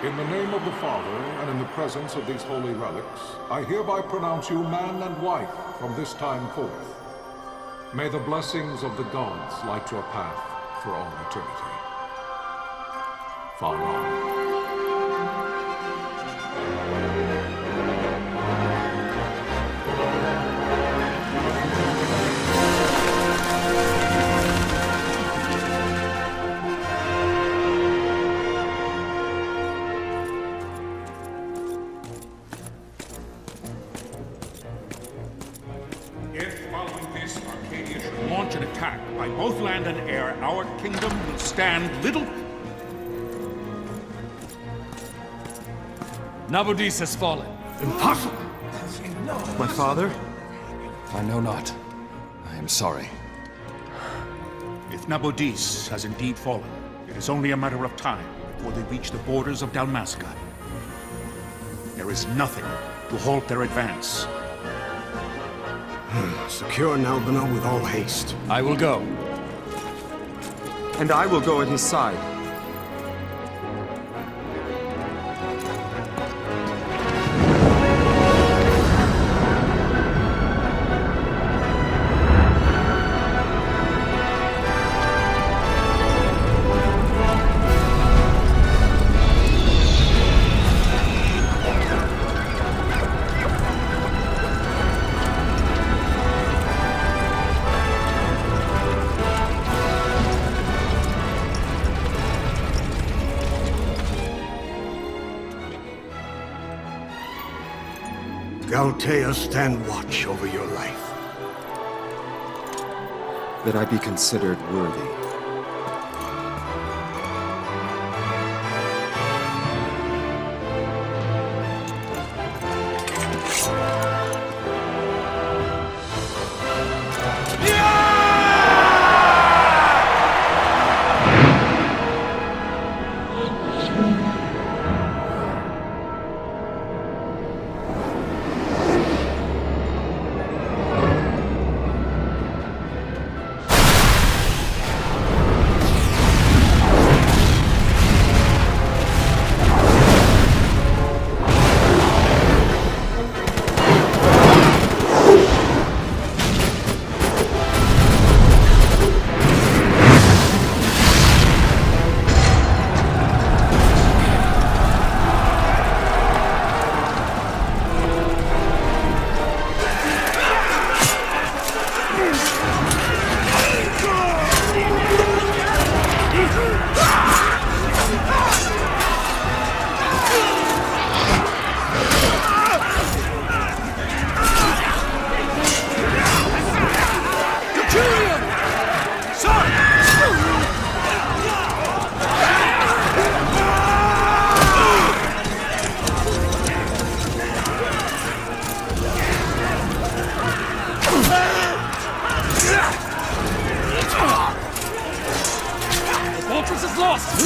In the name of the Father, and in the presence of these holy relics, I hereby pronounce you man and wife from this time forth. May the blessings of the gods light your path for all eternity. Far on. Launch an attack by both land and air, our kingdom will stand little... Nabudis has fallen. Impossible! My father? I know not. I am sorry. If Nabudis has indeed fallen, it is only a matter of time before they reach the borders of Dalmasca. There is nothing to halt their advance. Secure Nalbina with all haste. I will go. And I will go at his side. Galtea, stand watch over your life. That I be considered worthy.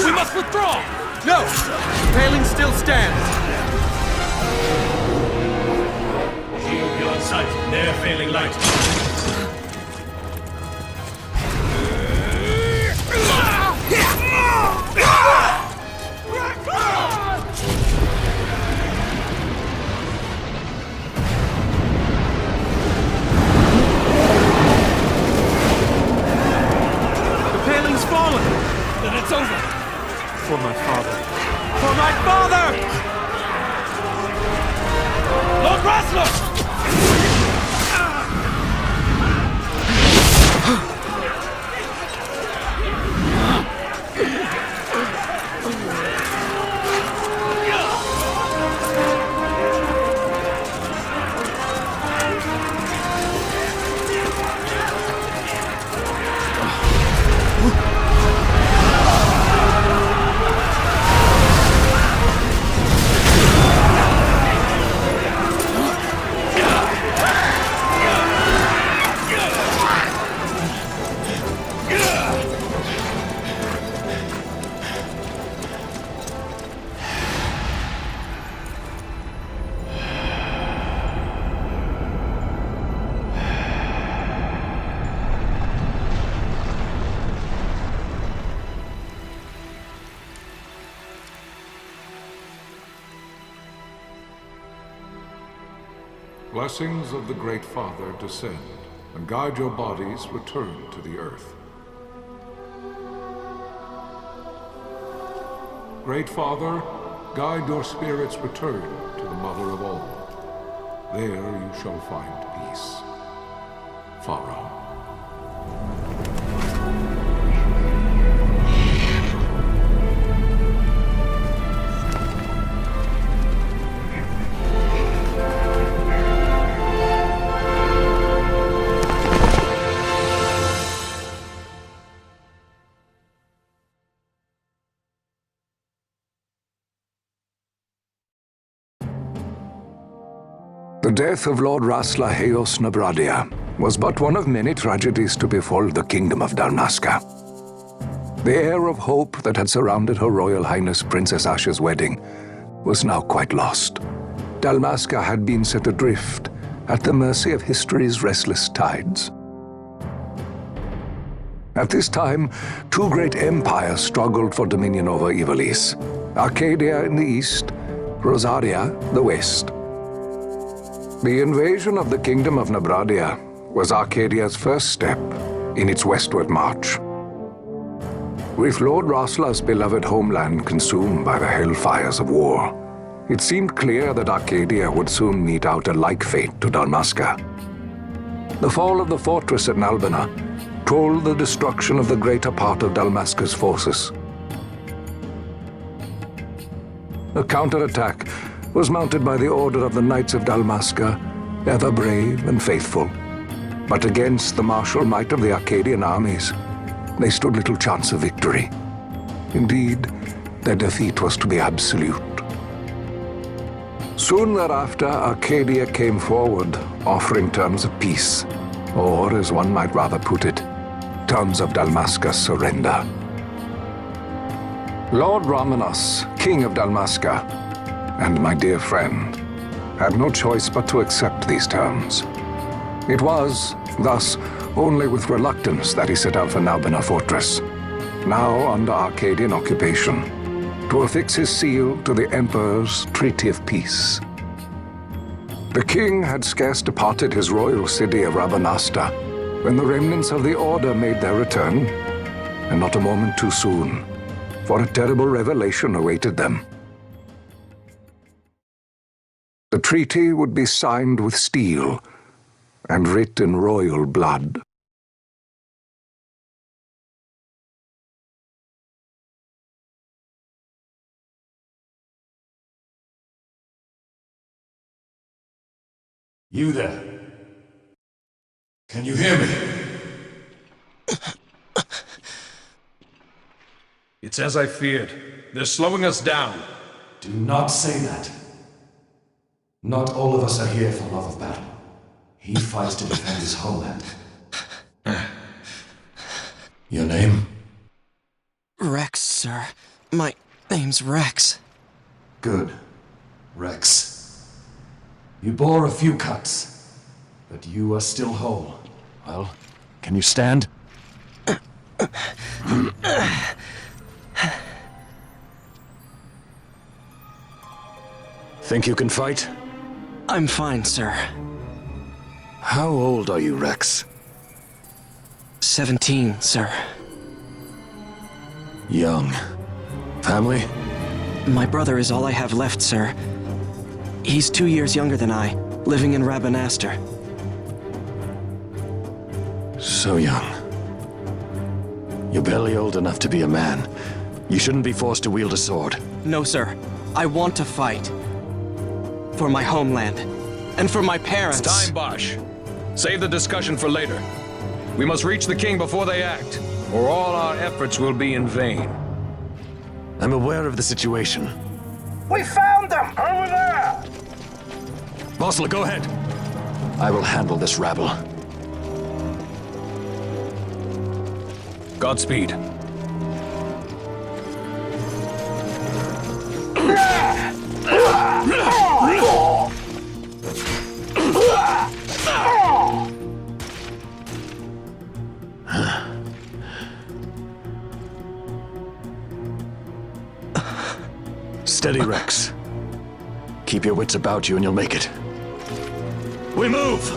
We must withdraw! No! The paling still stands! Shield beyond sight, ne'er failing light. The paling's fallen! Then it's over! For my father. For my father! Lord Rasler! Blessings of the Great Father descend, and guide your bodies return to the earth. Great Father, guide your spirits return to the Mother of all. There you shall find peace. Pharaoh. The death of Lord Rasla Heos Nabradia was but one of many tragedies to befall the Kingdom of Dalmasca. The air of hope that had surrounded Her Royal Highness Princess Asha's wedding was now quite lost. Dalmasca had been set adrift at the mercy of history's restless tides. At this time, two great empires struggled for dominion over Ivalice: Arcadia in the east, Rosaria the west. The invasion of the Kingdom of Nabradia was Arcadia's first step in its westward march. With Lord Rasla's beloved homeland consumed by the hellfires of war, it seemed clear that Arcadia would soon mete out a like fate to Dalmasca. The fall of the fortress at Nalbina told the destruction of the greater part of Dalmasca's forces. A counterattack was mounted by the order of the Knights of Dalmasca, ever brave and faithful. But against the martial might of the Arcadian armies, they stood little chance of victory. Indeed, their defeat was to be absolute. Soon thereafter, Arcadia came forward, offering terms of peace, or, as one might rather put it, terms of Dalmasca's surrender. Lord Ramenos, King of Dalmasca, and my dear friend, had no choice but to accept these terms. It was, thus, only with reluctance that he set out for Nalbina Fortress, now under Arcadian occupation, to affix his seal to the Emperor's Treaty of Peace. The king had scarce departed his royal city of Rabanasta when the remnants of the Order made their return, and not a moment too soon, for a terrible revelation awaited them. The treaty would be signed with steel and writ in royal blood. You there? Can you hear me? It's as I feared. They're slowing us down. Do not say that. Not all of us are here for love of battle. He fights to defend his homeland. Your name? Rex, sir. My name's Rex. Good. Rex. You bore a few cuts, but you are still whole. Well, can you stand? Think you can fight? I'm fine, sir. How old are you, Rex? 17, sir. Young. Family? My brother is all I have left, sir. He's 2 years younger than I, living in Rabanaster. So young. You're barely old enough to be a man. You shouldn't be forced to wield a sword. No, sir. I want to fight. For my homeland. And for my parents. It's time, Bosch. Save the discussion for later. We must reach the king before they act, or all our efforts will be in vain. I'm aware of the situation. We found them! Over there! Vossler, go ahead. I will handle this rabble. Godspeed. Steady, Rex. Keep your wits about you and you'll make it. We move!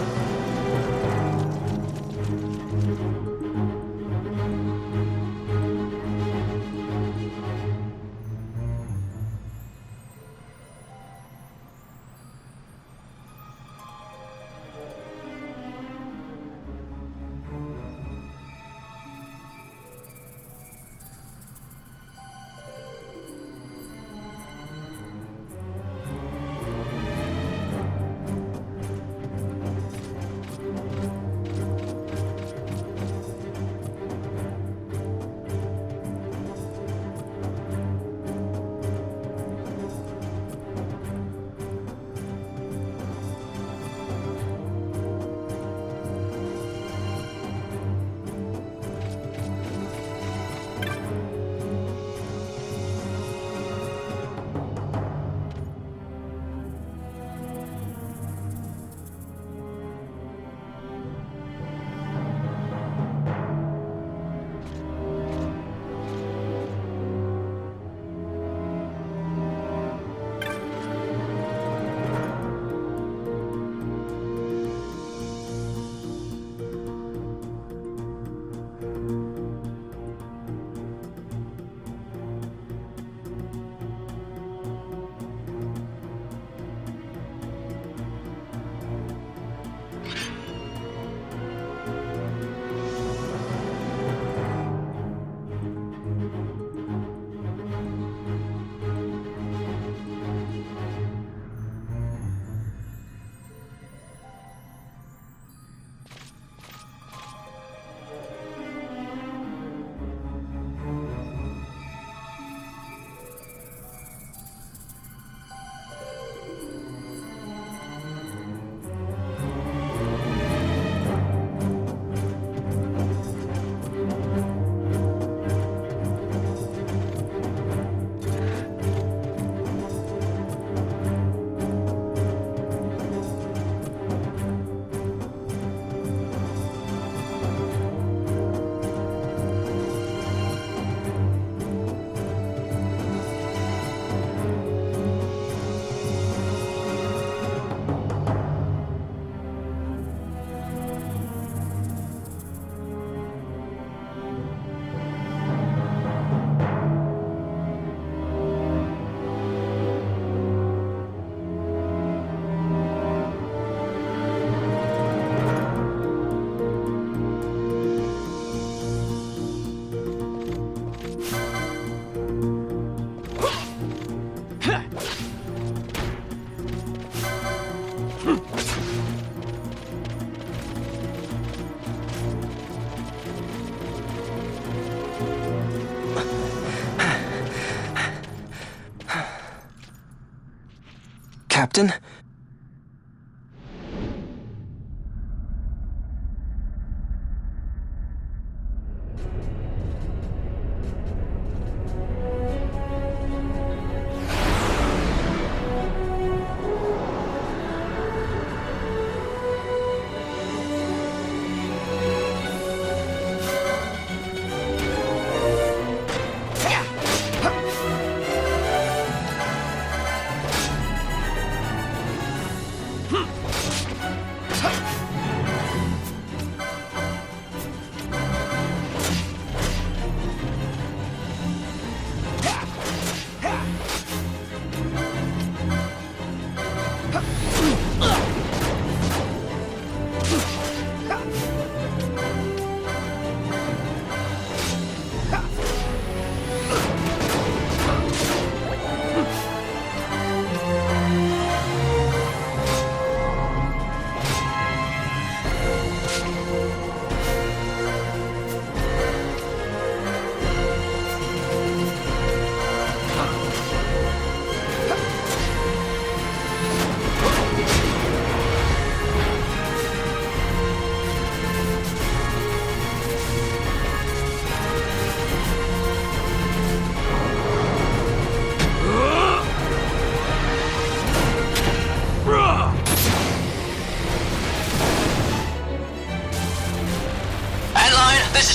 Captain?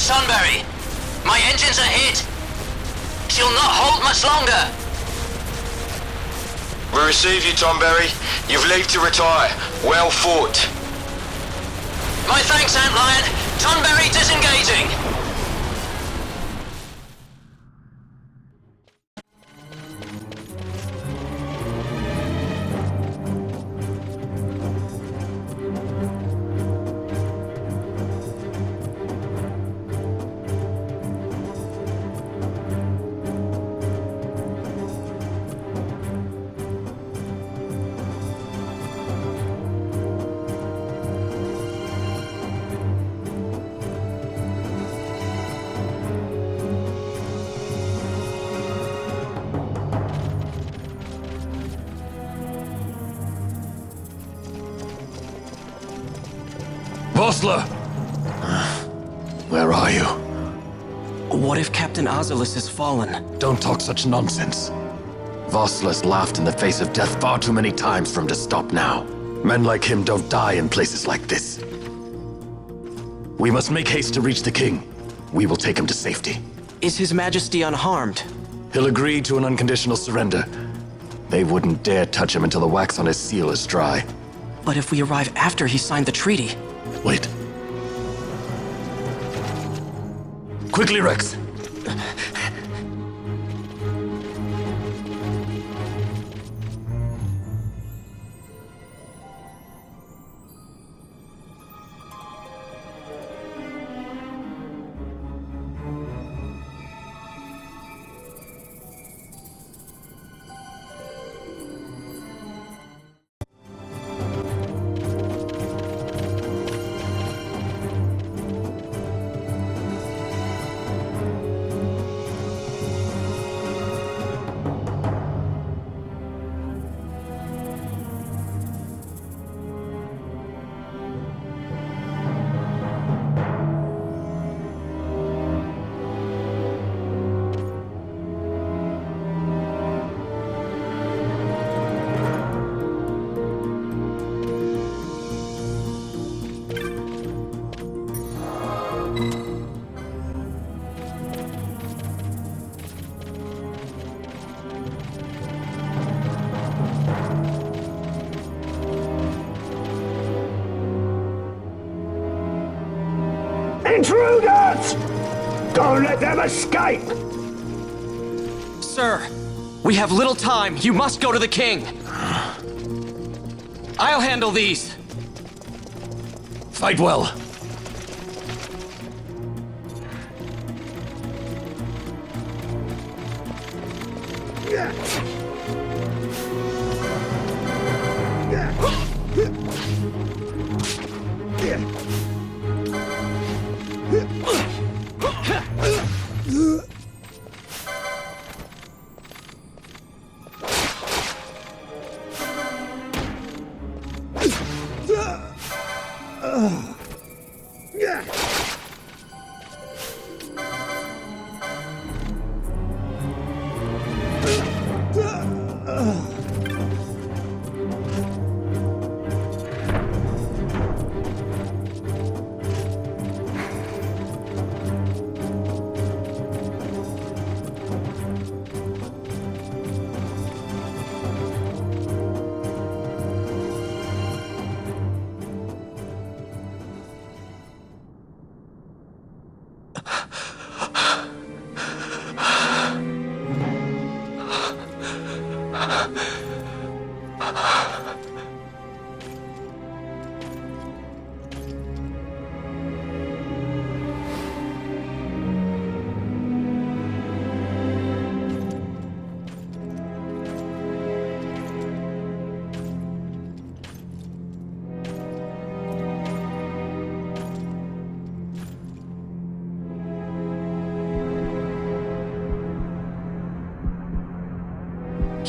Sunbury. My engines are hit. She'll not hold much longer. receive you, Tomberry. You've leave to retire. Well fought. My thanks, Antlion. Tonberry disengaging. Vossler! Where are you? What if Captain Ivalice has fallen? Don't talk such nonsense. Vossler's laughed in the face of death far too many times for him to stop now. Men like him don't die in places like this. We must make haste to reach the king. We will take him to safety. Is His Majesty unharmed? He'll agree to an unconditional surrender. They wouldn't dare touch him until the wax on his seal is dry. But if we arrive after he signed the treaty... Wait. Quickly, Rex. Intruders! Don't let them escape! Sir, we have little time. You must go to the king. I'll handle these. Fight well.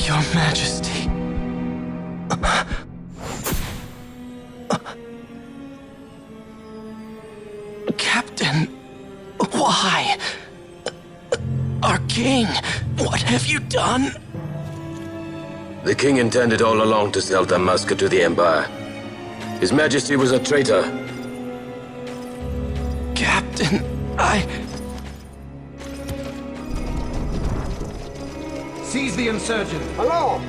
Your Majesty. Captain, why? Our king, what have you done? The king intended all along to sell Dalmasca to the Empire. His Majesty was a traitor. Captain, Seize the insurgent. Hello!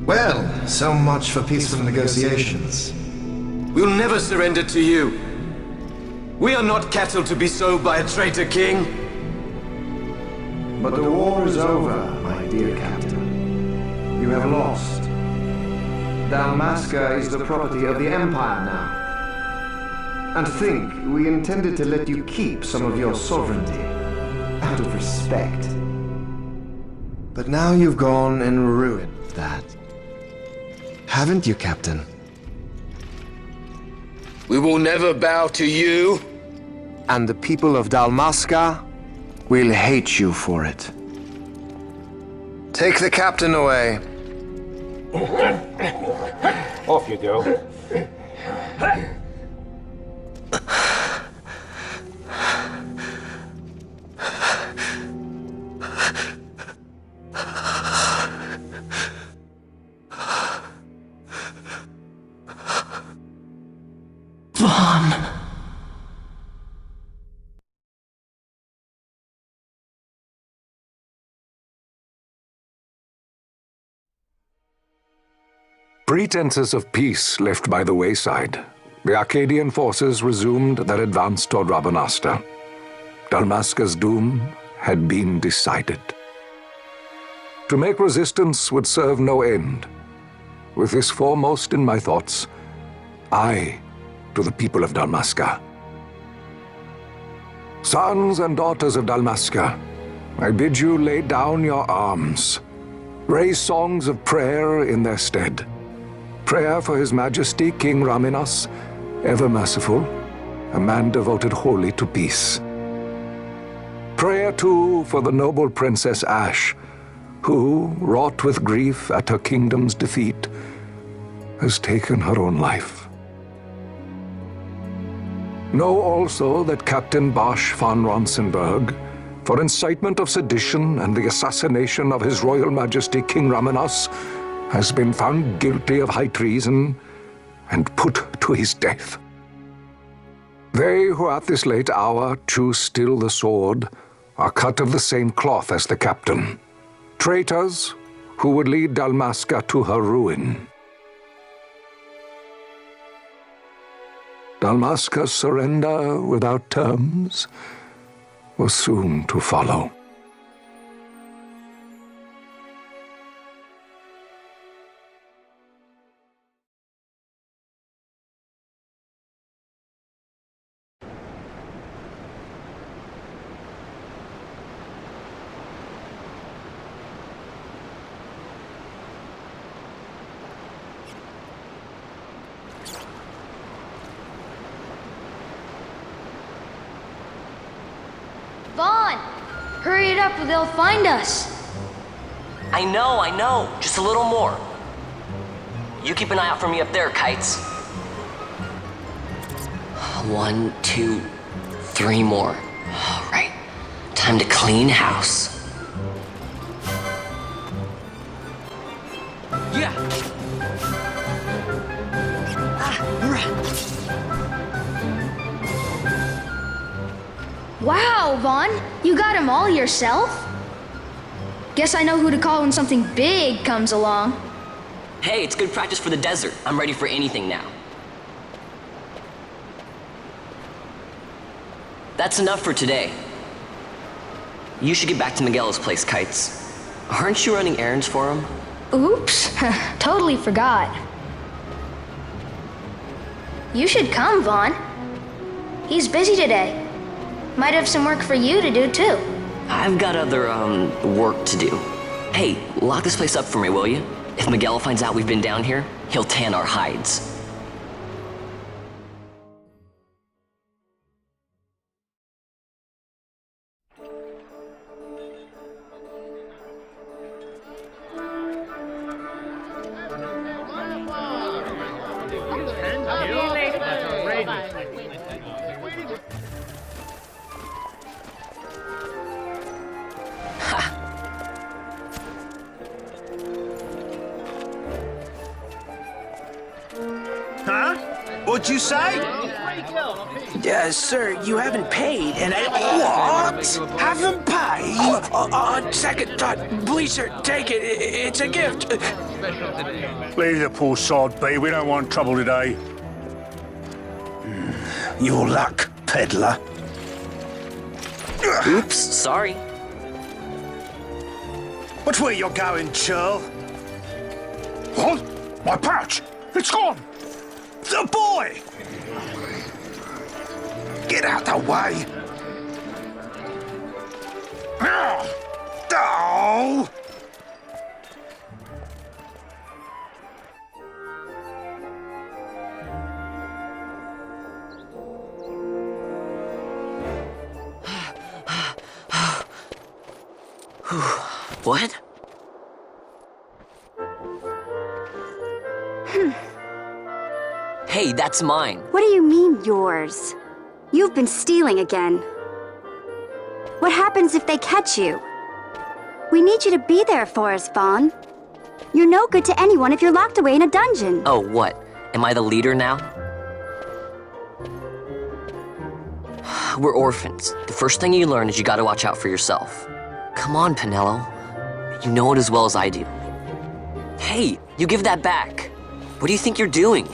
Well, so much for peaceful negotiations. We'll never surrender to you. We are not cattle to be sold by a traitor king. But the war is over, my dear captain. You have lost. Dalmasca is the property of the Empire now. And think, we intended to let you keep some of your sovereignty, out of respect. But now you've gone and ruined that. Haven't you, Captain? We will never bow to you. And the people of Dalmasca will hate you for it. Take the captain away. Off you go. Vaughn. Pretenses of peace left by the wayside, the Arcadian forces resumed their advance toward Rabanasta. Dalmasca's doom had been decided. To make resistance would serve no end. With this foremost in my thoughts, I, to the people of Dalmasca. Sons and daughters of Dalmasca, I bid you lay down your arms. Raise songs of prayer in their stead. Prayer for His Majesty King Raminas, ever merciful, a man devoted wholly to peace. Prayer, too, for the noble Princess Ash, who, wrought with grief at her kingdom's defeat, has taken her own life. Know also that Captain Bosch von Ronsenberg, for incitement of sedition and the assassination of His Royal Majesty King Raminas, has been found guilty of high treason and put to his death. They who at this late hour choose still the sword are cut of the same cloth as the captain, traitors who would lead Dalmasca to her ruin. Dalmasca's surrender without terms was soon to follow. Vaughn! Hurry it up or they'll find us! I know. Just a little more. You keep an eye out for me up there, Kites. 1, 2, 3 more. All right. Time to clean house. Yeah! Wow, Vaughn! You got him all yourself? Guess I know who to call when something big comes along. Hey, it's good practice for the desert. I'm ready for anything now. That's enough for today. You should get back to Miguel's place, Kites. Aren't you running errands for him? Oops, totally forgot. You should come, Vaughn. He's busy today. Might have some work for you to do, too. I've got other, work to do. Hey, lock this place up for me, will you? If Miguel finds out we've been down here, he'll tan our hides. What'd you say? Sir, you haven't paid, and I... What? Haven't paid? On second thought, please, sir, take it. It's a gift. Leave the poor sod be. We don't want trouble today. Your luck, peddler. Oops, sorry. Which way you're going, churl? What? My pouch! It's gone! The boy! Get out the way! Oh! What? Hey, that's mine. What do you mean, yours? You've been stealing again. What happens if they catch you? We need you to be there for us, Vaughn. You're no good to anyone if you're locked away in a dungeon. Oh, what? Am I the leader now? We're orphans. The first thing you learn is you gotta watch out for yourself. Come on, Pinello. You know it as well as I do. Hey, you give that back. What do you think you're doing?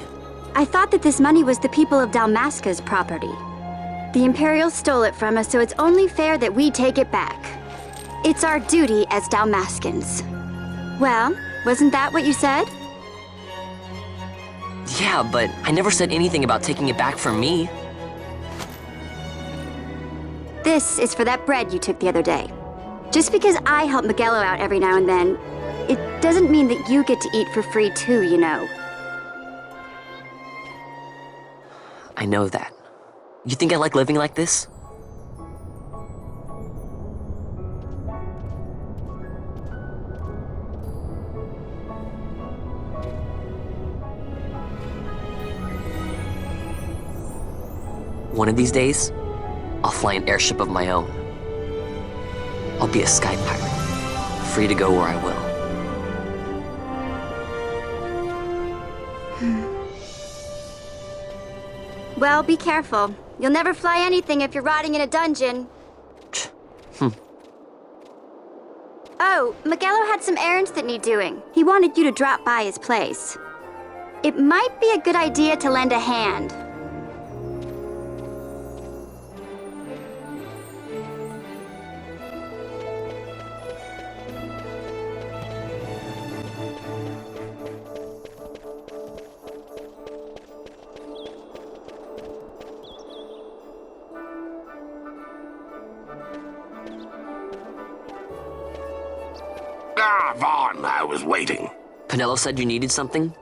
I thought that this money was the people of Dalmasca's property. The Imperials stole it from us, so it's only fair that we take it back. It's our duty as Dalmascans. Well, wasn't that what you said? Yeah, but I never said anything about taking it back from me. This is for that bread you took the other day. Just because I help Miguelo out every now and then, it doesn't mean that you get to eat for free too, you know. I know that. You think I like living like this? One of these days, I'll fly an airship of my own. I'll be a sky pirate, free to go where I will. Well, be careful. You'll never fly anything if you're rotting in a dungeon. Oh, Miguelo had some errands that need doing. He wanted you to drop by his place. It might be a good idea to lend a hand. Vaughn, I was waiting. Pinello said you needed something?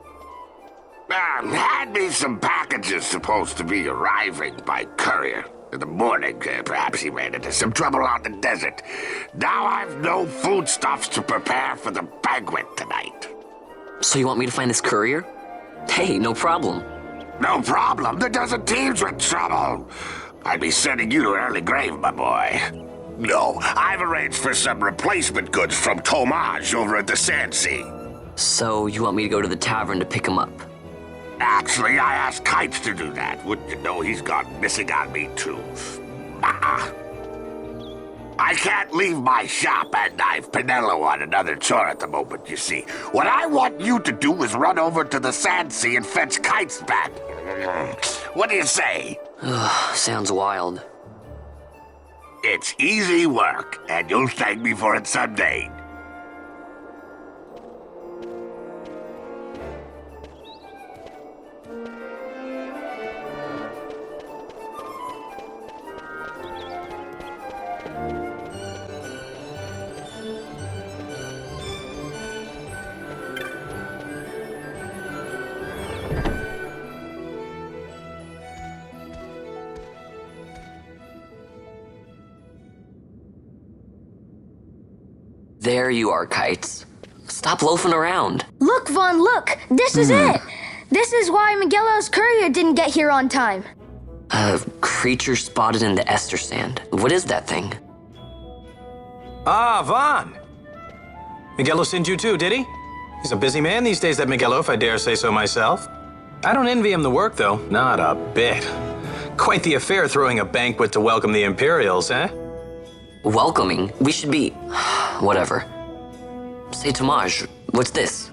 Had me some packages supposed to be arriving by courier. In the morning, perhaps he ran into some trouble out in the desert. Now I've no foodstuffs to prepare for the banquet tonight. So you want me to find this courier? Hey, no problem. No problem. The desert teems with trouble. I'd be sending you to an early grave, my boy. No, I've arranged for some replacement goods from Tomage over at the Sand Sea. So you want me to go to the tavern to pick him up? Actually, I asked Kites to do that. Wouldn't you know he's gone missing on me, too. I can't leave my shop, and I've Pinello on another chore at the moment, you see. What I want you to do is run over to the Sand Sea and fetch Kites back. What do you say? Sounds wild. It's easy work, and you'll thank me for it someday. There you are, Kites. Stop loafing around. Look, Vaughn, look! This is it! This is why Miguelo's courier didn't get here on time. A creature spotted in the Ester Sand. What is that thing? Ah, Vaughn. Miguelo sent you too, did he? He's a busy man these days, that Miguelo, if I dare say so myself. I don't envy him the work, though. Not a bit. Quite the affair throwing a banquet to welcome the Imperials, eh? Welcoming? We should be... whatever. Say Tomage, what's this?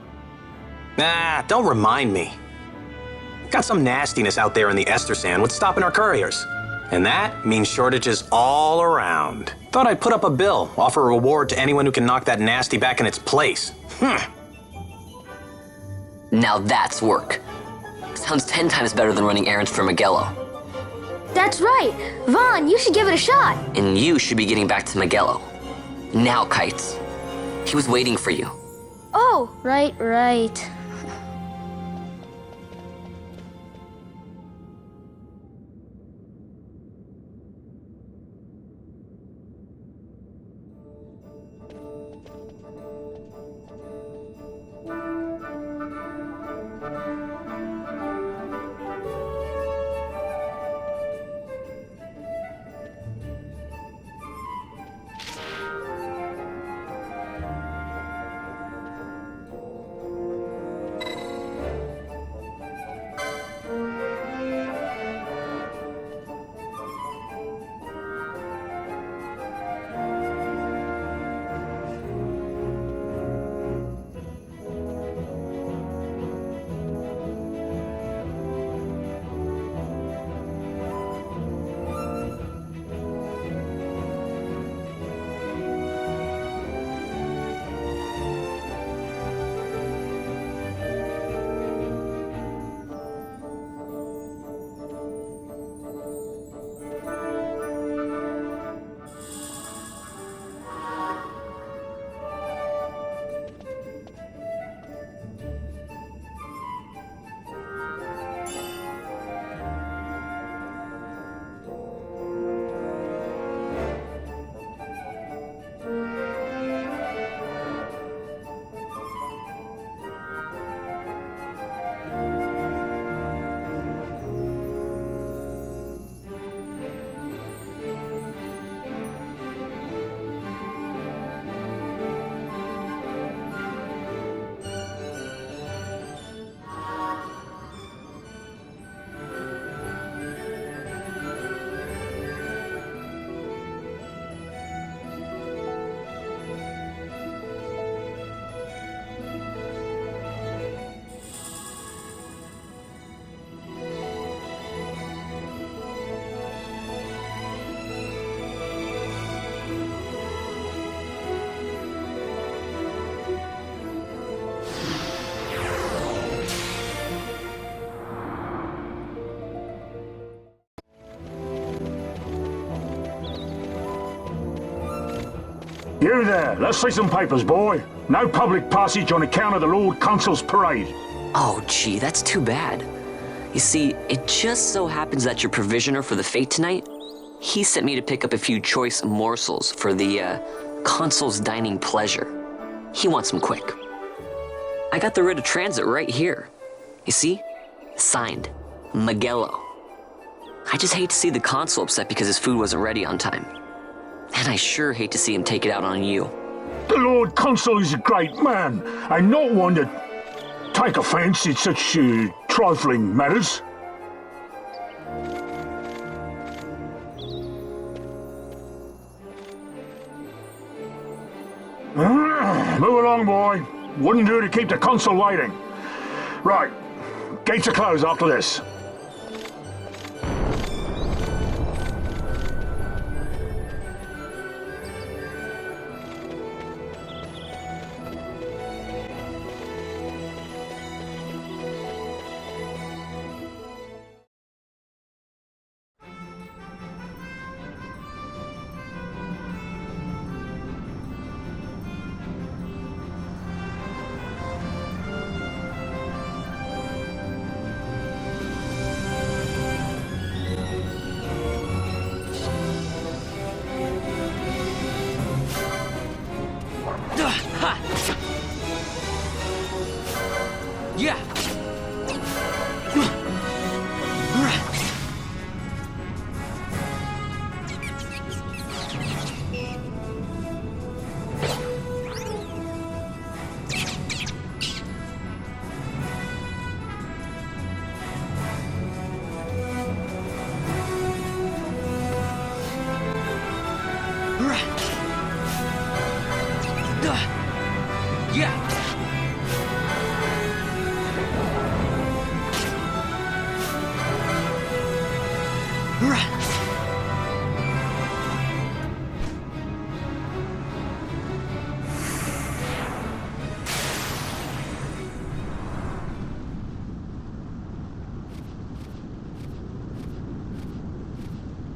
Nah, don't remind me. Got some nastiness out there in the Ester Sand. What's stopping our couriers? And that means shortages all around. Thought I'd put up a bill, offer a reward to anyone who can knock that nasty back in its place. Now that's work. Sounds 10 times better than running errands for Magello. That's right. Vaughn, you should give it a shot. And you should be getting back to Magello. Now, Kites. He was waiting for you. Oh, right. You there, let's see some papers, boy. No public passage on account of the Lord Consul's parade. Oh, gee, that's too bad. You see, it just so happens that your provisioner for the fete tonight, he sent me to pick up a few choice morsels for the, Consul's dining pleasure. He wants them quick. I got the writ of transit right here. You see? Signed, Magello. I just hate to see the Consul upset because his food wasn't ready on time. And I sure hate to see him take it out on you. The Lord Consul is a great man, and not one to take offence in such trifling matters. Move along, boy. Wouldn't do to keep the Consul waiting. Right, gates are closed after this.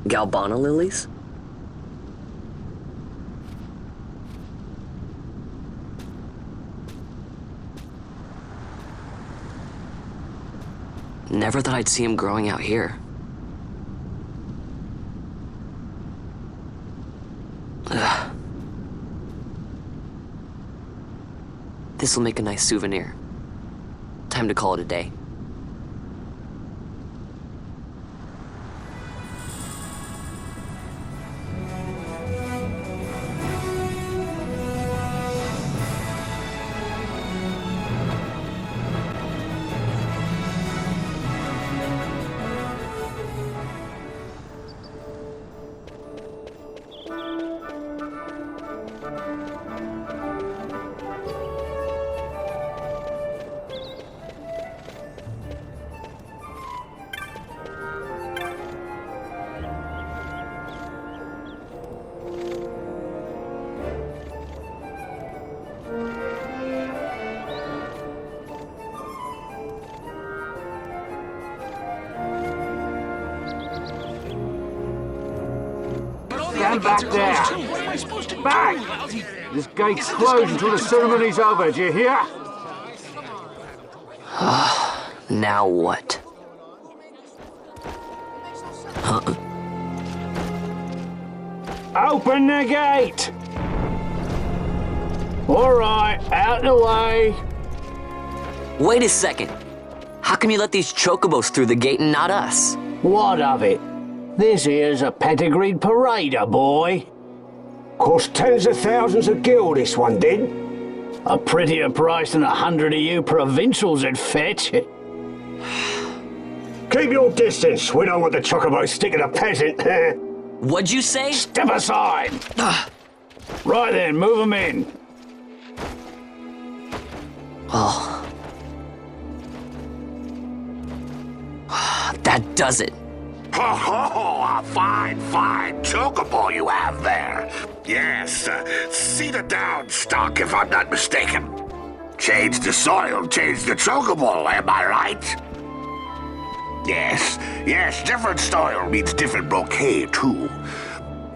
Galbana lilies? Never thought I'd see him growing out here. Ugh. This'll make a nice souvenir. Time to call it a day. Stand back there! Back! This gate's closed until the ceremony's over, do you hear? Now what? Open the gate! Alright, out the way. Wait a second. How come you let these chocobos through the gate and not us? What of it? This here's a pedigreed parader, boy. Cost tens of thousands of gil, this one did. A prettier price than 100 of you provincials would fetch. Keep your distance. We don't want the chocobo sticking a peasant. What'd you say? Step aside. Right then, move them in. Oh. That does it. Ho ho! A fine chocobo you have there. Yes, cedar down stock if I'm not mistaken. Change the soil, change the chocobo, am I right? Yes, different soil means different bouquet too.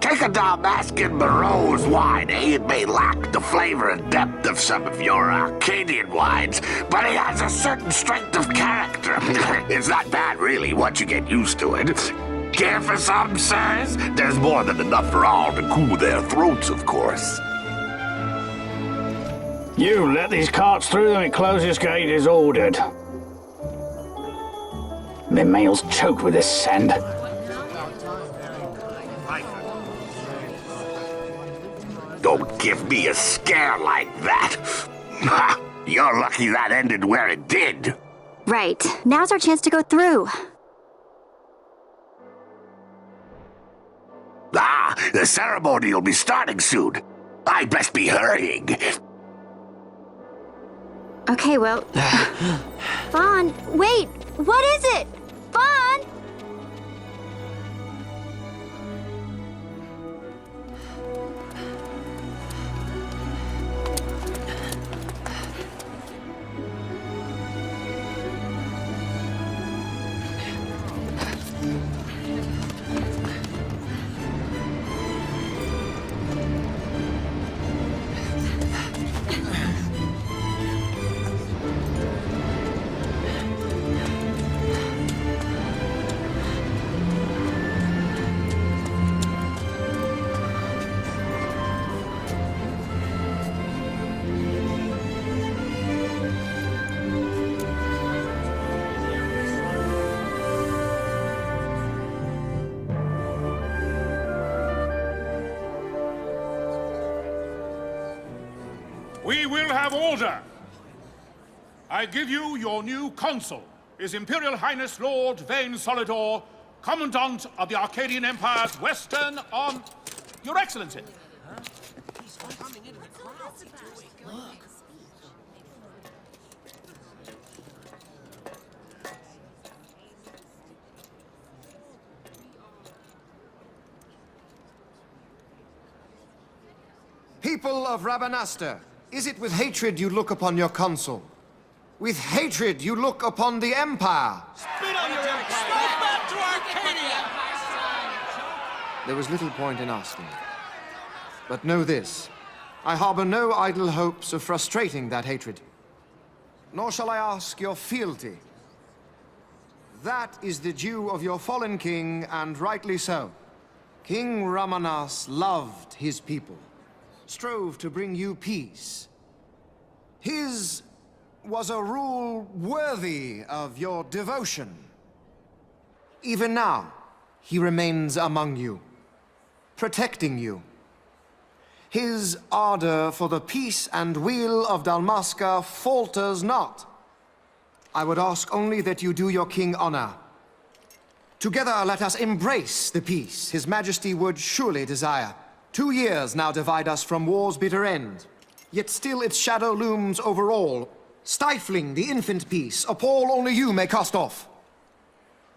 Take a Dalmascan Barrow's wine, It may lack the flavor and depth of some of your Arcadian wines, but it has a certain strength of character. It's not bad, really, once you get used to it. Care for some, sirs? There's more than enough for all to cool their throats, of course. You let these carts through and closest gate is ordered. My mail's choked with this sand. Don't give me a scare like that. You're lucky that ended where it did. Right. Now's our chance to go through. The ceremony will be starting soon. I best be hurrying. Okay, well... Vaughn, wait! What is it? Vaughn! We will have order. I give you your new consul, His Imperial Highness Lord Vane Solidor, Commandant of the Arcadian Empire's Western Your Excellency. People of Rabanastre, is it with hatred you look upon your consul? With hatred you look upon the Empire? Spit on your empire! Go back to Arcadia! There was little point in asking. But know this, I harbor no idle hopes of frustrating that hatred. Nor shall I ask your fealty. That is the due of your fallen king, and rightly so. King Ramanas loved his people, strove to bring you peace. His was a rule worthy of your devotion. Even now, he remains among you, protecting you. His ardor for the peace and weal of Dalmasca falters not. I would ask only that you do your king honor. Together let us embrace the peace His Majesty would surely desire. 2 years now divide us from war's bitter end, yet still its shadow looms over all, stifling the infant peace a pall only you may cast off.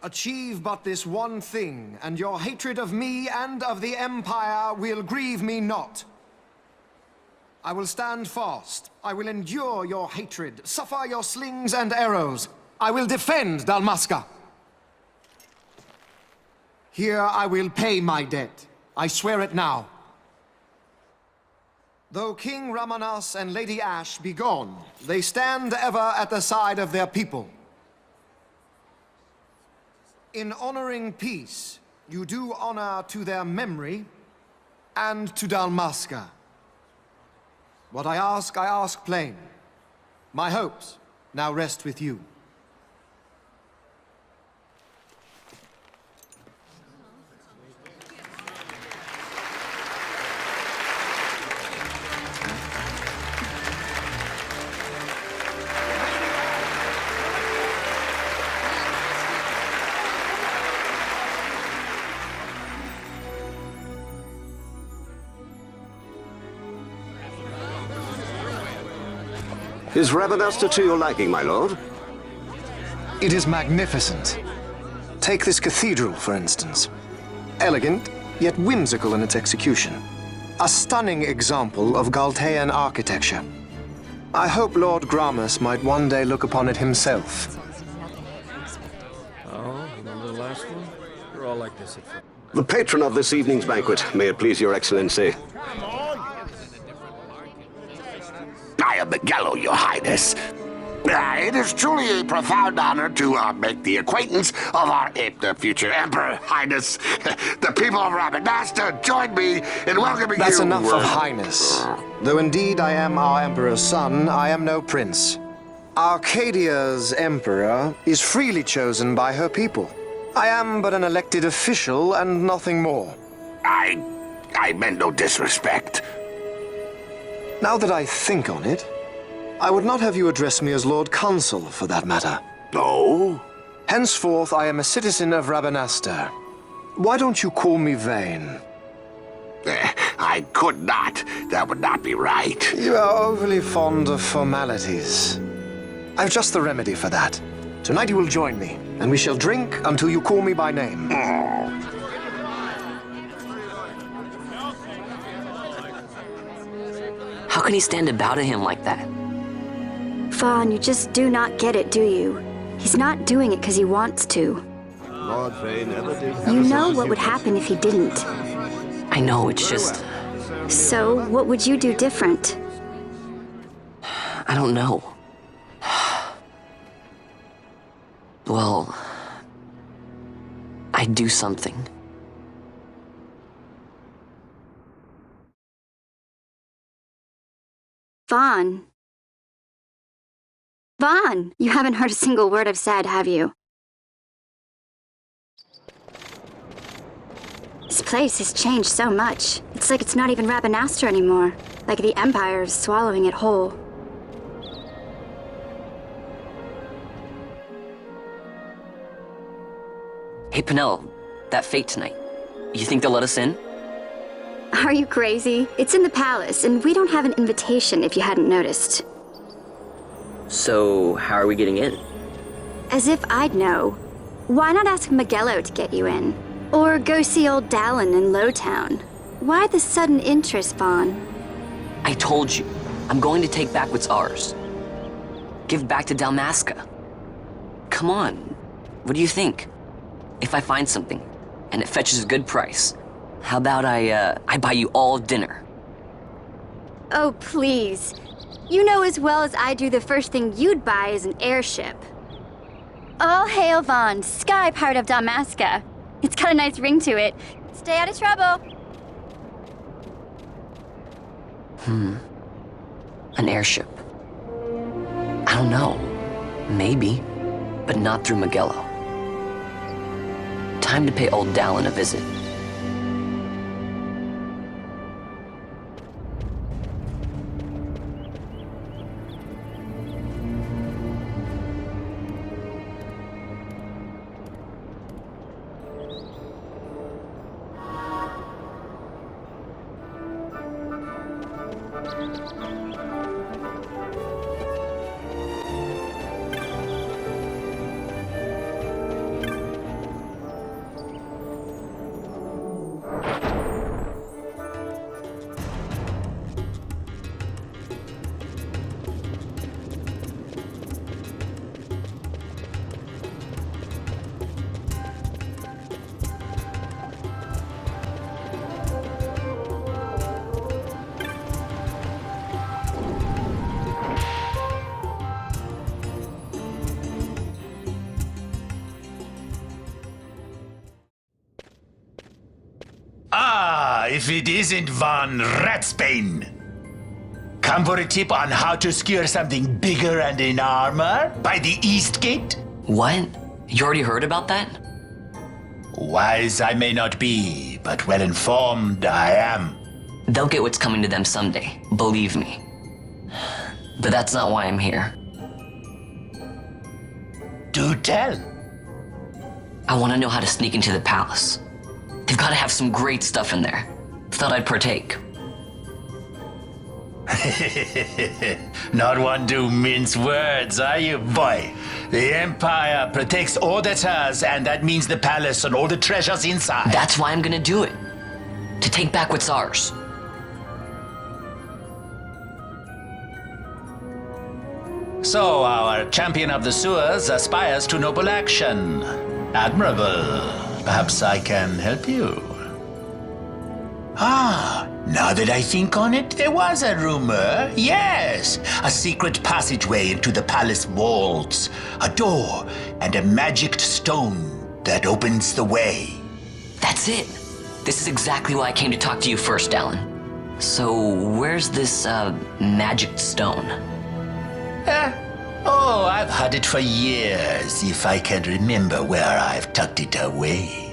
Achieve but this one thing, and your hatred of me and of the Empire will grieve me not. I will stand fast. I will endure your hatred, suffer your slings and arrows. I will defend Dalmasca. Here I will pay my debt. I swear it now. Though King Ramanas and Lady Ash be gone, they stand ever at the side of their people. In honoring peace, you do honor to their memory and to Dalmasca. What I ask plain. My hopes now rest with you. Is Rabanastre to your liking, my lord? It is magnificent. Take this cathedral, for instance. Elegant, yet whimsical in its execution. A stunning example of Galtean architecture. I hope Lord Gramus might one day look upon it himself. Oh, remember the last one? We're all like this at first. The patron of this evening's banquet, may it please your excellency. I am Miguel, your highness. It is truly a profound honor to make the acquaintance of our future emperor, highness. The people of Rabanastre join me in welcoming you. That's enough of highness. Though indeed I am our emperor's son, I am no prince. Arcadia's emperor is freely chosen by her people. I am but an elected official and nothing more. I meant no disrespect. Now that I think on it, I would not have you address me as Lord Consul, for that matter. No? Henceforth, I am a citizen of Rabanastre. Why don't you call me Vane? I could not. That would not be right. You are overly fond of formalities. I've just the remedy for that. Tonight you will join me, and we shall drink until you call me by name. How can he stand about to him like that? Fawn, you just do not get it, do you? He's not doing it because he wants to. Lord Vane never did. You know what would happen if he didn't. I know, it's just... So, what would you do different? I don't know. Well... I'd do something. Vaughn. Vaughn! You haven't heard a single word I've said, have you? This place has changed so much. It's like it's not even Rabanastre anymore. Like the Empire is swallowing it whole. Hey, Penel, that fate tonight. You think they'll let us in? Are you crazy? It's in the palace, and we don't have an invitation if you hadn't noticed. So, how are we getting in? As if I'd know. Why not ask Magello to get you in? Or go see old Dallin in Lowtown? Why the sudden interest, Vaughn? I told you, I'm going to take back what's ours. Give back to Dalmasca. Come on, what do you think? If I find something, and it fetches a good price, how about I buy you all dinner? Oh, please. You know as well as I do the first thing you'd buy is an airship. All hail Vaughn, sky pirate of Dalmasca. It's got a nice ring to it. Stay out of trouble. An airship. I don't know. Maybe. But not through Magello. Time to pay old Dallin a visit. If it isn't Von Ratsbane. Come for a tip on how to secure something bigger and in armor by the East Gate? What? You already heard about that? Wise I may not be, but well informed I am. They'll get what's coming to them someday, believe me. But that's not why I'm here. Do tell. I want to know how to sneak into the palace. They've got to have some great stuff in there. Thought I'd partake. Not one to mince words, are you, boy? The Empire protects all that's hers, and that means the palace and all the treasures inside. That's why I'm gonna do it. To take back what's ours. So, our champion of the sewers aspires to noble action. Admirable. Perhaps I can help you. Now that I think on it, there was a rumor. Yes, a secret passageway into the palace walls, a door, and a magicked stone that opens the way. That's it. This is exactly why I came to talk to you first, Alan. So, where's this, magic stone? I've had it for years, if I can remember where I've tucked it away.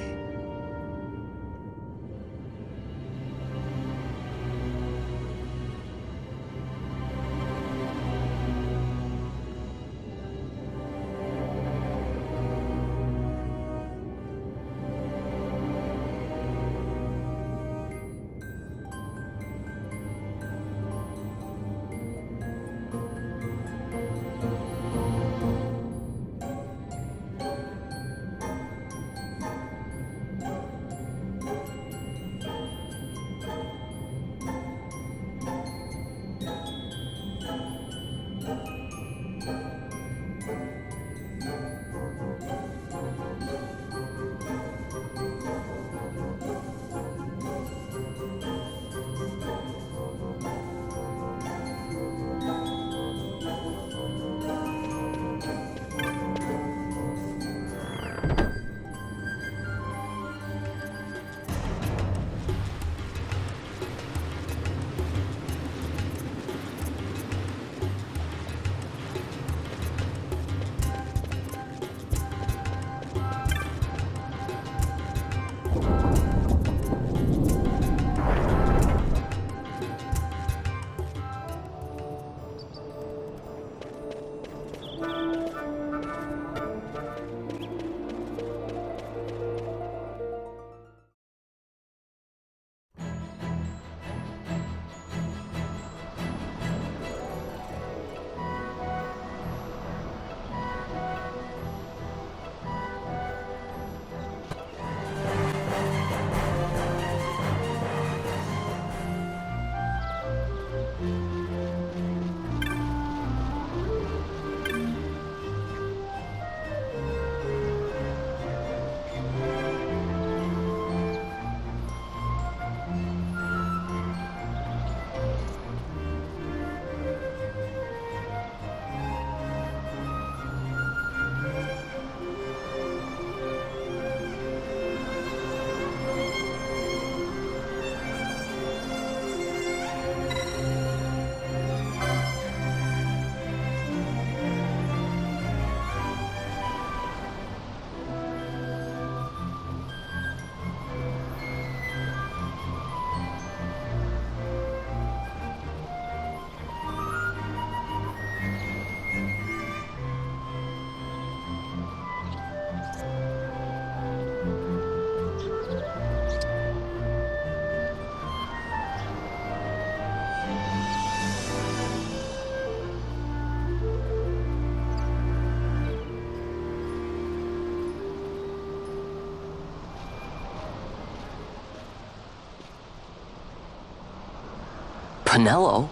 Penelo?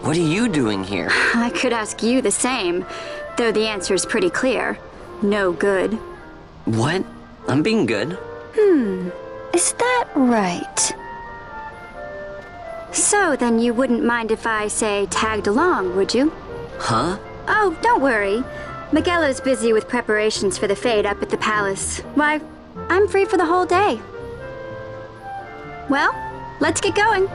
What are you doing here? I could ask you the same, though the answer's pretty clear. No good. What? I'm being good. Is that right? So then you wouldn't mind if I, say, tagged along, would you? Huh? Oh, don't worry. Miguelo's busy with preparations for the fete up at the palace. Why, I'm free for the whole day. Well, let's get going.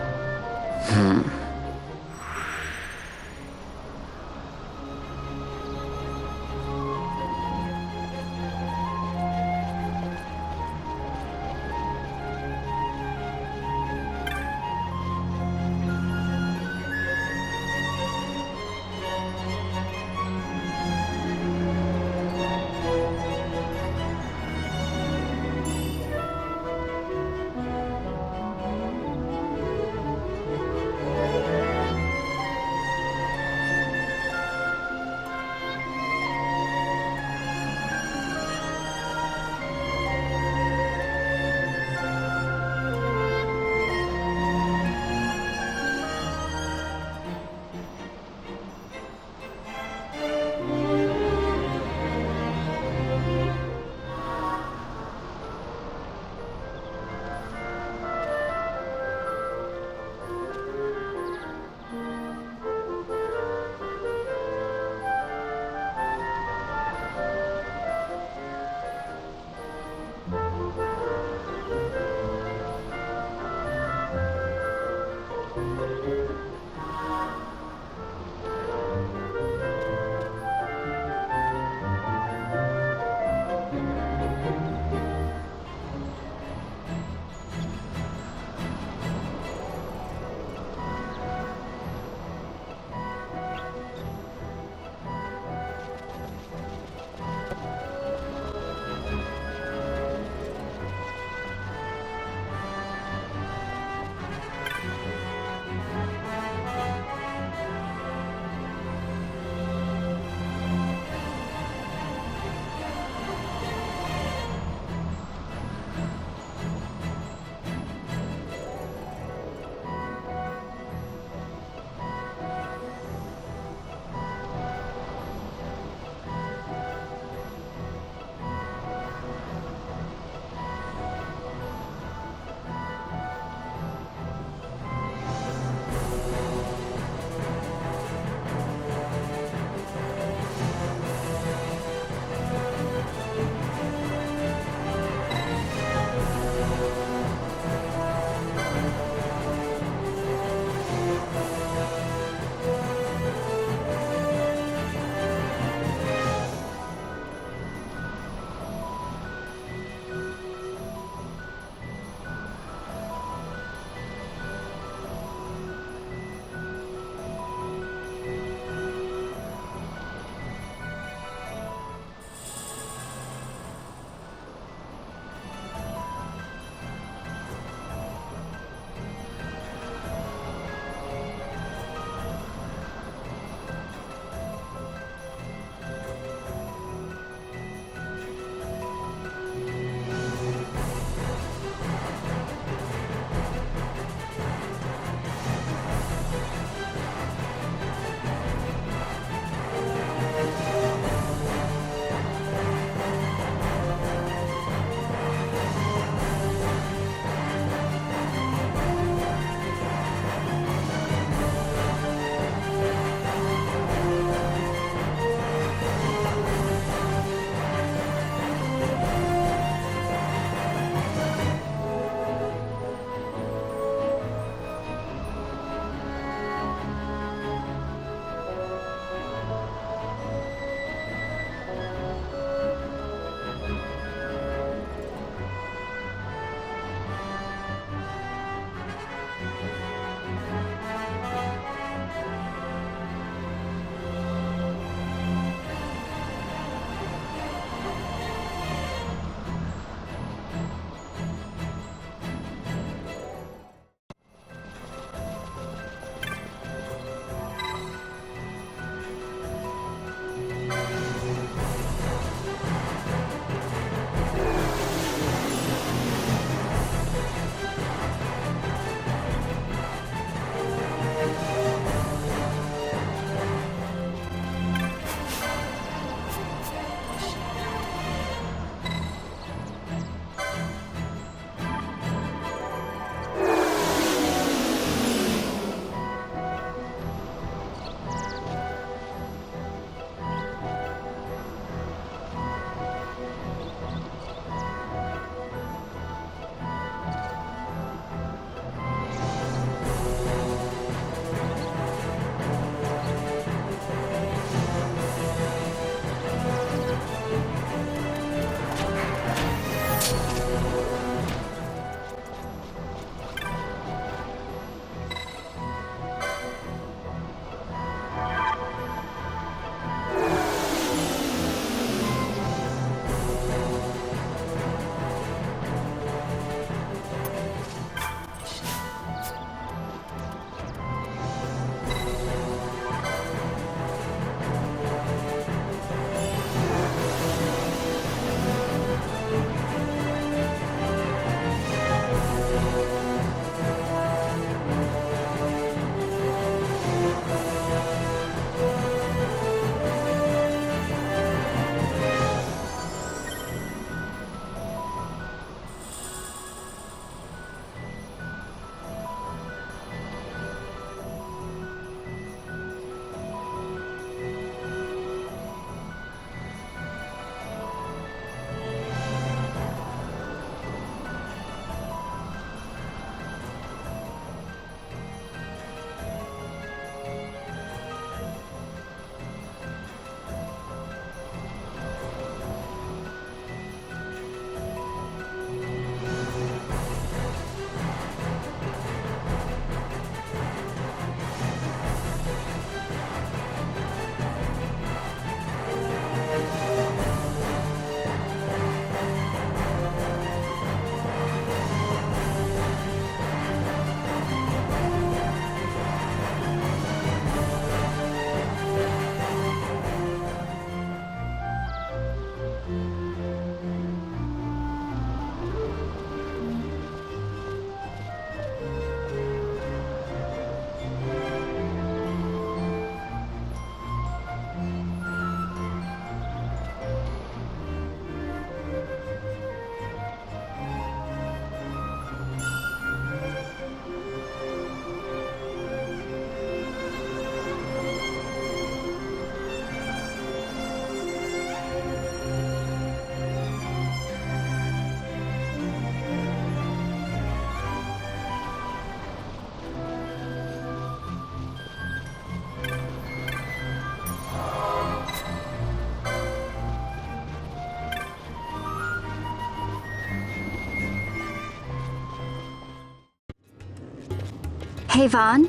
Hey, Vaughn.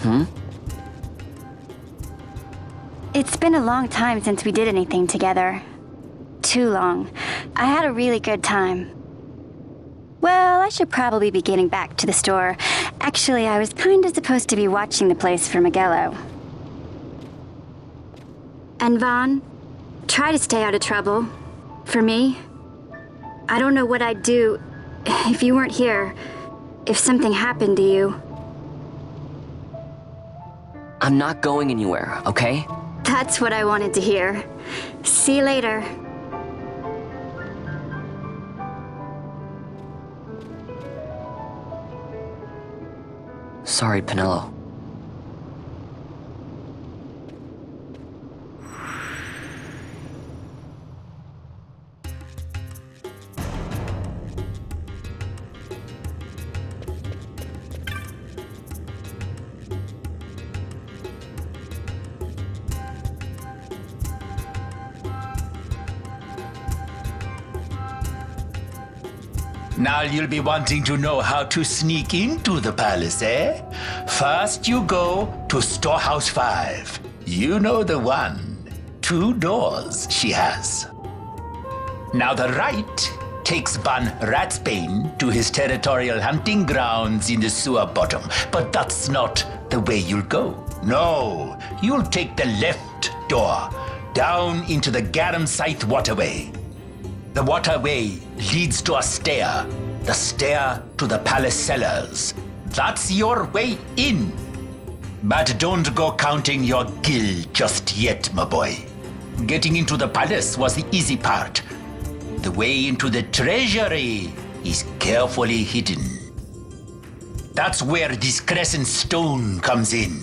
Hmm? It's been a long time since we did anything together. Too long. I had a really good time. Well, I should probably be getting back to the store. Actually, I was kinda supposed to be watching the place for Miguelo. And Vaughn, try to stay out of trouble. For me. I don't know what I'd do if you weren't here. If something happened to you. I'm not going anywhere, okay? That's what I wanted to hear. See you later. Sorry, Penelo. Now you'll be wanting to know how to sneak into the palace, eh? First you go to Storehouse 5. You know the one. 2 doors she has. Now the right takes Ban Ratsbane to his territorial hunting grounds in the sewer bottom. But that's not the way you'll go. No, you'll take the left door, down into the Garum Scythe waterway. The waterway leads to a stair. The stair to the palace cellars. That's your way in. But don't go counting your gil just yet, my boy. Getting into the palace was the easy part. The way into the treasury is carefully hidden. That's where this crescent stone comes in.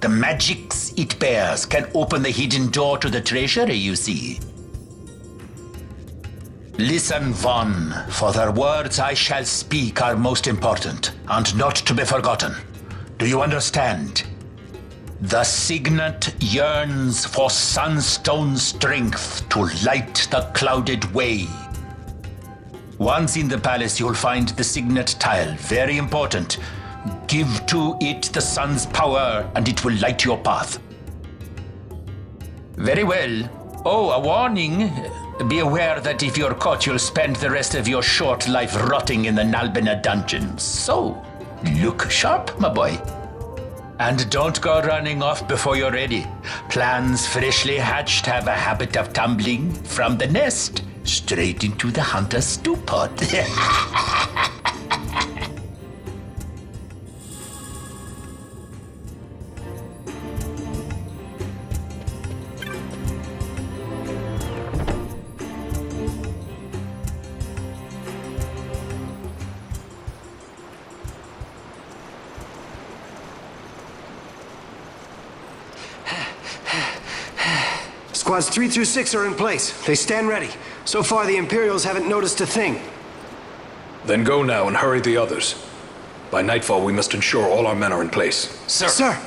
The magics it bears can open the hidden door to the treasury, you see. Listen, Vaughn, for the words I shall speak are most important, and not to be forgotten. Do you understand? The signet yearns for sunstone strength to light the clouded way. Once in the palace, you'll find the signet tile, very important. Give to it the sun's power, and it will light your path. Very well. Oh, a warning. Be aware that if you're caught, you'll spend the rest of your short life rotting in the Nalbina dungeons. So, look sharp, my boy. And don't go running off before you're ready. Plans freshly hatched have a habit of tumbling from the nest straight into the hunter's stew pot. Squads 3 through 6 are in place. They stand ready. So far, the Imperials haven't noticed a thing. Then go now and hurry the others. By nightfall, we must ensure all our men are in place. Sir! Sir!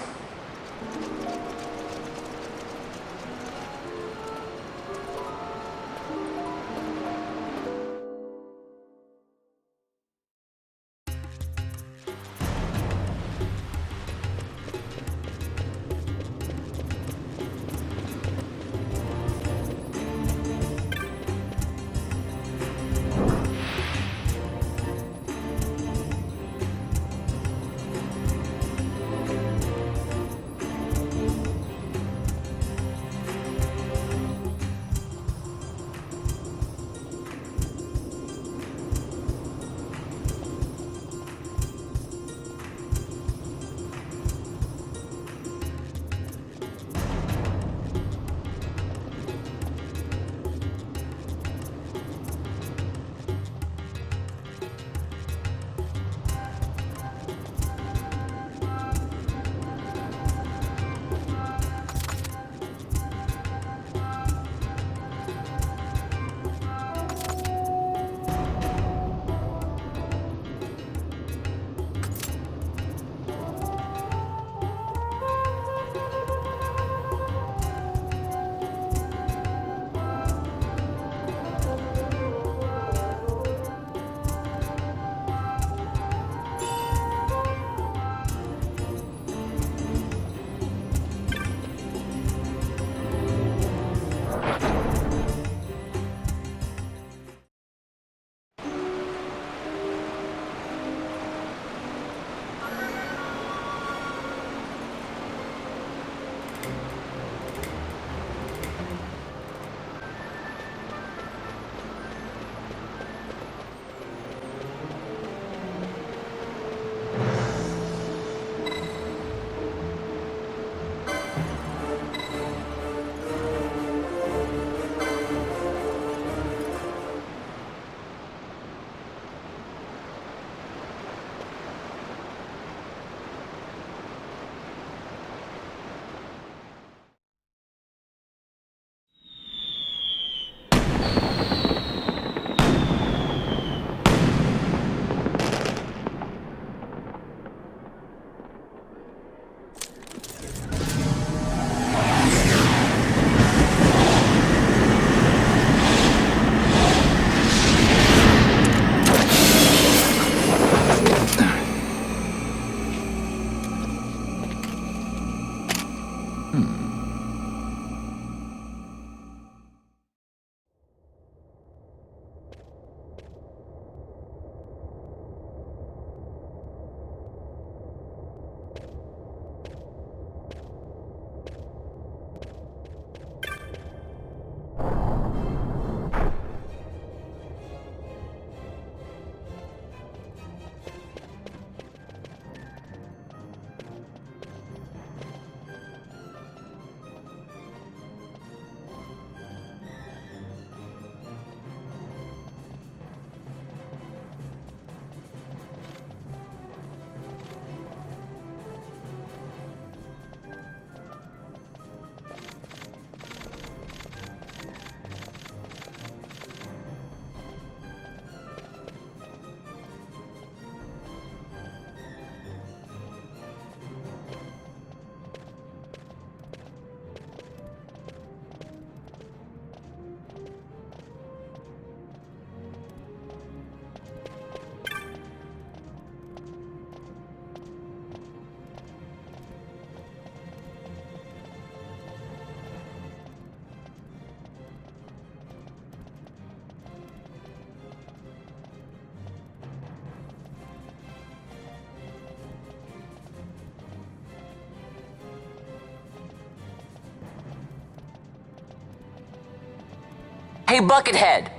Hey, Buckethead!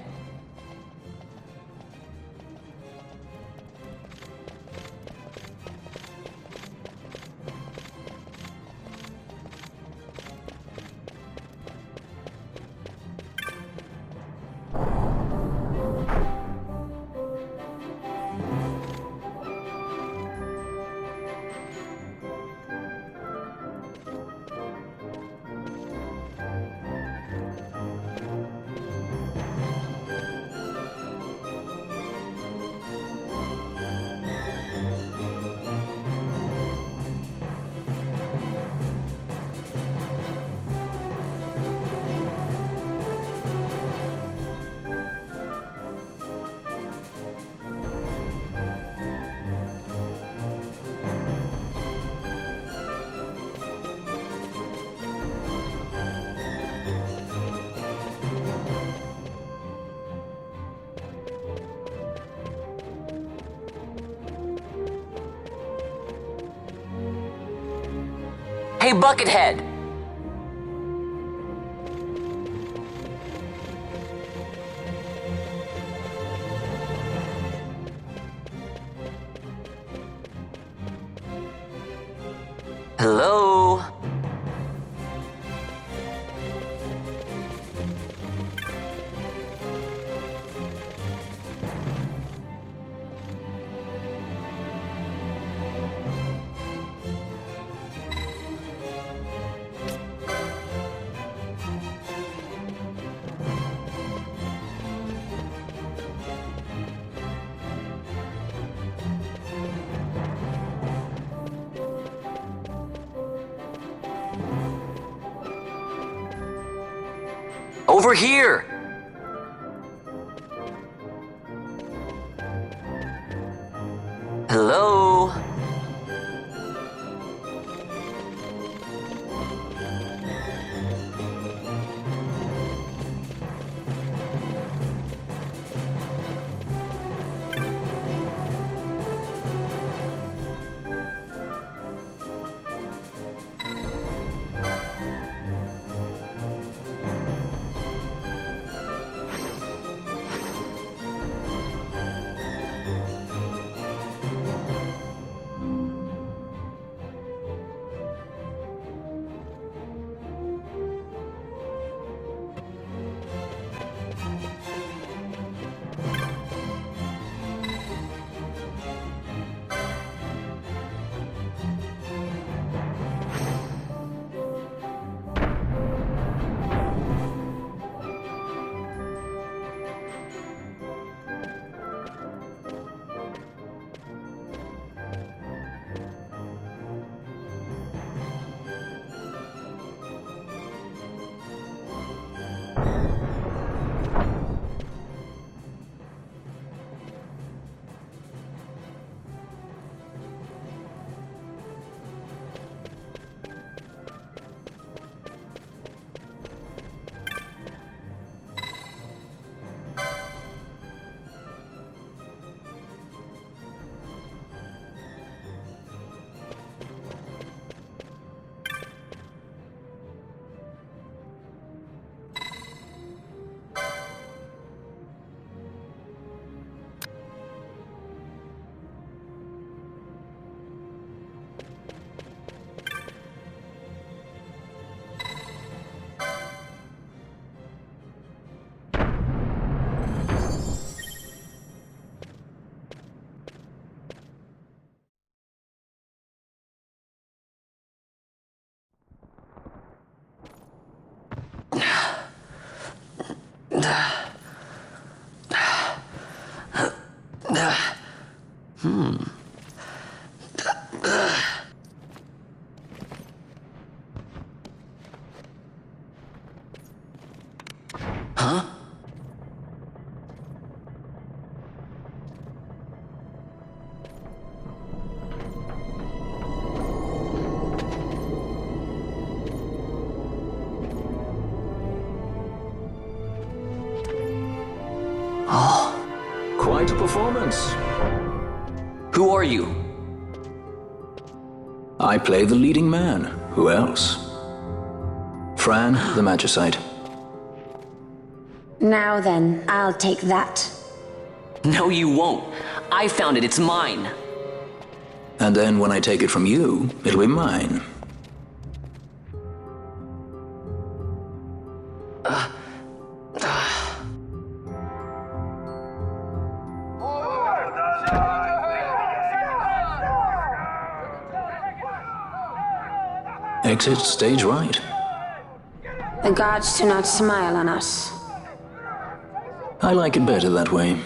Hey, Buckethead! Hello? Over here! Hello? Huh? Oh. Quite a performance. Who are you? I play the leading man. Who else? Fran, the Magicite. Now then, I'll take that. No, you won't. I found it. It's mine. And then when I take it from you, it'll be mine. Exit stage right. The gods do not smile on us. I like it better that way.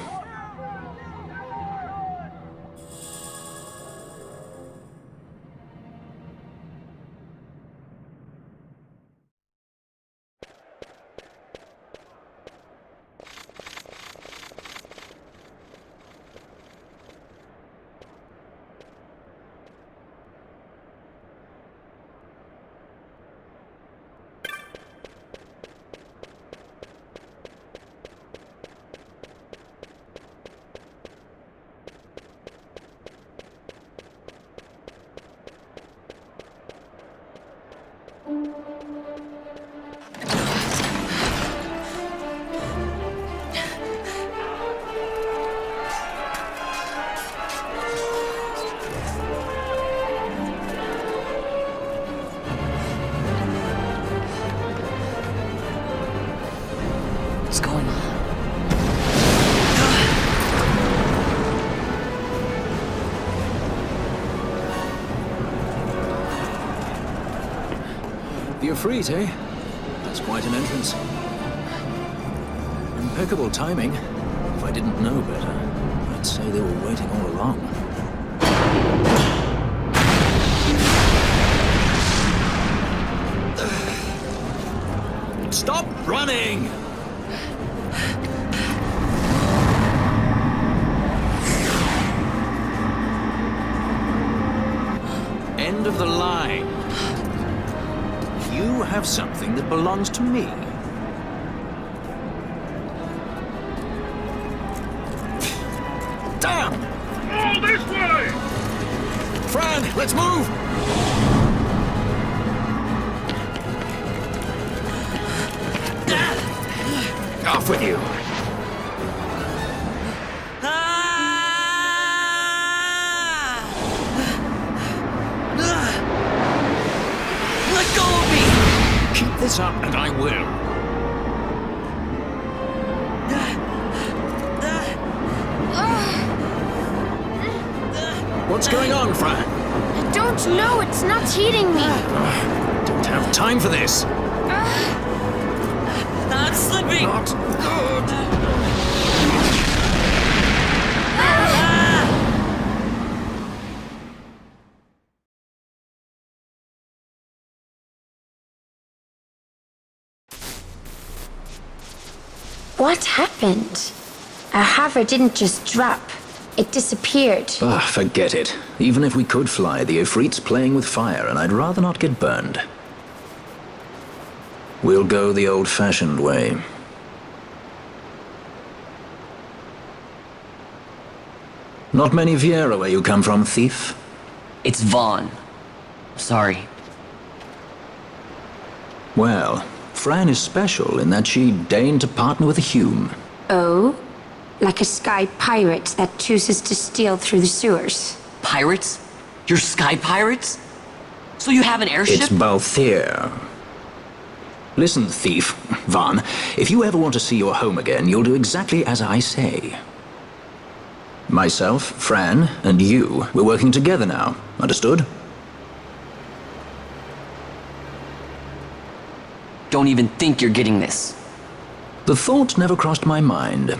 What's going on? The Ifrit, eh? That's quite an entrance. Impeccable timing. If I didn't know better, I'd say they were waiting all along. Stop running! End of the line. You have something that belongs to me. Damn! All this way! Fran, let's move! Off with you! Let go of me! Keep this up and I will. What's going on, Fran? I don't know, it's not heating me. Don't have time for this. Not slipping! Not good. What happened? Our hover didn't just drop. It disappeared. Ah, forget it. Even if we could fly, the Ifrit's playing with fire, and I'd rather not get burned. We'll go the old-fashioned way. Not many Viera where you come from, thief? It's Vaughn. Sorry. Well, Fran is special in that she deigned to partner with a Hume. Oh? Like a sky pirate that chooses to steal through the sewers. Pirates? You're sky pirates? So you have an airship? It's Balthier. Listen, thief, Vaughn, if you ever want to see your home again, you'll do exactly as I say. Myself, Fran, and you, we're working together now. Understood? Don't even think you're getting this. The thought never crossed my mind.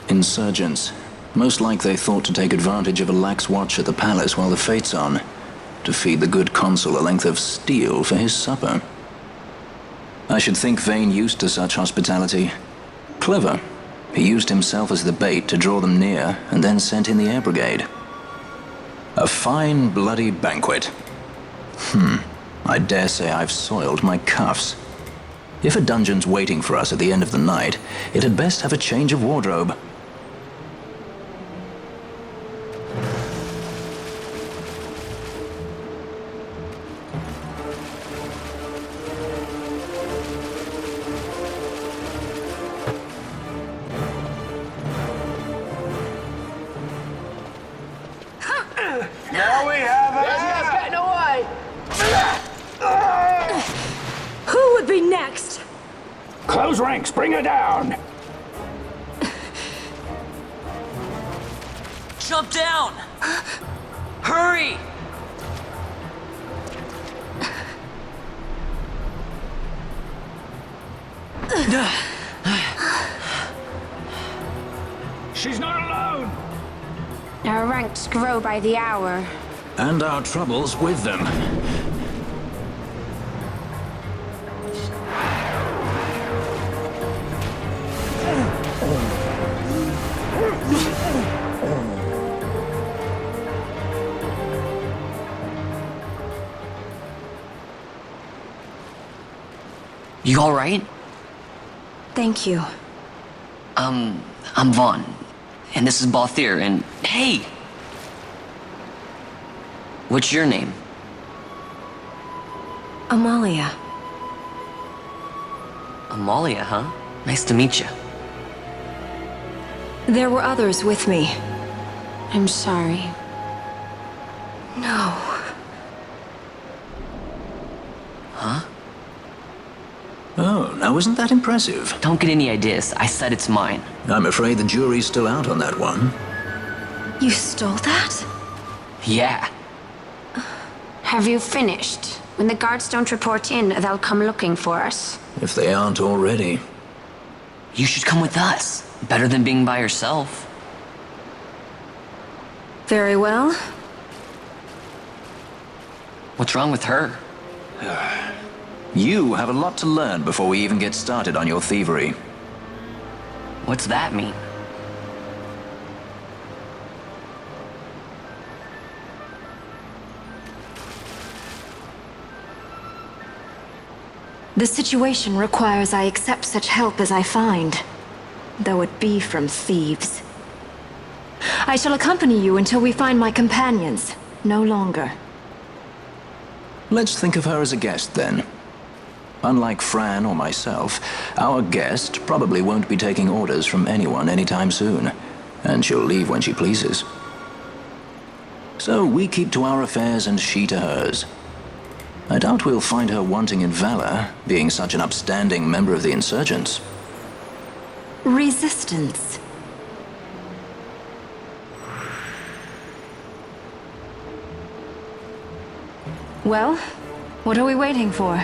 Insurgents. Most like they thought to take advantage of a lax watch at the palace while the fate's on, to feed the good consul a length of steel for his supper. I should think Vane used to such hospitality. Clever. He used himself as the bait to draw them near, and then sent in the air brigade. A fine, bloody banquet. I dare say I've soiled my cuffs. If a dungeon's waiting for us at the end of the night, it had best have a change of wardrobe. Now we have it! Just getting away! Who would be next? Close ranks, bring her down! Jump down! Hurry! She's not alone! Our ranks grow by the hour. And our troubles with them. You alright? Thank you. I'm Vaughn. And this is Balthier, and hey! What's your name? Amalia. Amalia, huh? Nice to meet you. There were others with me. I'm sorry. No. Huh? Oh, now isn't that impressive? Don't get any ideas. I said it's mine. I'm afraid the jury's still out on that one. You stole that? Yeah. Have you finished? When the guards don't report in, they'll come looking for us. If they aren't already. You should come with us. Better than being by yourself. Very well. What's wrong with her? You have a lot to learn before we even get started on your thievery. What's that mean? The situation requires I accept such help as I find, though it be from thieves. I shall accompany you until we find my companions, no longer. Let's think of her as a guest, then. Unlike Fran or myself, our guest probably won't be taking orders from anyone anytime soon, and she'll leave when she pleases. So we keep to our affairs and she to hers. I doubt we'll find her wanting in valor, being such an upstanding member of the insurgents. Resistance. Well, what are we waiting for?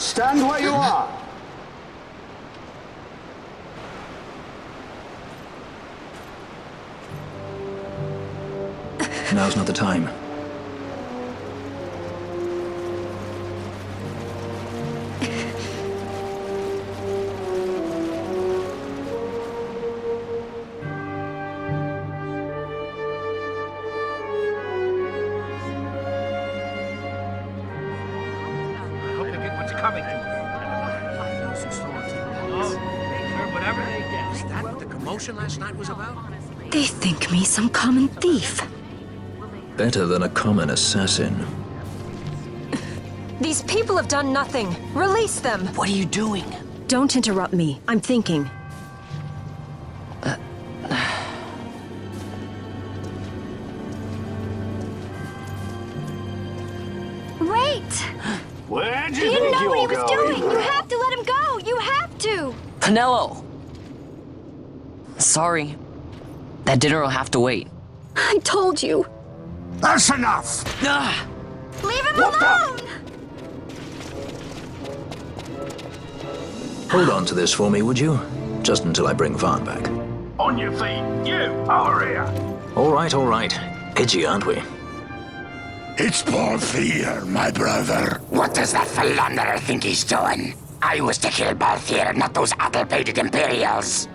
Stand where you are. Now's not the time. Coming to whatever they get. Is that what the commotion last night was about? They think me some common thief. Better than a common assassin. These people have done nothing. Release them! What are you doing? Don't interrupt me. I'm thinking. Wait! Where'd He you didn't think know you what he were was going? doing! You have to let him go! You have to! Penelo! Sorry. That dinner will have to wait. I told you. That's enough! Ah! Leave him alone! Hold on to this for me, would you? Just until I bring Vaughn back. On your feet, you, over here! All right. Edgy, aren't we? It's Balthier, my brother. What does that philanderer think he's doing? I was to kill Balthier, not those addle-pated Imperials.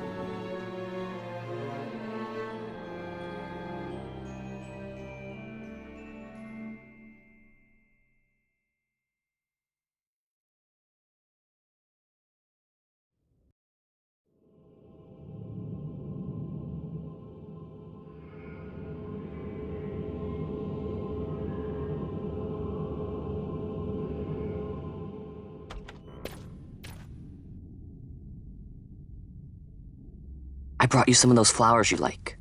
I brought you some of those flowers you like.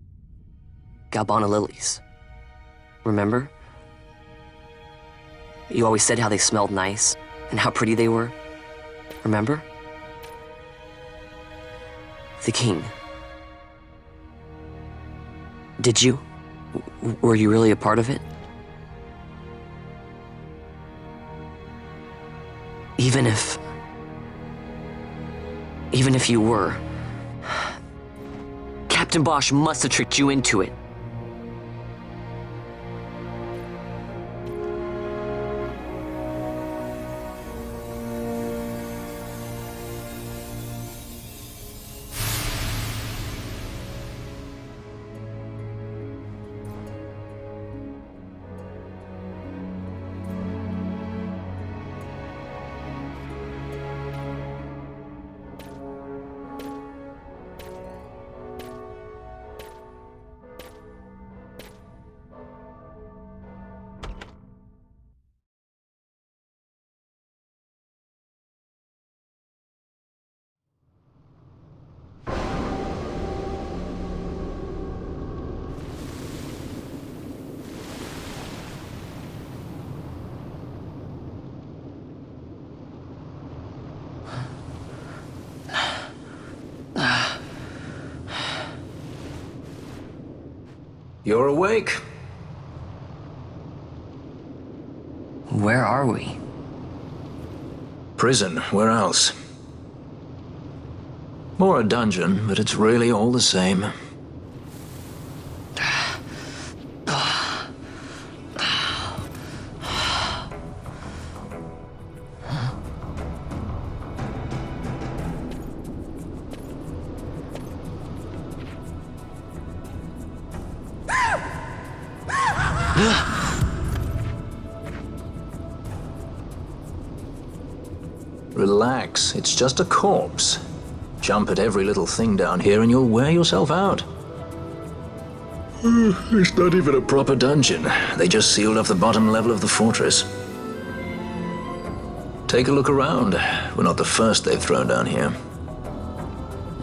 Galbana lilies. Remember? You always said how they smelled nice and how pretty they were. Remember? The king. Did you? Were you really a part of it? Even if you were, Captain Bosch must have tricked you into it. You're awake? Where are we? Prison, where else? Or a dungeon, but it's really all the same. Relax, it's just a corpse. Jump at every little thing down here and you'll wear yourself out. It's not even a proper dungeon. They just sealed off the bottom level of the fortress. Take a look around. We're not the first they've thrown down here.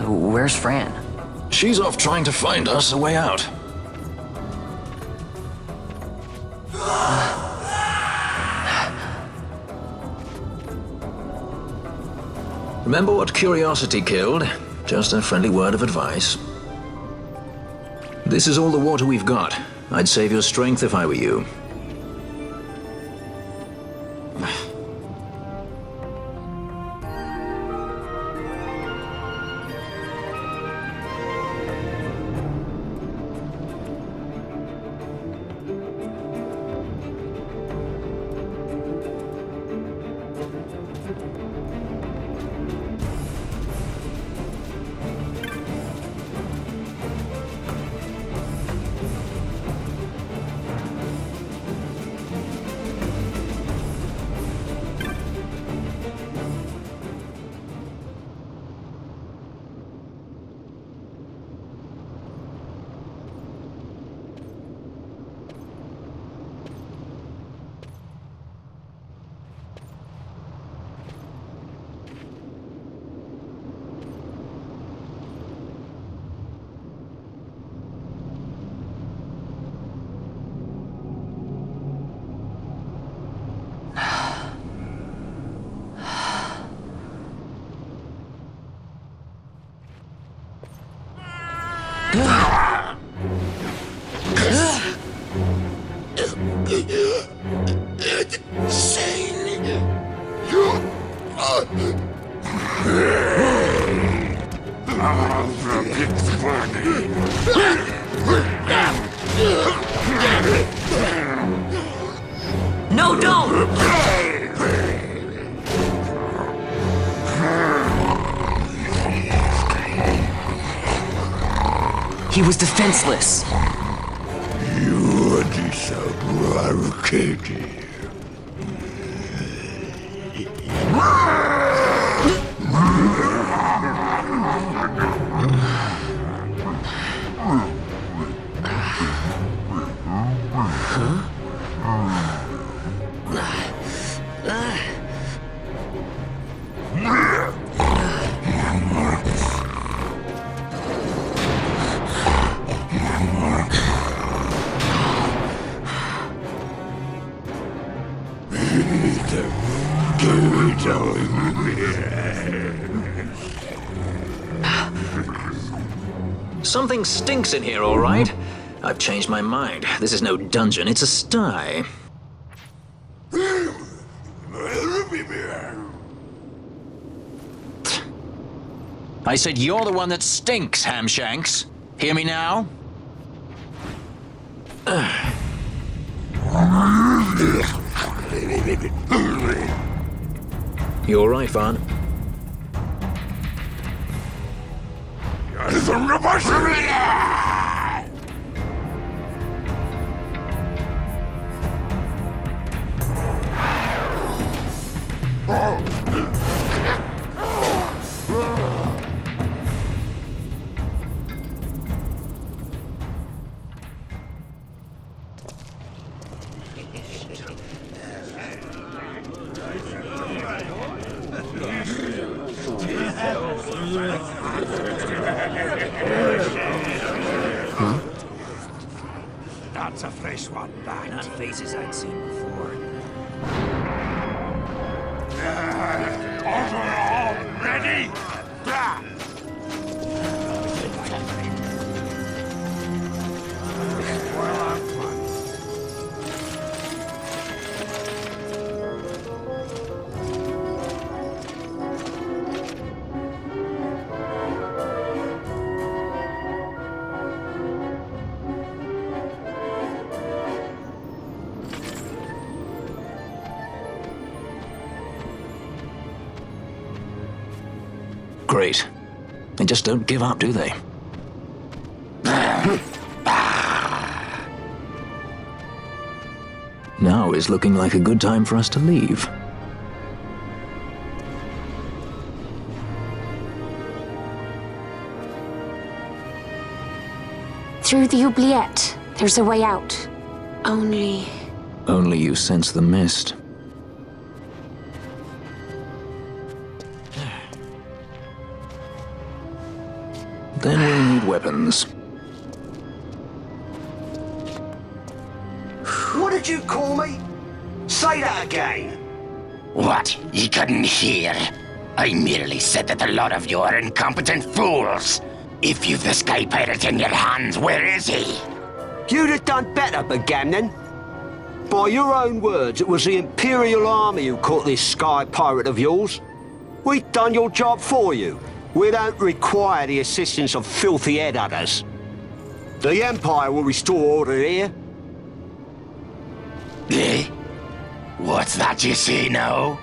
Where's Fran? She's off trying to find us a way out. Remember what curiosity killed? Just a friendly word of advice. This is all the water we've got. I'd save your strength if I were you. Insane. You are... It's funny. No, don't! He was defenseless. You deserve Arcady. Something stinks in here, all right? I've changed my mind. This is no dungeon, it's a sty. I said you're the one that stinks, Hamshanks. Hear me now? You all right, Vaughn? That's a fresh one, that. Not faces I'd seen before. Ready? Great. They just don't give up, do they? Now is looking like a good time for us to leave. Through the oubliette, there's a way out. Only... Only you sense the mist. Then we'll need weapons. What did you call me? Say that again. What? You couldn't hear? I merely said that a lot of you are incompetent fools. If you've the Sky Pirate in your hands, where is he? You'd have done better, Bagamnon. By your own words, it was the Imperial Army who caught this Sky Pirate of yours. We've done your job for you. We don't require the assistance of filthy headhunters. The Empire will restore order here. Eh? What's that you say now?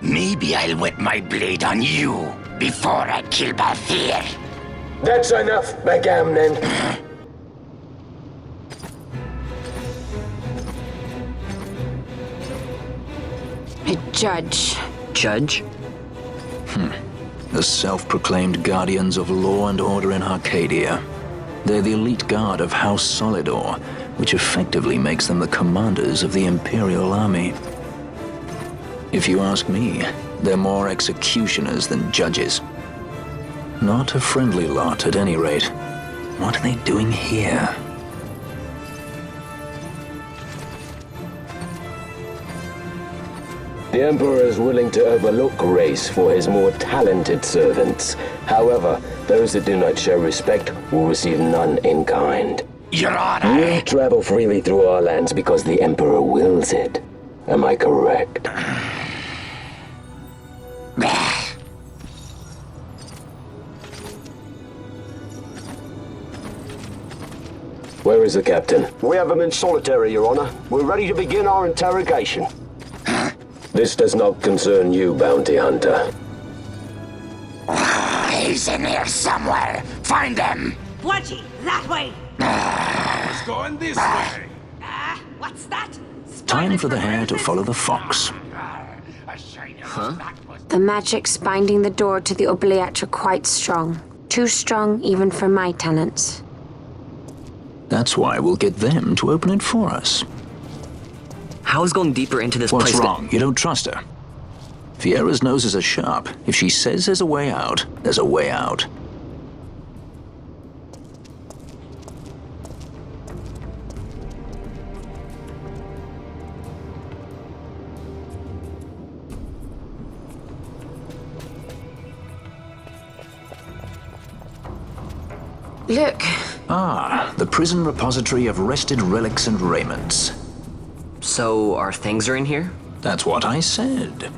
Maybe I'll wet my blade on you before I kill Balthier. That's enough, Bagamnon. a judge. Judge? The self-proclaimed guardians of law and order in Arcadia. They're the elite guard of House Solidor, which effectively makes them the commanders of the Imperial Army. If you ask me, they're more executioners than judges. Not a friendly lot, at any rate. What are they doing here? The Emperor is willing to overlook race for his more talented servants. However, Those that do not show respect will receive none in kind. Your Honor! You travel freely through our lands because the Emperor wills it. Am I correct? Where is the captain? We have him in solitary, Your Honor. We're ready to begin our interrogation. This does not concern you, bounty hunter. He's in here somewhere. Find him! Bludgy, that way! It's going this way. What's that? Time for the hare to follow the fox. Huh? The magics binding the door to the oubliette are quite strong. Too strong even for my tenants. That's why we'll get them to open it for us. How is going deeper into this What's place? wrong? You don't trust her? Fiera's noses are sharp. If she says there's a way out, there's a way out. Look. Ah, the prison repository of wrested relics and raiments. So, our things are in here? That's what I said.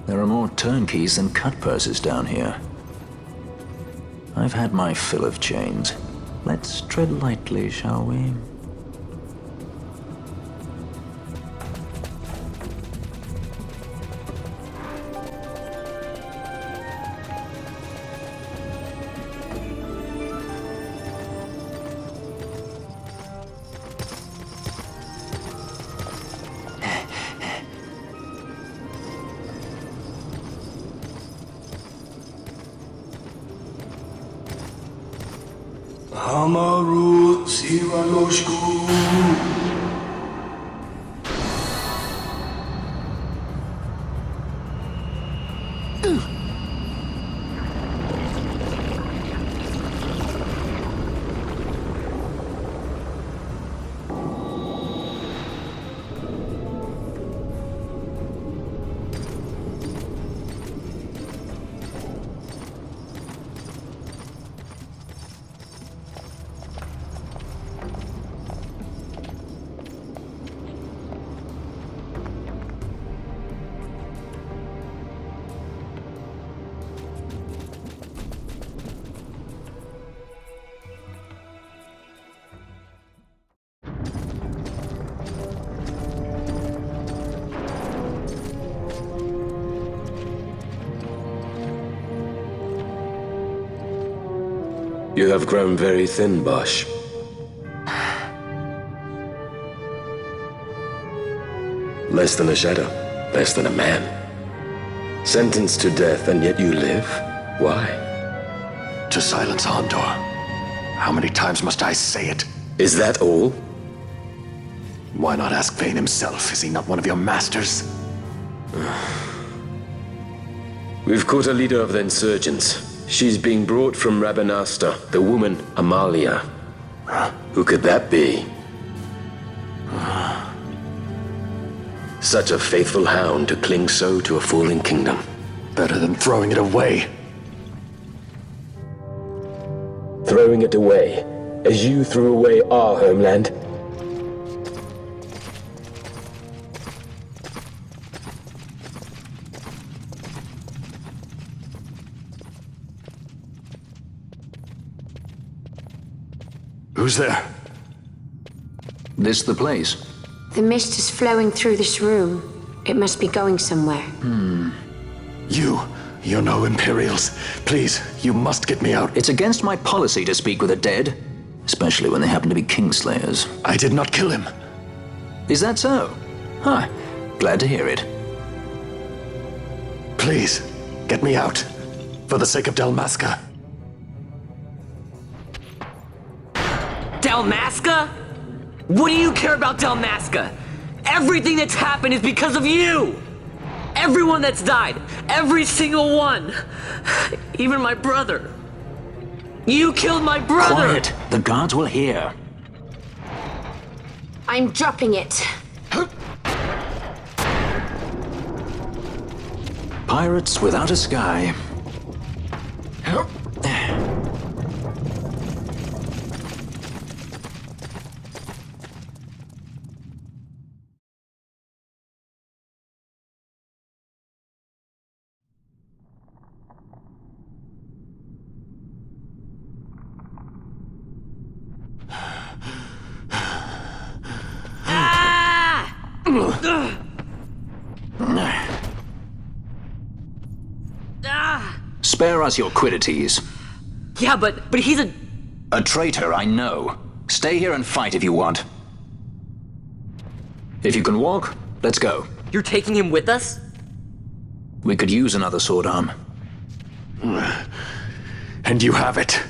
There are more turnkeys than cut purses down here. I've had my fill of chains. Let's tread lightly, shall we? Amaru Sivaloshku. You have grown very thin, Bosch. Less than a shadow, less than a man. Sentenced to death, and yet you live? Why? To silence Hondor. How many times must I say it? Is that all? Why not ask Vane himself? Is he not one of your masters? We've caught a leader of the insurgents. She's being brought from Rabanasta, the woman Amalia. Who could that be? Such a faithful hound to cling so to a falling kingdom. Better than throwing it away. Throwing it away, as you threw away our homeland? Who's there? This the place? The mist is flowing through this room. It must be going somewhere. You're no Imperials. Please, you must get me out. It's against my policy to speak with the dead, especially when they happen to be Kingslayers. I did not kill him. Is that so? Huh. Glad to hear it. Please, get me out. For the sake of Dalmasca. Dalmasca? What do you care about Dalmasca? Everything that's happened is because of you! Everyone that's died, every single one! Even my brother. You killed my brother! Quiet! The guards will hear. I'm dropping it. Pirates without a sky. Spare us your quiddities. Yeah, but he's a traitor, I know. Stay here and fight if you want. If you can walk, let's go. You're taking him with us? We could use another sword arm. And you have it.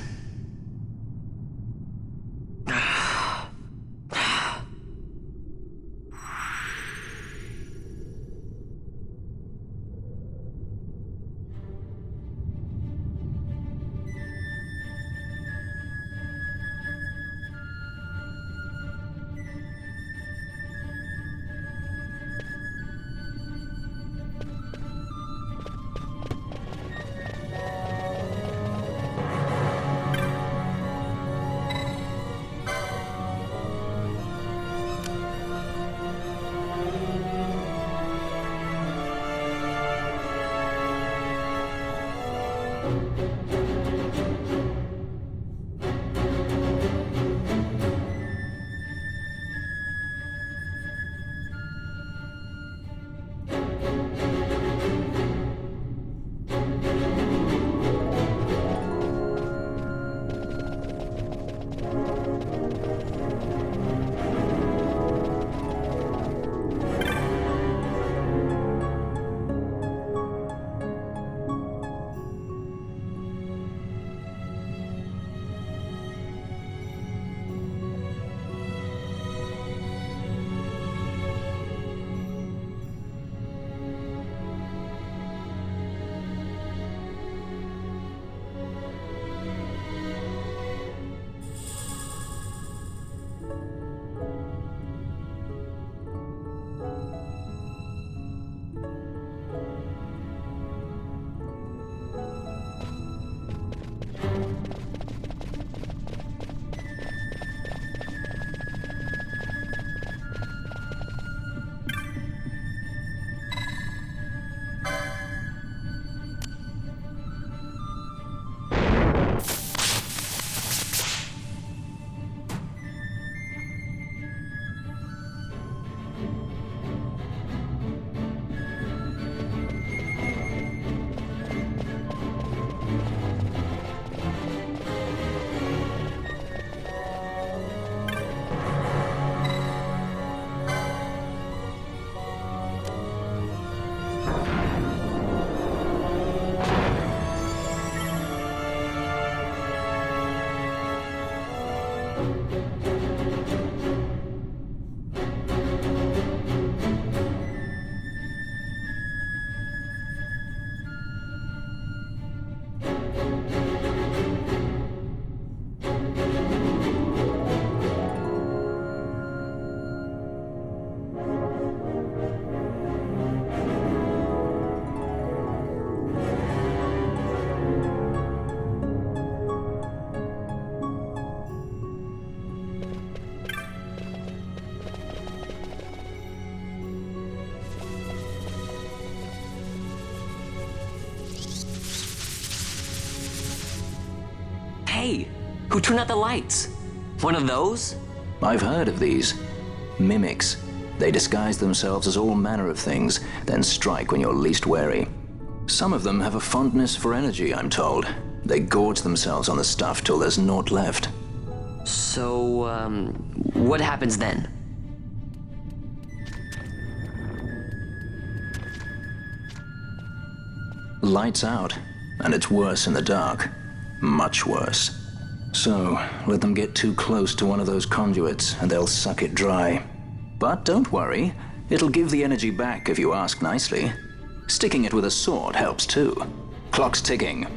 Hey, who turned out the lights? One of those? I've heard of these. Mimics. They disguise themselves as all manner of things, then strike when you're least wary. Some of them have a fondness for energy, I'm told. They gorge themselves on the stuff till there's naught left. So, what happens then? Lights out, and it's worse in the dark. Much worse. So, let them get too close to one of those conduits, and they'll suck it dry. But don't worry, it'll give the energy back if you ask nicely. Sticking it with a sword helps too. Clock's ticking.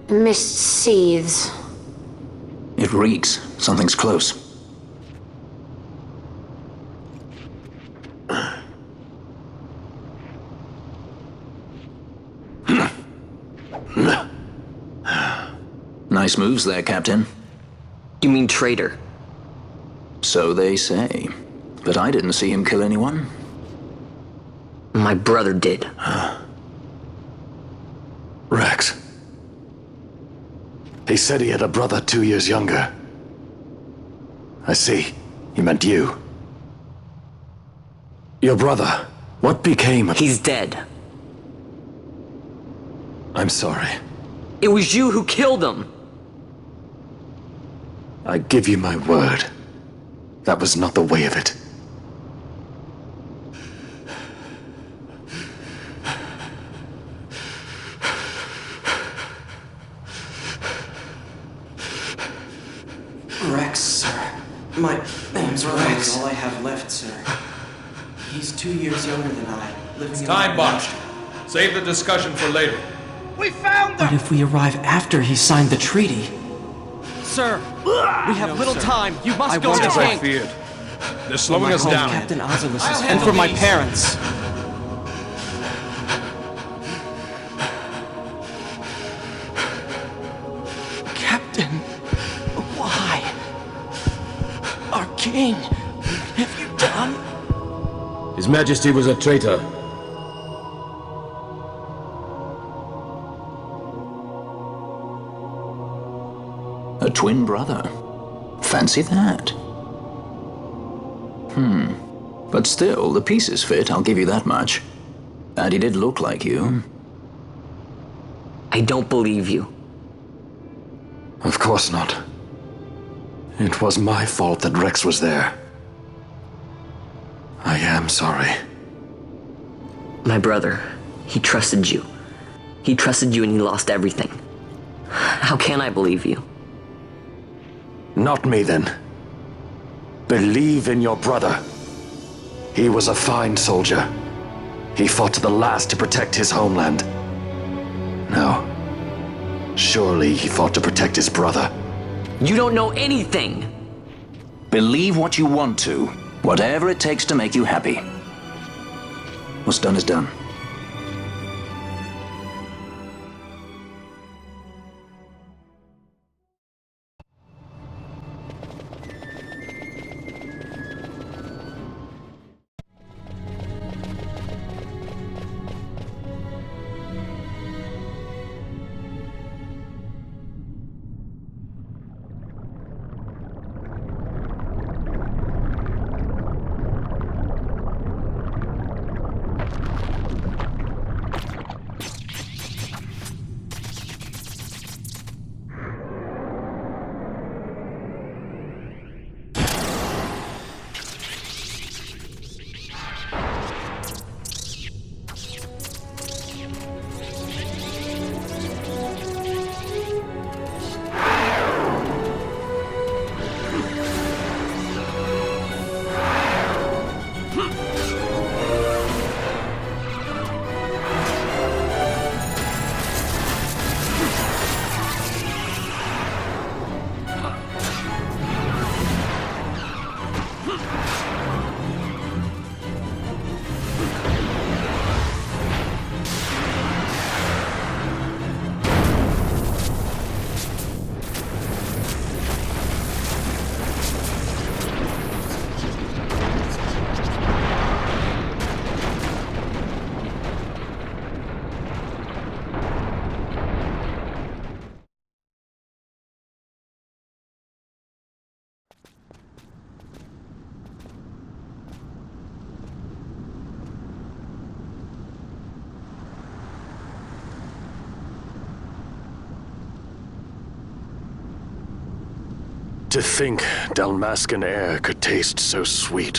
Mist seethes. It reeks. Something's close. Nice moves there, Captain. You mean traitor? So they say. But I didn't see him kill anyone. My brother did. Rex. He said he had a brother 2 years younger. I see. He meant you. Your brother. What became of... He's dead. I'm sorry. It was you who killed him. I give you my word. That was not the way of it. Rex, sir. My name's Rex. All I have left, sir. He's 2 years younger than I, living in... Time botched. Save the discussion for later. We found them! What if we arrive after he signed the treaty? Sir, we have little time. You must go to the As I tank. feared. They're slowing us down. Captain Ivalice's and for my parents. Captain, why? Our king, what have you done? His Majesty was a traitor. A twin brother. Fancy that. But still, the pieces fit, I'll give you that much. And he did look like you. I don't believe you. Of course not. It was my fault that Rex was there. I am sorry. My brother, he trusted you. He trusted you and he lost everything. How can I believe you? Not me, then. Believe in your brother. He was a fine soldier. He fought to the last to protect his homeland. No. Surely he fought to protect his brother. You don't know anything! Believe what you want to. Whatever it takes to make you happy. What's done is done. To think Dalmascan air could taste so sweet.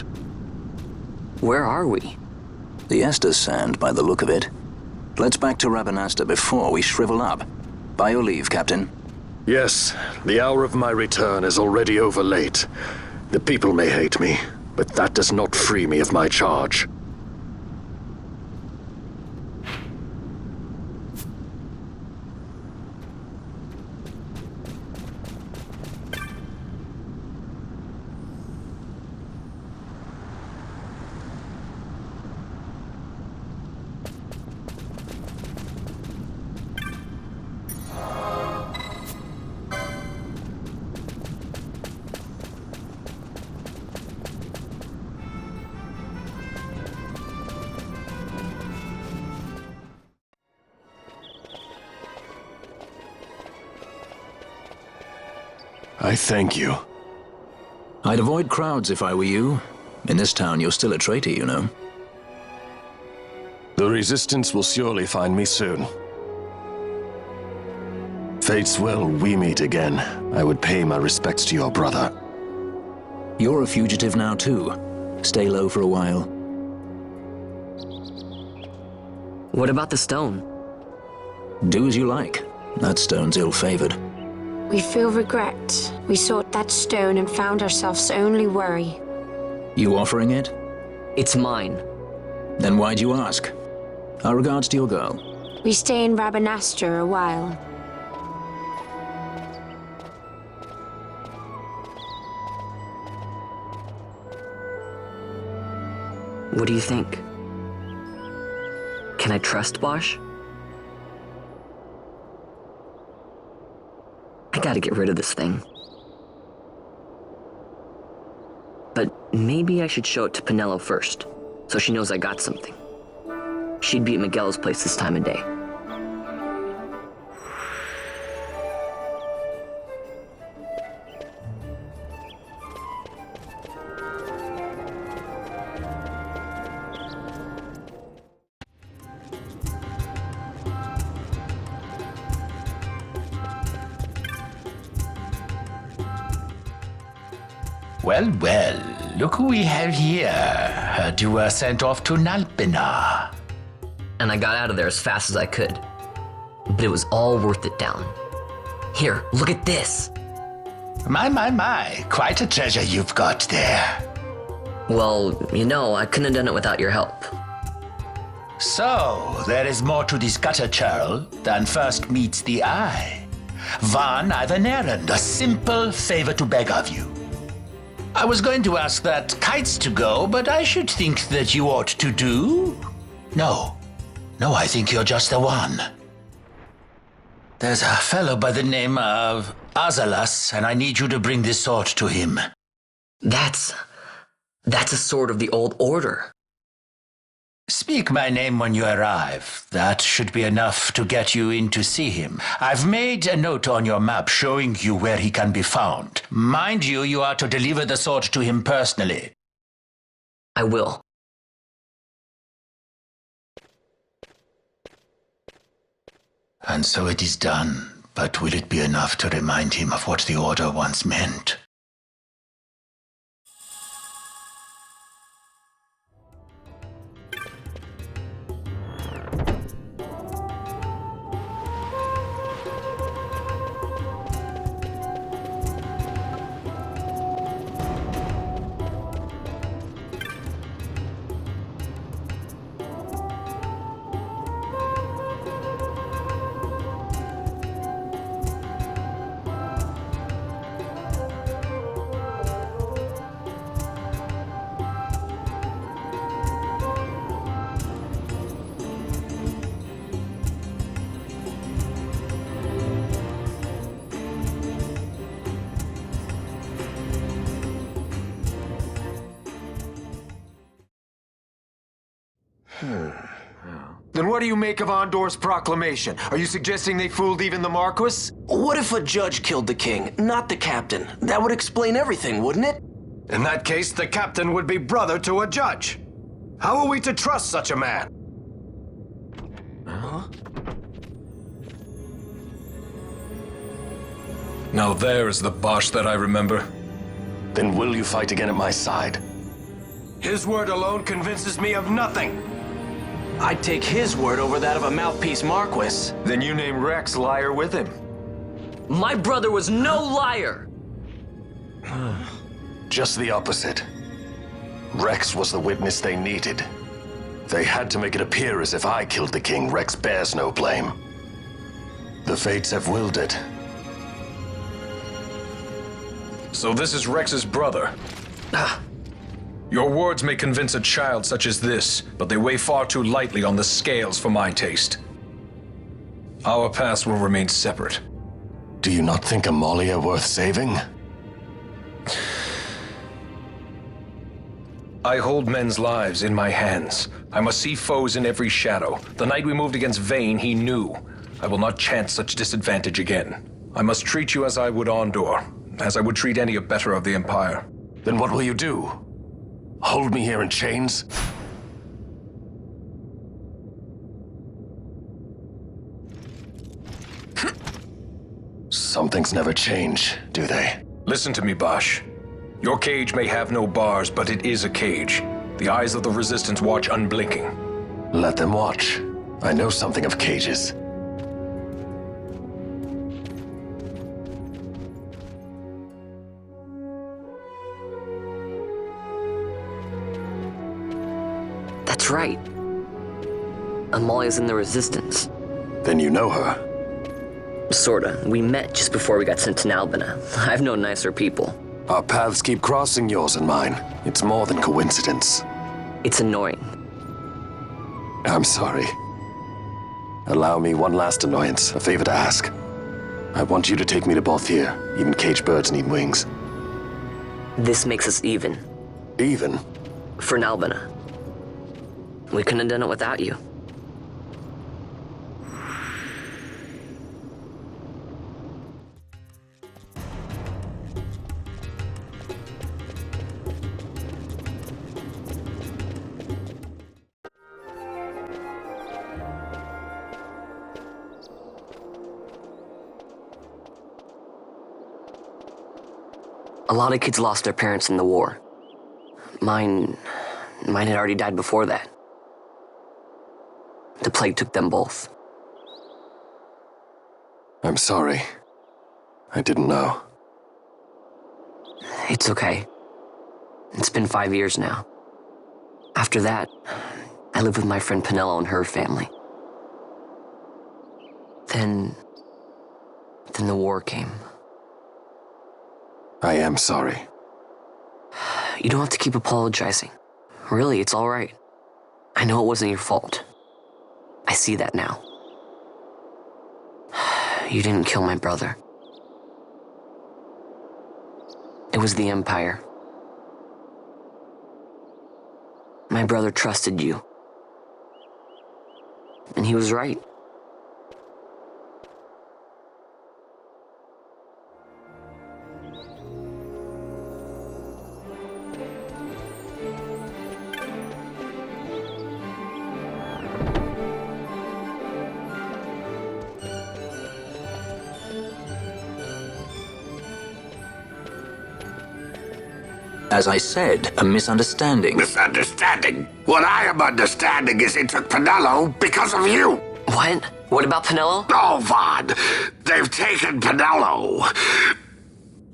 Where are we? The Estes Sand, by the look of it. Let's back to Rabanasta before we shrivel up. By your leave, Captain. Yes, the hour of my return is already over late. The people may hate me, but that does not free me of my charge. I thank you. I'd avoid crowds if I were you. In this town, you're still a traitor, you know. The Resistance will surely find me soon. Fate's will, we meet again. I would pay my respects to your brother. You're a fugitive now, too. Stay low for a while. What about the stone? Do as you like. That stone's ill-favored. We feel regret. We sought that stone and found ourselves only worry. You offering it? It's mine. Then why'd you ask? Our regards to your girl. We stay in Rabanasta a while. What do you think? Can I trust Bosch? I gotta get rid of this thing. But maybe I should show it to Penelo first, so she knows I got something. She'd be at Miguel's place this time of day. Well, well, look who we have here. Heard you were sent off to Nalpina. And I got out of there as fast as I could. But it was all worth it down. Here, look at this. My. Quite a treasure you've got there. Well, you know, I couldn't have done it without your help. So, there is more to this gutter churl than first meets the eye. Van, I've an errand, a simple favor to beg of you. I was going to ask that kites to go, but I should think that you ought to do. No, I think you're just the one. There's a fellow by the name of Ivalice, and I need you to bring this sword to him. That's a sword of the old order. Speak my name when you arrive. That should be enough to get you in to see him. I've made a note on your map showing you where he can be found. Mind you, you are to deliver the sword to him personally. I will. And so it is done. But will it be enough to remind him of what the Order once meant? Then what do you make of Andor's proclamation? Are you suggesting they fooled even the Marquis? What if a judge killed the king, not the captain? That would explain everything, wouldn't it? In that case, the captain would be brother to a judge. How are we to trust such a man? Huh? Now there is the Bosch that I remember. Then will you fight again at my side? His word alone convinces me of nothing. I'd take his word over that of a mouthpiece Marquis. Then you name Rex liar with him. My brother was no liar! Just the opposite. Rex was the witness they needed. They had to make it appear as if I killed the king. Rex bears no blame. The fates have willed it. So this is Rex's brother. Your words may convince a child such as this, but they weigh far too lightly on the scales for my taste. Our paths will remain separate. Do you not think Amalia worth saving? I hold men's lives in my hands. I must see foes in every shadow. The night we moved against Vayne, he knew. I will not chance such disadvantage again. I must treat you as I would Ondor, as I would treat any abettor of the Empire. Then what will you do? Hold me here in chains? Some things never change, do they? Listen to me, Bosch. Your cage may have no bars, but it is a cage. The eyes of the Resistance watch unblinking. Let them watch. I know something of cages. That's right. Amalia's in the Resistance. Then you know her? Sorta. We met just before we got sent to Nalbina. I've known nicer people. Our paths keep crossing, yours and mine. It's more than coincidence. It's annoying. I'm sorry. Allow me one last annoyance, a favor to ask. I want you to take me to Balthier. Even caged birds need wings. This makes us even. Even? For Nalbina. We couldn't have done it without you. A lot of kids lost their parents in the war. Mine had already died before that. The plague took them both. I'm sorry. I didn't know. It's okay. It's been 5 years now. After that, I lived with my friend Pinello and her family. Then the war came. I am sorry. You don't have to keep apologizing. Really, it's all right. I know it wasn't your fault. I see that now. You didn't kill my brother. It was the Empire. My brother trusted you. And he was right. As I said, a misunderstanding. Misunderstanding? What I am understanding is it took Pinello because of you. What? What about Pinello? Oh, Vaughn. They've taken Pinello.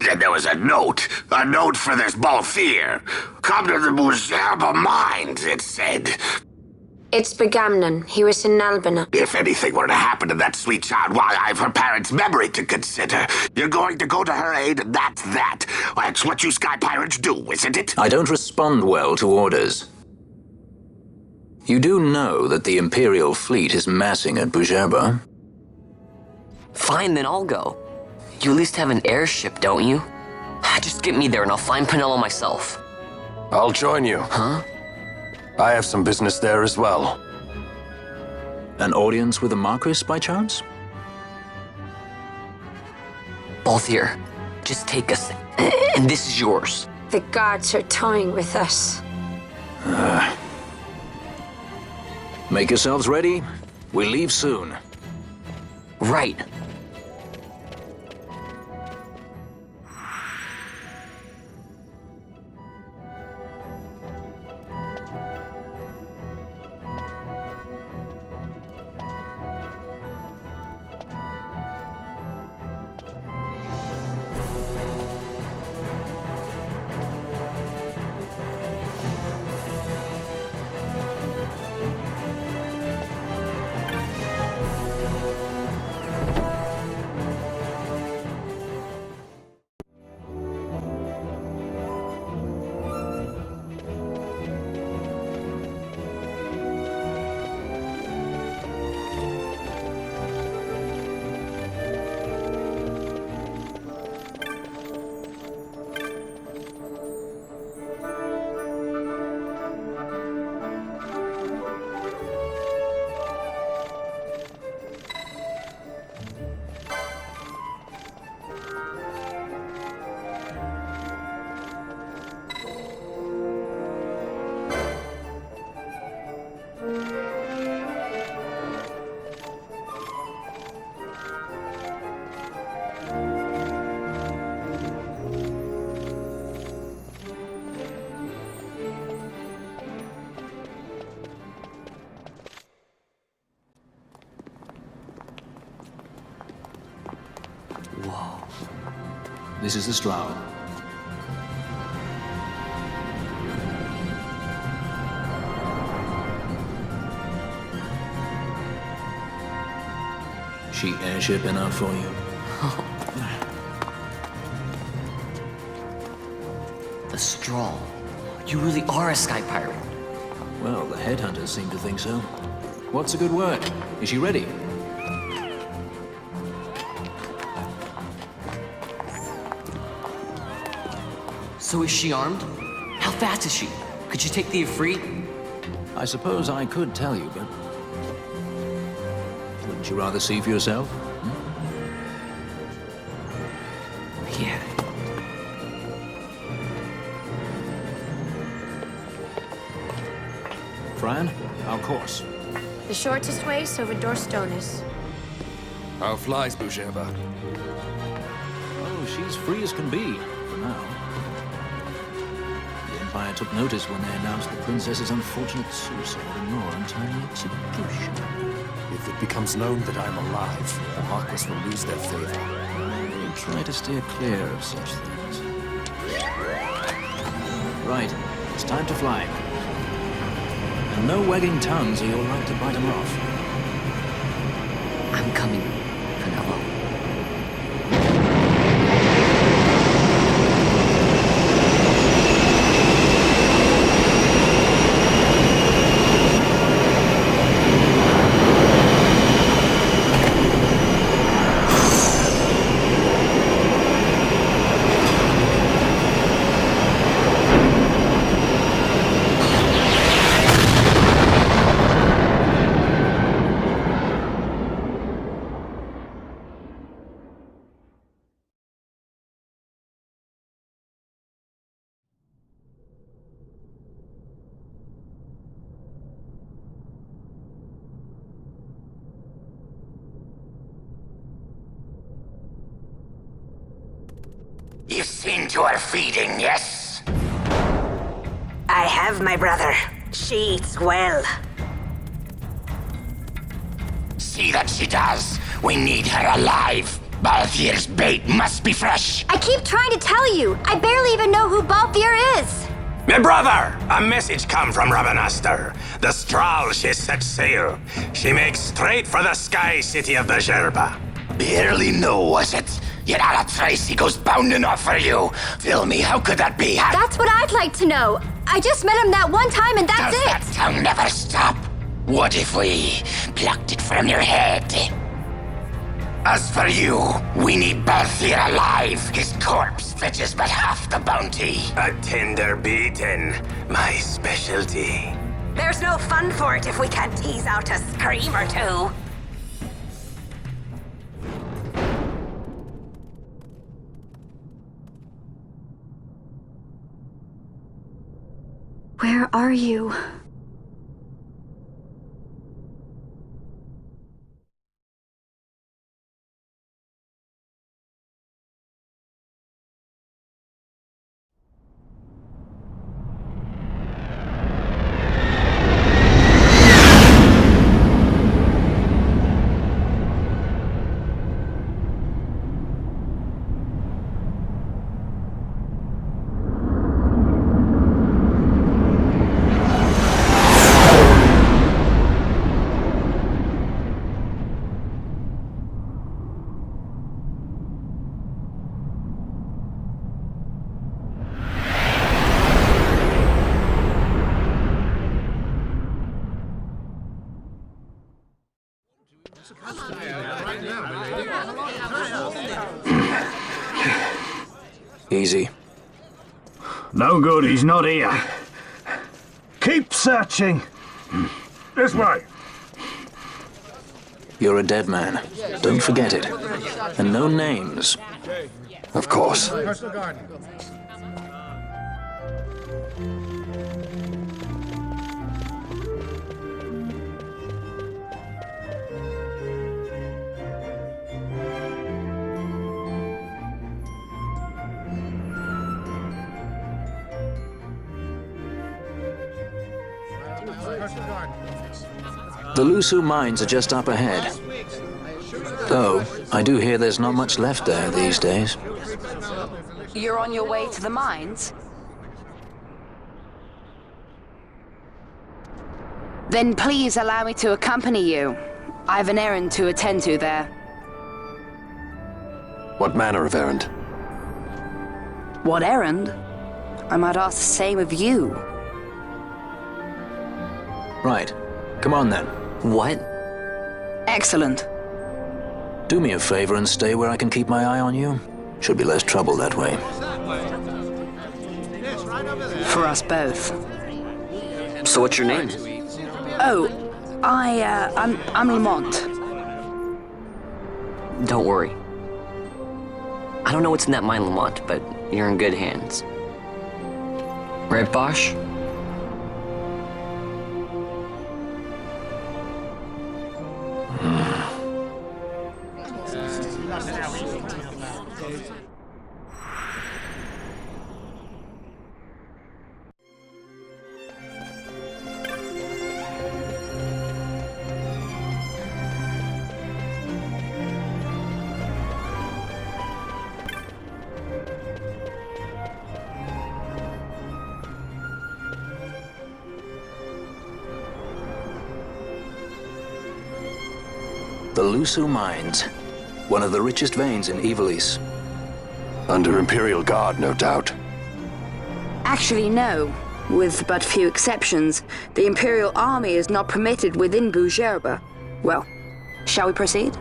And there was a note for this Balthier. Come to the Muserba Mines, it said. It's Begamnon. He was in Nalbina. If anything were to happen to that sweet child while I've her parents' memory to consider, you're going to go to her aid, and that's that. That's what you Sky Pirates do, isn't it? I don't respond well to orders. You do know that the Imperial fleet is massing at Bujerba? Fine, then I'll go. You at least have an airship, don't you? Just get me there and I'll find Pinello myself. I'll join you. Huh? I have some business there as well. An audience with the Marquis, by chance? Balthier, just take us, and this is yours. The guards are toying with us. Make yourselves ready. We leave soon. Right. Whoa. This is the Stroud. She airship enough for you? The Strahl. You really are a sky pirate. Well, the headhunters seem to think so. What's a good word? Is she ready? So is she armed? How fast is she? Could you take the Ifrit? I suppose I could tell you, but... wouldn't you rather see for yourself? Yeah. Fran, our course. The shortest way, so Vidor Stonis. How flies Bougerba? Oh, she's free as can be, for now. The Empire took notice when they announced the princess's unfortunate suicide and more untimely execution. If it becomes known that I'm alive, the Marquis will lose their favor. We'll try to steer clear of such things. Right, it's time to fly. And no wagging tongues or you'll like to bite them off. I'm coming, Penelo. You've seen to her feeding, yes? I have, my brother. She eats well. See that she does. We need her alive. Balthier's bait must be fresh. I keep trying to tell you. I barely even know who Balthier is. My brother, a message come from Rabanastre. The Strahl, she set sail. She makes straight for the sky city of Bougerba. Barely know, was it? Yet Alatracy goes bounding off for you. Tell me, how could that be? That's what I'd like to know. I just met him that one time and that's Does it. that tongue never stop? What if we plucked it from your head? As for you, we need Balthier alive. His corpse fetches but half the bounty. A tender beating, my specialty. There's no fun for it if we can't tease out a scream or two. Where are you? Easy. No good, he's not here. Keep searching. This way. You're a dead man. Don't forget it. And no names. Of course. The Lusu mines are just up ahead. Though, I do hear there's not much left there these days. You're on your way to the mines? Then please allow me to accompany you. I have an errand to attend to there. What manner of errand? What errand? I might ask the same of you. Right. Come on then. What? Excellent. Do me a favor and stay where I can keep my eye on you. Should be less trouble that way. For us both. So what's your name? Oh, I'm Lamont. Don't worry. I don't know what's in that mine, Lamont, but you're in good hands. Right, Bosch? The Lusu Mines, one of the richest veins in Ivalice. Under Imperial Guard, no doubt. Actually, no. With but few exceptions, the Imperial Army is not permitted within Bujerba. Well, shall we proceed?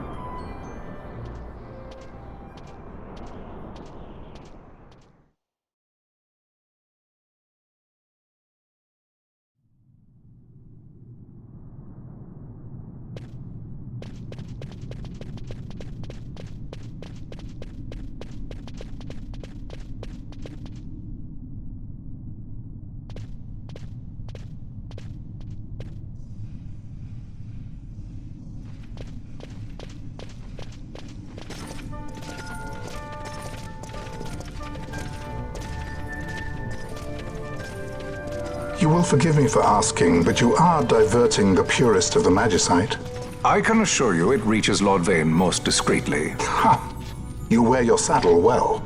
You will forgive me for asking, but you are diverting the purest of the magicite. I can assure you it reaches Lord Vane most discreetly. Ha! You wear your saddle well.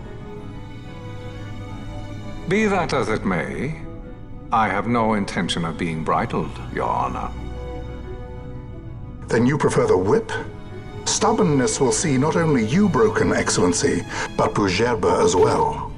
Be that as it may, I have no intention of being bridled, Your Honor. Then you prefer the whip? Stubbornness will see not only you broken, Excellency, but Bujerba as well.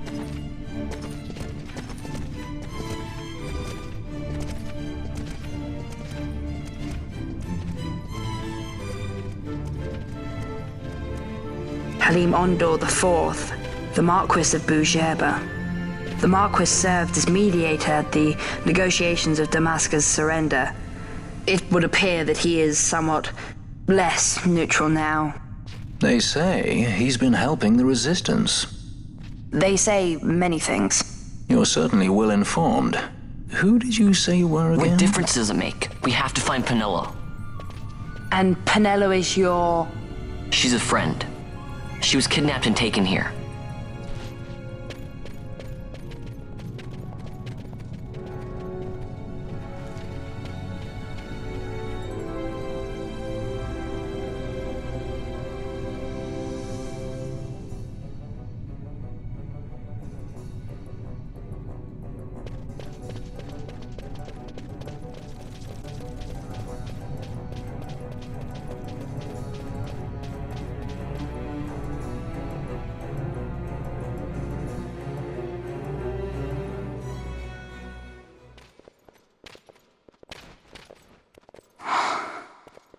Halim Ondor IV, the Marquis of Bujerba. The Marquis served as mediator at the negotiations of Damascus' surrender. It would appear that he is somewhat less neutral now. They say he's been helping the resistance. They say many things. You're certainly well informed. Who did you say you were again? What difference does it make? We have to find Penelo. And Penelo is your... She's a friend. She was kidnapped and taken here.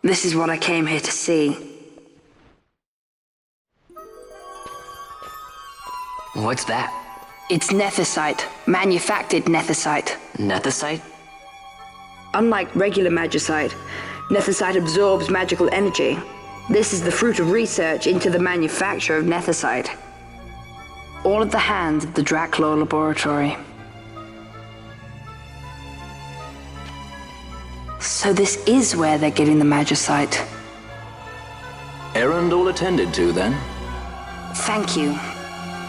This is what I came here to see. What's that? It's nethicite. Manufactured nethicite. Nethicite? Unlike regular magicite, nethicite absorbs magical energy. This is the fruit of research into the manufacture of nethicite. All at the hands of the Draclaw Laboratory. So this is where they're getting the magicite. Errand all attended to, then? Thank you.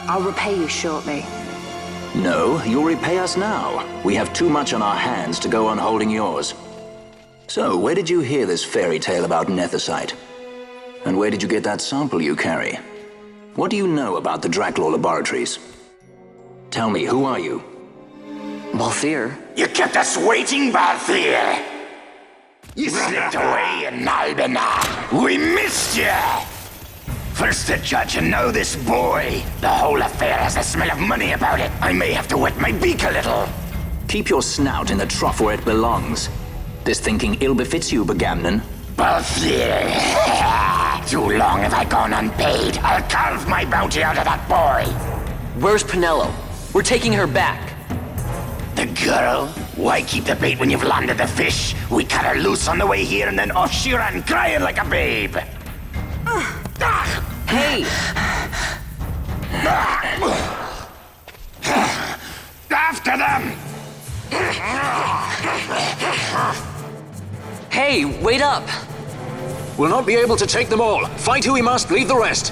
I'll repay you shortly. No, you'll repay us now. We have too much on our hands to go on holding yours. So, where did you hear this fairy tale about nethicite? And where did you get that sample you carry? What do you know about the Draclaw laboratories? Tell me, who are you? Balthier. You kept us waiting, Balthier! You slipped away in Albina! We missed you! First the judge and now this boy. The whole affair has a smell of money about it. I may have to wet my beak a little. Keep your snout in the trough where it belongs. This thinking ill befits you, Begamnon. Balthier! Too long have I gone unpaid. I'll carve my bounty out of that boy. Where's Penelo? We're taking her back. The girl? Why keep the bait when you've landed the fish? We cut her loose on the way here and then off she ran crying like a babe. Hey! After them! Hey, wait up! We'll not be able to take them all. Fight who we must, leave the rest.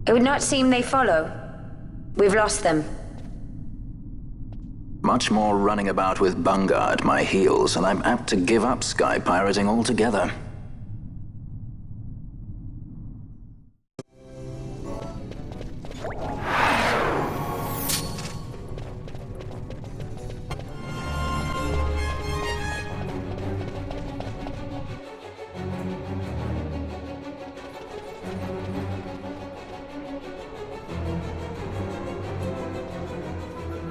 It would not seem they follow. We've lost them. Much more running about with Bunga at my heels, and I'm apt to give up sky pirating altogether.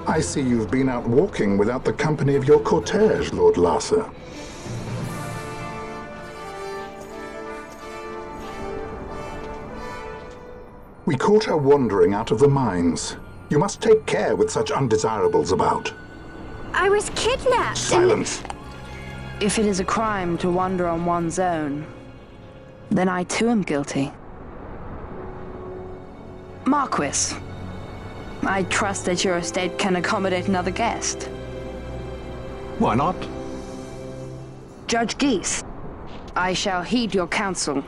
I see you've been out walking without the company of your cortege, Lord Larsa. We caught her wandering out of the mines. You must take care with such undesirables about. I was kidnapped. Silence! If it is a crime to wander on one's own, then I too am guilty. Marquis, I trust that your estate can accommodate another guest. Why not? Judge Geese, I shall heed your counsel.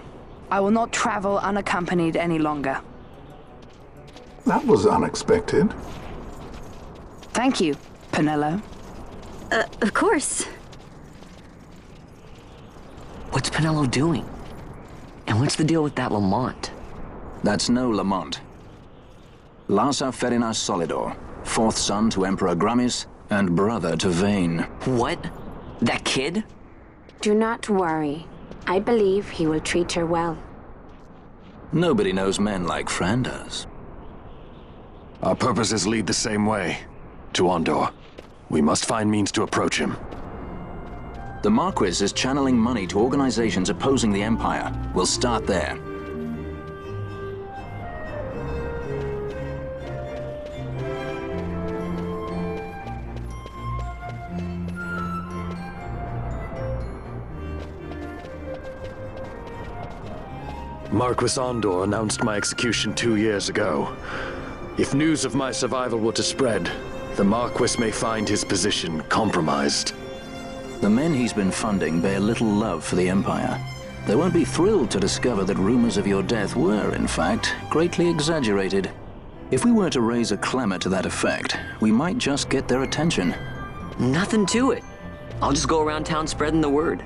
I will not travel unaccompanied any longer. That was unexpected. Thank you, Penelo. Of course. What's Penelo doing? And what's the deal with that Lamont? That's no Lamont. Larsa Ferinas Solidor, fourth son to Emperor Gramis, and brother to Vane. What? That kid? Do not worry. I believe he will treat her well. Nobody knows men like Fran does. Our purposes lead the same way. To Ondor. We must find means to approach him. The Marquis is channeling money to organizations opposing the Empire. We'll start there. Marquis Ondor announced my execution 2 years ago. If news of my survival were to spread, the Marquis may find his position compromised. The men he's been funding bear little love for the Empire. They won't be thrilled to discover that rumors of your death were, in fact, greatly exaggerated. If we were to raise a clamor to that effect, we might just get their attention. Nothing to it. I'll just go around town spreading the word.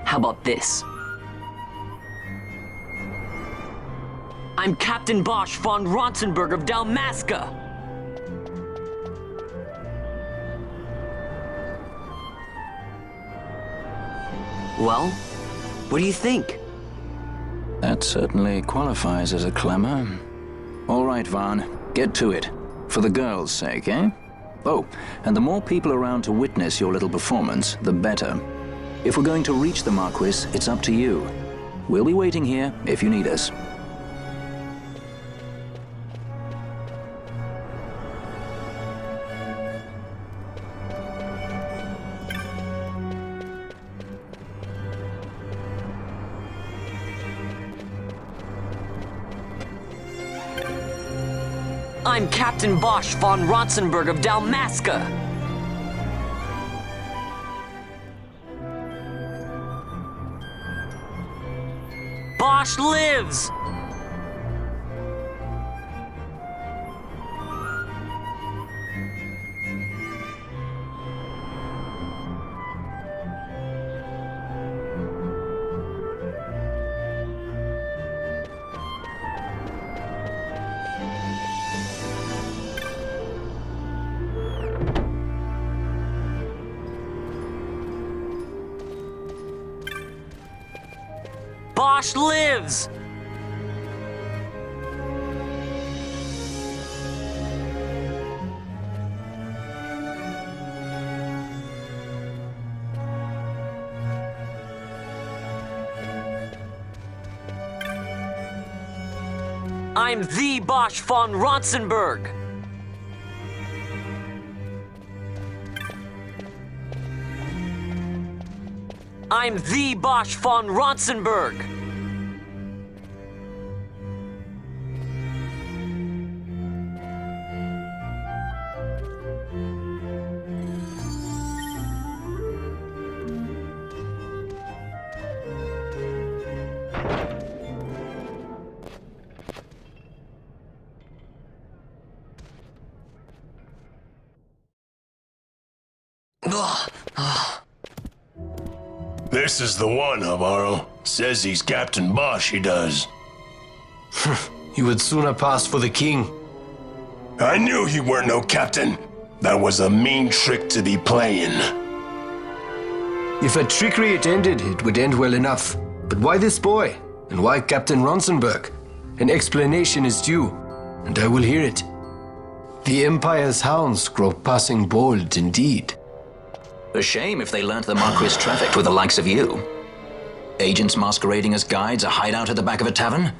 How about this? I'm Captain Bosch von Ronsenberg of Dalmasca. Well, what do you think? That certainly qualifies as a clamor. All right, Vaughn, get to it. For the girl's sake, eh? Oh, and the more people around to witness your little performance, the better. If we're going to reach the Marquis, it's up to you. We'll be waiting here if you need us. I'm Captain Bosch von Ronsenberg of Dalmasca. Bosch lives! Bosch lives! I'm the Bosch von Ronsenberg. I'm the Bosch von Ronsenberg. This is the one, Navarro. Says he's Captain Bosch, he does. He would sooner pass for the king. I knew he weren't no captain. That was a mean trick to be playing. If a trickery it ended, it would end well enough. But why this boy? And why Captain Ronsenberg? An explanation is due, and I will hear it. The Empire's hounds grow passing bold indeed. A shame if they learnt the Marquis trafficked with the likes of you. Agents masquerading as guides, a hideout at the back of a tavern?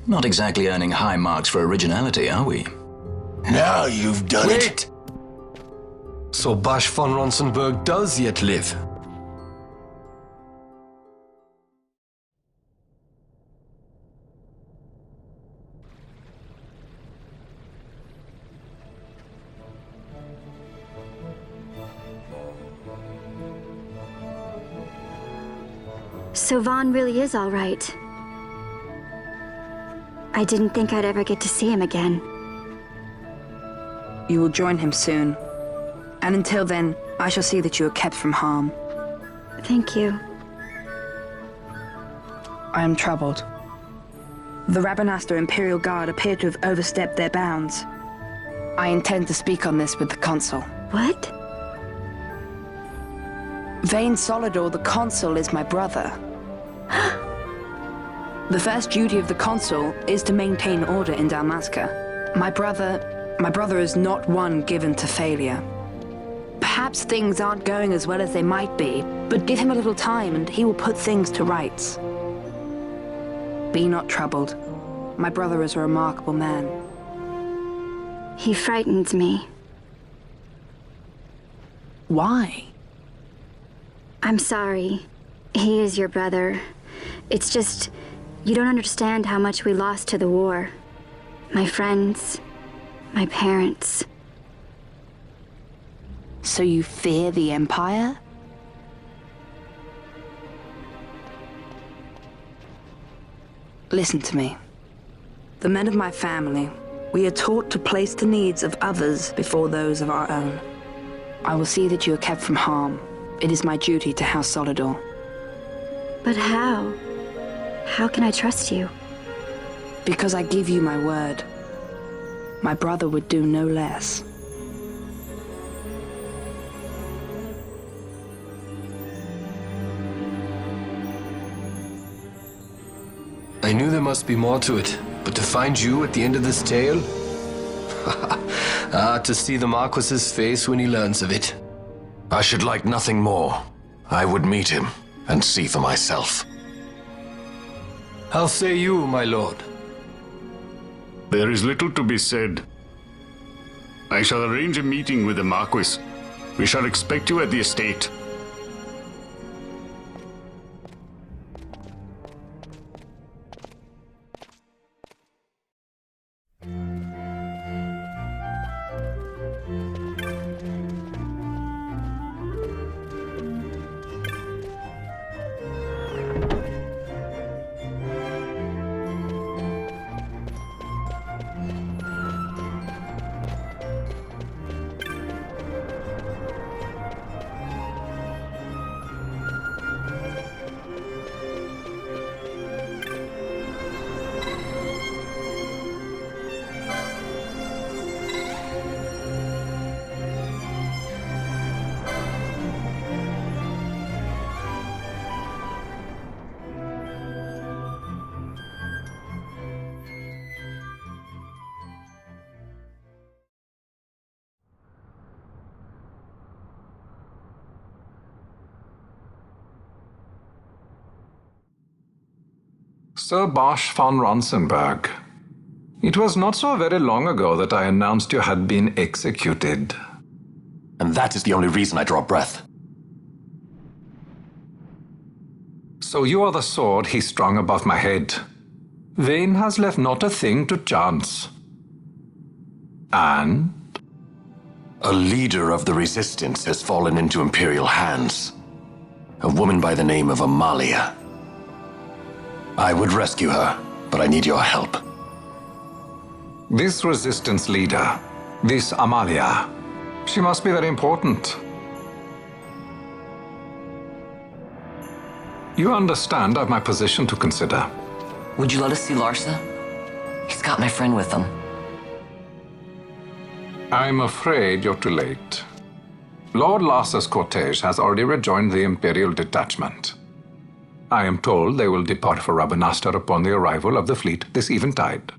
Not exactly earning high marks for originality, are we? Now you've done it. So Bosch von Ronsenberg does yet live. So Vaughn really is all right. I didn't think I'd ever get to see him again. You will join him soon. And until then, I shall see that you are kept from harm. Thank you. I am troubled. The Rabanastre Imperial Guard appear to have overstepped their bounds. I intend to speak on this with the Consul. What? Vane Solidor, the Consul, is my brother. The first duty of the Consul is to maintain order in Dalmasca. My brother is not one given to failure. Perhaps things aren't going as well as they might be, but give him a little time and he will put things to rights. Be not troubled. My brother is a remarkable man. He frightens me. Why? I'm sorry. He is your brother. It's just, you don't understand how much we lost to the war. My friends, my parents. So you fear the Empire? Listen to me. The men of my family, we are taught to place the needs of others before those of our own. I will see that you are kept from harm. It is my duty to House Solidor. But how? How can I trust you? Because I give you my word. My brother would do no less. I knew there must be more to it, but to find you at the end of this tale? To see the Marquis's face when he learns of it. I should like nothing more. I would meet him and see for myself. How say you, my lord? There is little to be said. I shall arrange a meeting with the Marquis. We shall expect you at the estate. Sir Bosch von Ronsenberg, it was not so very long ago that I announced you had been executed. And that is the only reason I draw breath. So you are the sword he strung above my head. Vane has left not a thing to chance. And? A leader of the resistance has fallen into Imperial hands. A woman by the name of Amalia. I would rescue her, but I need your help. This resistance leader, this Amalia, she must be very important. You understand I've my position to consider. Would you let us see Larsa? He's got my friend with him. I'm afraid you're too late. Lord Larsa's cortege has already rejoined the Imperial detachment. I am told they will depart for Rabanastre upon the arrival of the fleet this eventide.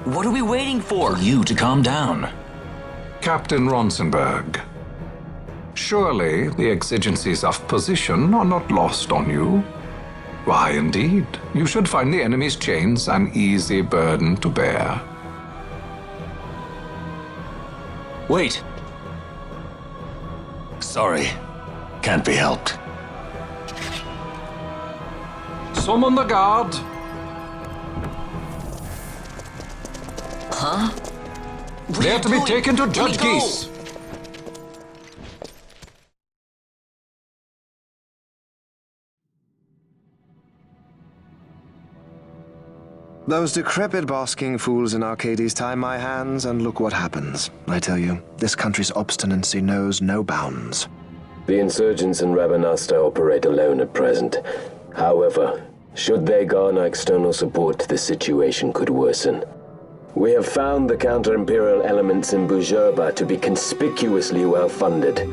What are we waiting for? You to calm down. Captain Ronsenberg, surely the exigencies of position are not lost on you. Why, indeed, you should find the enemy's chains an easy burden to bear. Wait. Sorry. Can't be helped. Summon the guard. Huh? They are to be taken to Judge Geese. Those decrepit basking fools in Arcades tie my hands, and look what happens. I tell you, this country's obstinacy knows no bounds. The insurgents in Rabanastre operate alone at present. However, should they garner external support, the situation could worsen. We have found the counter-imperial elements in Bujerba to be conspicuously well-funded.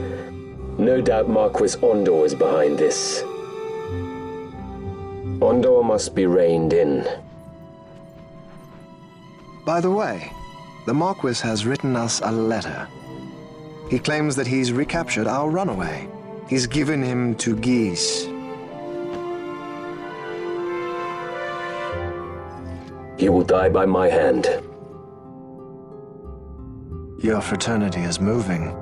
No doubt Marquis Ondor is behind this. Ondor must be reined in. By the way, the Marquis has written us a letter. He claims that he's recaptured our runaway. He's given him to Geese. He will die by my hand. Your fraternity is moving.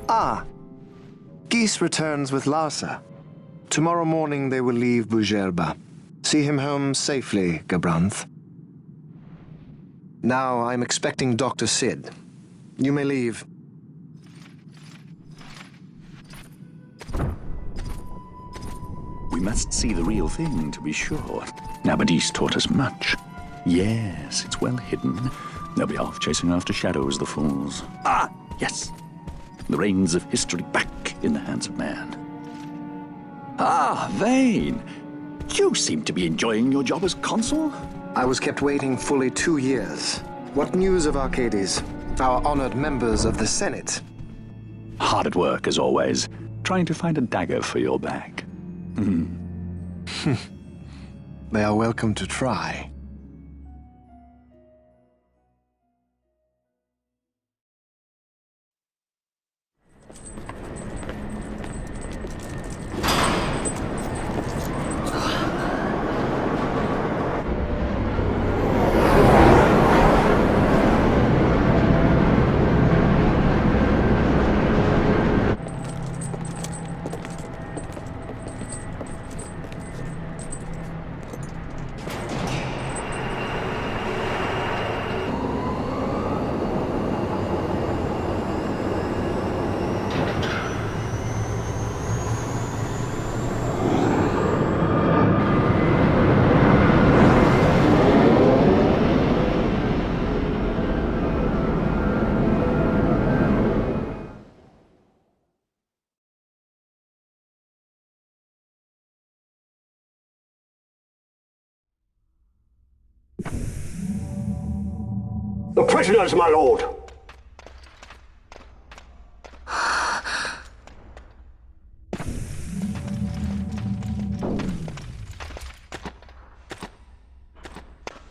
Ah! Geese returns with Larsa. Tomorrow morning they will leave Bujerba. See him home safely, Gabranth. Now I'm expecting Dr. Sid. You may leave. We must see the real thing to be sure. Nabadis taught us much. Yes, it's well hidden. They'll be off chasing after shadows, the fools. Ah, yes. The reins of history back in the hands of man. Ah, Vane. You seem to be enjoying your job as consul? I was kept waiting fully 2 years. What news of Arcades? Our honored members of the Senate? Hard at work, as always, trying to find a dagger for your back. They are welcome to try. The prisoners, my lord!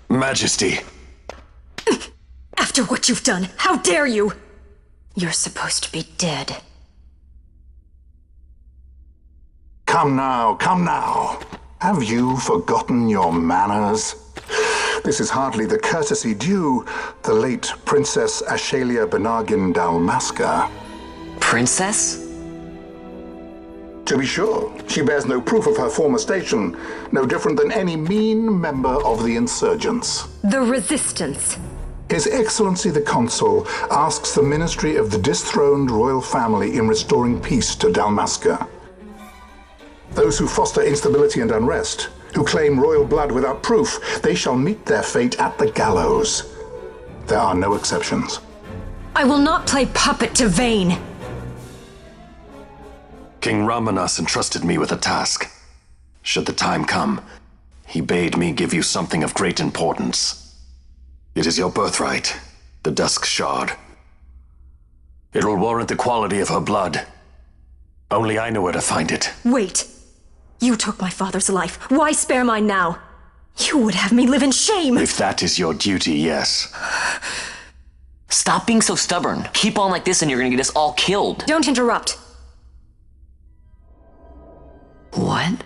Majesty. After what you've done, how dare you? You're supposed to be dead. Come now, come now. Have you forgotten your manners? This is hardly the courtesy due the late Princess Ashalia Benargin Dalmasca. Princess? To be sure, she bears no proof of her former station, no different than any mean member of the insurgents. The Resistance. His Excellency the Consul asks the ministry of the dethroned royal family in restoring peace to Dalmasca. Those who foster instability and unrest, who claim royal blood without proof, they shall meet their fate at the gallows. There are no exceptions. I will not play puppet to Vane. King Ramanas entrusted me with a task. Should the time come, he bade me give you something of great importance. It is your birthright, the Dusk Shard. It will warrant the quality of her blood. Only I know where to find it. Wait. You took my father's life. Why spare mine now? You would have me live in shame. If that is your duty, yes. Stop being so stubborn. Keep on like this and you're gonna get us all killed. Don't interrupt. What?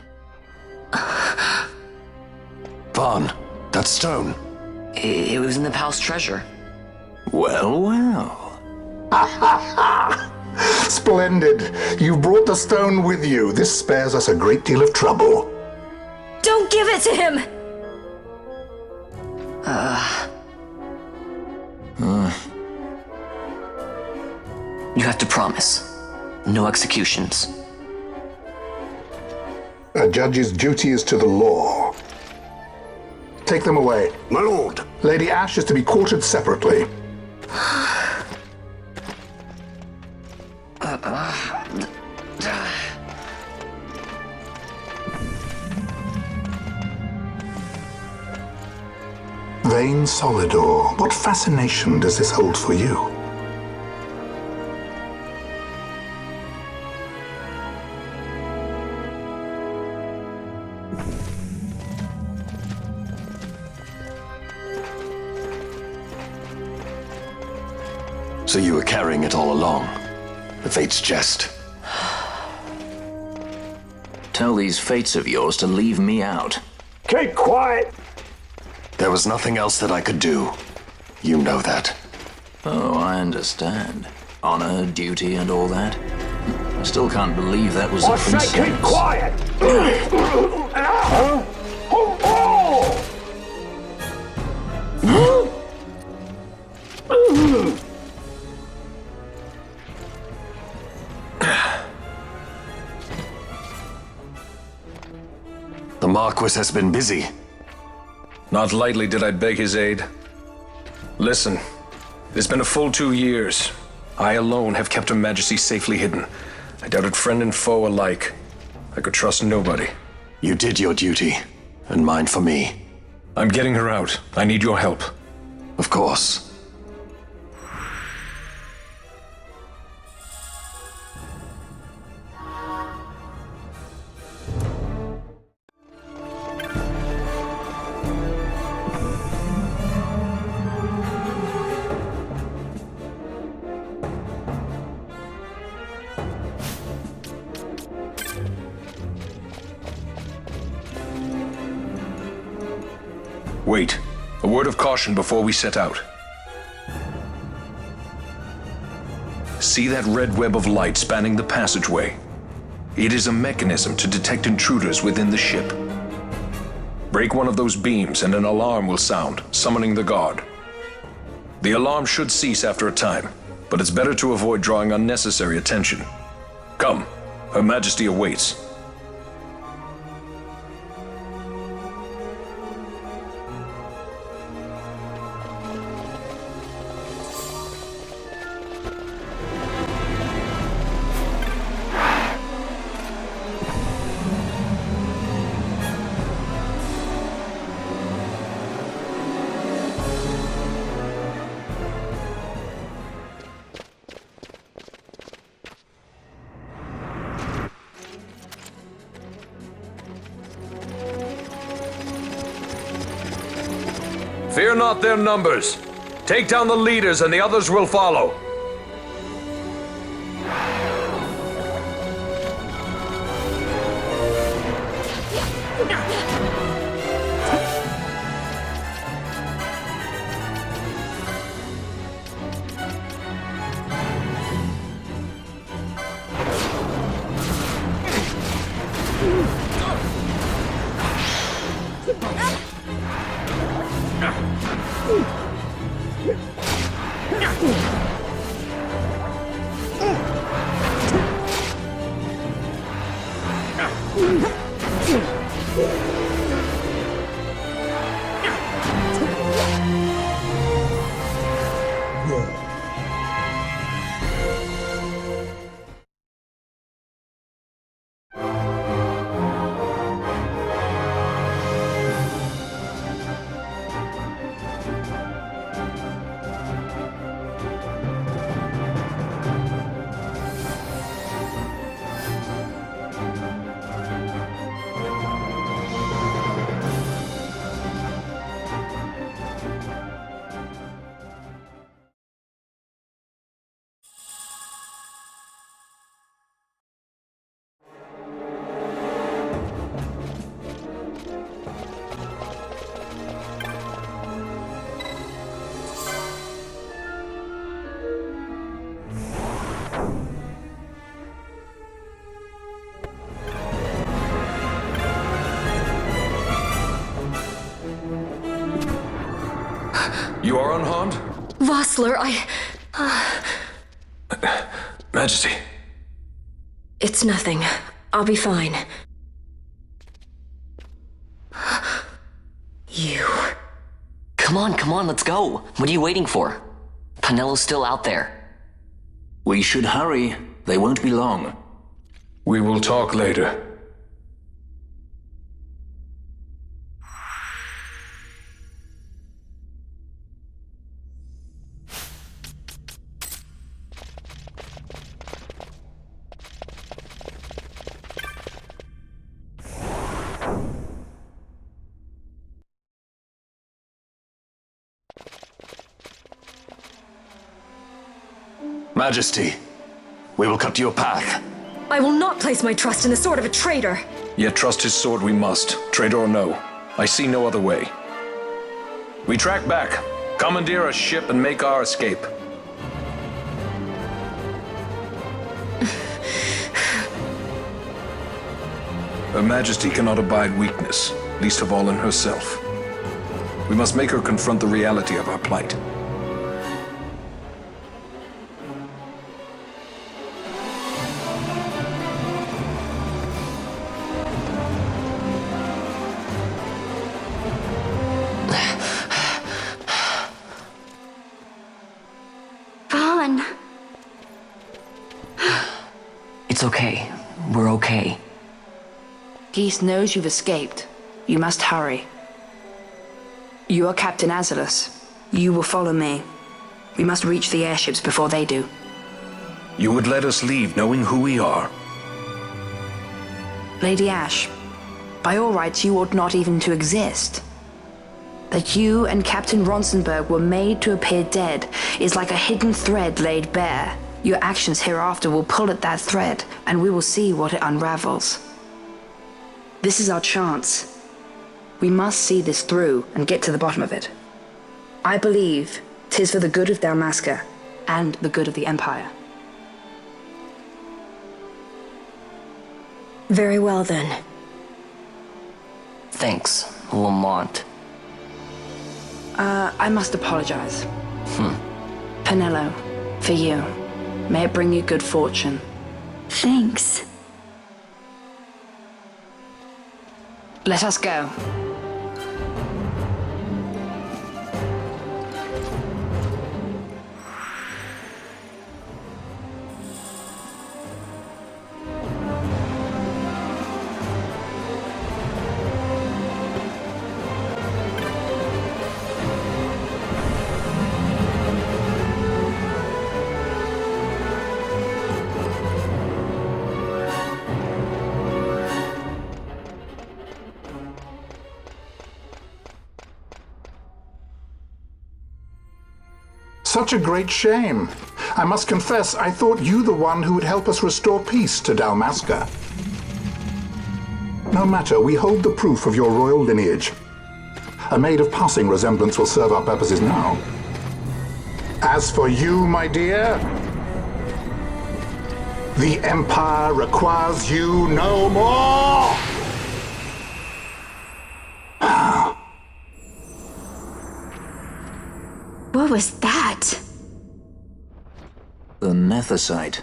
Vaughn, that stone. It was in the palace treasure. Well, well. Splendid. You've brought the stone with you. This spares us a great deal of trouble. Don't give it to him! You have to promise. No executions. A judge's duty is to the law. Take them away. My lord. Lady Ash is to be quartered separately. Vane Solidor, what fascination does this hold for you? So you were carrying it all along. The Fate's jest. Tell these fates of yours to leave me out. Keep quiet! There was nothing else that I could do. You know that. Oh, I understand. Honor, duty, and all that. I still can't believe that was I a princess. say keep quiet! The Marquis has been busy. Not lightly did I beg his aid. Listen, it's been a full 2 years. I alone have kept Her Majesty safely hidden. I doubted friend and foe alike. I could trust nobody. You did your duty, and mine for me. I'm getting her out. I need your help. Of course. Wait. A word of caution before we set out. See that red web of light spanning the passageway? It is a mechanism to detect intruders within the ship. Break one of those beams and an alarm will sound, summoning the guard. The alarm should cease after a time, but it's better to avoid drawing unnecessary attention. Come, Her Majesty awaits. Fear not their numbers. Take down the leaders and the others will follow. You are unharmed? Vossler, Majesty. It's nothing. I'll be fine. You. Come on, let's go. What are you waiting for? Penello's still out there. We should hurry. They won't be long. We will talk later. Majesty, we will cut your path. I will not place my trust in the sword of a traitor. Yet trust his sword we must, traitor or no. I see no other way. We track back, commandeer a ship and make our escape. Her Majesty cannot abide weakness, least of all in herself. We must make her confront the reality of our plight. on. It's okay. We're okay. Geese knows you've escaped. You must hurry. You are Captain Ivalice. You will follow me. We must reach the airships before they do. You would let us leave knowing who we are? Lady Ash, by all rights you ought not even to exist. That you and Captain Ronsenberg were made to appear dead is like a hidden thread laid bare. Your actions hereafter will pull at that thread, and we will see what it unravels. This is our chance. We must see this through and get to the bottom of it. I believe 'tis for the good of Dalmasca and the good of the Empire. Very well, then. Thanks, Lamont. I must apologize. Penelo, for you. May it bring you good fortune. Thanks. Let us go. Such a great shame. I must confess, I thought you the one who would help us restore peace to Dalmasca. No matter, we hold the proof of your royal lineage. A maid of passing resemblance will serve our purposes now. As for you, my dear, the Empire requires you no more! What was that? The Nethicite.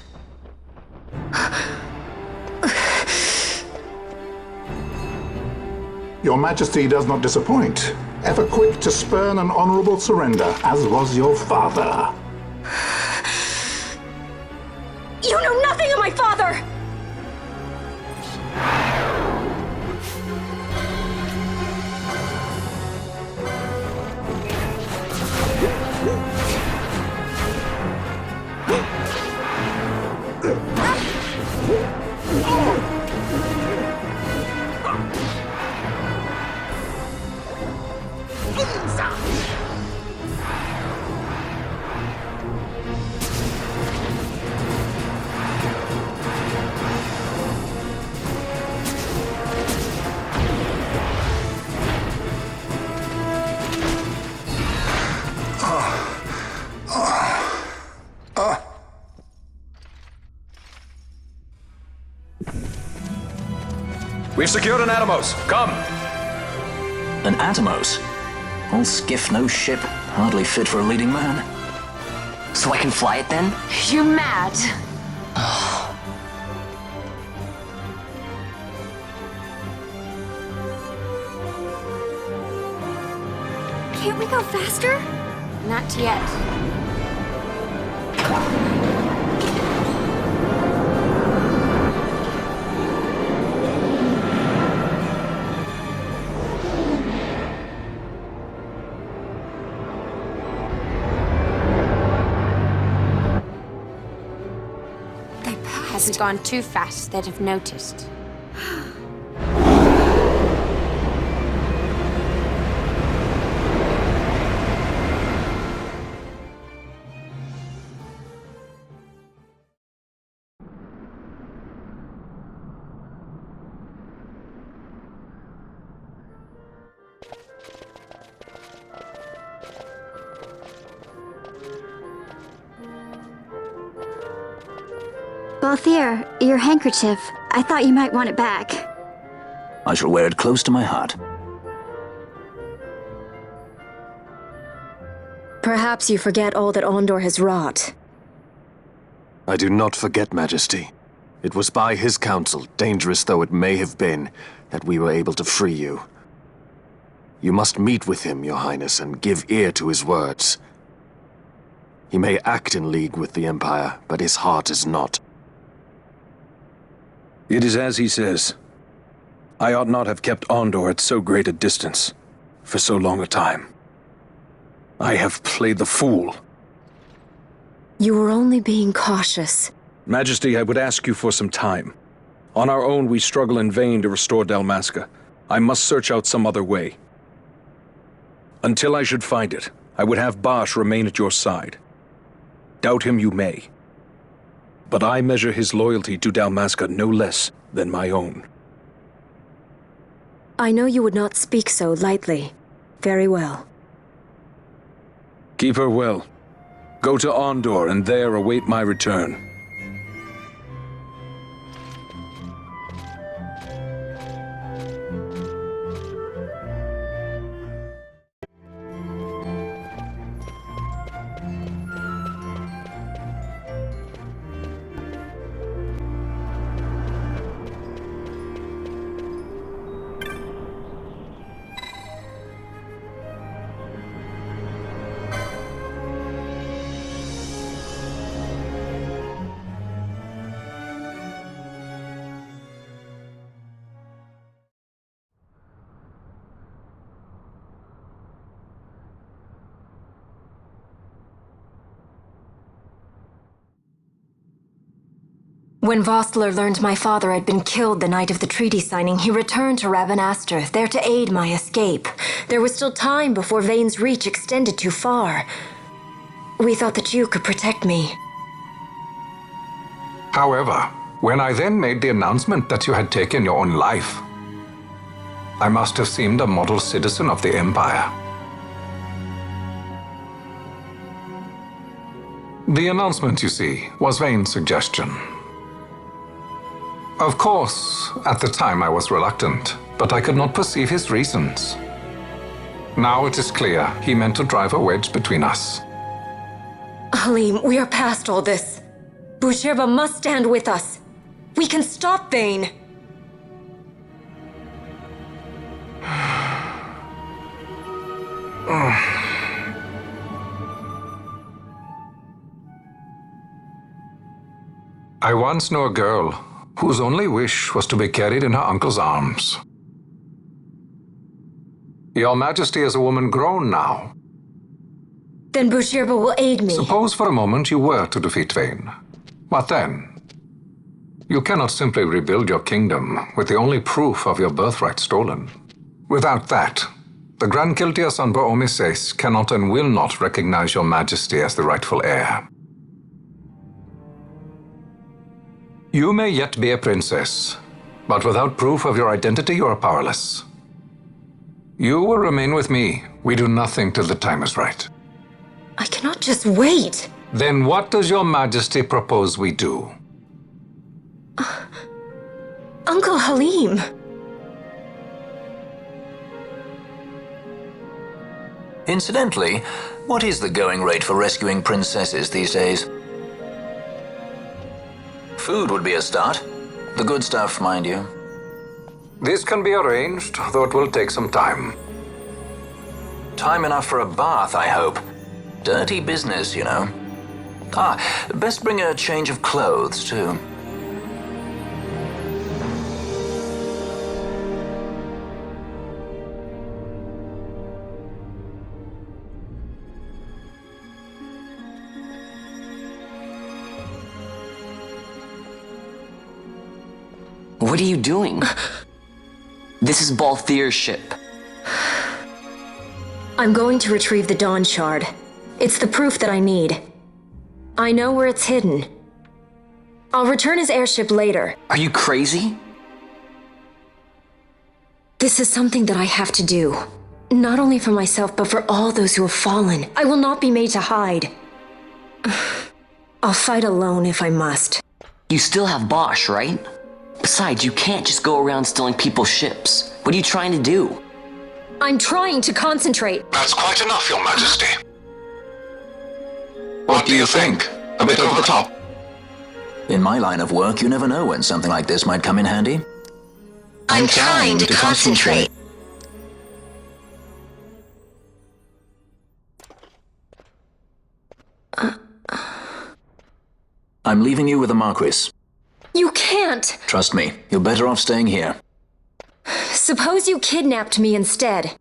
Your Majesty does not disappoint. Ever quick to spurn an honorable surrender, as was your father. You know nothing of my father! We've secured an Atomos. Come! An Atomos? All skiff, no ship. Hardly fit for a leading man. So I can fly it then? You mad? Can't we go faster? Not yet. Has it gone too fast, they'd have noticed. Balthier, your handkerchief. I thought you might want it back. I shall wear it close to my heart. Perhaps you forget all that Ondor has wrought. I do not forget, Majesty. It was by his counsel, dangerous though it may have been, that we were able to free you. You must meet with him, Your Highness, and give ear to his words. He may act in league with the Empire, but his heart is not. It is as he says. I ought not have kept Ondor at so great a distance for so long a time. I have played the fool. You were only being cautious. Majesty, I would ask you for some time. On our own, we struggle in vain to restore Dalmasca. I must search out some other way. Until I should find it, I would have Bosch remain at your side. Doubt him you may. But I measure his loyalty to Dalmasca no less than my own. I know you would not speak so lightly. Very well. Keep her well. Go to Ondor and there await my return. When Vossler learned my father had been killed the night of the treaty signing, he returned to Ravenaster, there to aid my escape. There was still time before Vane's reach extended too far. We thought that you could protect me. However, when I then made the announcement that you had taken your own life, I must have seemed a model citizen of the Empire. The announcement, you see, was Vane's suggestion. Of course, at the time I was reluctant, but I could not perceive his reasons. Now it is clear he meant to drive a wedge between us. Halim, we are past all this. Boucherba must stand with us. We can stop Vane. I once knew a girl whose only wish was to be carried in her uncle's arms. Your Majesty is a woman grown now. Then Boucherba will aid me. Suppose for a moment you were to defeat Vane. What then? You cannot simply rebuild your kingdom with the only proof of your birthright stolen. Without that, the Grand Kiltias on Bo-Omises cannot and will not recognize your Majesty as the rightful heir. You may yet be a princess, but without proof of your identity, you are powerless. You will remain with me. We do nothing till the time is right. I cannot just wait. Then what does your Majesty propose we do? Uncle Halim. Incidentally, what is the going rate for rescuing princesses these days? Food would be a start. The good stuff, mind you. This can be arranged, though it will take some time. Time enough for a bath, I hope. Dirty business, you know. Best bring a change of clothes, too. What are you doing? This is Balthier's ship. I'm going to retrieve the Dawn Shard. It's the proof that I need. I know where it's hidden. I'll return his airship later. Are you crazy? This is something that I have to do. Not only for myself, but for all those who have fallen. I will not be made to hide. I'll fight alone if I must. You still have Bosch, right? Besides, you can't just go around stealing people's ships. What are you trying to do? I'm trying to concentrate. That's quite enough, Your Majesty. What do you think? A bit over the top? In my line of work, you never know when something like this might come in handy. I'm trying to concentrate. I'm leaving you with the Marquis. You can't! Trust me, you're better off staying here. Suppose you kidnapped me instead.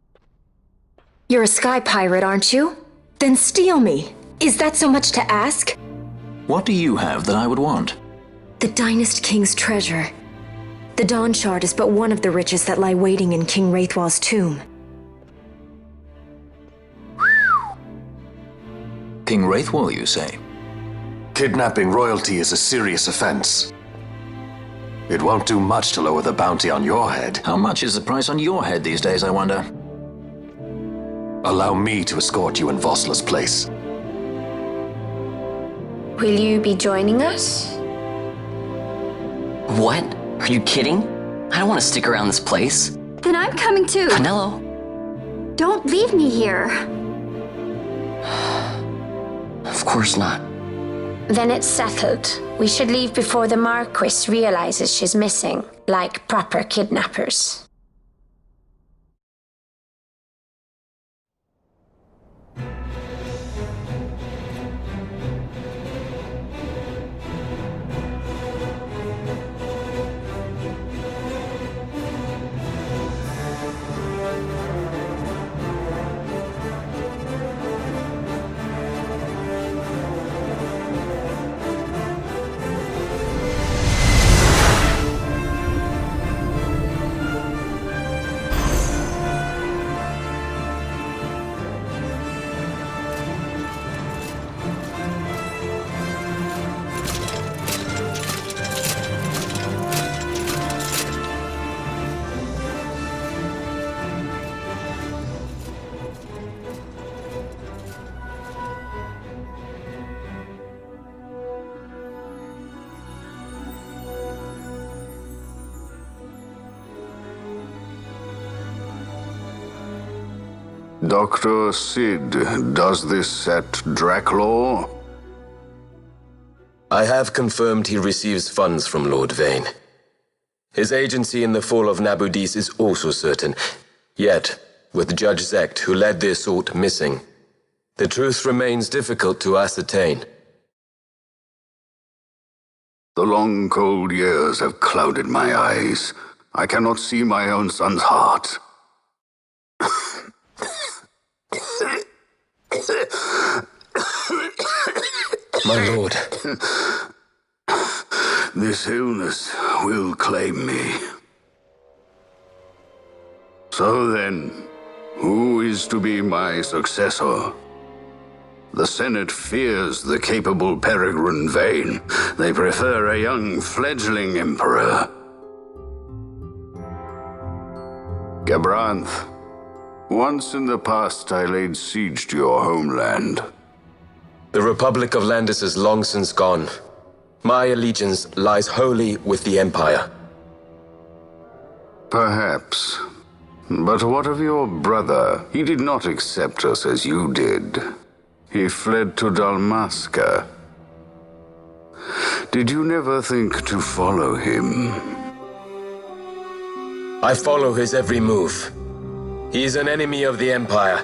You're a sky pirate, aren't you? Then steal me. Is that so much to ask? What do you have that I would want? The Dynast King's treasure. The Dawn Shard is but one of the riches that lie waiting in King Wraithwall's tomb. King Wraithwall, you say? Kidnapping royalty is a serious offense. It won't do much to lower the bounty on your head. How much is the price on your head these days, I wonder? Allow me to escort you in Vosla's place. Will you be joining us? What? Are you kidding? I don't want to stick around this place. Then I'm coming too. Penelo? Don't leave me here. Of course not. Then it's settled. We should leave before the Marquis realizes she's missing, like proper kidnappers. Dr. Sid, does this set Draclaw? I have confirmed he receives funds from Lord Vane. His agency in the fall of Nabudis is also certain. Yet, with Judge Zecht, who led the assault, missing, the truth remains difficult to ascertain. The long, cold years have clouded my eyes. I cannot see my own son's heart. My lord. This illness will claim me. So then, who is to be my successor? The Senate fears the capable Peregrine Vane. They prefer a young fledgling emperor. Gabranth, once in the past I laid siege to your homeland. The Republic of Landis is long since gone. My allegiance lies wholly with the Empire. Perhaps. But what of your brother? He did not accept us as you did. He fled to Dalmasca. Did you never think to follow him? I follow his every move. He is an enemy of the Empire.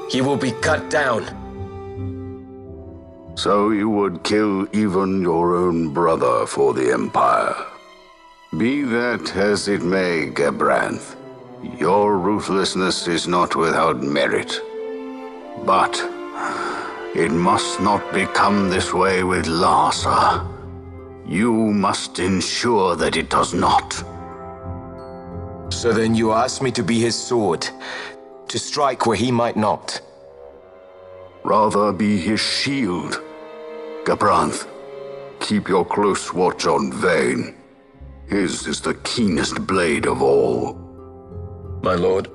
He will be cut down. So you would kill even your own brother for the Empire. Be that as it may, Gabranth, your ruthlessness is not without merit. But it must not become this way with Larsa. You must ensure that it does not. So then you ask me to be his sword, to strike where he might not. Rather be his shield. Gabranth, keep your close watch on Vane. His is the keenest blade of all. My lord.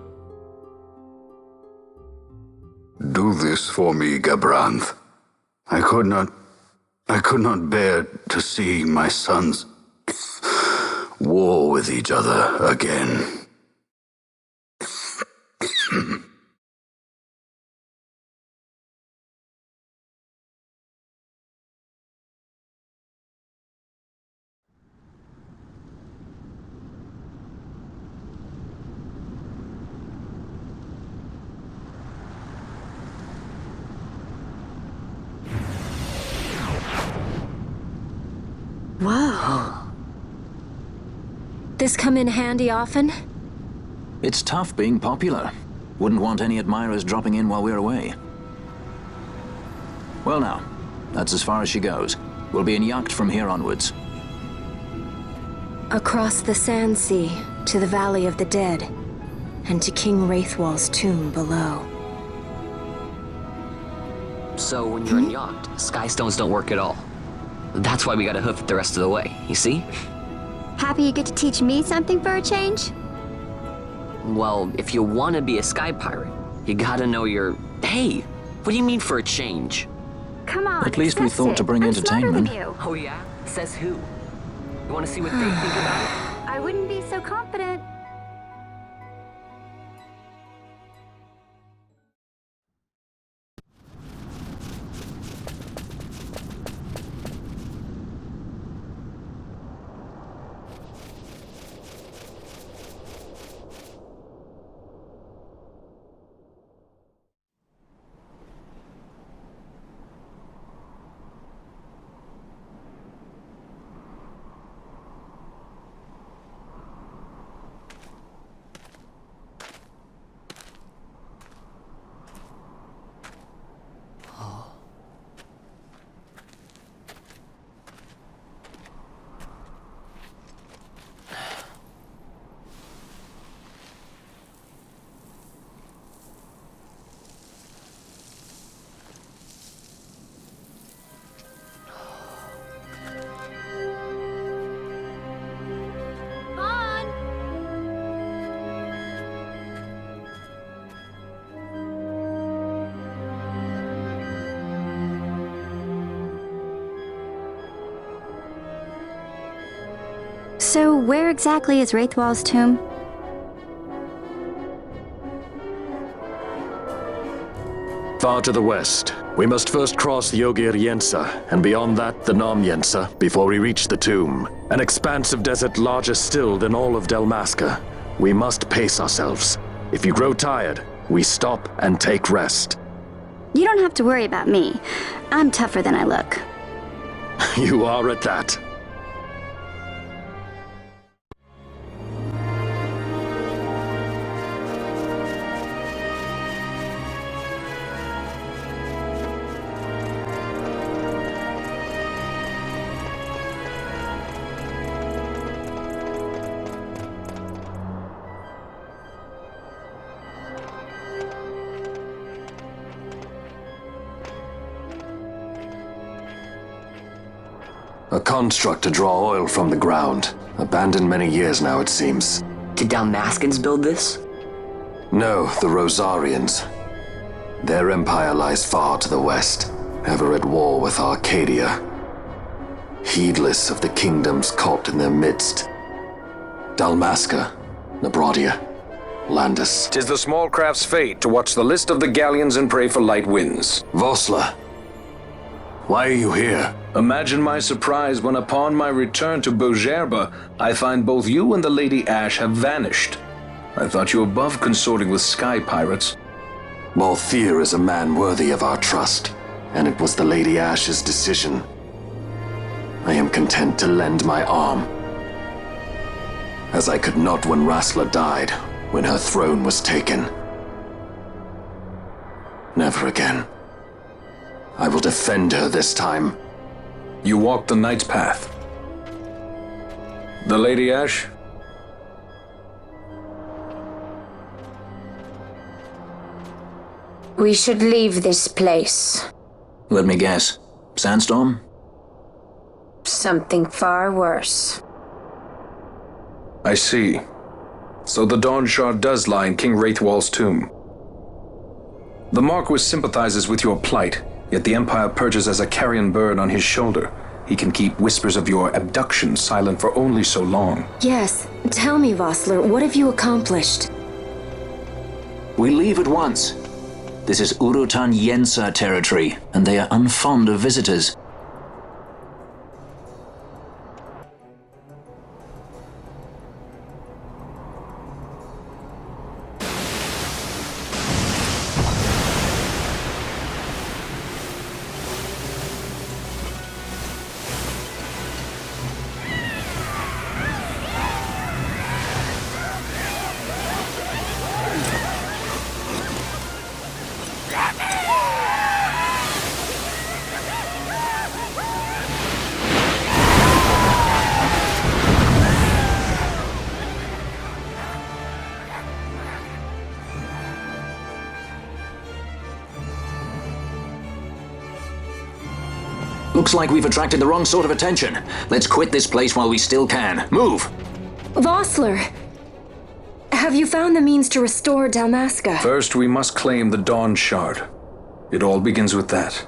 Do this for me, Gabranth. I could not bear to see my sons war with each other again. Whoa. This come in handy often? It's tough being popular. Wouldn't want any admirers dropping in while we're away. Well now, that's as far as she goes. We'll be in yacht from here onwards. Across the Sand Sea, to the Valley of the Dead, and to King Wraithwall's tomb below. So when you're in yacht, skystones don't work at all. That's why we gotta hoof it the rest of the way, you see? Happy you get to teach me something for a change? Well, if you want to be a sky pirate, you gotta know your... Hey, what do you mean for a change? Come on, At least we accept thought it. to bring I'm smarter entertainment. than you. Oh yeah? Says who? You want to see what they think about it? I wouldn't be so confident. So, where exactly is Wraithwall's tomb? Far to the west. We must first cross the Yogir Yensa, and beyond that, the Nam Yensa, before we reach the tomb. An expanse of desert larger still than all of Dalmasca. We must pace ourselves. If you grow tired, we stop and take rest. You don't have to worry about me. I'm tougher than I look. You are at that. A construct to draw oil from the ground. Abandoned many years now, it seems. Did Dalmascans build this? No, the Rosarians. Their empire lies far to the west, ever at war with Arcadia. Heedless of the kingdoms caught in their midst. Dalmasca, Nabrodia, Landis. 'Tis the small craft's fate to watch the list of the galleons and pray for light winds. Vosla, why are you here? Imagine my surprise when upon my return to Bogerba, I find both you and the Lady Ash have vanished. I thought you above consorting with sky pirates. Balthier is a man worthy of our trust, and it was the Lady Ash's decision. I am content to lend my arm. As I could not when Rassler died, when her throne was taken. Never again. I will defend her this time. You walked the Knight's path. The Lady Ash? We should leave this place. Let me guess. Sandstorm? Something far worse. I see. So the Dawn Shard does lie in King Wraithwall's tomb. The Marquis sympathizes with your plight, yet the Empire perches as a carrion bird on his shoulder. He can keep whispers of your abduction silent for only so long. Yes. Tell me, Vossler, what have you accomplished? We leave at once. This is Urutan Yensa territory, and they are unfond of visitors. Looks like we've attracted the wrong sort of attention. Let's quit this place while we still can. Move! Vossler! Have you found the means to restore Dalmasca? First, we must claim the Dawn Shard. It all begins with that.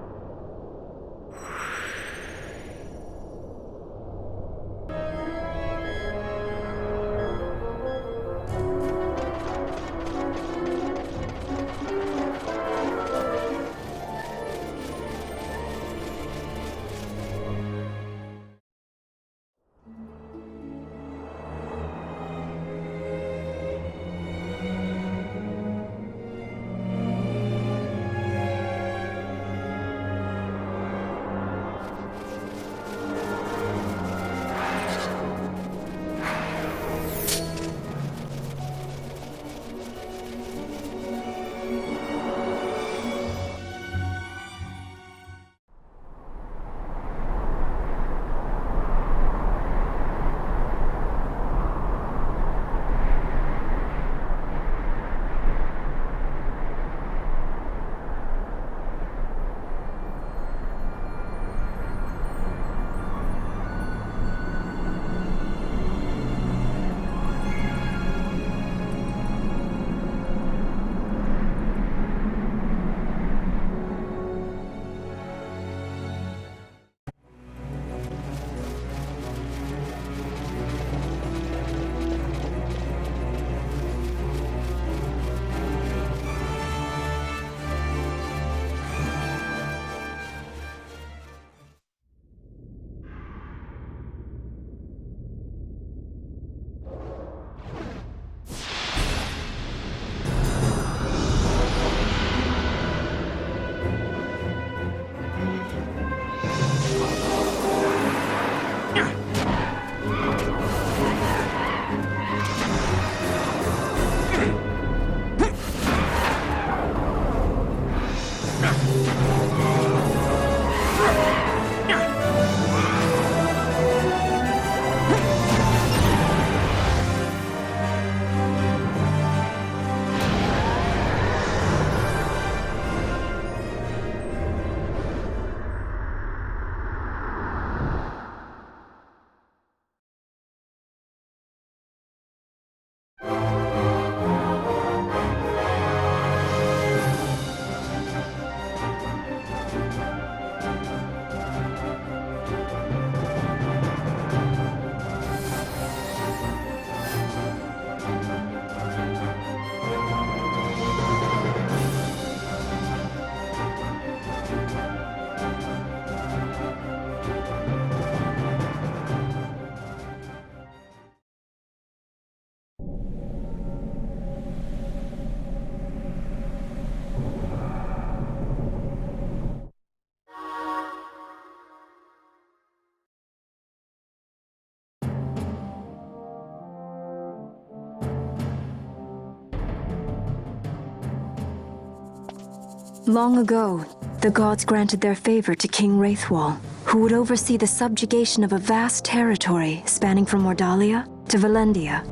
Long ago, the gods granted their favor to King Wraithwall, who would oversee the subjugation of a vast territory spanning from Mordalia to Valendia.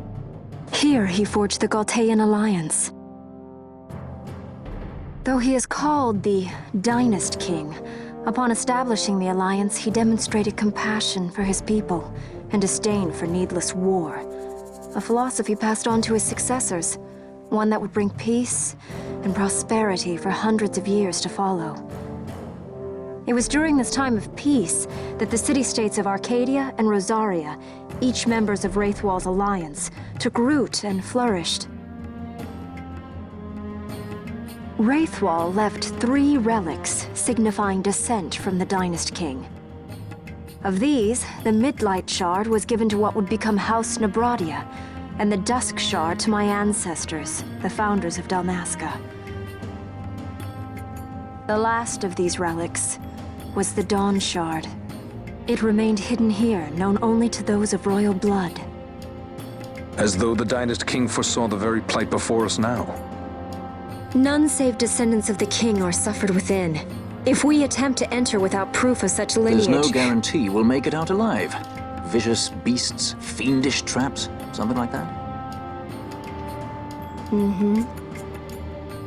Here he forged the Galtean alliance. Though he is called the Dynast King, upon establishing the alliance he demonstrated compassion for his people and disdain for needless war, a philosophy passed on to his successors, one that would bring peace and prosperity for hundreds of years to follow. It was during this time of peace that the city-states of Arcadia and Rosaria, each members of Wraithwall's alliance, took root and flourished. Wraithwall left 3 relics signifying descent from the Dynast King. Of these, the Midlight Shard was given to what would become House Nebradia, and the Dusk Shard to my ancestors, the founders of Dalmasca. The last of these relics was the Dawn Shard. It remained hidden here, known only to those of royal blood. As though the Dynast King foresaw the very plight before us now. None save descendants of the king are suffered within. If we attempt to enter without proof of such lineage... There's no guarantee we'll make it out alive. Vicious beasts, fiendish traps, something like that? Mm-hmm.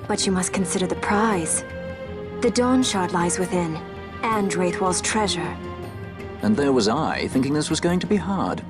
But you must consider the prize. The Dawn Shard lies within, and Wraithwall's treasure. And there was I, thinking this was going to be hard.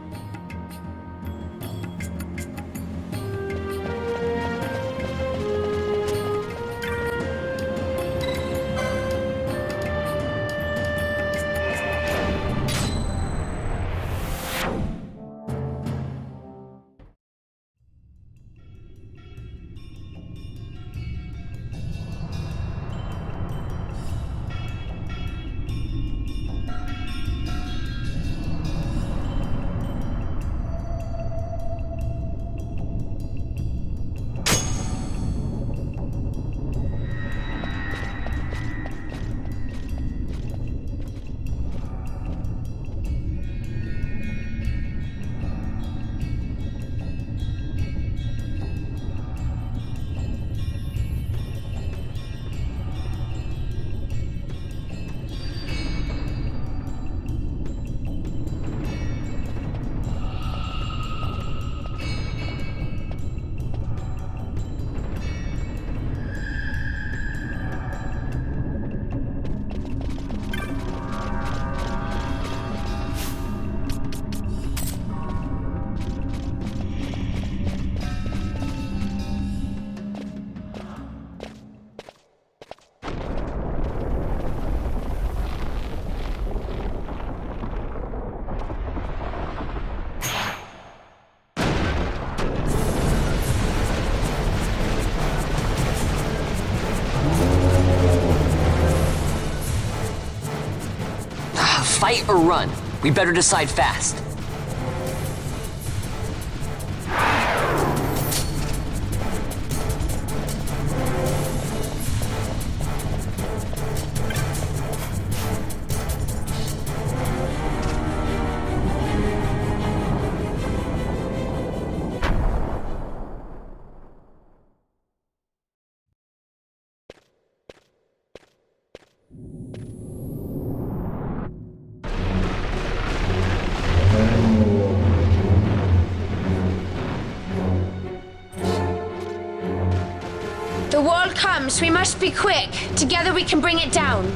Fight or run? We better decide fast. The wall comes. We must be quick. Together we can bring it down.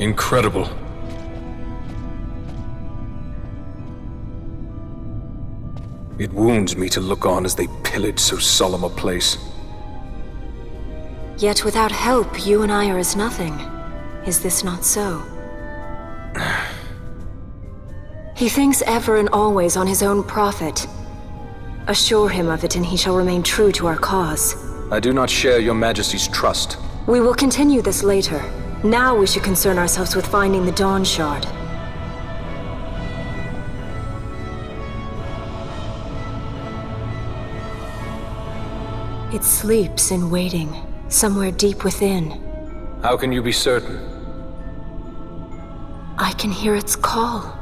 Incredible. It wounds me to look on as they pillage so solemn a place. Yet without help, you and I are as nothing. Is this not so? He thinks ever and always on his own profit. Assure him of it and he shall remain true to our cause. I do not share your majesty's trust. We will continue this later. Now we should concern ourselves with finding the Dawn Shard. It sleeps in waiting, somewhere deep within. How can you be certain? I can hear its call.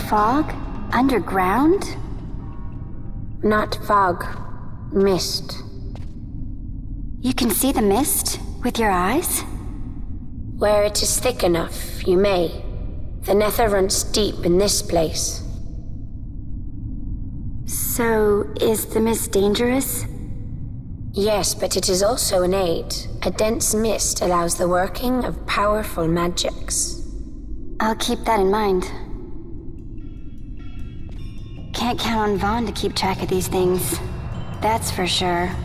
Fog? Underground? Not fog. Mist. You can see the mist with your eyes? Where it is thick enough, you may. The nether runs deep in this place. So, is the mist dangerous? Yes, but it is also an aid. A dense mist allows the working of powerful magics. I'll keep that in mind. Can't count on Vaughn to keep track of these things. That's for sure.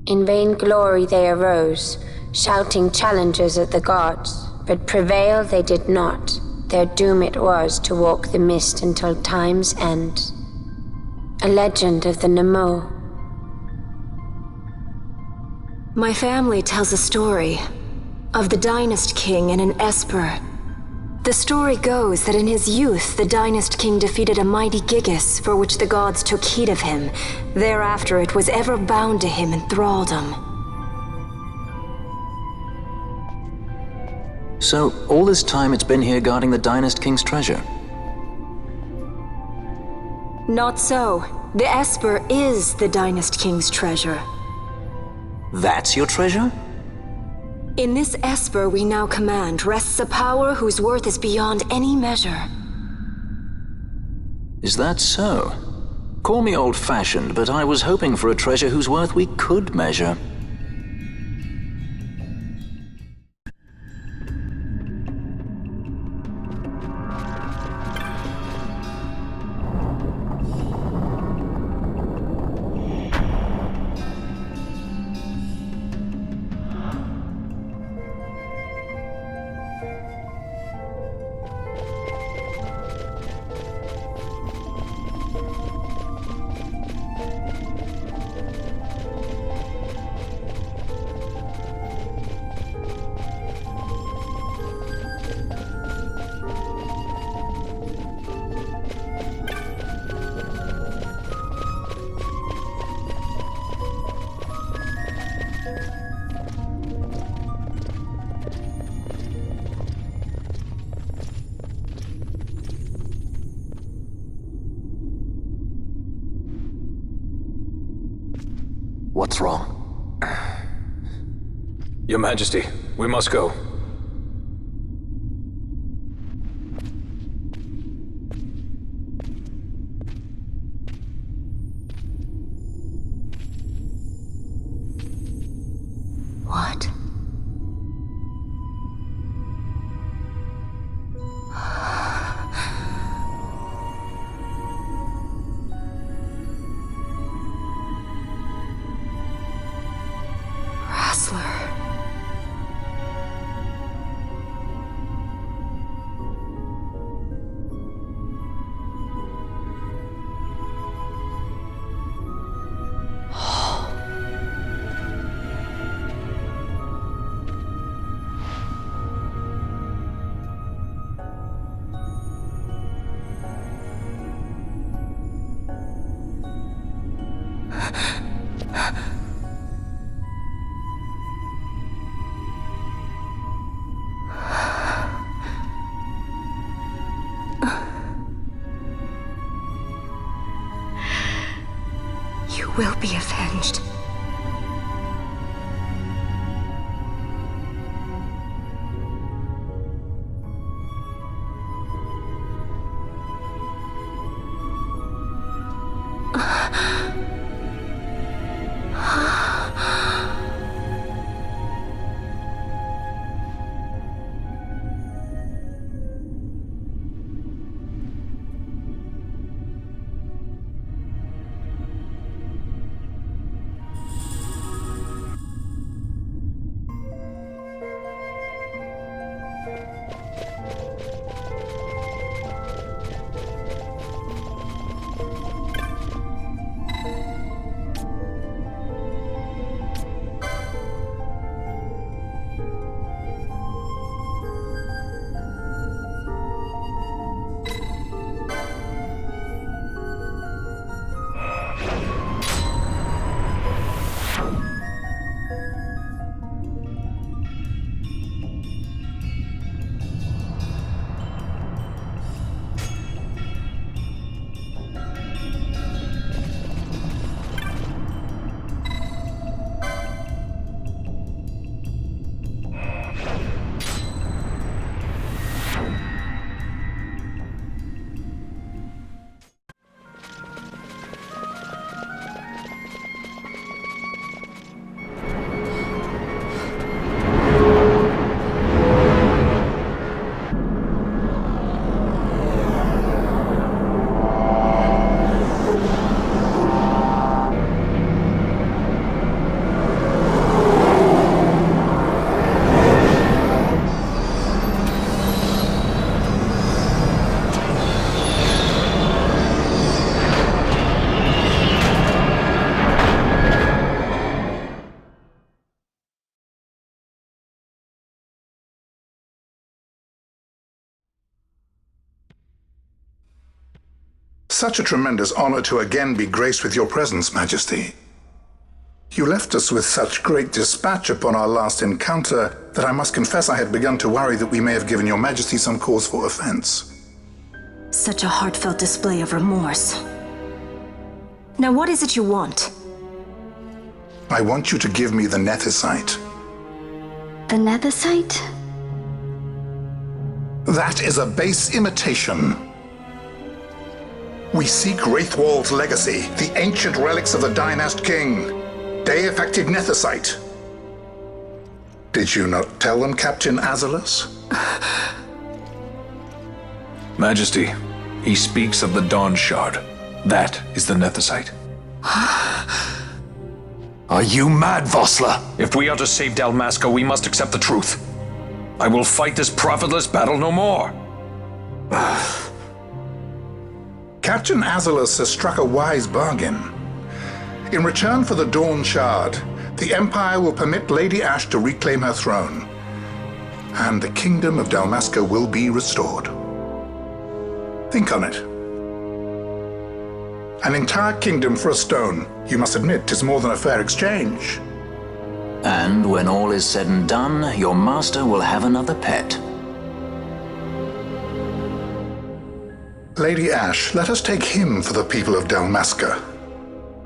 In vain glory they arose, shouting challenges at the gods, but prevail they did not. Their doom it was to walk the mist until time's end. A legend of the Nemo. My family tells a story of the Dynast King and an Esper. The story goes that in his youth, the Dynast King defeated a mighty Gigas, for which the gods took heed of him. Thereafter it was ever bound to him in thraldom. So, all this time it's been here guarding the Dynast King's treasure? Not so. The Esper is the Dynast King's treasure. That's your treasure? In this Esper we now command rests a power whose worth is beyond any measure. Is that so? Call me old-fashioned, but I was hoping for a treasure whose worth we could measure. What's wrong? Your Majesty, we must go. What? You will be avenged. Such a tremendous honor to again be graced with your presence, Majesty. You left us with such great dispatch upon our last encounter that I must confess I had begun to worry that we may have given your majesty some cause for offense. Such a heartfelt display of remorse. Now what is it you want? I want you to give me the Nethicite. The Nethicite? That is a base imitation. We seek Wraithwald's legacy, the ancient relics of the Dynast King. Day-affected Nethicite. Did you not tell them, Captain Ivalice? Majesty, he speaks of the Dawn Shard. That is the Nethicite. Are you mad, Vossler? If we are to save Dalmasca, we must accept the truth. I will fight this profitless battle no more. Captain Ivalice has struck a wise bargain. In return for the Dawn Shard, the Empire will permit Lady Ashe to reclaim her throne, and the Kingdom of Dalmasca will be restored. Think on it. An entire kingdom for a stone. You must admit, 'tis more than a fair exchange. And when all is said and done, your master will have another pet. Lady Ashe, let us take him for the people of Dalmasca.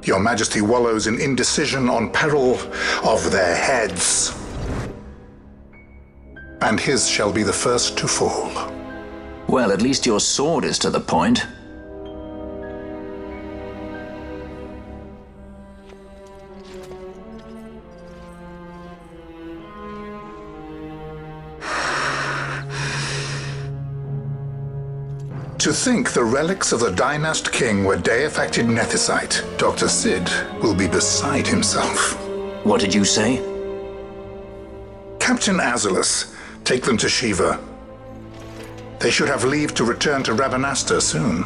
Your Majesty wallows in indecision on peril of their heads. And his shall be the first to fall. Well, at least your sword is to the point. To think the relics of the Dynast King were day-affected Nethicite, Dr. Sid will be beside himself. What did you say? Captain Ivalice, take them to Shiva. They should have leave to return to Rabanastre soon.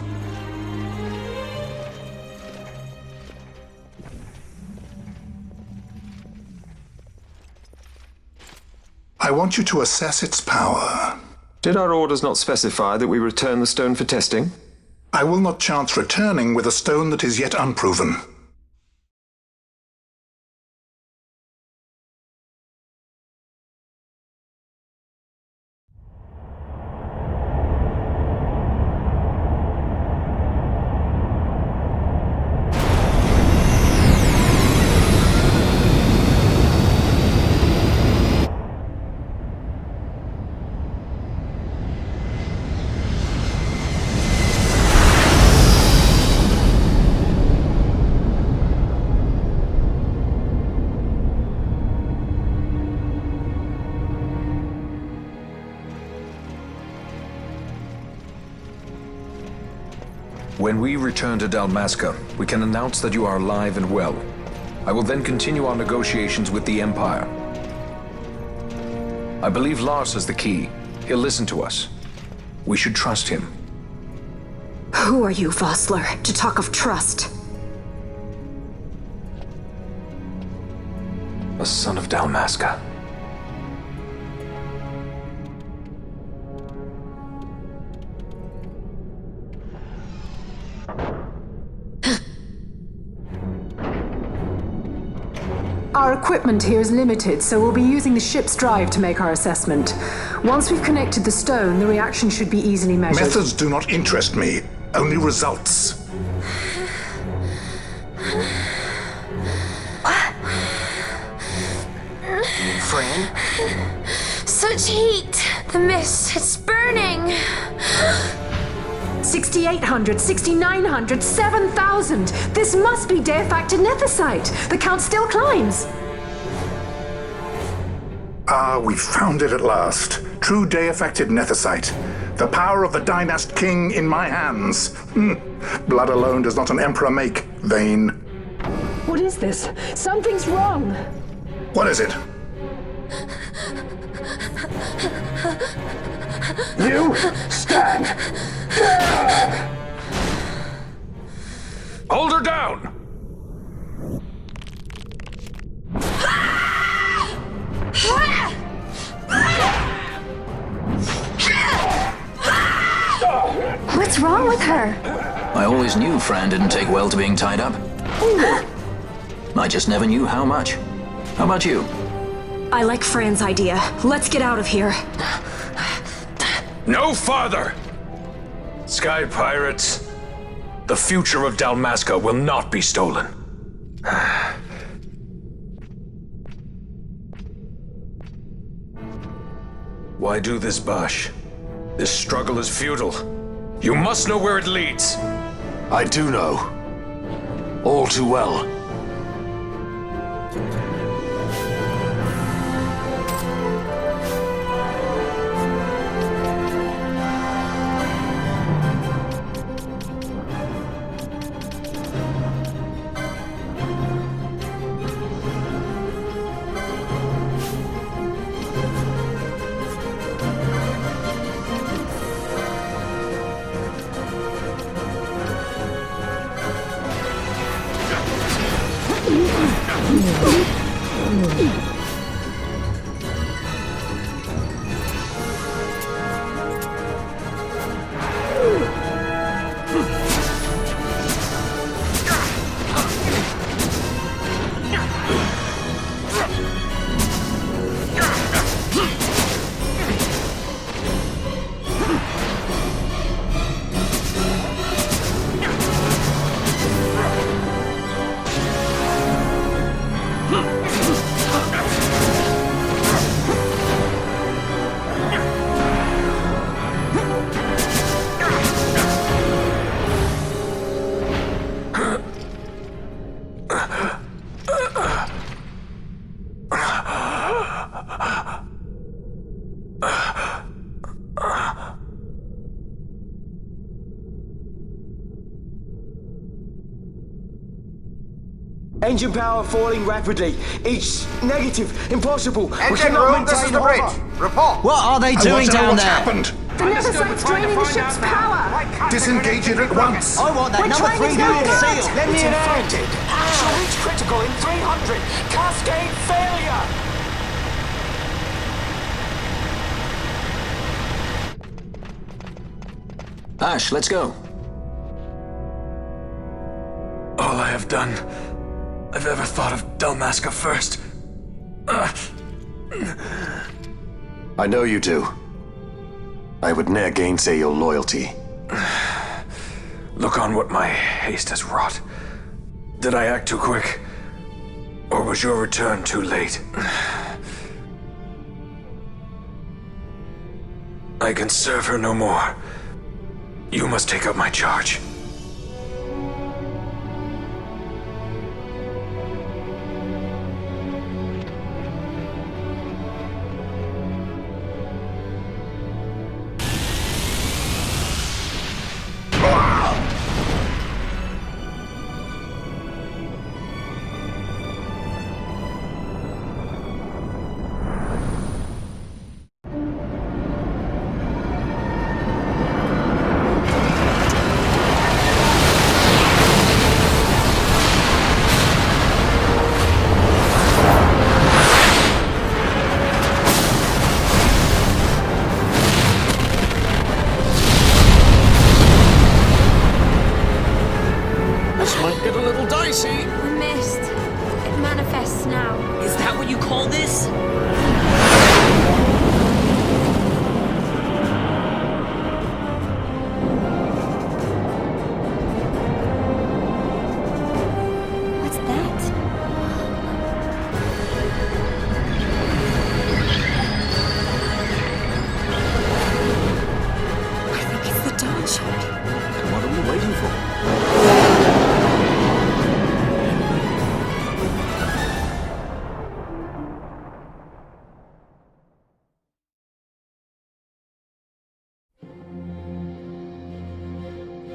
I want you to assess its power. Did our orders not specify that we return the stone for testing? I will not chance returning with a stone that is yet unproven. When we return to Dalmasca, we can announce that you are alive and well. I will then continue our negotiations with the Empire. I believe Lars has the key. He'll listen to us. We should trust him. Who are you, Vossler, to talk of trust? A son of Dalmasca. Our equipment here is limited, so we'll be using the ship's drive to make our assessment. Once we've connected the stone, the reaction should be easily measured. Methods do not interest me, only results. Fran? Such heat! The mist, it's burning! 6,800, 6,900, 7,000! This must be day-affected Nethicite! The count still climbs! Ah, we found it at last. True day-affected Nethicite. The power of the Dynast King in my hands. Blood alone does not an emperor make, vain. What is this? Something's wrong! What is it? You stand! Hold her down! What's wrong with her? I always knew Fran didn't take well to being tied up. I just never knew how much. How about you? I like Fran's idea. Let's get out of here. No farther! Sky Pirates, the future of Dalmasca will not be stolen. Why do this, Bosch? This struggle is futile. You must know where it leads. I do know. All too well. Engine power falling rapidly. Each negative, impossible. Engine room, this is the bridge. Report. What are they doing down there? Happened? The Neversite's draining the ship's power. Disengage it at once. I want that We're number trying 3 to unit get seal. it. Let me It's in. infected. Actual reach critical in 300. Cascade failure. Ash, let's go. All I have done, I've ever thought of Dalmasca first. I know you do. I would ne'er gainsay your loyalty. Look on what my haste has wrought. Did I act too quick? Or was your return too late? I can serve her no more. You must take up my charge.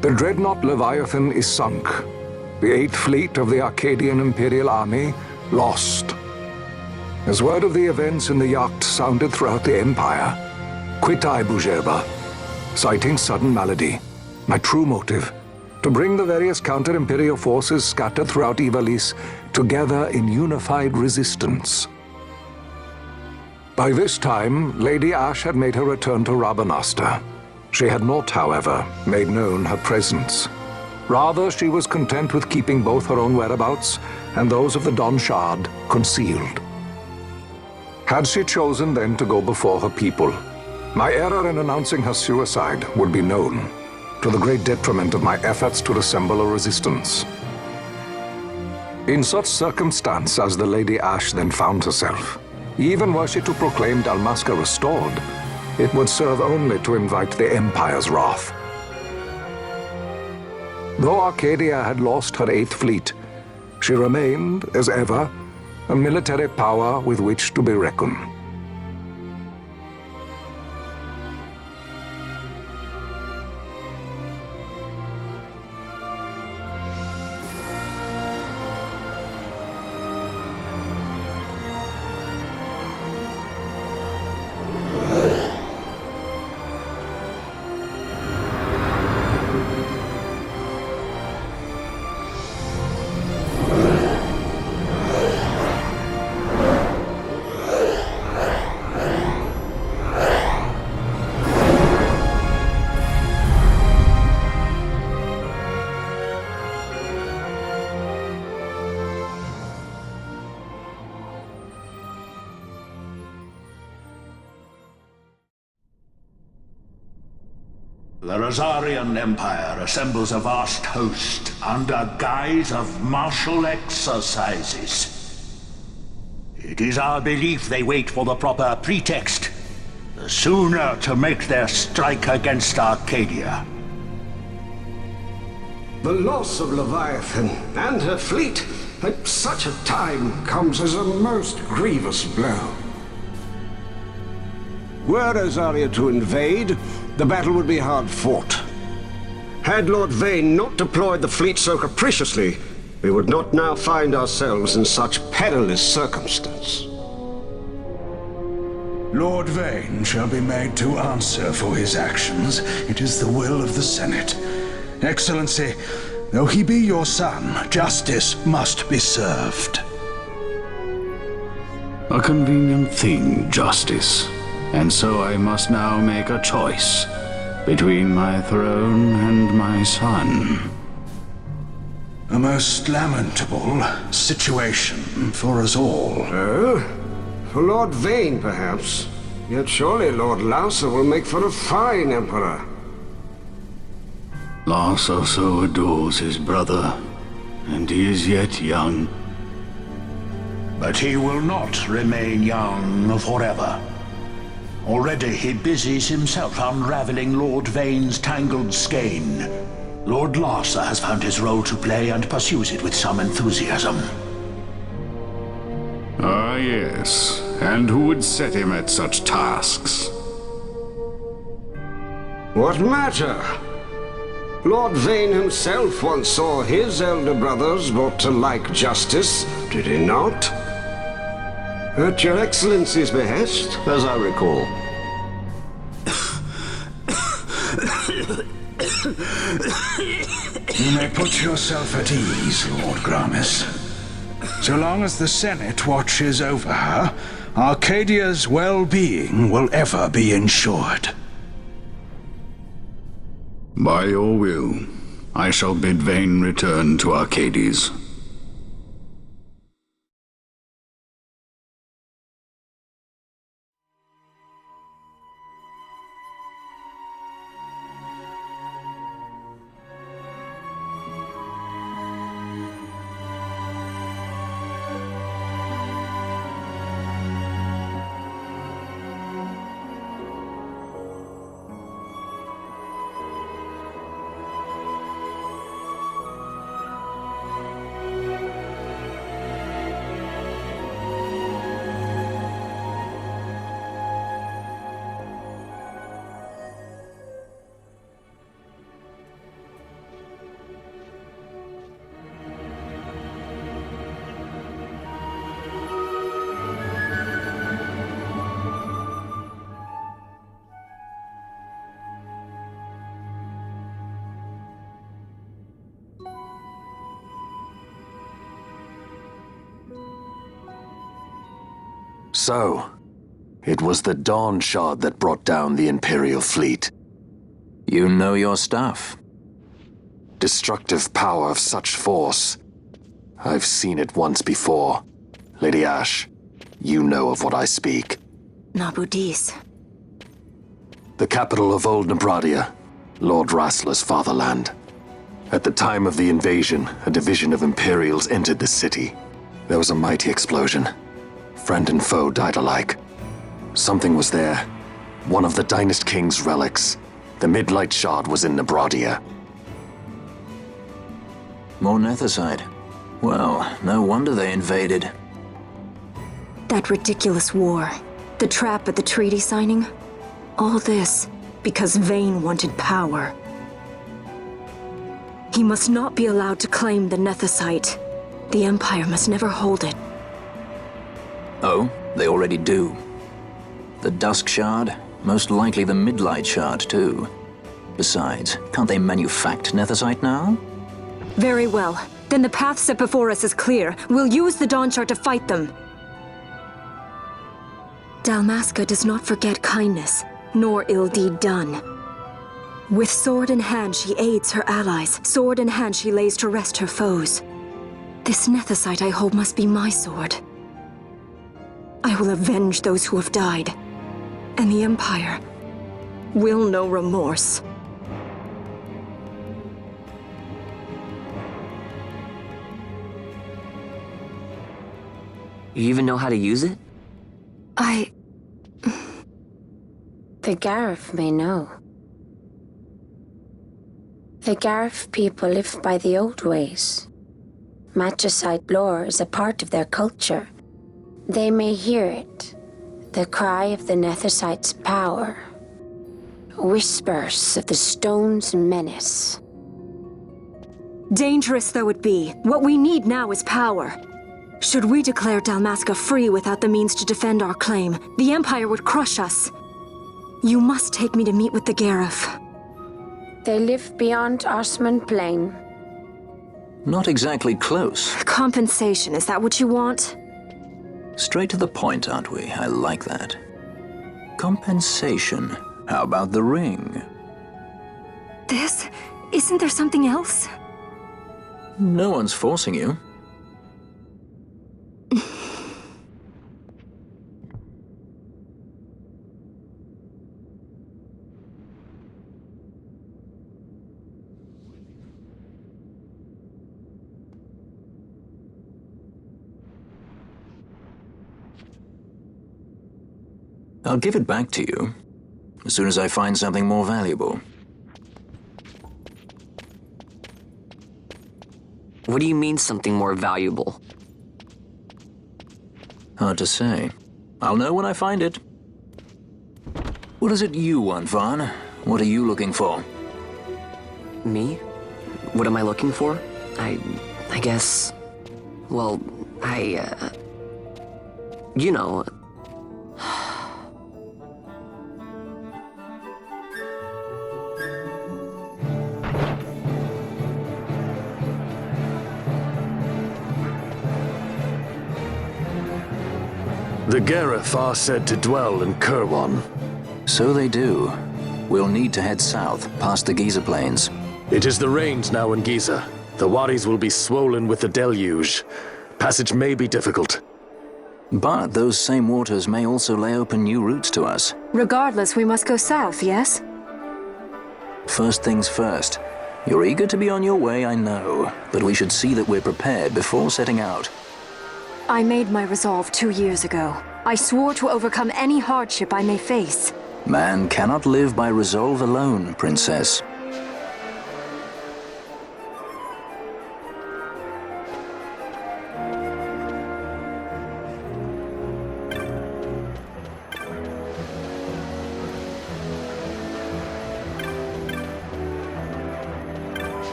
The dreadnought Leviathan is sunk. The 8th Fleet of the Arcadian Imperial Army lost. As word of the events in the yacht sounded throughout the Empire, quit I Bujerba, citing sudden malady. My true motive, to bring the various counter-imperial forces scattered throughout Ivalice together in unified resistance. By this time, Lady Ash had made her return to Rabanastre. She had not, however, made known her presence. Rather, she was content with keeping both her own whereabouts and those of the Don Shard concealed. Had she chosen then to go before her people, my error in announcing her suicide would be known, to the great detriment of my efforts to assemble a resistance. In such circumstance as the Lady Ash then found herself, even were she to proclaim Dalmasca restored, it would serve only to invite the Empire's wrath. Though Arcadia had lost her 8th fleet, she remained, as ever, a military power with which to be reckoned. The Rosarian Empire assembles a vast host under guise of martial exercises. It is our belief they wait for the proper pretext, the sooner to make their strike against Arcadia. The loss of Leviathan and her fleet at such a time comes as a most grievous blow. Were Rosaria to invade, the battle would be hard fought. Had Lord Vane not deployed the fleet so capriciously, we would not now find ourselves in such perilous circumstance. Lord Vane shall be made to answer for his actions. It is the will of the Senate. Excellency, though he be your son, justice must be served. A convenient thing, justice. And so I must now make a choice between my throne and my son. A most lamentable situation for us all. Oh? For Lord Vane, perhaps. Yet surely Lord Lauser will make for a fine emperor. Lauser so adores his brother, and he is yet young. But he will not remain young forever. Already he busies himself unraveling Lord Vane's tangled skein. Lord Larsa has found his role to play and pursues it with some enthusiasm. Ah, yes. And who would set him at such tasks? What matter? Lord Vane himself once saw his elder brothers brought to like justice, did he not? At your Excellency's behest, as I recall. You may put yourself at ease, Lord Gramis. So long as the Senate watches over her, Arcadia's well-being will ever be ensured. By your will, I shall bid Vane return to Arcades. So, it was the Dawn Shard that brought down the Imperial fleet. You know your stuff. Destructive power of such force. I've seen it once before. Lady Ash, you know of what I speak. Nabudis. The capital of Old Nebradia, Lord Rassler's fatherland. At the time of the invasion, a division of Imperials entered the city. There was a mighty explosion. Friend and foe died alike. Something was there. One of the Dynast King's relics. The Midlight Shard was in Nebradia. More Nethicite. Well, no wonder they invaded. That ridiculous war. The trap at the treaty signing. All this because Vayne wanted power. He must not be allowed to claim the Nethicite. The Empire must never hold it. Oh, they already do. The Dusk Shard, most likely the Midlight Shard too. Besides, can't they manufacture Nethicite now? Very well. Then the path set before us is clear. We'll use the Dawn Shard to fight them. Dalmasca does not forget kindness, nor ill deed done. With sword in hand, she aids her allies. Sword in hand, she lays to rest her foes. This Nethicite I hold must be my sword. I will avenge those who have died. And the Empire will know remorse. You even know how to use it? The Garif may know. The Garif people live by the old ways. Magicite lore is a part of their culture. They may hear it, the cry of the Nethicite's power. Whispers of the stone's menace. Dangerous though it be, what we need now is power. Should we declare Dalmasca free without the means to defend our claim, the Empire would crush us. You must take me to meet with the Garif. They live beyond Osman Plain. Not exactly close. Compensation, is that what you want? Straight to the point, aren't we? I like that. Compensation. How about the ring? This? Isn't there something else? No one's forcing you. I'll give it back to you as soon as I find something more valuable. What do you mean something more valuable? Hard to say. I'll know when I find it. What is it you want, Vaughn? What are you looking for? Me? What am I looking for? I guess... Well, you know... The Garif are said to dwell in Kirwan. So they do. We'll need to head south, past the Giza Plains. It is the rains now in Giza. The wadis will be swollen with the deluge. Passage may be difficult. But those same waters may also lay open new routes to us. Regardless, we must go south, yes? First things first. You're eager to be on your way, I know. But we should see that we're prepared before setting out. I made my resolve 2 years ago. I swore to overcome any hardship I may face. Man cannot live by resolve alone, Princess.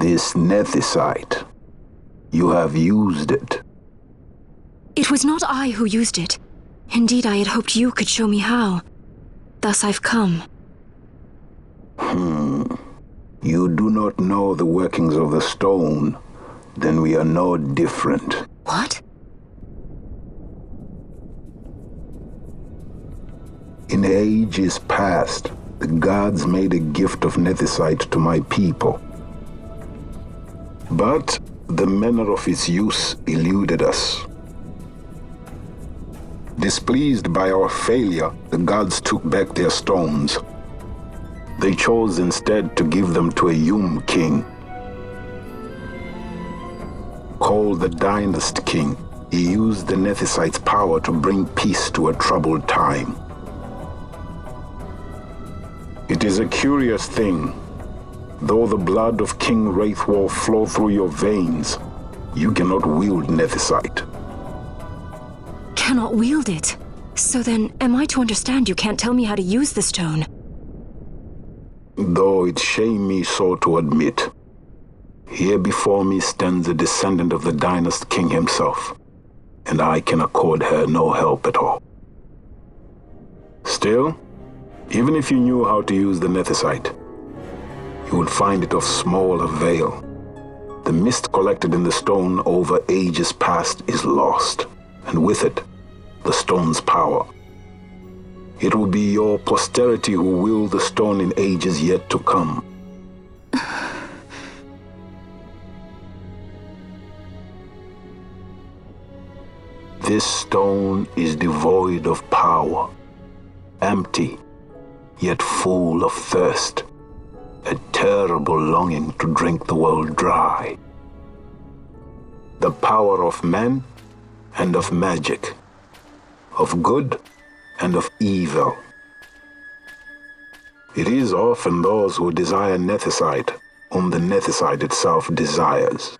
This nethicite. You have used it. It was not I who used it. Indeed, I had hoped you could show me how. Thus I've come. You do not know the workings of the stone, then we are no different. What? In ages past, the gods made a gift of nethicite to my people. But the manner of its use eluded us. Displeased by our failure, the gods took back their stones. They chose instead to give them to a Yum king. Called the Dynast King, he used the nethicite's power to bring peace to a troubled time. It is a curious thing. Though the blood of King Wraithwolf flow through your veins, you cannot wield nethicite. Cannot wield it? So then, am I to understand you can't tell me how to use the stone? Though it shame me so to admit, here before me stands a descendant of the Dynast King himself, and I can accord her no help at all. Still, even if you knew how to use the nethicite, you would find it of small avail. The mist collected in the stone over ages past is lost, and with it, the stone's power. It will be your posterity who will the stone in ages yet to come. This stone is devoid of power, empty, yet full of thirst, a terrible longing to drink the world dry. The power of man and of magic, of good and of evil. It is often those who desire nethicite whom the nethicite itself desires.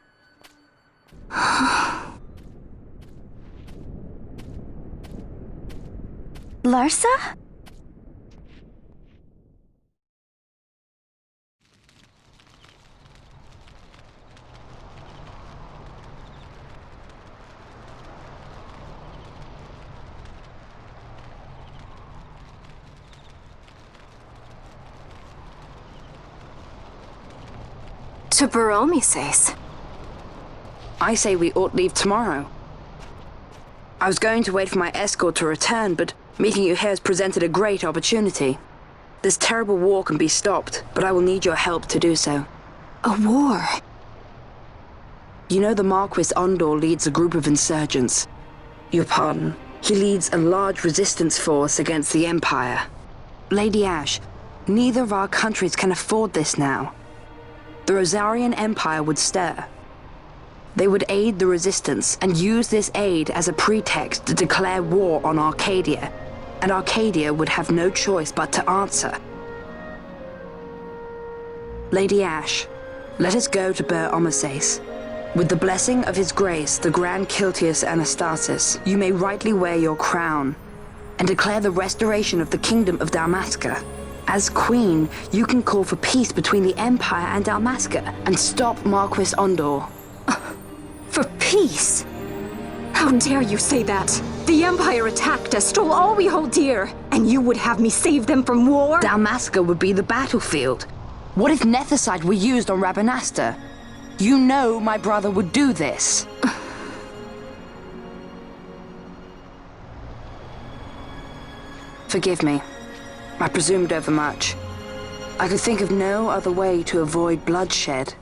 Larsa? To Baromises. I say we ought leave tomorrow. I was going to wait for my escort to return, but meeting you here has presented a great opportunity. This terrible war can be stopped, but I will need your help to do so. A war? You know the Marquis Ondor leads a group of insurgents. Your pardon. He leads a large resistance force against the Empire. Lady Ash, neither of our countries can afford this now. The Rosarian Empire would stir. They would aid the resistance and use this aid as a pretext to declare war on Arcadia, and Arcadia would have no choice but to answer. Lady Ash, let us go to Baromises. With the blessing of his grace, the Grand Kiltius Anastasis, you may rightly wear your crown and declare the restoration of the Kingdom of Dalmasca. As Queen, you can call for peace between the Empire and Dalmasca and stop Marquis Ondor. For peace? How dare you say that? The Empire attacked us, stole all we hold dear, and you would have me save them from war? Dalmasca would be the battlefield. What if nethicite were used on Rabanasta? You know my brother would do this. Forgive me. I presumed overmuch. I could think of no other way to avoid bloodshed.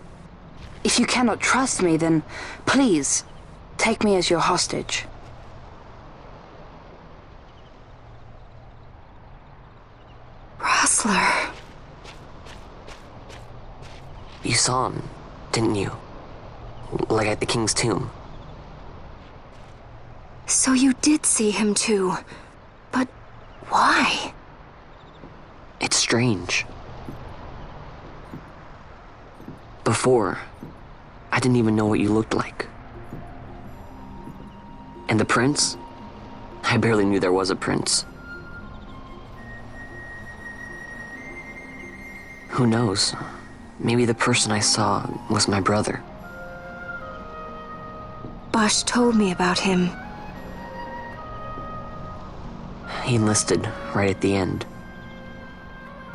If you cannot trust me, then please, take me as your hostage. Rustler. You saw him, didn't you? Like at the King's tomb. So you did see him too. But why? It's strange. Before, I didn't even know what you looked like. And the prince? I barely knew there was a prince. Who knows? maybe the person I saw was my brother. Bosch told me about him. He enlisted right at the end.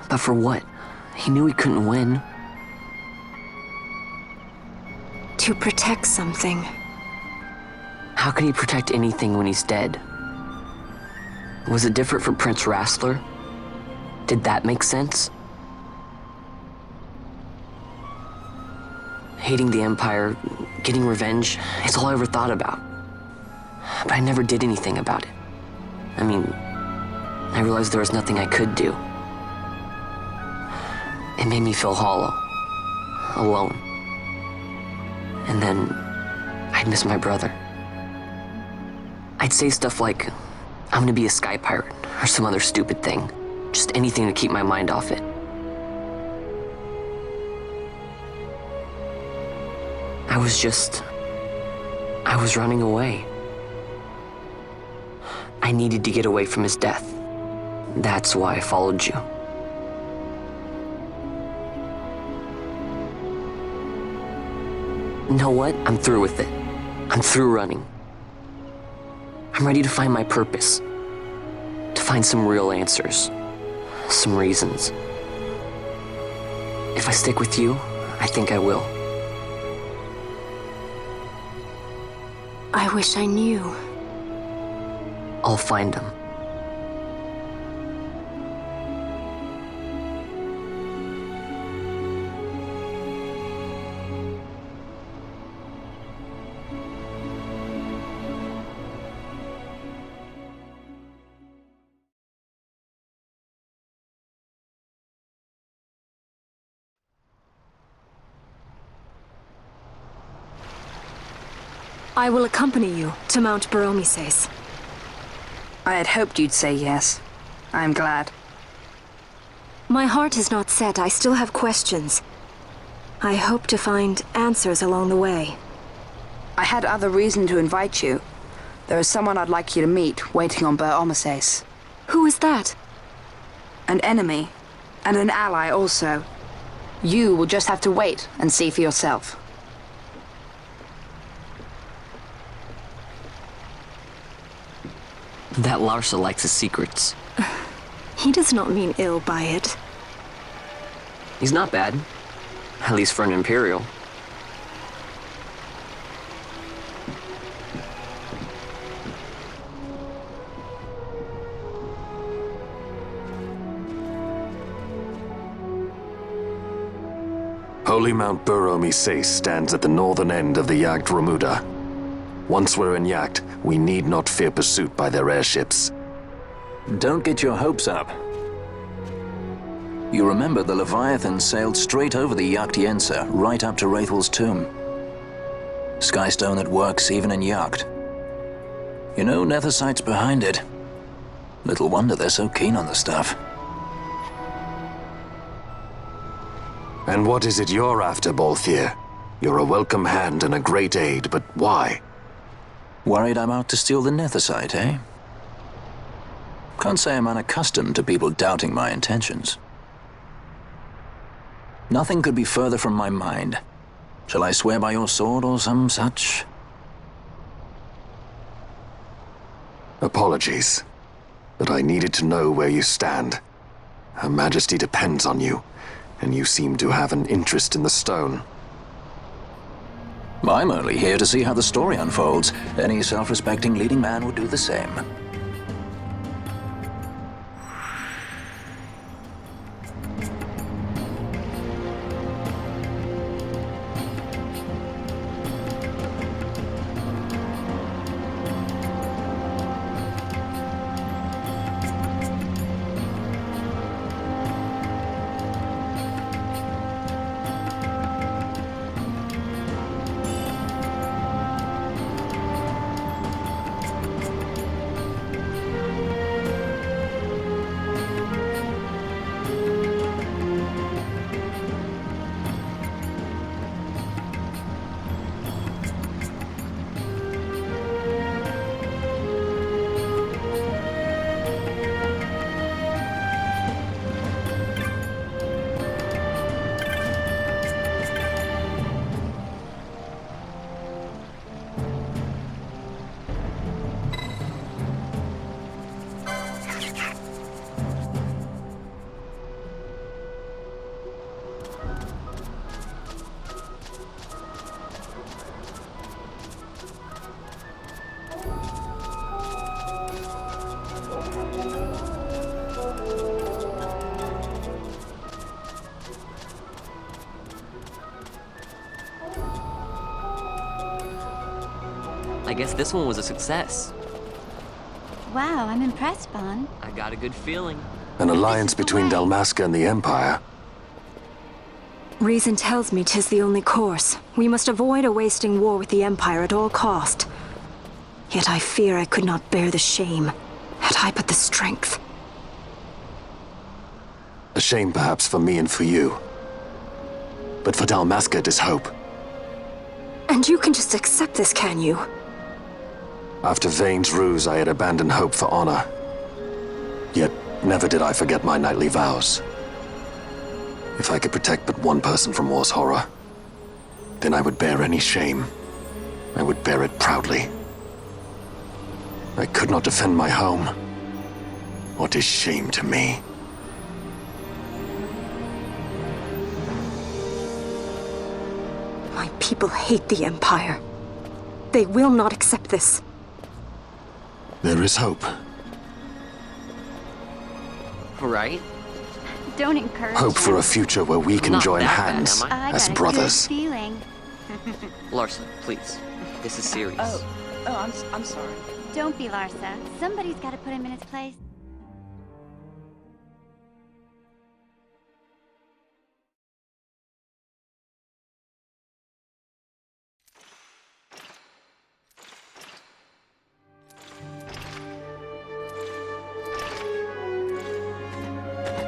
But for what? He knew he couldn't win. To protect something. How can he protect anything when he's dead? Was it different for Prince Rastler? Did that make sense? Hating the Empire, getting revenge, it's all I ever thought about. But I never did anything about it. I mean, I realized there was nothing I could do. It made me feel hollow, alone. And then I'd miss my brother. I'd say stuff like, I'm gonna be a sky pirate, or some other stupid thing. Just anything to keep my mind off it. I was running away. I needed to get away from his death. That's why I followed you. You know what? I'm through with it. I'm through running. I'm ready to find my purpose. To find some real answers. Some reasons. If I stick with you, I think I will. I wish I knew. I'll find him. I will accompany you to Mount Baromises. I had hoped you'd say yes. I am glad. My heart is not set. I still have questions. I hope to find answers along the way. I had other reason to invite you. There is someone I'd like you to meet waiting on Baromises. Who is that? An enemy, and an ally also. You will just have to wait and see for yourself. That Larsa likes his secrets. He does not mean ill by it. He's not bad. At least for an Imperial. Holy Mount Baromises stands at the northern end of the Yacht Remuda. Once we're in Yacht, we need not fear pursuit by their airships. Don't get your hopes up. You remember the Leviathan sailed straight over the Yacht Yensa, right up to Wraithel's tomb. Skystone that works even in Yacht. You know, Nethersight's behind it. Little wonder they're so keen on the stuff. And what is it you're after, Balthier? You're a welcome hand and a great aid, but why? Worried I'm out to steal the Nethersight, eh? Can't say I'm unaccustomed to people doubting my intentions. Nothing could be further from my mind. Shall I swear by your sword or some such? Apologies, but I needed to know where you stand. Her Majesty depends on you, and you seem to have an interest in the stone. I'm only here to see how the story unfolds. Any self-respecting leading man would do the same. I guess this one was a success. Wow, I'm impressed, Vaughn. I got a good feeling. An alliance between Dalmasca and the Empire. Reason tells me 'tis the only course. We must avoid a wasting war with the Empire at all cost. Yet I fear I could not bear the shame, had I but the strength. A shame perhaps for me and for you. But for Dalmasca it is hope. And you can just accept this, can you? After Vane's ruse, I had abandoned hope for honor. Yet never did I forget my knightly vows. If I could protect but one person from war's horror, then I would bear any shame. I would bear it proudly. I could not defend my home. What is shame to me? My people hate the Empire. They will not accept this. There is hope. Right? Don't encourage Hope for him. a future where we can Not join that bad, hands am I? as got brothers. A good feeling. Larsa, please. This is serious. I'm sorry. Don't be Larsa. Somebody's got to put him in his place.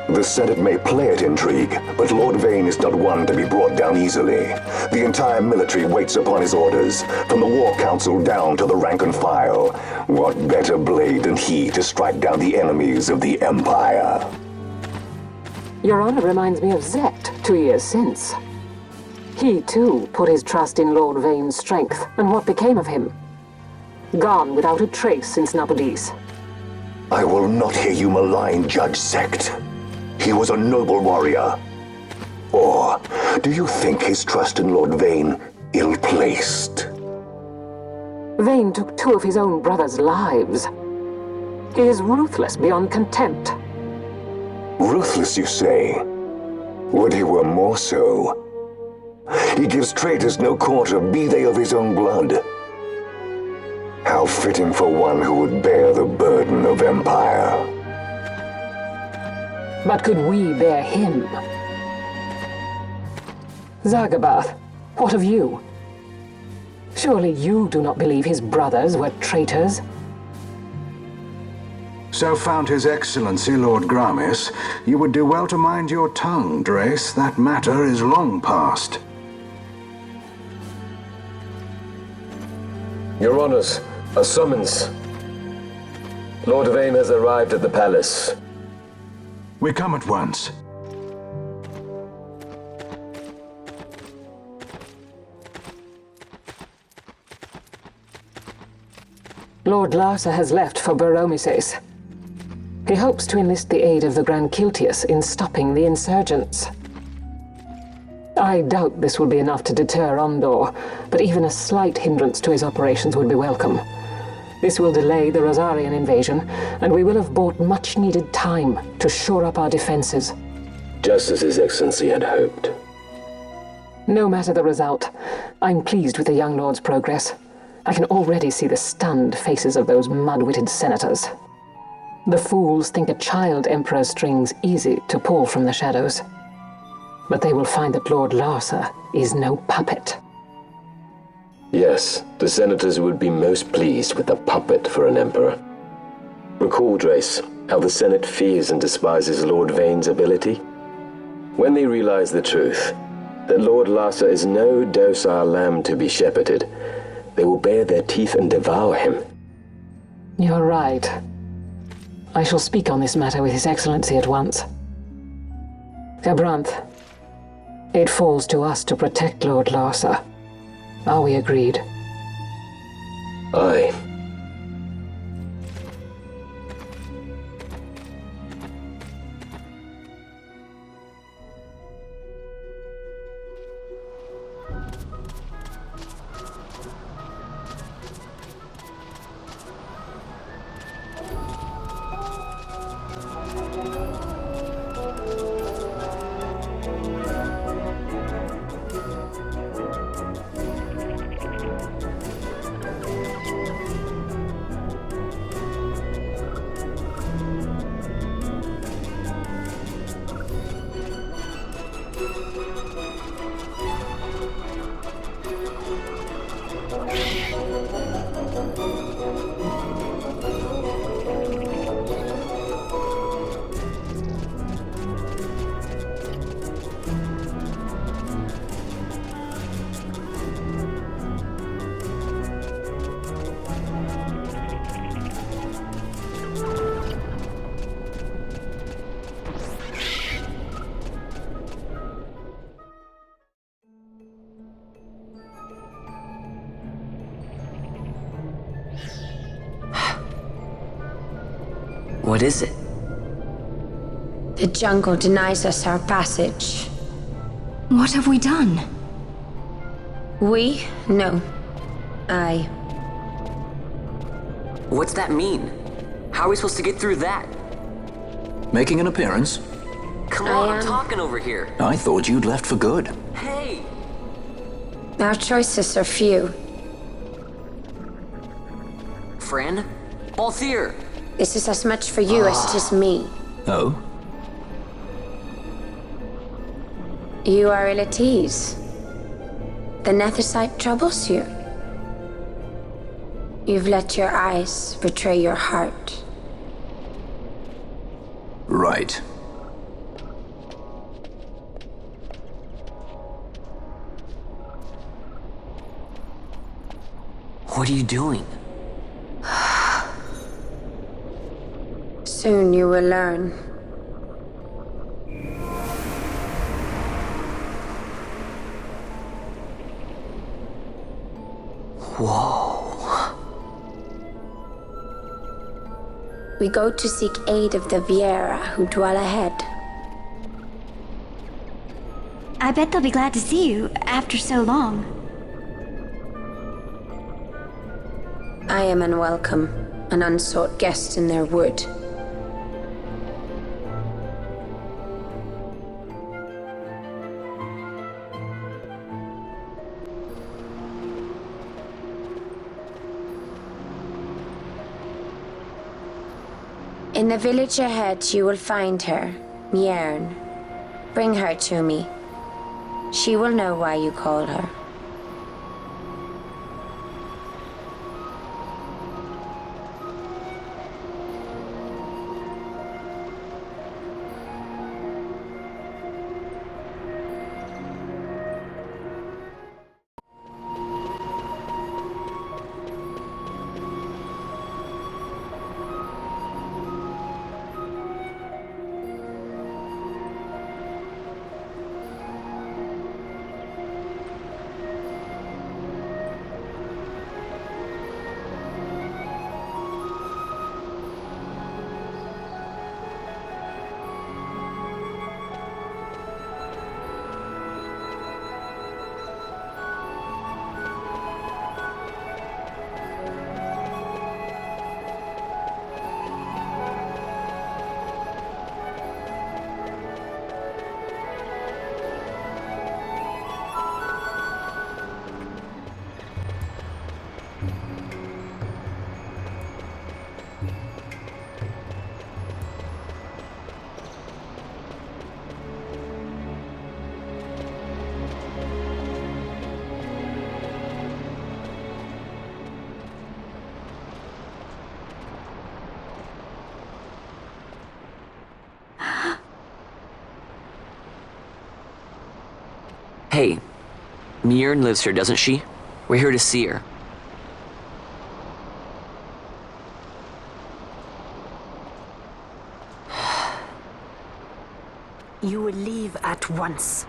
The Senate may play at intrigue, but Lord Vane is not one to be brought down easily. The entire military waits upon his orders, from the War Council down to the rank and file. What better blade than he to strike down the enemies of the Empire? Your Honor reminds me of Zet 2 years since. He, too, put his trust in Lord Vane's strength, and what became of him? Gone without a trace since Nabudis. I will not hear you malign Judge Sect. He was a noble warrior. Or do you think his trust in Lord Vane ill-placed? Vane took 2 of his own brothers' lives. He is ruthless beyond contempt. Ruthless, you say? Would he were more so. He gives traitors no quarter, be they of his own blood. How fitting for one who would bear the burden of empire. But could we bear him? Zagabath, what of you? Surely you do not believe his brothers were traitors? So found His Excellency Lord Gramis, you would do well to mind your tongue, Drace. That matter is long past. Your Honors, a summons. Lord Vane has arrived at the palace. We come at once. Lord Larsa has left for Baromises. He hopes to enlist the aid of the Grand Kiltius in stopping the insurgents. I doubt this will be enough to deter Ondor, but even a slight hindrance to his operations would be welcome. This will delay the Rosarian invasion, and we will have bought much-needed time to shore up our defenses. Just as His Excellency had hoped. No matter the result, I'm pleased with the young lord's progress. I can already see the stunned faces of those mud-witted senators. The fools think a child emperor's strings easy to pull from the shadows. But they will find that Lord Larsa is no puppet. Yes, the senators would be most pleased with a puppet for an emperor. Recall, Drace, how the Senate fears and despises Lord Vane's ability. When they realize the truth, that Lord Larsa is no docile lamb to be shepherded, they will bare their teeth and devour him. You're right. I shall speak on this matter with His Excellency at once. Abranth, it falls to us to protect Lord Larsa. Are we agreed? Aye. What is it? The jungle denies us our passage. What have we done? We? No. I. What's that mean? How are we supposed to get through that? Making an appearance? Come on, I'm talking over here. I thought you'd left for good. Hey! Our choices are few. Friend? Balthier! This is as much for you as it is me. Oh? You are ill at ease. The Nethersite troubles you. You've let your eyes betray your heart. Right. What are you doing? Soon you will learn. Whoa. We go to seek aid of the Viera who dwell ahead. I bet they'll be glad to see you after so long. I am unwelcome, an unsought guest in their wood. In the village ahead, you will find her, Mjern. Bring her to me. She will know why you call her. Hey, Mjern lives here, doesn't she? We're here to see her. You will leave at once.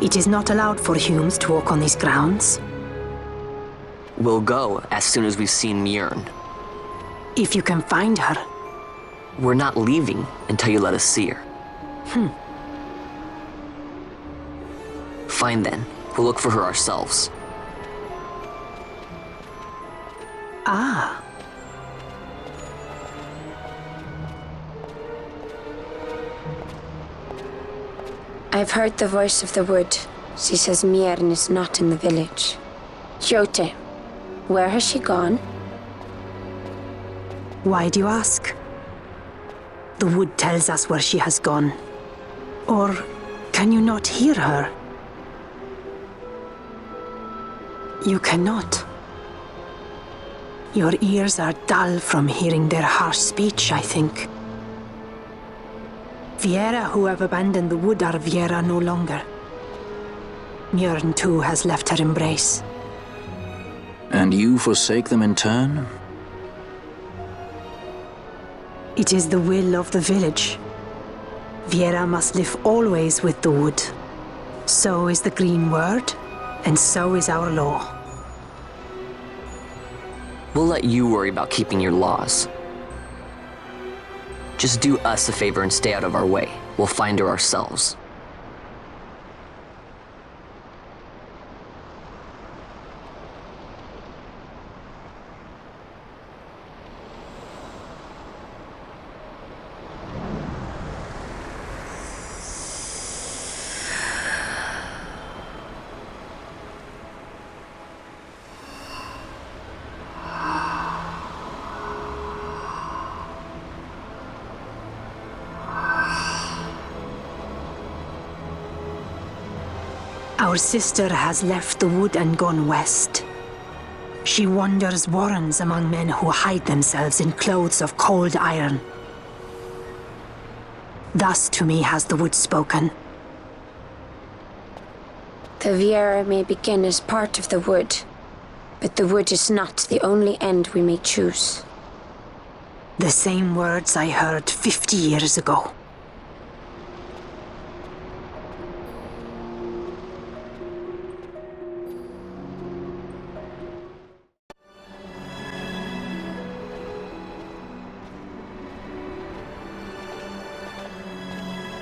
It is not allowed for humans to walk on these grounds. We'll go as soon as we've seen Mjern. If you can find her. We're not leaving until you let us see her. Fine then. We'll look for her ourselves. Ah. I've heard the voice of the wood. She says Mjern is not in the village. Jote, where has she gone? Why do you ask? The wood tells us where she has gone. Or can you not hear her? You cannot. Your ears are dull from hearing their harsh speech, I think. Viera who have abandoned the wood are Viera no longer. Mjern too has left her embrace. And you forsake them in turn? It is the will of the village. Viera must live always with the wood. So is the green word, and so is our law. We'll let you worry about keeping your laws. Just do us a favor and stay out of our way. We'll find her ourselves. Our sister has left the wood and gone west. She wanders warrens among men who hide themselves in clothes of cold iron. Thus to me has the wood spoken. The Viera may begin as part of the wood, but the wood is not the only end we may choose. The same words I heard 50 years ago.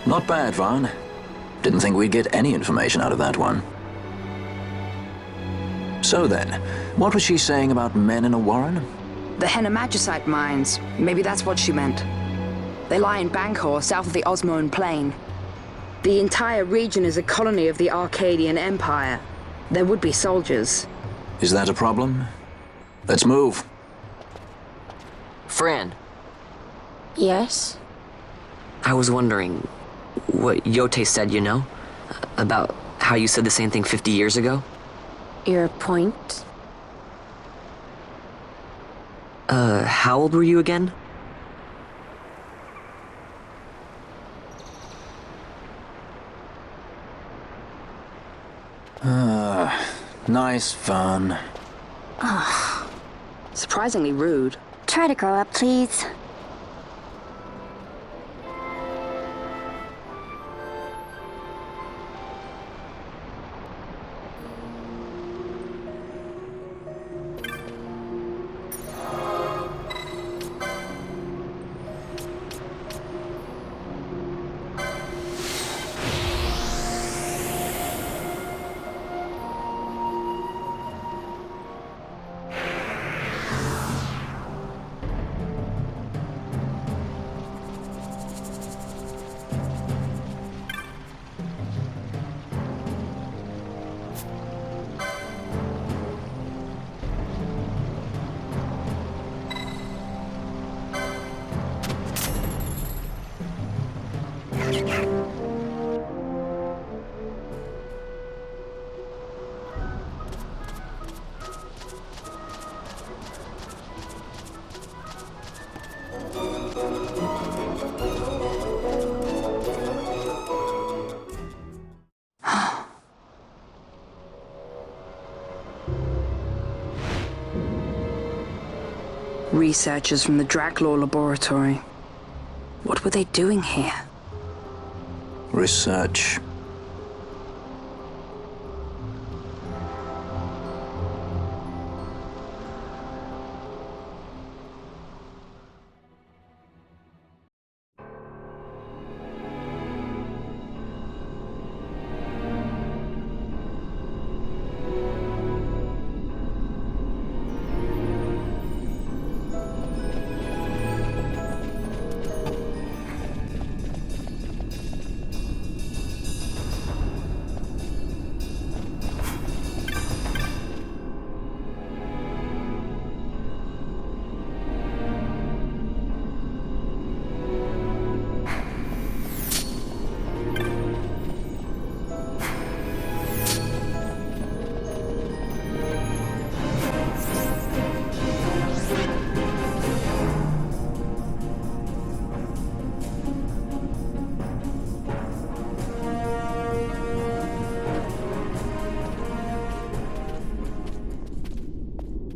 Not bad, Vaughn. Didn't think we'd get any information out of that one. So then, what was she saying about men in a warren? The Henna-Magicite mines. Maybe that's what she meant. They lie in Bangkor, south of the Osmoan Plain. The entire region is a colony of the Arcadian Empire. There would be soldiers. Is that a problem? Let's move. Fran. Yes? I was wondering what Yote said, you know? About how you said the same thing 50 years ago? Your point? How old were you again? Nice fun. Surprisingly rude. Try to grow up, please. Researchers from the Draclaw laboratory. What were they doing here? Research.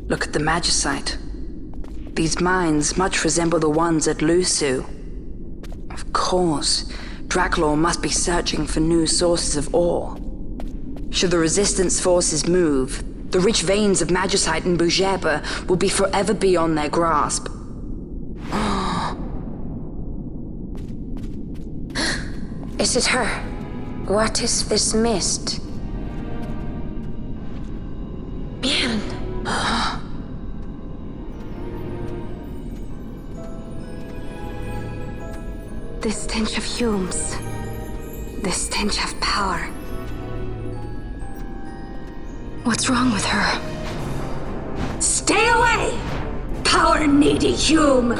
Look at the Magicite. These mines much resemble the ones at Lusu. Of course, Draclaw must be searching for new sources of ore. Should the Resistance forces move, The rich veins of magicite and Bujeba will be forever beyond their grasp. Is it her? What is this mist? Man. The stench of fumes. The stench of power. What's wrong with her? Stay away! Power-needy Hume!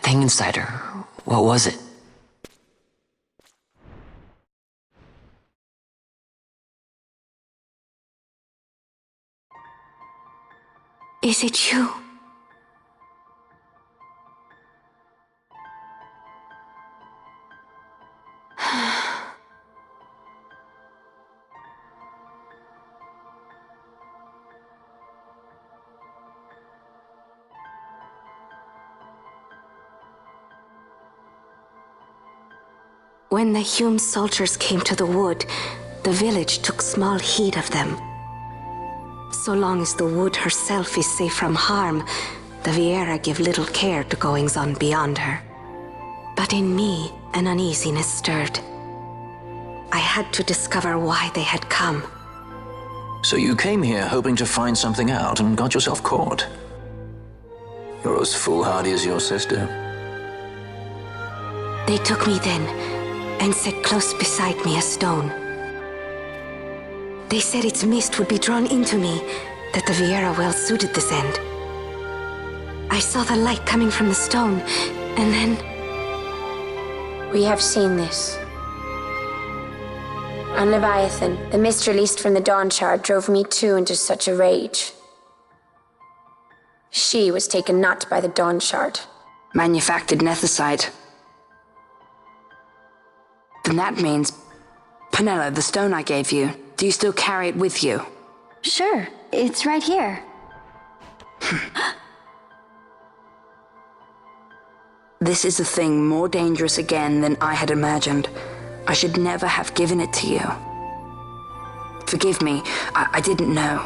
thing inside her, what was it? Is it you? When the Hume soldiers came to the wood, the village took small heed of them. So long as the wood herself is safe from harm, the Viera give little care to goings-on beyond her. But in me, an uneasiness stirred. I had to discover why they had come. So you came here hoping to find something out and got yourself caught. You're as foolhardy as your sister. They took me then and set close beside me a stone. They said its mist would be drawn into me, that the Viera well suited this end. I saw the light coming from the stone, and then... We have seen this. On Leviathan, the mist released from the Dawn Shard drove me too into such a rage. She was taken not by the Dawn Shard. Manufactured nethicite. Then that means... Penelo, the stone I gave you, do you still carry it with you? Sure, it's right here. This is a thing more dangerous again than I had imagined. I should never have given it to you. Forgive me, I didn't know.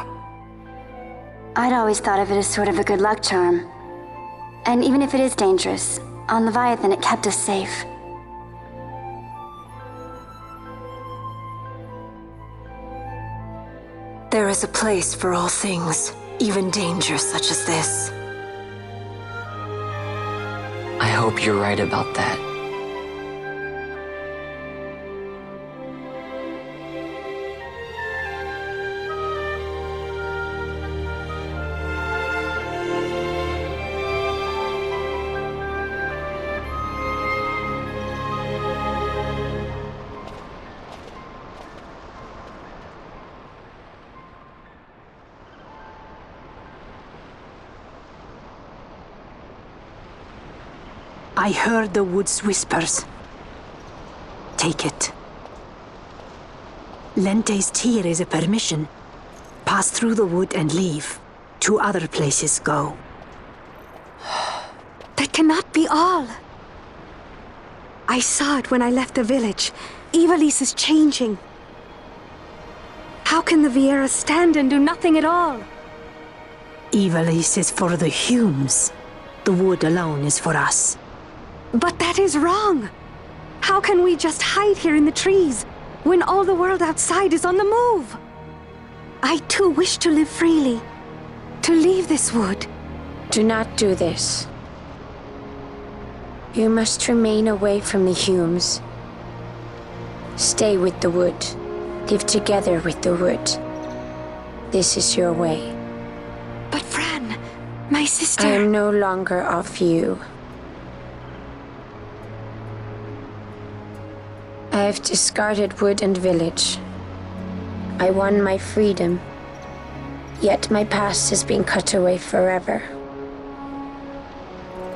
I'd always thought of it as sort of a good luck charm. And even if it is dangerous, on Leviathan it kept us safe. There is a place for all things, even danger such as this. I hope you're right about that. I heard the wood's whispers. Take it. Lente's tear is a permission. Pass through the wood and leave. To other places go. That cannot be all. I saw it when I left the village. Ivalice is changing. How can the Viera stand and do nothing at all? Ivalice is for the Humes. The wood alone is for us. But that is wrong. How can we just hide here in the trees when all the world outside is on the move? I too wish to live freely, to leave this wood. Do not do this. You must remain away from the Humes. Stay with the wood. Live together with the wood. This is your way. But Fran, my sister... I am no longer of you. I have discarded wood and village. I won my freedom, yet my past has been cut away forever.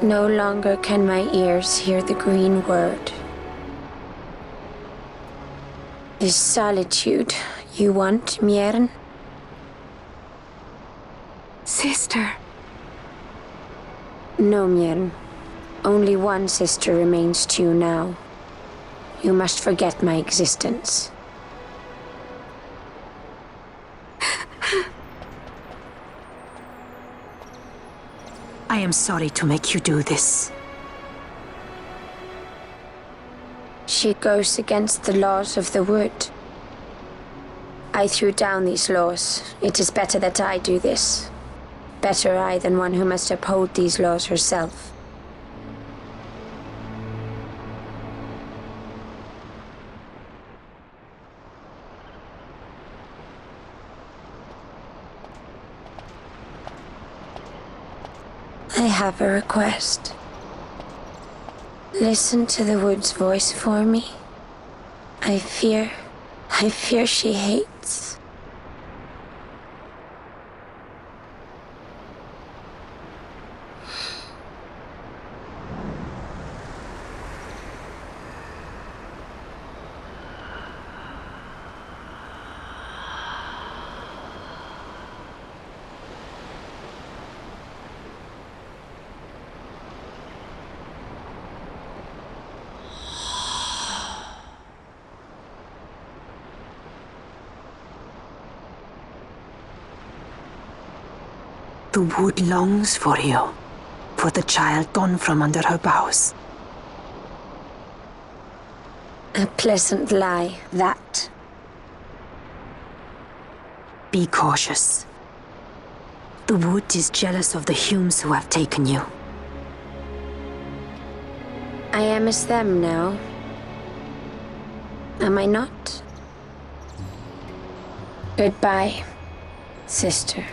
No longer can my ears hear the green word. This solitude you want, Miern? Sister. No, Miern. Only one sister remains to you now. You must forget my existence. I am sorry to make you do this. She goes against the laws of the wood. I threw down these laws. It is better that I do this. Better I than one who must uphold these laws herself. I have a request. Listen to the wood's voice for me. I fear she hates. The wood longs for you, for the child gone from under her boughs. A pleasant lie, that. Be cautious. The wood is jealous of the Humes who have taken you. I am as them now. Am I not? Goodbye, sister.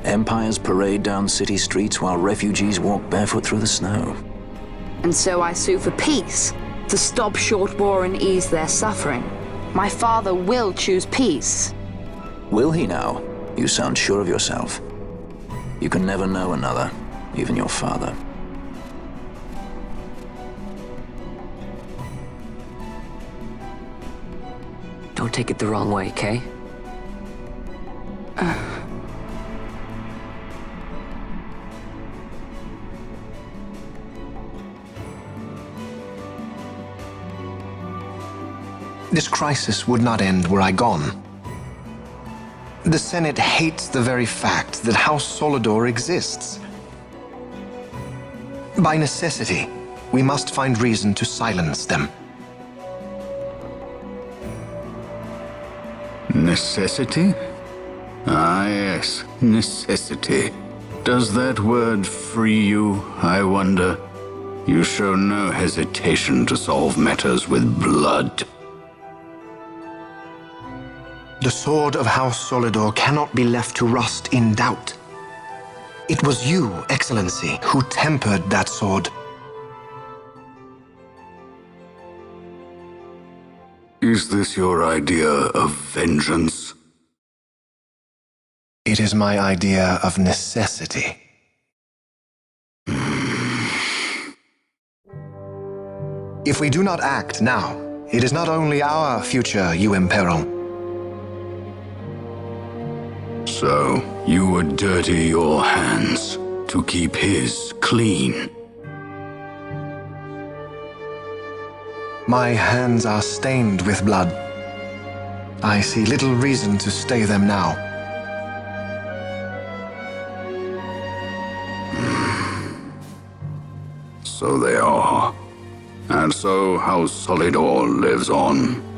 Empires parade down city streets while refugees walk barefoot through the snow. And so I sue for peace, to stop short war and ease their suffering. My father will choose peace. Will he now? You sound sure of yourself. You can never know another, even your father. Don't take it the wrong way, Kay? This crisis would not end were I gone. The Senate hates the very fact that House Solidor exists. By necessity, we must find reason to silence them. Necessity? Ah, yes, necessity. Does that word free you, I wonder? You show no hesitation to solve matters with blood. The sword of House Solidor cannot be left to rust in doubt. It was you, Excellency, who tempered that sword. Is this your idea of vengeance? It is my idea of necessity. If we do not act now, it is not only our future you imperil. So, you would dirty your hands to keep his clean. My hands are stained with blood. I see little reason to stay them now. So they are. And so House Solidor lives on.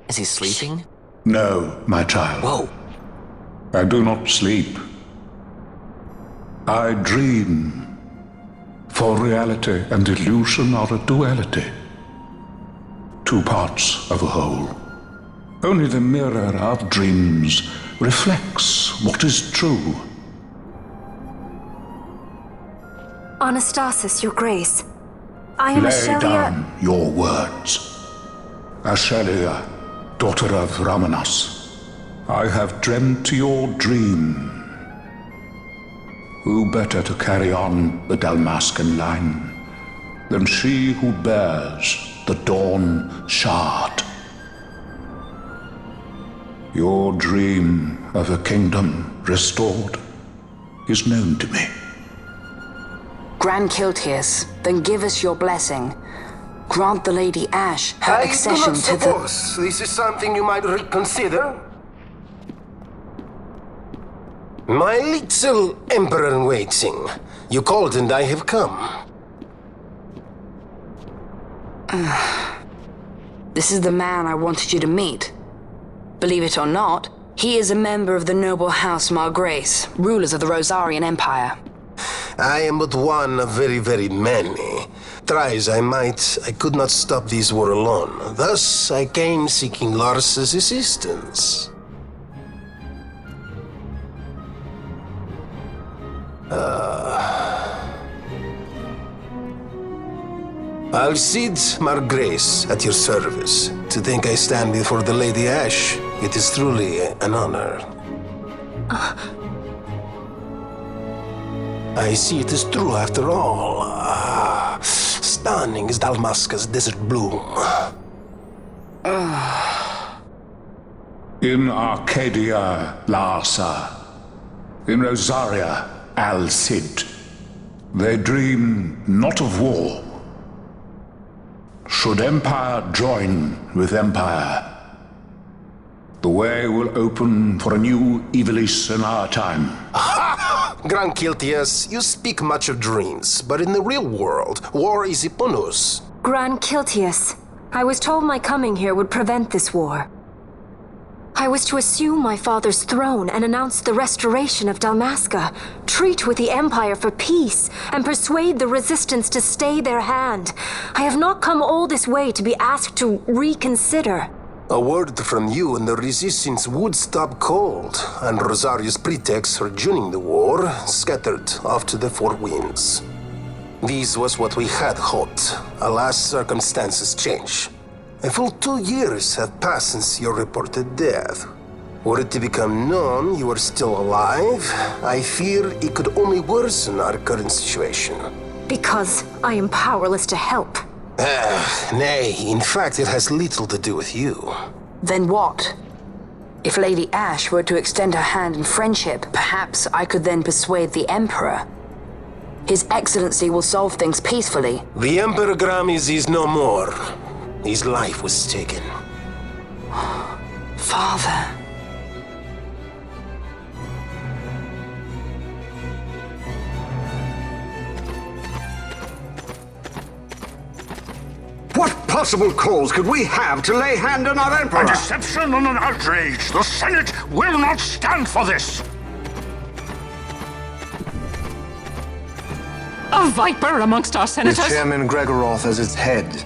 Is he sleeping? No, my child. Whoa. I do not sleep. I dream. For reality and illusion are a duality. Two parts of a whole. Only the mirror of dreams reflects what is true. Anastasis, Your Grace. I am Lay Ashelia. down your words. Ashelia, daughter of Ramanas, I have dreamt your dream. Who better to carry on the Dalmascan line than she who bears the Dawn Shard? Your dream of a kingdom restored is known to me. Grand Kiltius, then give us your blessing. Grant the Lady Ash her accession to the... I do not suppose this is something you might reconsider. My little Emperor-in-Waiting. You called and I have come. This is the man I wanted you to meet. Believe it or not, he is a member of the noble house Margrace, rulers of the Rosarian Empire. I am but one of very, very many. Try as I might, I could not stop this war alone. Thus, I came seeking Lars's assistance. Alcide Margrace at your service. To think I stand before the Lady Ash, it is truly an honor. I see it is true after all. Stunning is Dalmasca's desert bloom. In Arcadia, Larsa. In Rosaria, Alcide. They dream not of war. Should empire join with empire, the way will open for a new Ivalice in our time. Grand Kiltias, you speak much of dreams, but in the real world, war is upon us. Gran Kiltias, I was told my coming here would prevent this war. I was to assume my father's throne and announce the restoration of Dalmasca, treat with the Empire for peace, and persuade the Resistance to stay their hand. I have not come all this way to be asked to reconsider. A word from you and the Resistance would stop cold, and Rosaria's pretext for joining the war scattered off to the four winds. This was what we had hoped. Alas, circumstances change. A full 2 years have passed since your reported death. Were it to become known you are still alive, I fear it could only worsen our current situation. Because I am powerless to help. Nay, in fact it has little to do with you. Then what? If Lady Ash were to extend her hand in friendship, perhaps I could then persuade the Emperor. His Excellency will solve things peacefully. The Emperor Gramis is no more. His life was taken. Father. What possible cause could we have to lay hand on our Emperor? A deception and an outrage! The Senate will not stand for this! A viper amongst our senators? With Chairman Gregoroth as its head.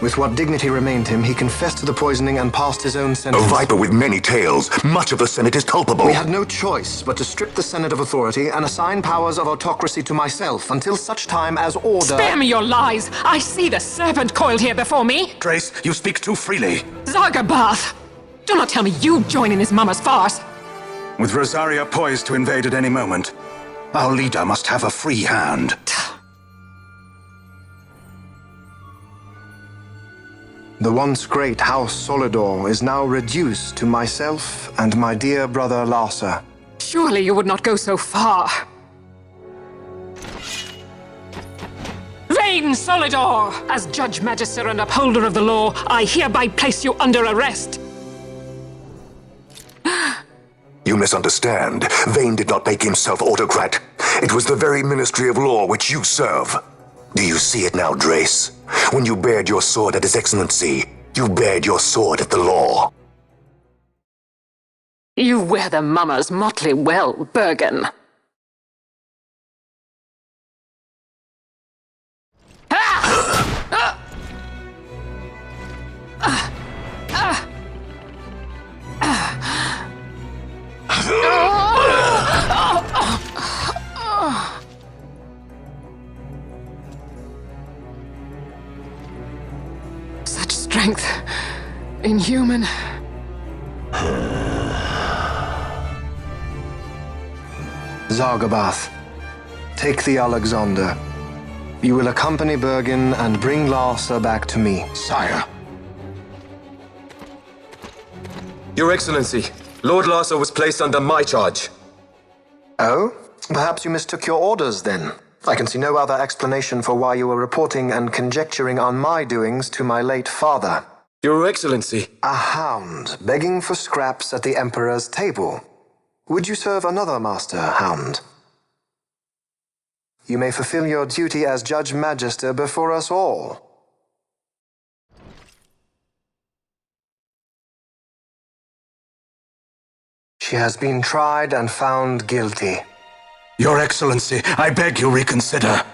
With what dignity remained him, he confessed to the poisoning and passed his own sentence. A viper with many tails. Much of the Senate is culpable. We had no choice but to strip the Senate of authority and assign powers of autocracy to myself until such time as order... Spare me your lies! I see the serpent coiled here before me! Trace, you speak too freely. Zargabath! Do not tell me you join in his mama's farce! With Rosaria poised to invade at any moment, our leader must have a free hand. The once great House Solidor is now reduced to myself and my dear brother Larsa. Surely you would not go so far. Vayne Solidor! As Judge Magister and upholder of the law, I hereby place you under arrest. You misunderstand. Vayne did not make himself autocrat. It was the very Ministry of Law which you serve. Do you see it now, Drace? When you bared your sword at His Excellency, you bared your sword at the law. You wear the mama's motley well, Bergen. Such strength. Inhuman. Zargabath, take the Alexander. You will accompany Bergen and bring Larsa back to me. Sire. Your Excellency, Lord Larsa was placed under my charge. Oh? Perhaps you mistook your orders then. I can see no other explanation for why you were reporting and conjecturing on my doings to my late father. Your Excellency. A hound begging for scraps at the Emperor's table. Would you serve another master, hound? You may fulfill your duty as Judge Magister before us all. She has been tried and found guilty. Your Excellency, I beg you reconsider.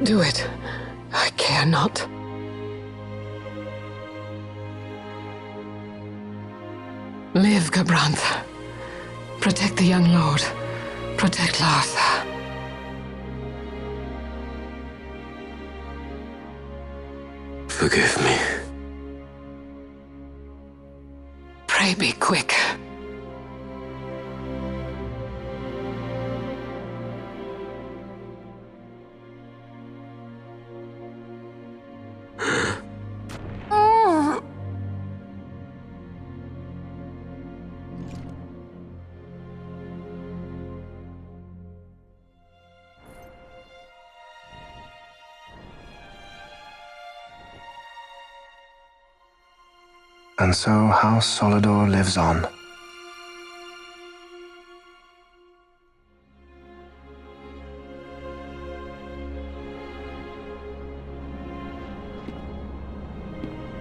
Do it. I care not. Live, Gabrantha. Protect the young lord. Protect Larsa. Forgive me. Pray be quick. And so House Solidor lives on.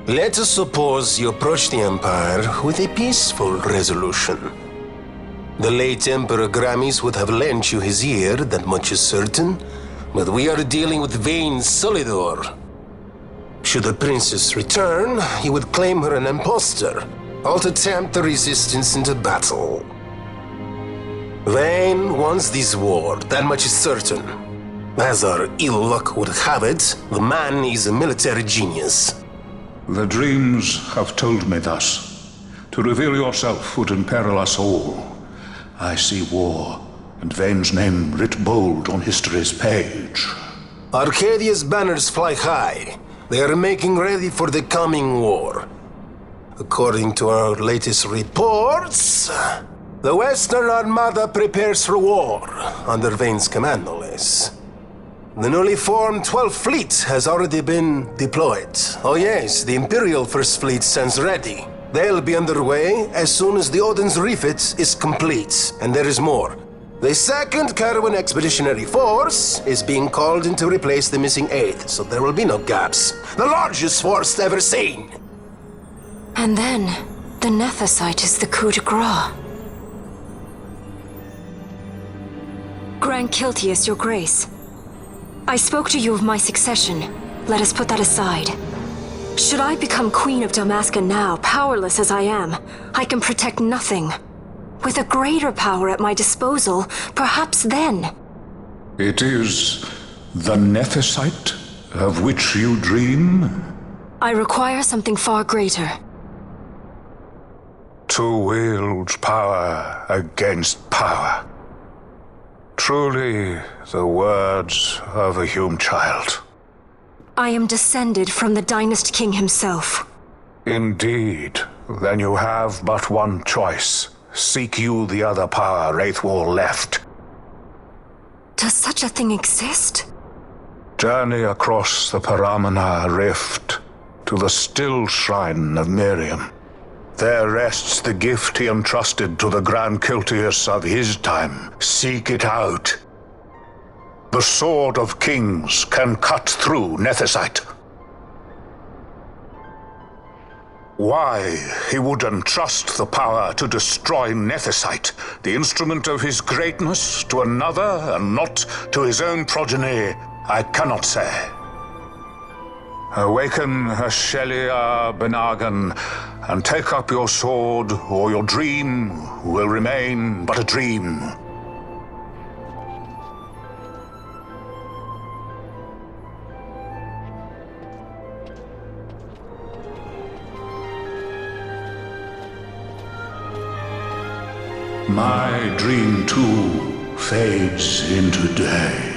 Let us suppose you approach the Empire with a peaceful resolution. The late Emperor Gramis would have lent you his ear, that much is certain, but we are dealing with Vayne Solidor. Should the princess return, he would claim her an impostor, or to tempt the resistance into battle. Vayne wants this war, that much is certain. As our ill luck would have it, the man is a military genius. The dreams have told me thus. To reveal yourself would imperil us all. I see war, and Vayne's name writ bold on history's page. Arcadia's banners fly high. They are making ready for the coming war. According to our latest reports, the Western Armada prepares for war, under Vayne's command, no less. The newly formed 12th Fleet has already been deployed. Oh yes, the Imperial First Fleet stands ready. They'll be underway as soon as the Odin's refit is complete. And there is more. The 2nd Caravan Expeditionary Force is being called in to replace the missing 8th, so there will be no gaps. The largest force ever seen! And then, the Nethicite is the coup de grace. Grand Kiltius, your grace. I spoke to you of my succession. Let us put that aside. Should I become Queen of Dalmasca now, powerless as I am, I can protect nothing. With a greater power at my disposal, perhaps then. It is the Nethicite of which you dream? I require something far greater. To wield power against power. Truly, the words of a Hume child. I am descended from the Dynast King himself. Indeed. Then you have but one choice. Seek you the other power Wraithwall left. Does such a thing exist? Journey across the Paramana Rift to the still shrine of Miriam. There rests the gift he entrusted to the Grand Kiltius of his time. Seek it out. The Sword of Kings can cut through Nethicite. Why he would entrust the power to destroy Nethicite, the instrument of his greatness, to another and not to his own progeny, I cannot say. Awaken Shelia Benagan, and take up your sword, or your dream will remain but a dream. My dream too fades into day.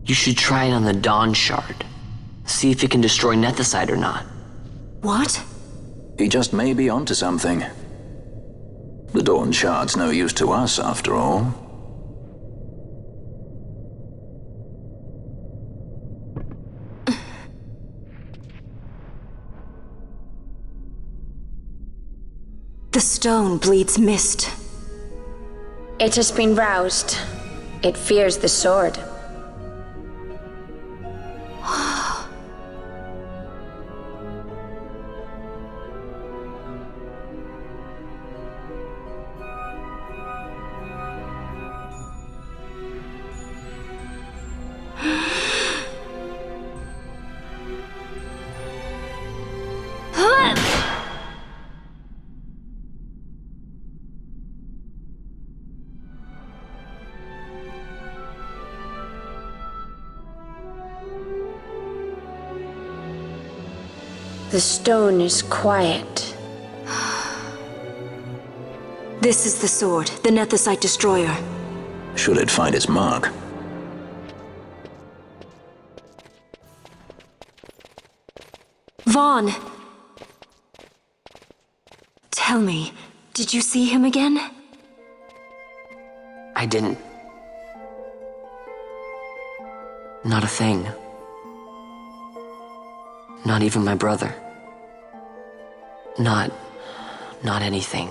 You should try it on the Dawn Shard. See if it can destroy Nethicite or not. What? He just may be onto something. The Dawn Shard's no use to us, after all. The stone bleeds mist. It has been roused. It fears the sword. The stone is quiet. This is the sword, the Nethicite destroyer. Should it find its mark? Vaughn! Tell me, did you see him again? I didn't. Not a thing. Not even my brother. Not anything.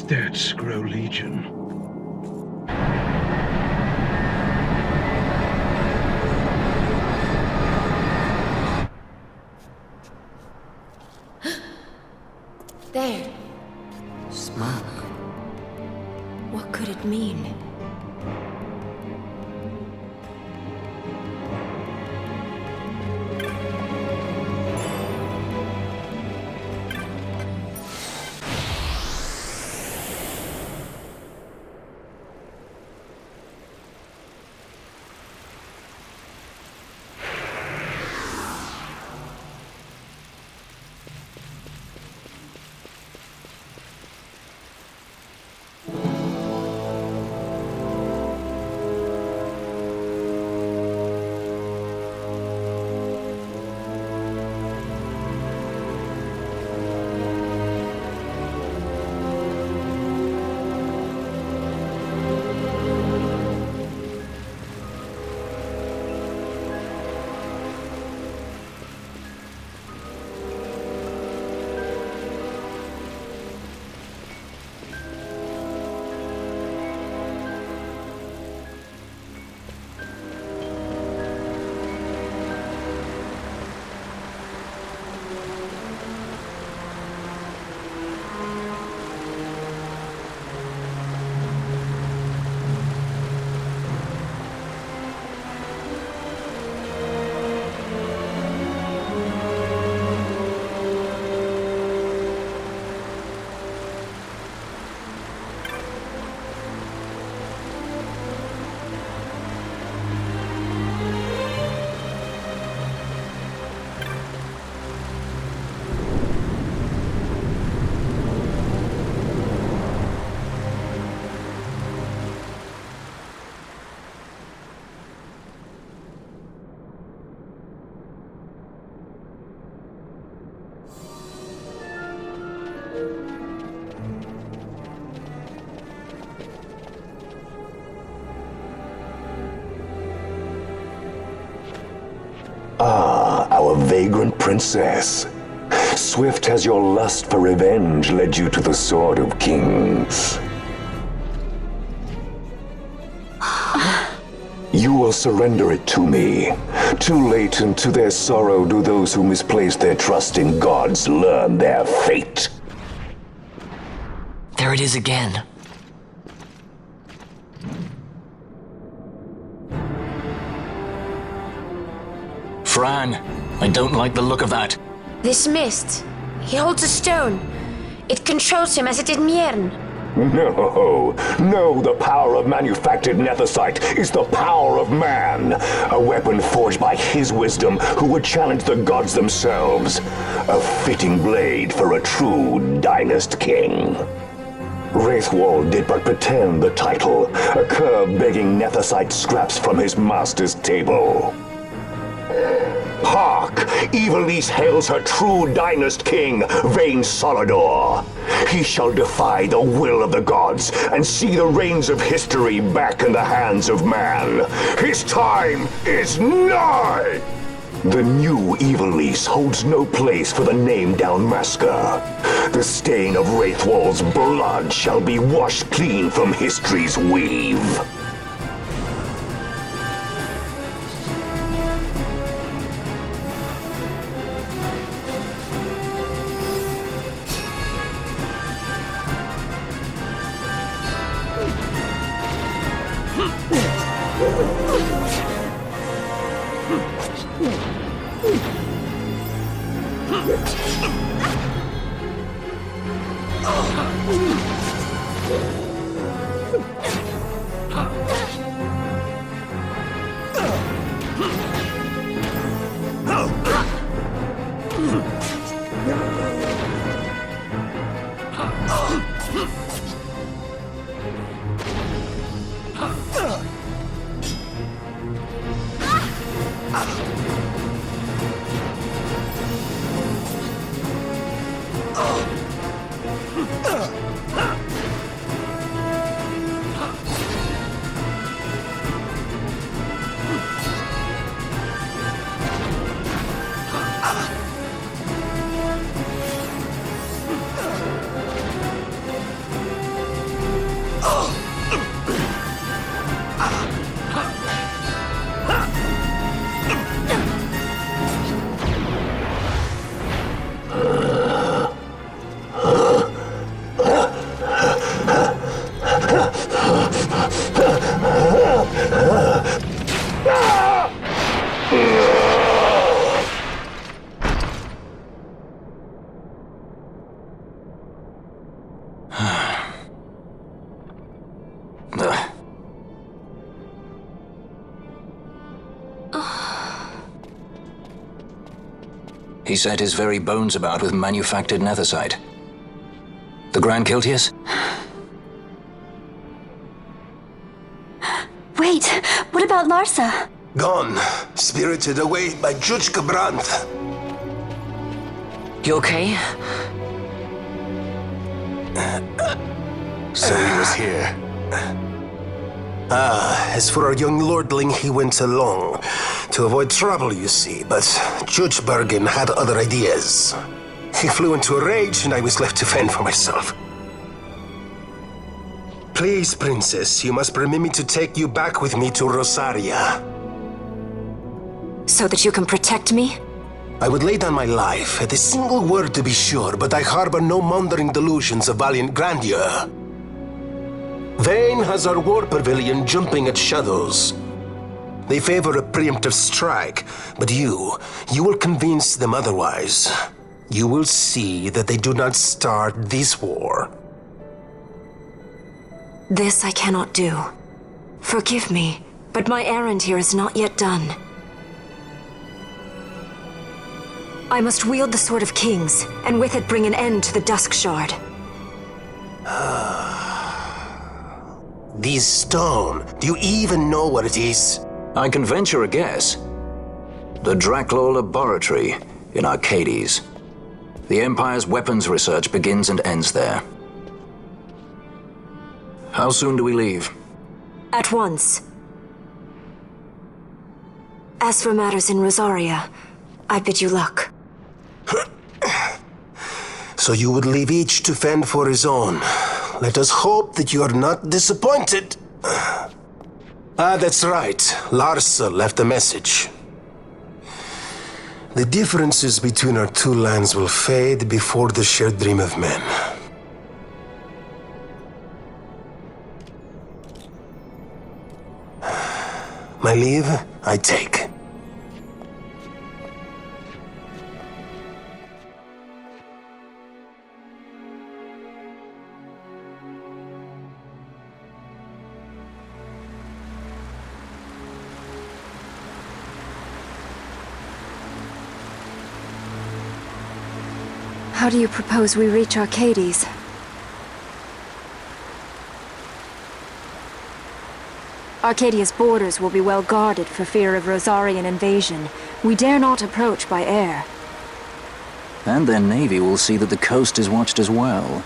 Debts grow legion. There. Smoke. What could it mean? vagrant princess. Swift has your lust for revenge led you to the Sword of Kings. You will surrender it to me. Too late, and to their sorrow do those who misplace their trust in gods learn their fate. There it is again. Fran, I don't like the look of that. This mist. He holds a stone. It controls him as it did Mjern. No, the power of manufactured nethicite is the power of man. A weapon forged by his wisdom who would challenge the gods themselves. A fitting blade for a true dynast king. Wraithwall did but pretend the title, a cur begging nethicite scraps from his master's table. Hark! Ivalice hails her true dynast king, Vayne Solidor. He shall defy the will of the gods and see the reins of history back in the hands of man. His time is nigh! The new Ivalice holds no place for the name Dalmasca. The stain of Wraithwall's blood shall be washed clean from history's weave. He set his very bones about with manufactured nethicite. The Grand Kiltius? Wait, what about Larsa? Gone. Spirited away by Judge Brandt. You okay? So he was here. As for our young lordling, he went along. To avoid trouble, you see, but Judge Bergen had other ideas. He flew into a rage, and I was left to fend for myself. Please, Princess, you must permit me to take you back with me to Rosaria. So that you can protect me? I would lay down my life, at a single word to be sure, but I harbor no mouldering delusions of valiant grandeur. Vayne has our war pavilion jumping at shadows. They favor a preemptive strike, but you will convince them otherwise. You will see that they do not start this war. This I cannot do. Forgive me, but my errand here is not yet done. I must wield the Sword of Kings, and with it bring an end to the Dusk Shard. This stone, do you even know what it is? I can venture a guess. The Draclaw Laboratory in Arcades. The Empire's weapons research begins and ends there. How soon do we leave? At once. As for matters in Rosaria, I bid you luck. So you would leave each to fend for his own. Let us hope that you are not disappointed. That's right. Larsa left a message. The differences between our two lands will fade before the shared dream of men. My leave, I take. How do you propose we reach Arcades? Arcadia's borders will be well guarded for fear of Rosarian invasion. We dare not approach by air. And their navy will see that the coast is watched as well.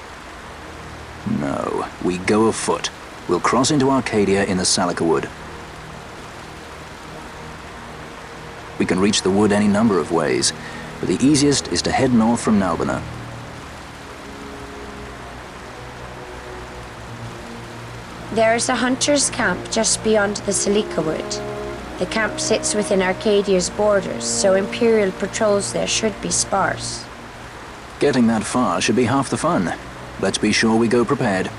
No, we go afoot. We'll cross into Arcadia in the Salika Wood. We can reach the wood any number of ways, but the easiest is to head north from Nalbina. There is a hunter's camp just beyond the Salika Wood. The camp sits within Arcadia's borders, so Imperial patrols there should be sparse. Getting that far should be half the fun. Let's be sure we go prepared.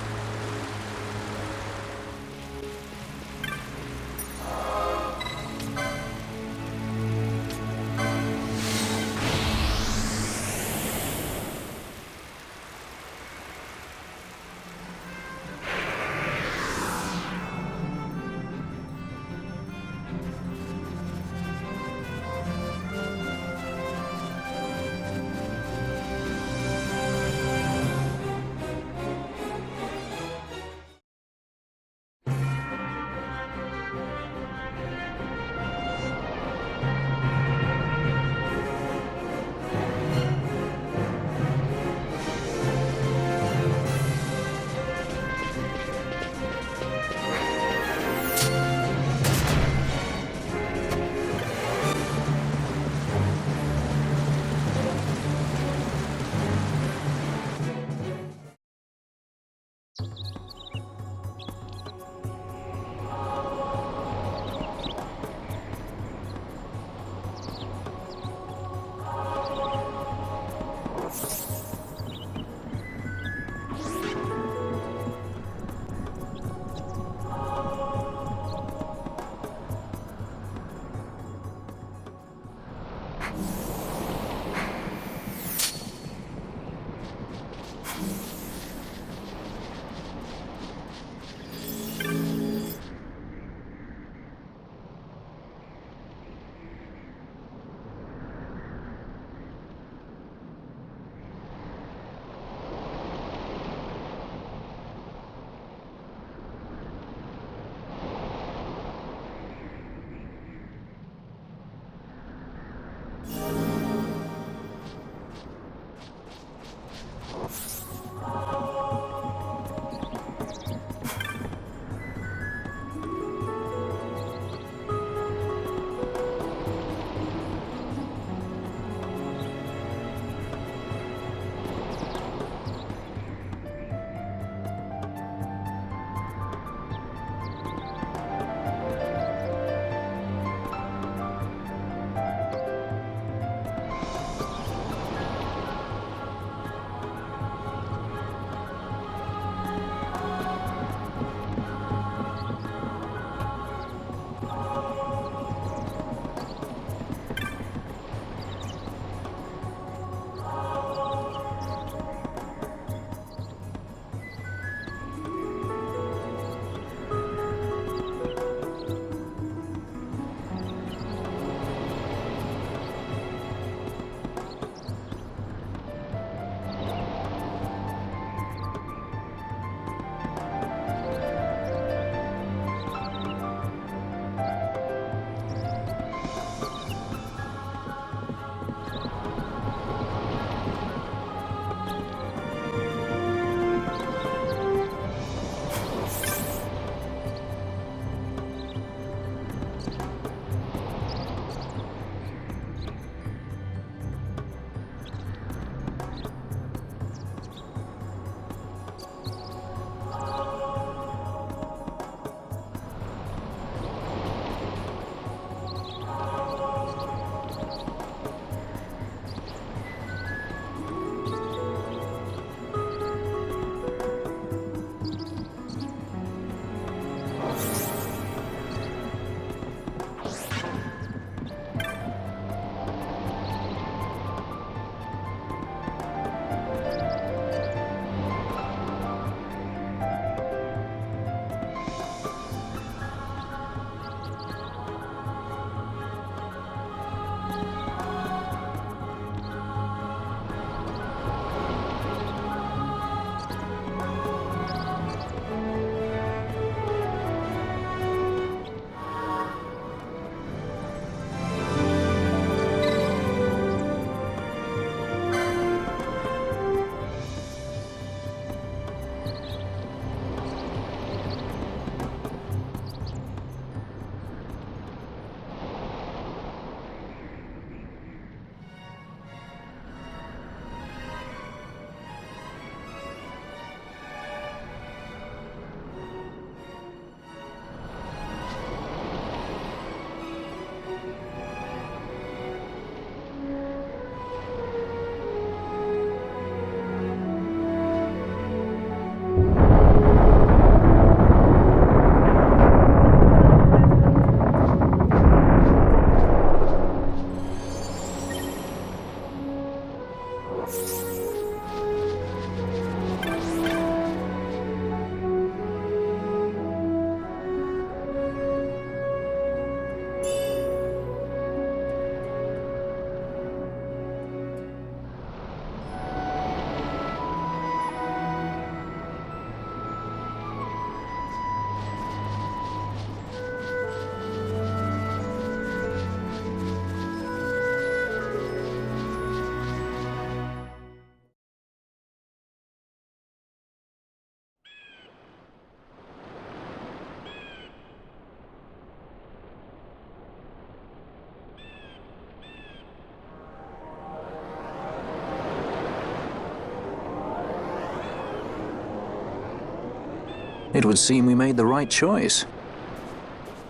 It would seem we made the right choice.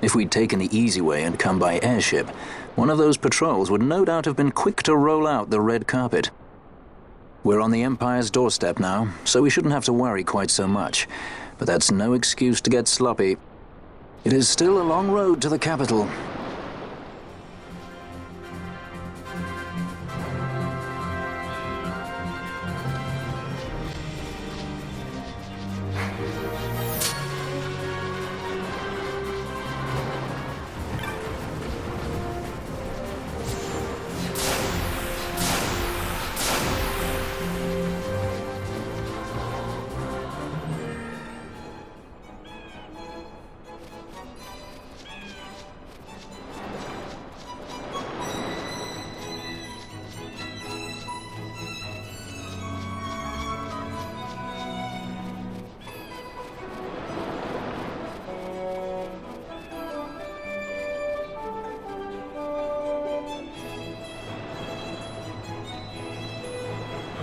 If we'd taken the easy way and come by airship, one of those patrols would no doubt have been quick to roll out the red carpet. We're on the Empire's doorstep now, so we shouldn't have to worry quite so much. But that's no excuse to get sloppy. It is still a long road to the capital.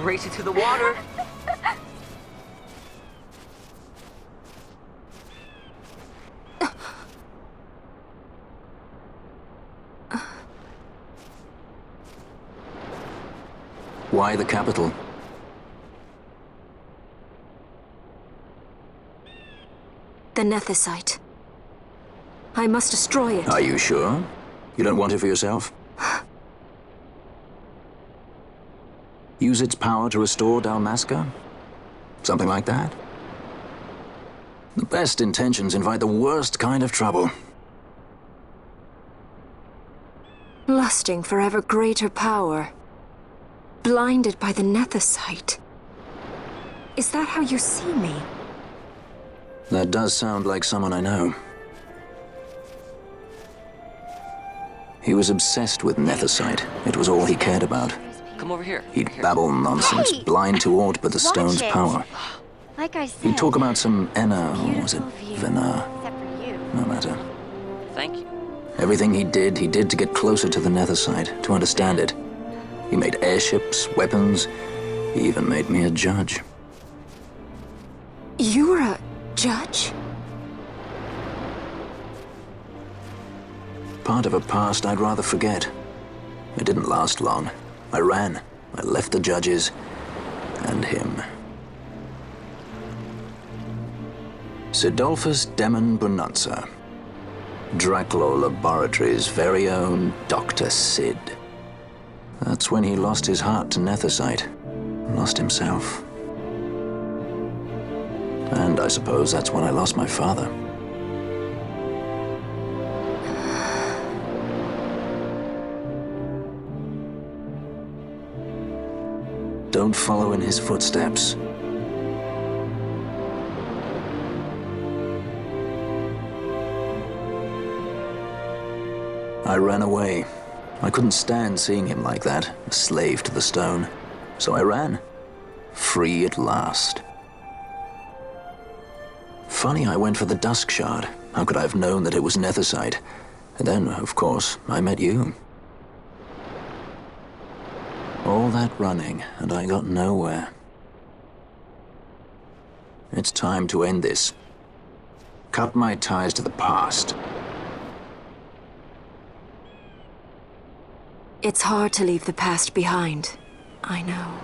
Race it to the water. Why the capital? The Nethicite. I must destroy it. Are you sure? You don't want it for yourself? Use its power to restore Dalmasca? Something like that? The best intentions invite the worst kind of trouble. Lusting for ever greater power. Blinded by the Nethicite. Is that how you see me? That does sound like someone I know. He was obsessed with Nethicite. It was all he cared about. Come over here. He'd babble nonsense, blind to aught but the stone's power. Like I said. He'd talk about some Enna, or was it Venar? No matter. Thank you. Everything he did to get closer to the Nethicite, to understand it. He made airships, weapons. He even made me a judge. You were a judge? Part of a past I'd rather forget. It didn't last long. I ran. I left the judges and him. Sidolphus Demon Bonanza. Draculaur Laboratories' very own Dr. Sid. That's when he lost his heart to Nethicite. Lost himself. And I suppose that's when I lost my father. Don't follow in his footsteps. I ran away. I couldn't stand seeing him like that, a slave to the stone. So I ran. Free at last. Funny I went for the Dusk Shard. How could I have known that it was Nethicite? And then, of course, I met you. All that running, and I got nowhere. It's time to end this. Cut my ties to the past. It's hard to leave the past behind. I know.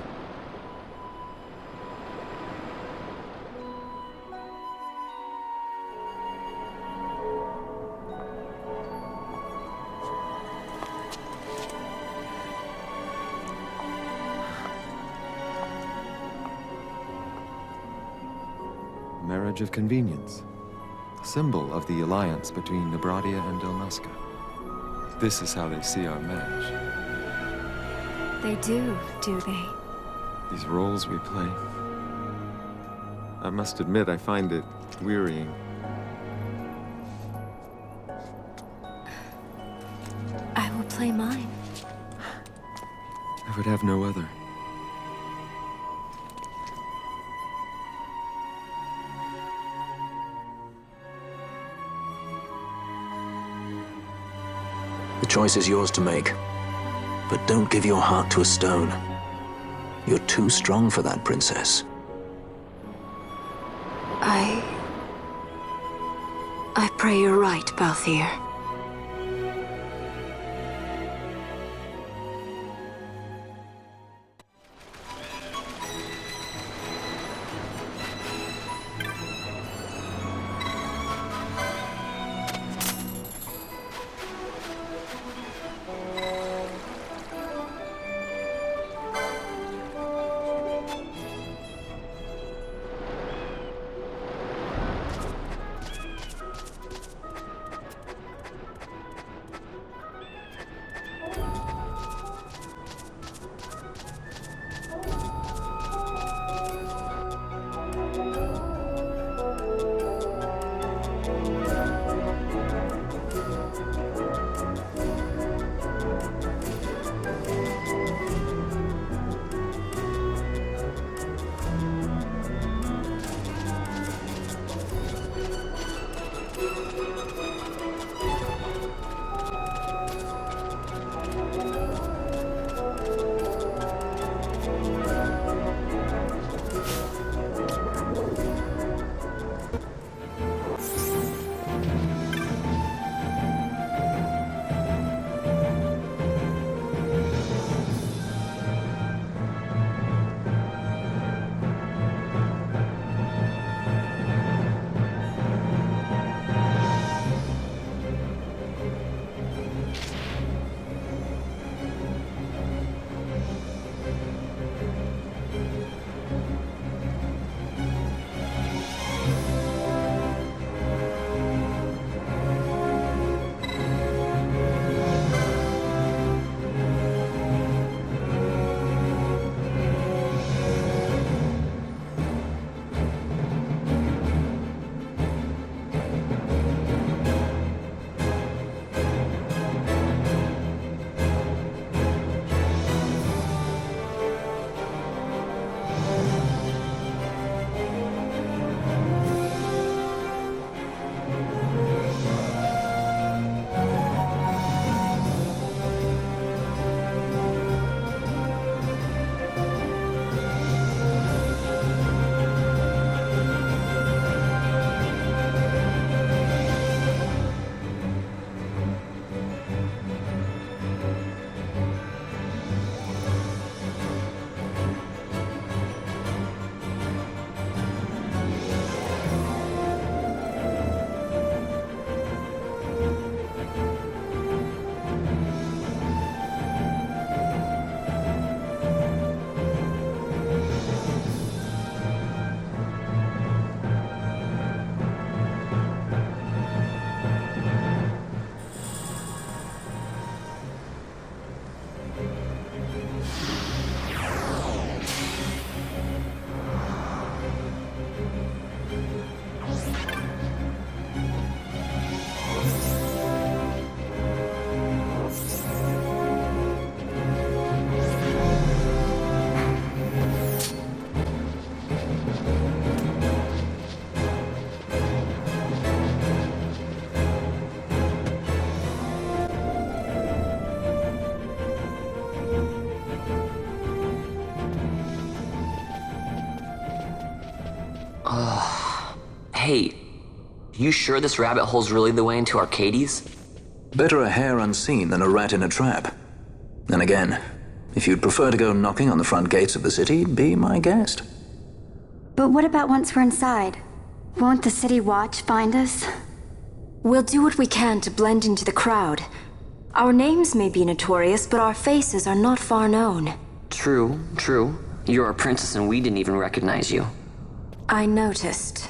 Marriage of convenience. A symbol of the alliance between Nebradia and Dalmasca. This is how they see our match. They do they? These roles we play. I must admit, I find it wearying. I will play mine. I would have no other. The choice is yours to make. But don't give your heart to a stone. You're too strong for that, princess. I pray you're right, Balthier. Hey, you sure this rabbit hole's really the way into Arcades? Better a hare unseen than a rat in a trap. And again, if you'd prefer to go knocking on the front gates of the city, be my guest. But what about once we're inside? Won't the city watch find us? We'll do what we can to blend into the crowd. Our names may be notorious, but our faces are not far known. True, true. You're a princess and we didn't even recognize you. I noticed.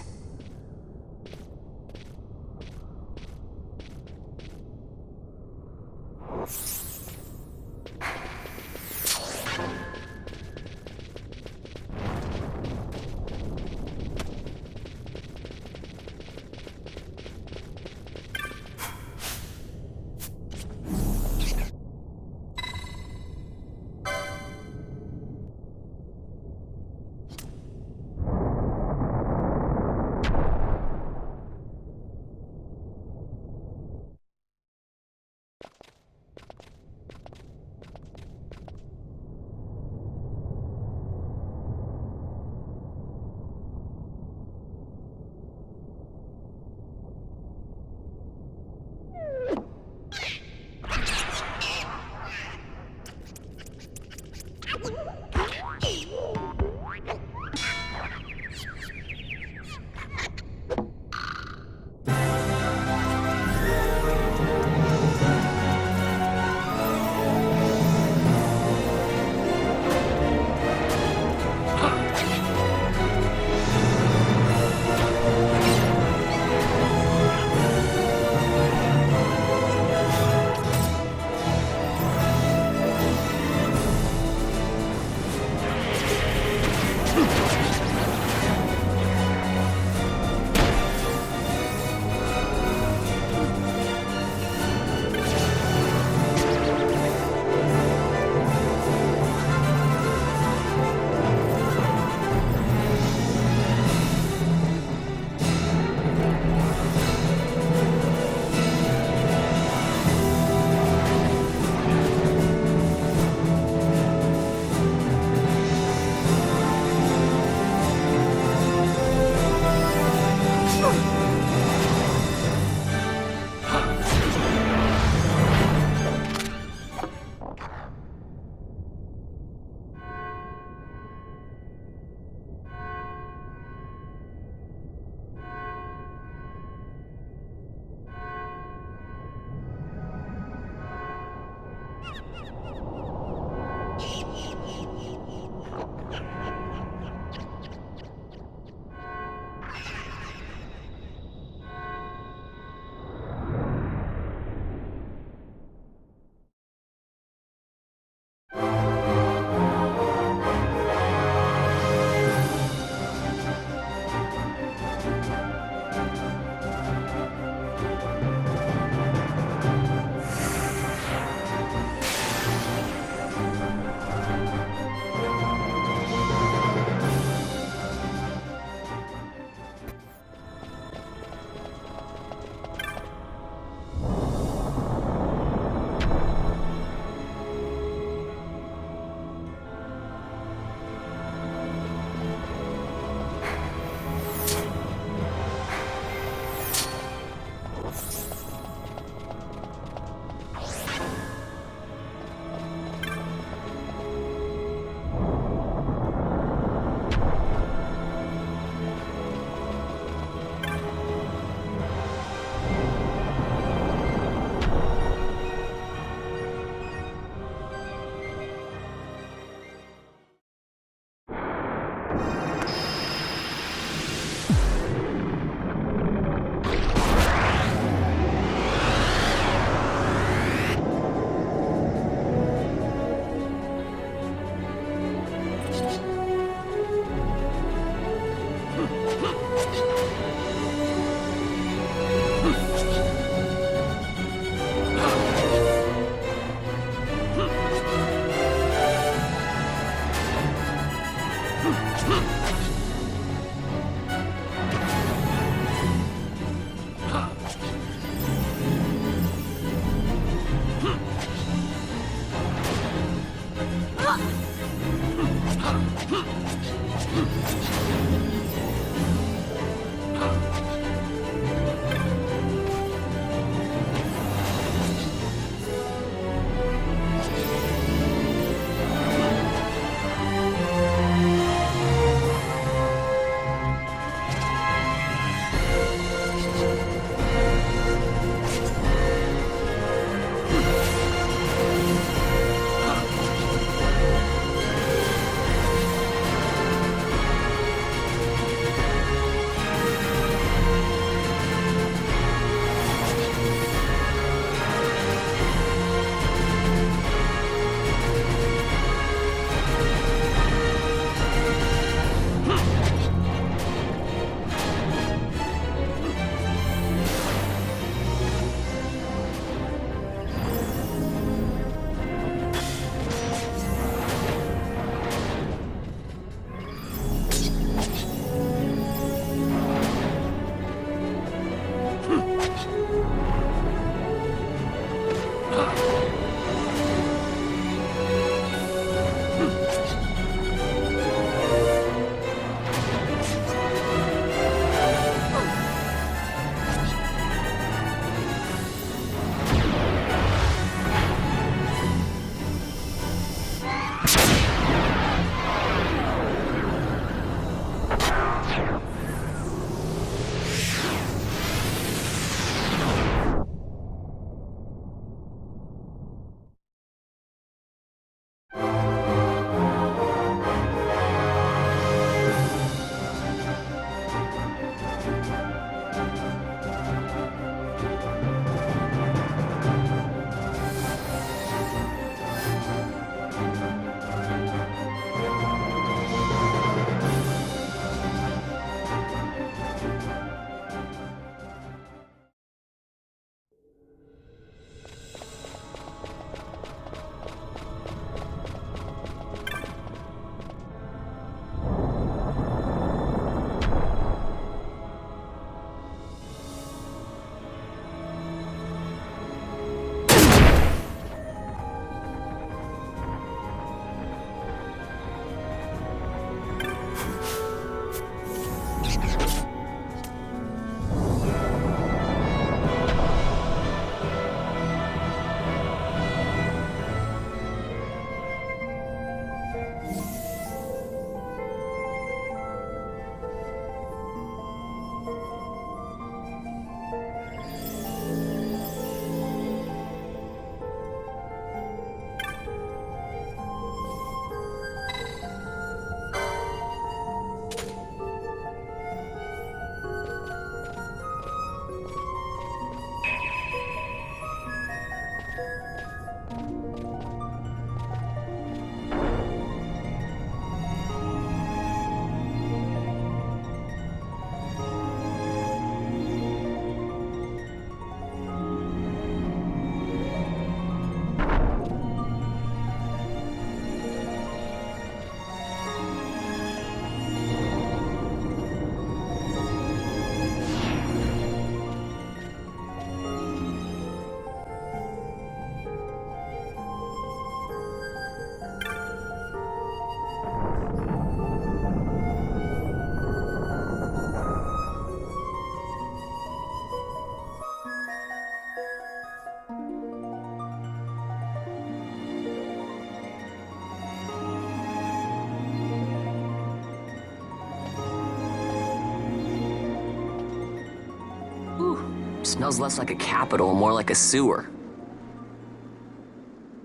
Smells less like a capital, more like a sewer.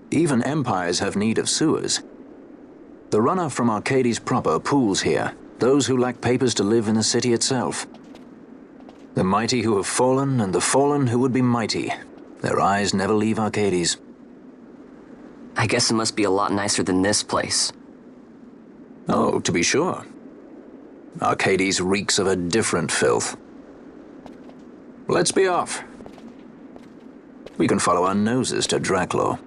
Even empires have need of sewers. The runoff from Arcades proper pools here, those who lack papers to live in the city itself. The mighty who have fallen, and the fallen who would be mighty. Their eyes never leave Arcades. I guess it must be a lot nicer than this place. Oh, to be sure. Arcades reeks of a different filth. Let's be off. We can follow our noses to Draclaw.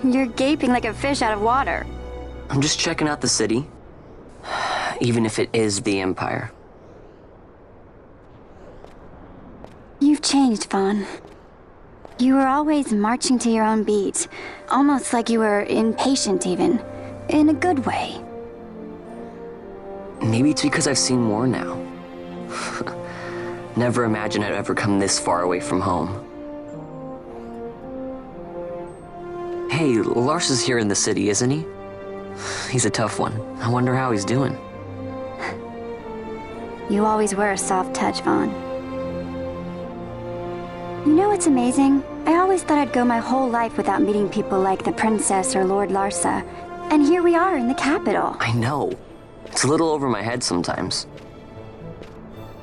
You're gaping like a fish out of water. I'm just checking out the city. Even if it is the Empire. You've changed, Vaughn. You were always marching to your own beat. Almost like you were impatient, even. In a good way. Maybe it's because I've seen more now. Never imagined I'd ever come this far away from home. Hey, Lars is here in the city, isn't he? He's a tough one. I wonder how he's doing. You always were a soft touch, Vaughn. You know what's amazing? I always thought I'd go my whole life without meeting people like the Princess or Lord Larsa. And here we are in the capital. I know. It's a little over my head sometimes.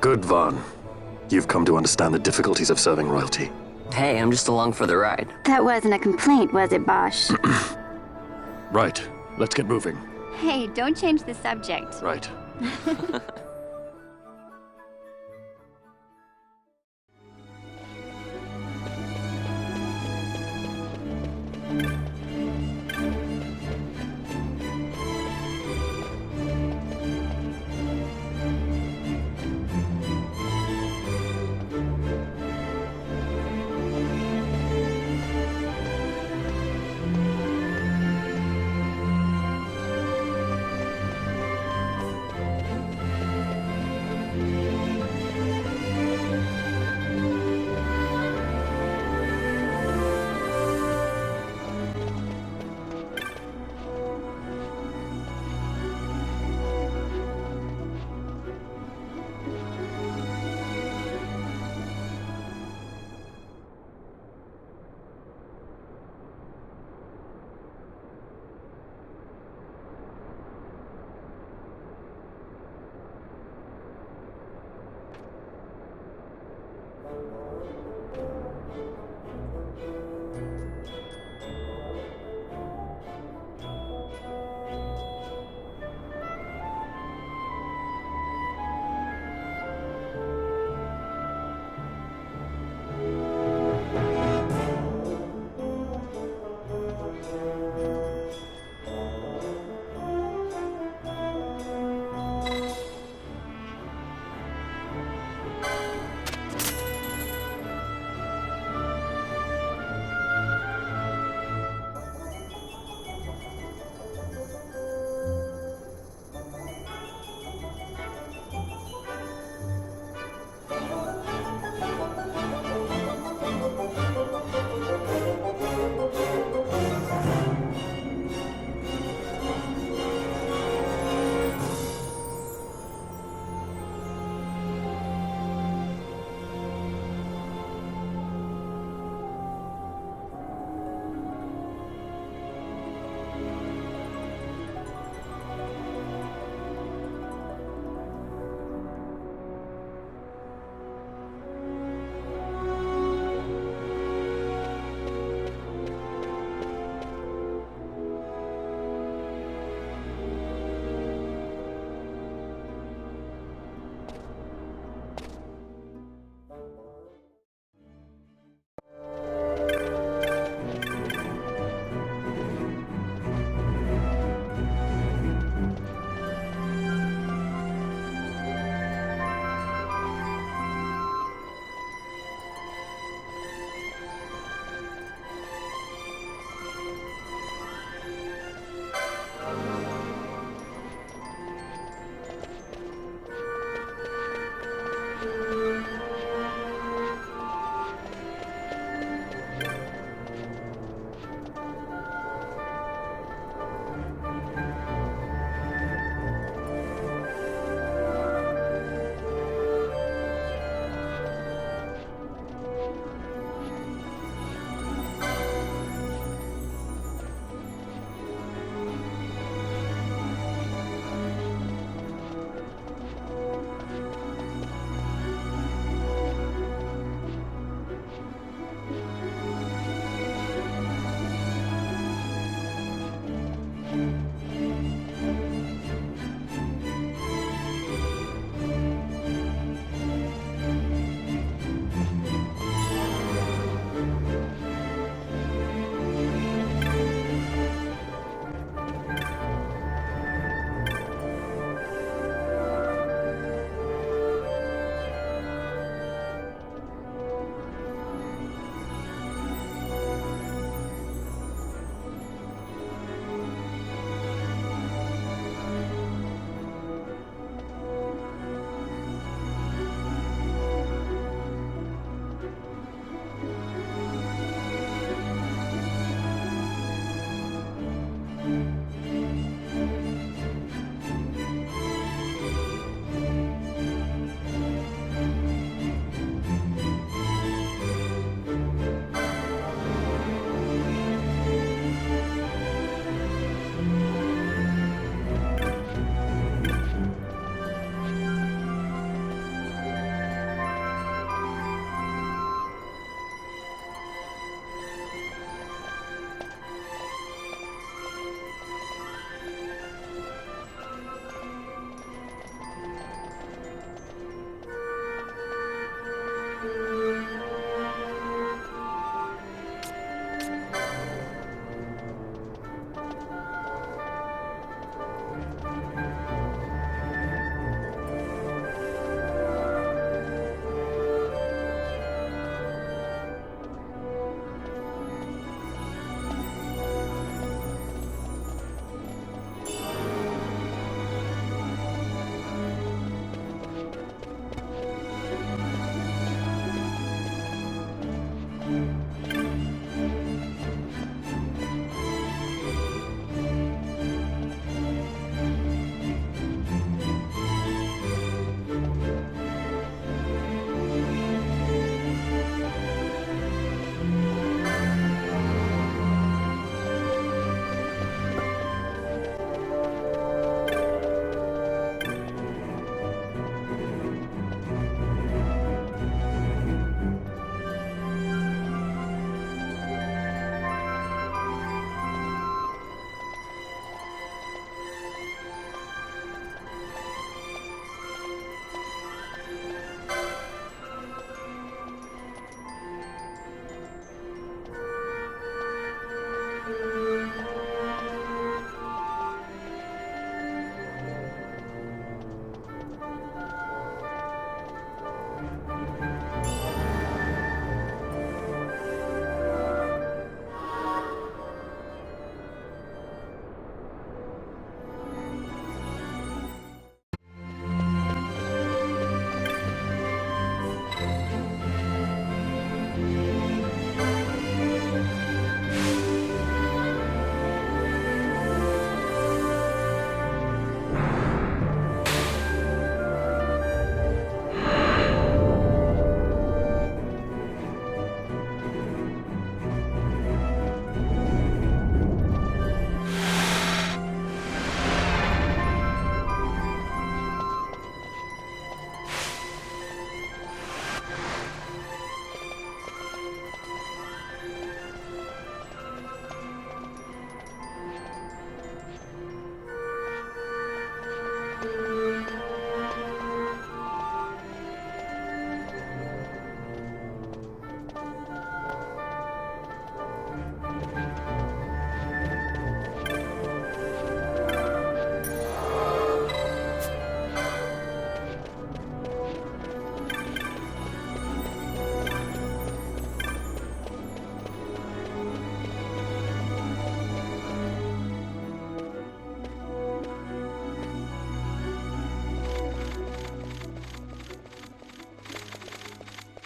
Good, Vaughn. You've come to understand the difficulties of serving royalty. Hey, I'm just along for the ride. That wasn't a complaint, was it, Bosch? Right. Let's get moving. Hey, don't change the subject. Right.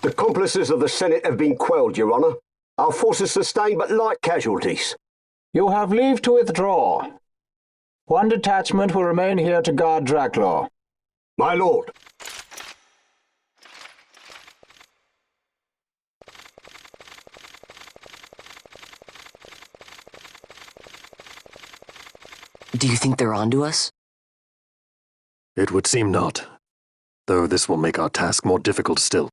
The accomplices of the Senate have been quelled, Your Honor. Our forces sustained but light casualties. You have leave to withdraw. One detachment will remain here to guard Draclaw. My lord. Do you think they're onto us? It would seem not, though this will make our task more difficult still.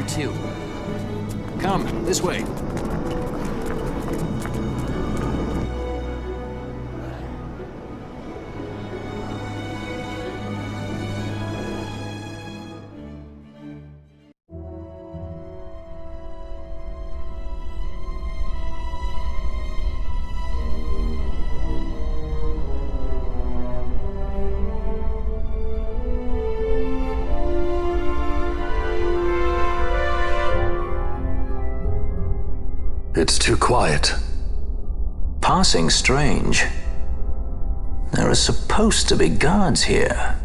To? Come, this way. It's too quiet. Passing strange. There are supposed to be guards here.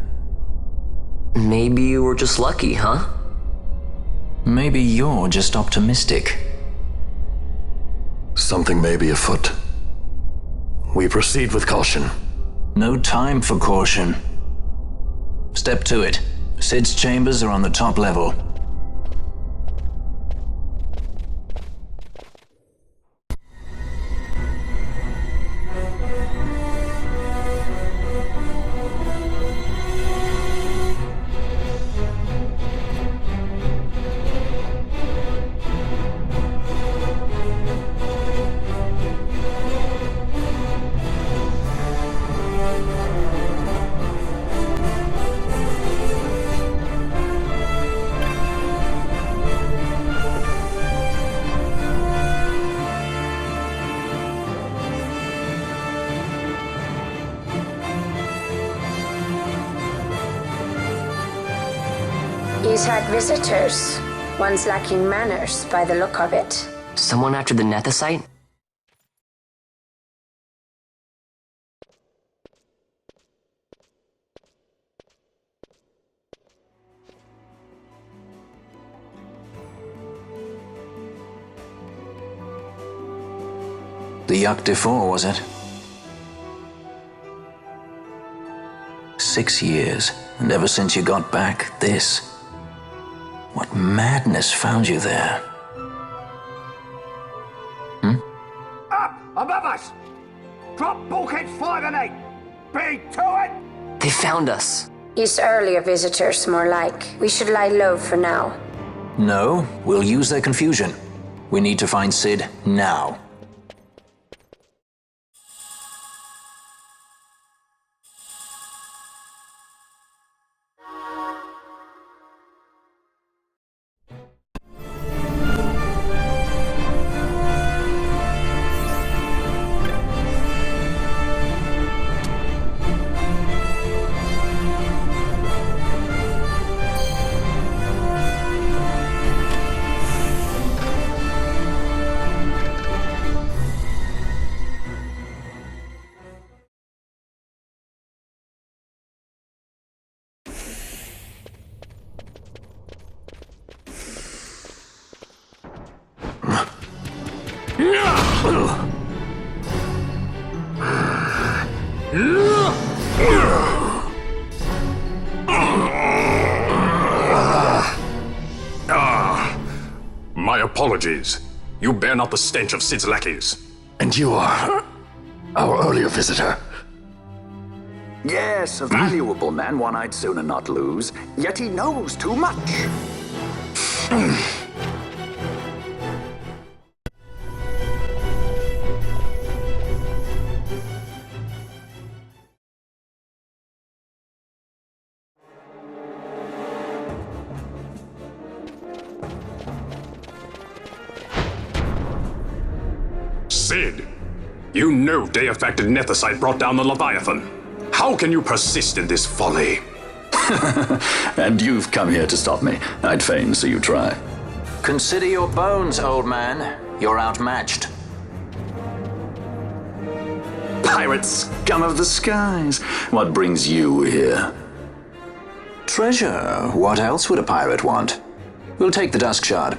Maybe you were just lucky, huh? Maybe you're just optimistic. Something may be afoot. We proceed with caution. No time for caution. Step to it. Sid's chambers are on the top level. He's had visitors. One's lacking manners by the look of it. Someone after the Nethicite? The Yuck Defour, was it? 6 years, and ever since you got back, this. What madness found you there? Up above us! Drop bulkheads 5 and 8! Be to it! They found us. His earlier visitors, more like. We should lie low for now. No, we'll use their confusion. We need to find Sid now. My apologies. You bear not the stench of Sid's lackeys. And you are our earlier visitor. Yes, a valuable man, one I'd sooner not lose. Yet he knows too much. Sid, you know Deifacted Nethicite brought down the Leviathan. How can you persist in this folly? And you've come here to stop me. I'd fain see you try. Consider your bones, old man. You're outmatched. Pirate scum of the skies. What brings you here? Treasure. What else would a pirate want? We'll take the Dusk Shard.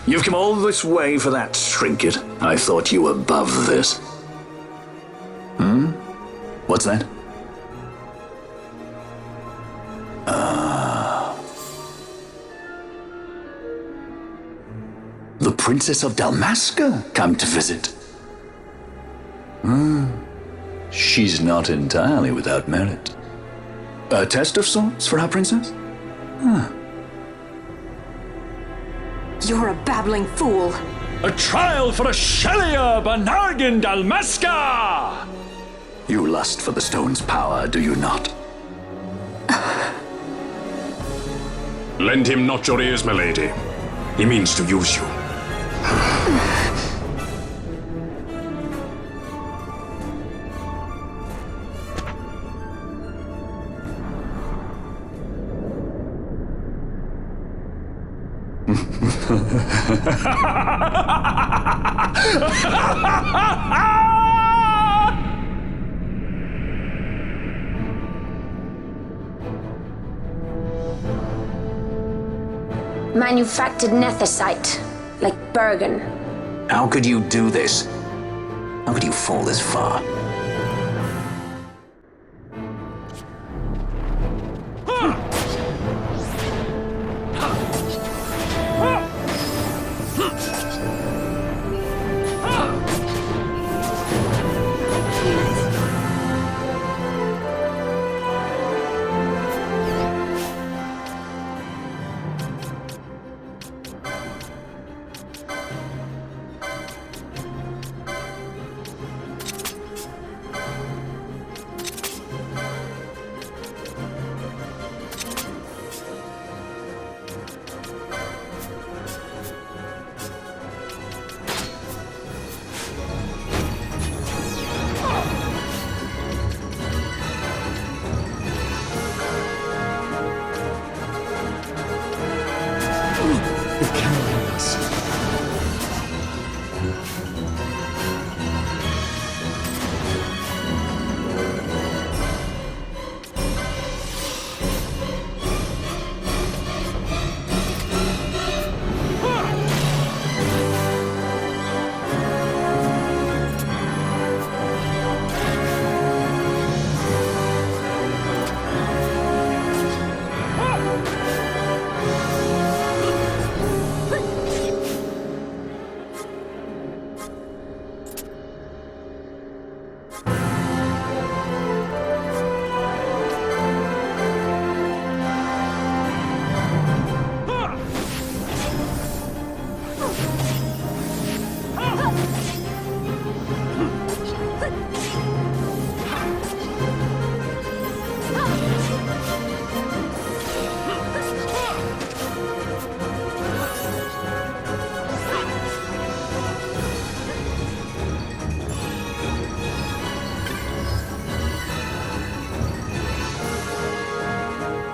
You've come all this way for that trinket. I thought you were above this. What's that? The Princess of Dalmasca come to visit. She's not entirely without merit. A test of sorts for our princess? You're a babbling fool. A trial for a Shelia Banargin Dalmasca! You lust for the stone's power, do you not? Lend him not your ears, milady. He means to use you. Manufactured nethicite, like Bergen. How could you do this? How could you fall this far?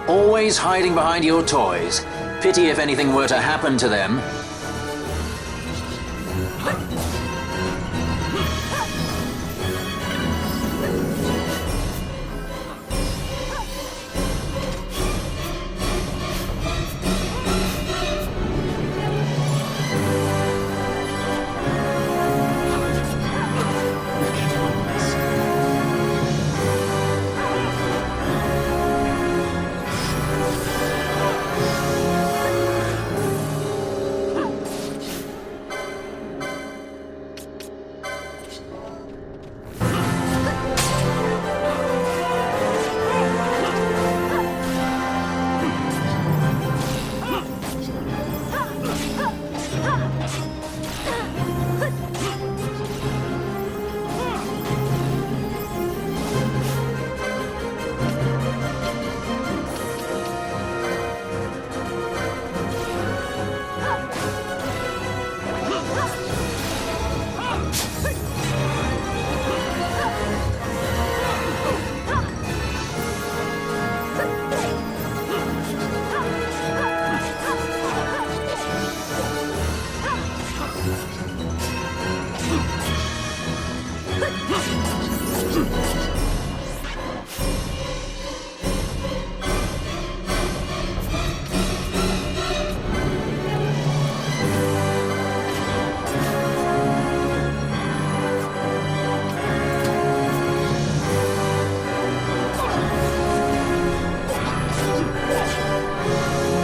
Always hiding behind your toys. Pity if anything were to happen to them.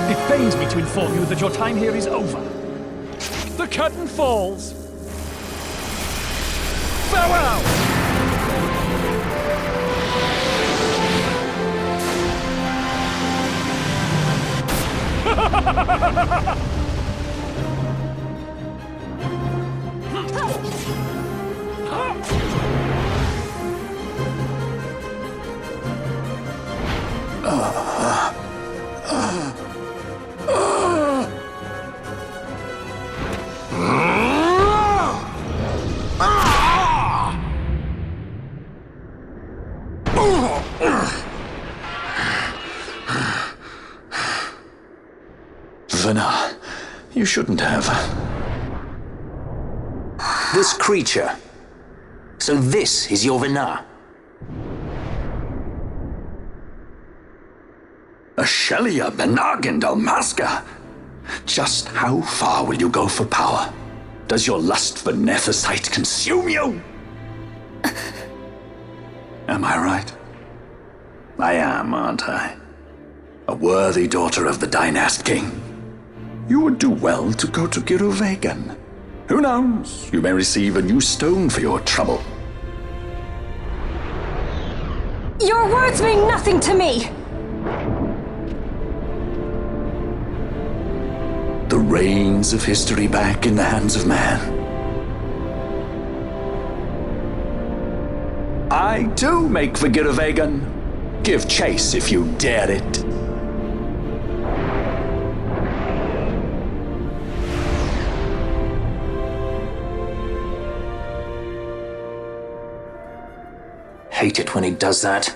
It pains me to inform you that your time here is over. The curtain falls. Farewell! Vana, you shouldn't have. This creature. So this is your Vana? Ashelia Benargan Dalmasca. Just how far will you go for power? Does your lust for Nethicite consume you? Am I right? I am, aren't I? A worthy daughter of the Dynast King. You would do well to go to Giruvegan. Who knows? You may receive a new stone for your trouble. Your words mean nothing to me! The reins of history back in the hands of man. I too make for Giruvegan. Give chase if you dare it. Hate it when he does that.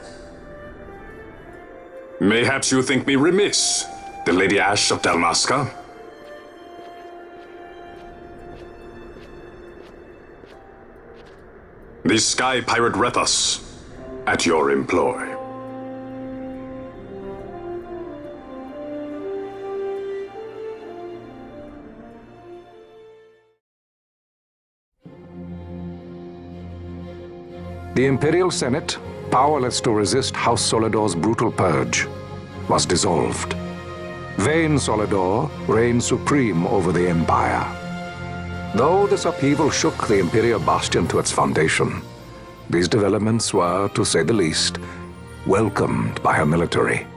Mayhaps you think me remiss, the Lady Ash of Dalmasca? The Sky Pirate Rethus, at your employ. The Imperial Senate, powerless to resist House Solidor's brutal purge, was dissolved. Vayne Solidor reigned supreme over the Empire. Though this upheaval shook the Imperial Bastion to its foundation, these developments were, to say the least, welcomed by her military.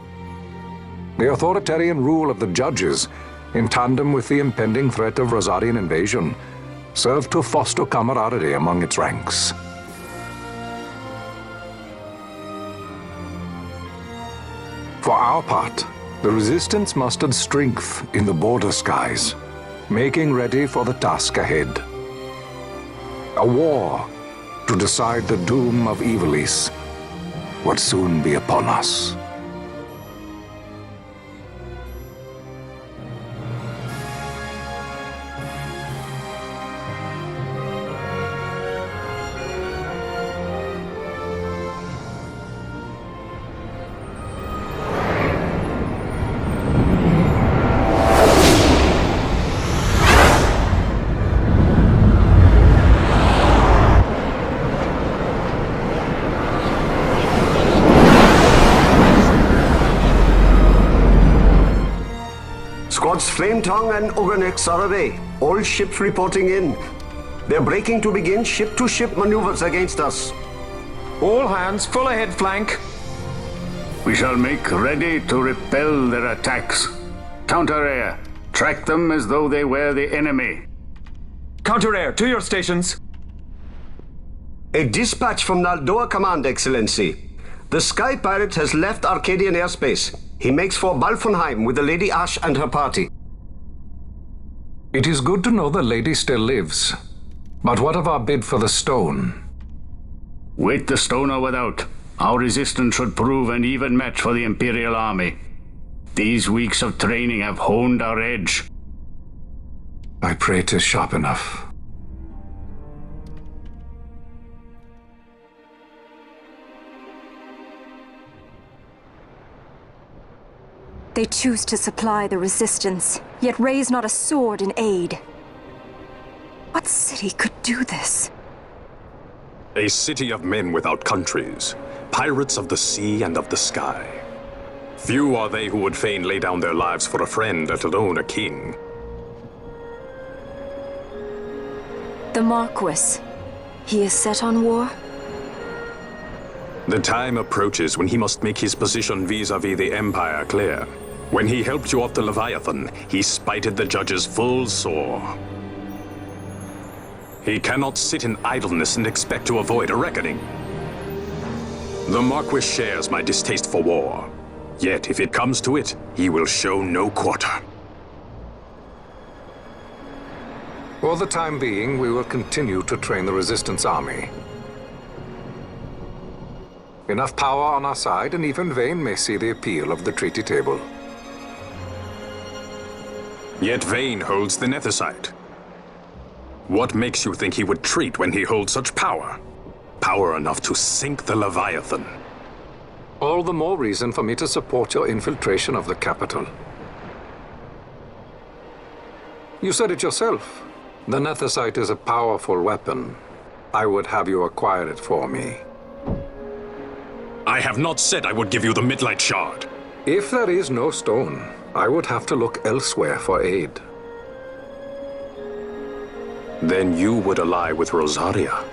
The authoritarian rule of the judges, in tandem with the impending threat of Rosarian invasion, served to foster camaraderie among its ranks. For our part, the Resistance mustered strength in the border skies, making ready for the task ahead. A war to decide the doom of Ivalice would soon be upon us. Squads Flametongue and Ogrenex are away. All ships reporting in. They're breaking to begin ship-to-ship maneuvers against us. All hands, full ahead flank. We shall make ready to repel their attacks. Counter-air. Track them as though they were the enemy. Counter-air, to your stations. A dispatch from Naldoa Command, Excellency. The Sky Pirate has left Arcadian airspace. He makes for Balfonheim with the Lady Ash and her party. It is good to know the lady still lives. But what of our bid for the stone? With the stone or without, our resistance should prove an even match for the Imperial army. These weeks of training have honed our edge. I pray 'tis sharp enough. They choose to supply the resistance, yet raise not a sword in aid. What city could do this? A city of men without countries, pirates of the sea and of the sky. Few are they who would fain lay down their lives for a friend, let alone a king. The Marquis. He is set on war? The time approaches when he must make his position vis-a-vis the Empire clear. When he helped you off the Leviathan, he spited the judges full sore. He cannot sit in idleness and expect to avoid a reckoning. The Marquis shares my distaste for war. Yet, if it comes to it, he will show no quarter. For the time being, we will continue to train the Resistance army. Enough power on our side, and even Vayne may see the appeal of the treaty table. Yet Vayne holds the Nethicite. What makes you think he would treat when he holds such power? Power enough to sink the Leviathan. All the more reason for me to support your infiltration of the capital. You said it yourself. The Nethicite is a powerful weapon. I would have you acquire it for me. I have not said I would give you the Midlight Shard. If there is no stone, I would have to look elsewhere for aid. Then you would ally with Rosaria.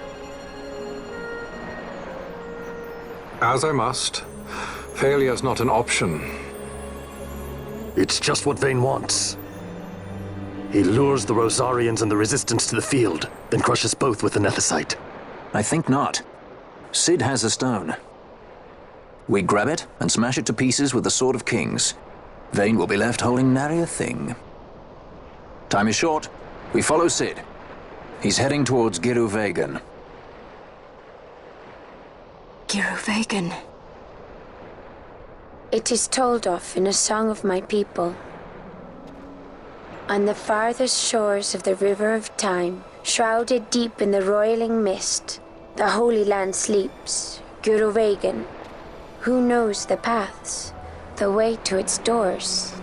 As I must. Failure's not an option. It's just what Vayne wants. He lures the Rosarians and the Resistance to the field, then crushes both with the Nethicite. I think not. Cid has a stone. We grab it and smash it to pieces with the Sword of Kings. Vayne will be left holding nary a thing. Time is short. We follow Cid. He's heading towards Giruvegan. Giruvegan. It is told of in a song of my people. On the farthest shores of the river of time, shrouded deep in the roiling mist, the Holy Land sleeps, Giruvegan. Who knows the paths, the way to its doors?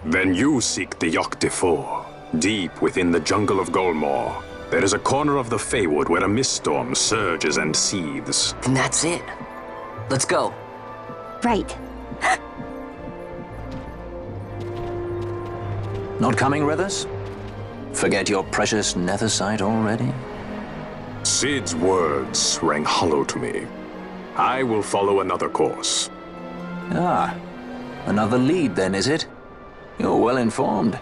Then you seek the Yok Defour. Deep within the jungle of Golmore, there is a corner of the Feywood where a mist storm surges and seethes. And that's it. Let's go. Right. Not coming with us? Forget your precious Nethicite already? Cid's words rang hollow to me. I will follow another course. Ah, another lead then, is it? You're well informed.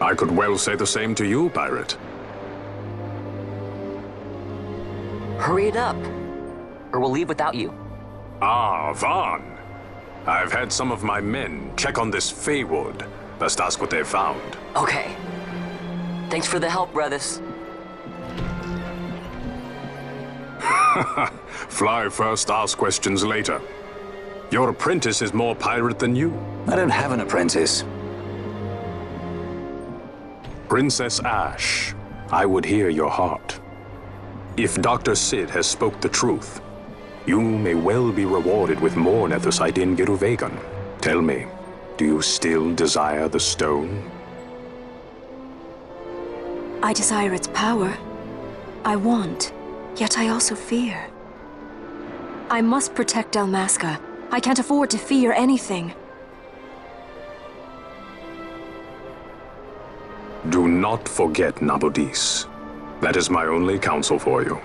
I could well say the same to you, pirate. Hurry it up, or we'll leave without you. Ah, Vaughn. I've had some of my men check on this Feywood. Best ask what they've found. Okay. Thanks for the help, brothers. Fly first, ask questions later. Your apprentice is more pirate than you. I don't have an apprentice. Princess Ash, I would hear your heart. If Dr. Cid has spoke the truth, you may well be rewarded with more Nethicite in Giruvegan. Tell me, do you still desire the stone? I desire its power. I want, yet I also fear. I must protect Dalmasca. I can't afford to fear anything. Do not forget Nabudis. That is my only counsel for you.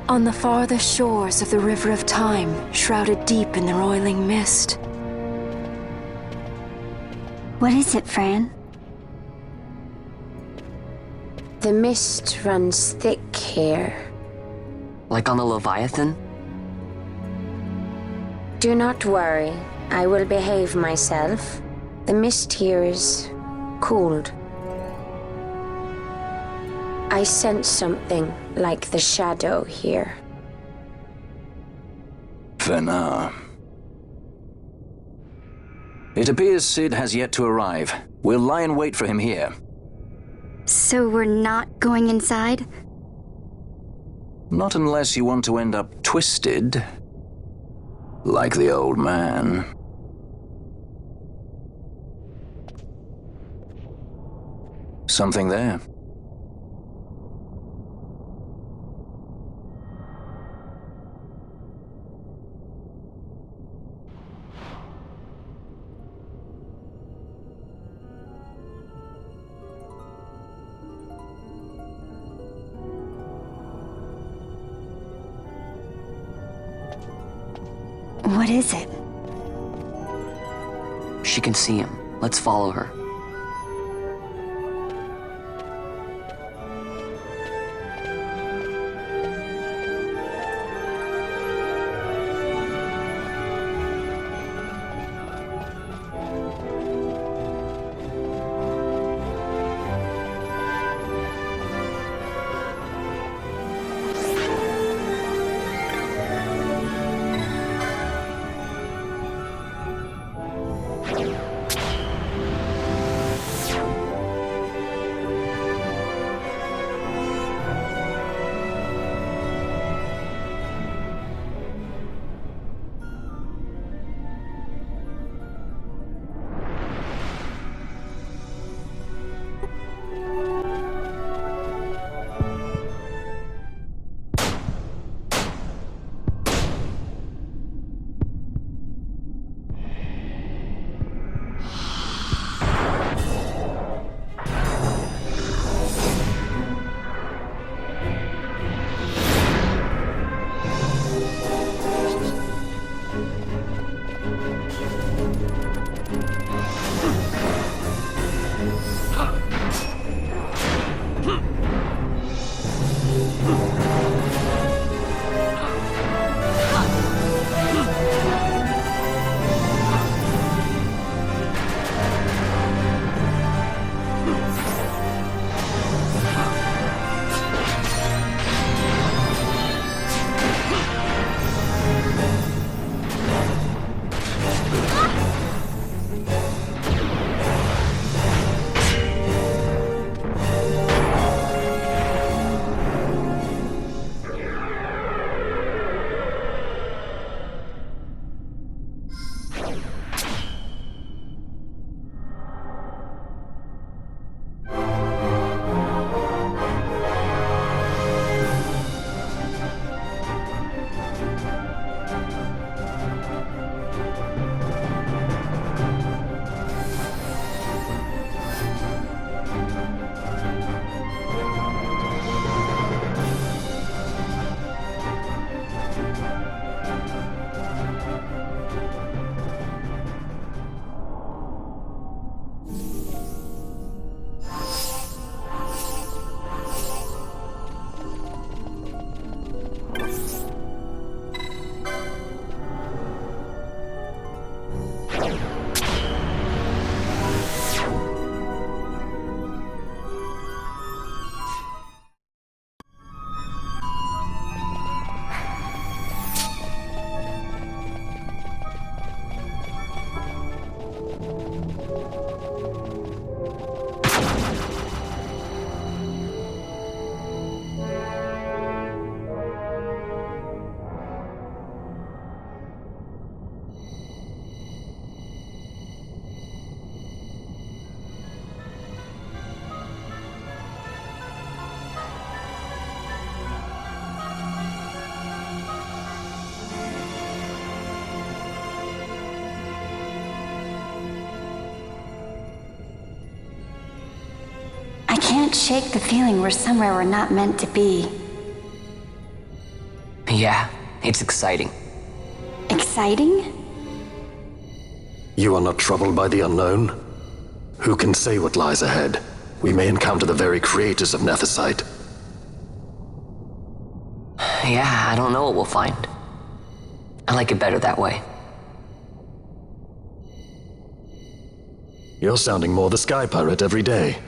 On the farthest shores of the River of Time, shrouded deep in the roiling mist. What is it, Fran? The mist runs thick here. Like on the Leviathan? Do not worry. I will behave myself. The mist here is cooled. I sense something like the shadow here. Venar. It appears Sid has yet to arrive. We'll lie in wait for him here. So we're not going inside? Not unless you want to end up twisted. Like the old man. Something there. What is it? She can see him. Let's follow her. I can't shake the feeling we're somewhere we're not meant to be. Yeah, it's exciting. Exciting? You are not troubled by the unknown? Who can say what lies ahead? We may encounter the very creators of Nethicite. Yeah, I don't know what we'll find. I like it better that way. You're sounding more the Sky Pirate every day.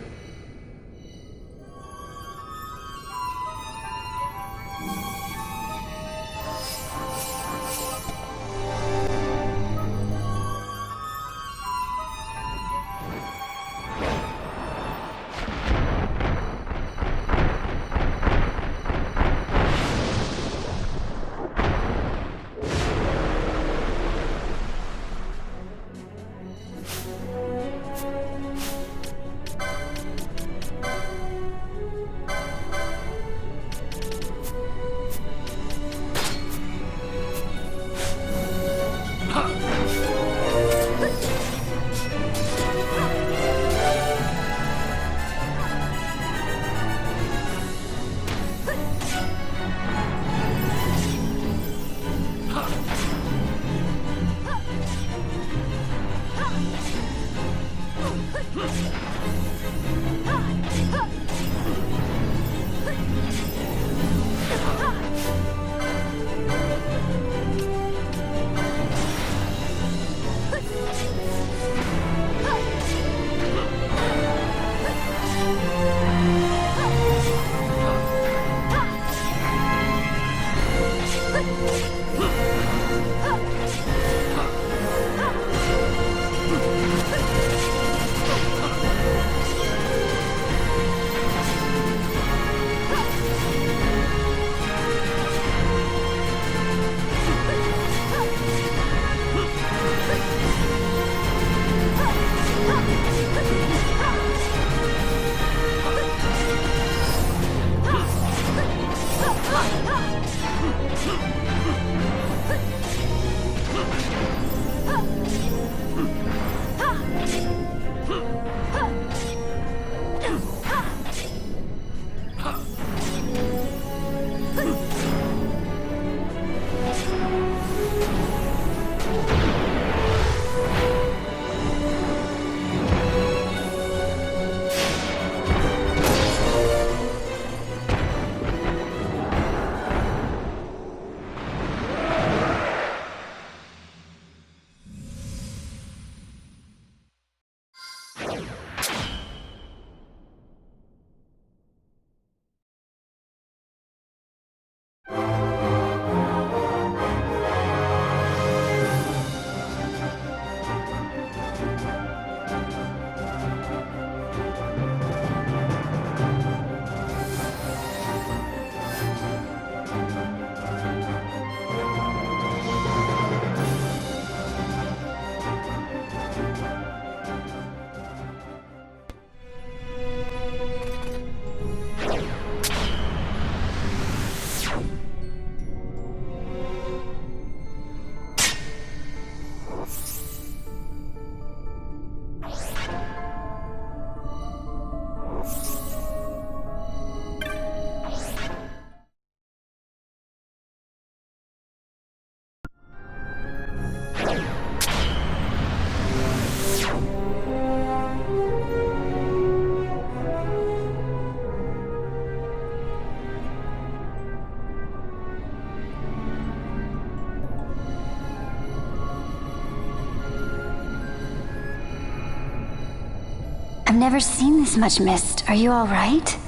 I've never seen this much mist. Are you all right?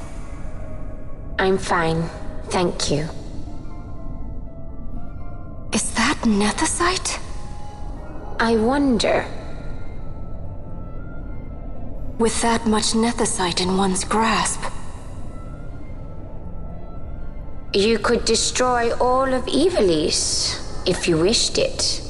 I'm fine, thank you. Is that Nethicite? I wonder. With that much Nethicite in one's grasp. You could destroy all of Ivalice, if you wished it.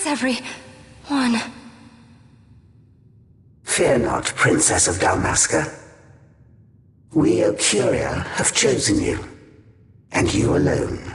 Where's everyone? Fear not, Princess of Dalmasca. We, Ocuria, have chosen you, and you alone.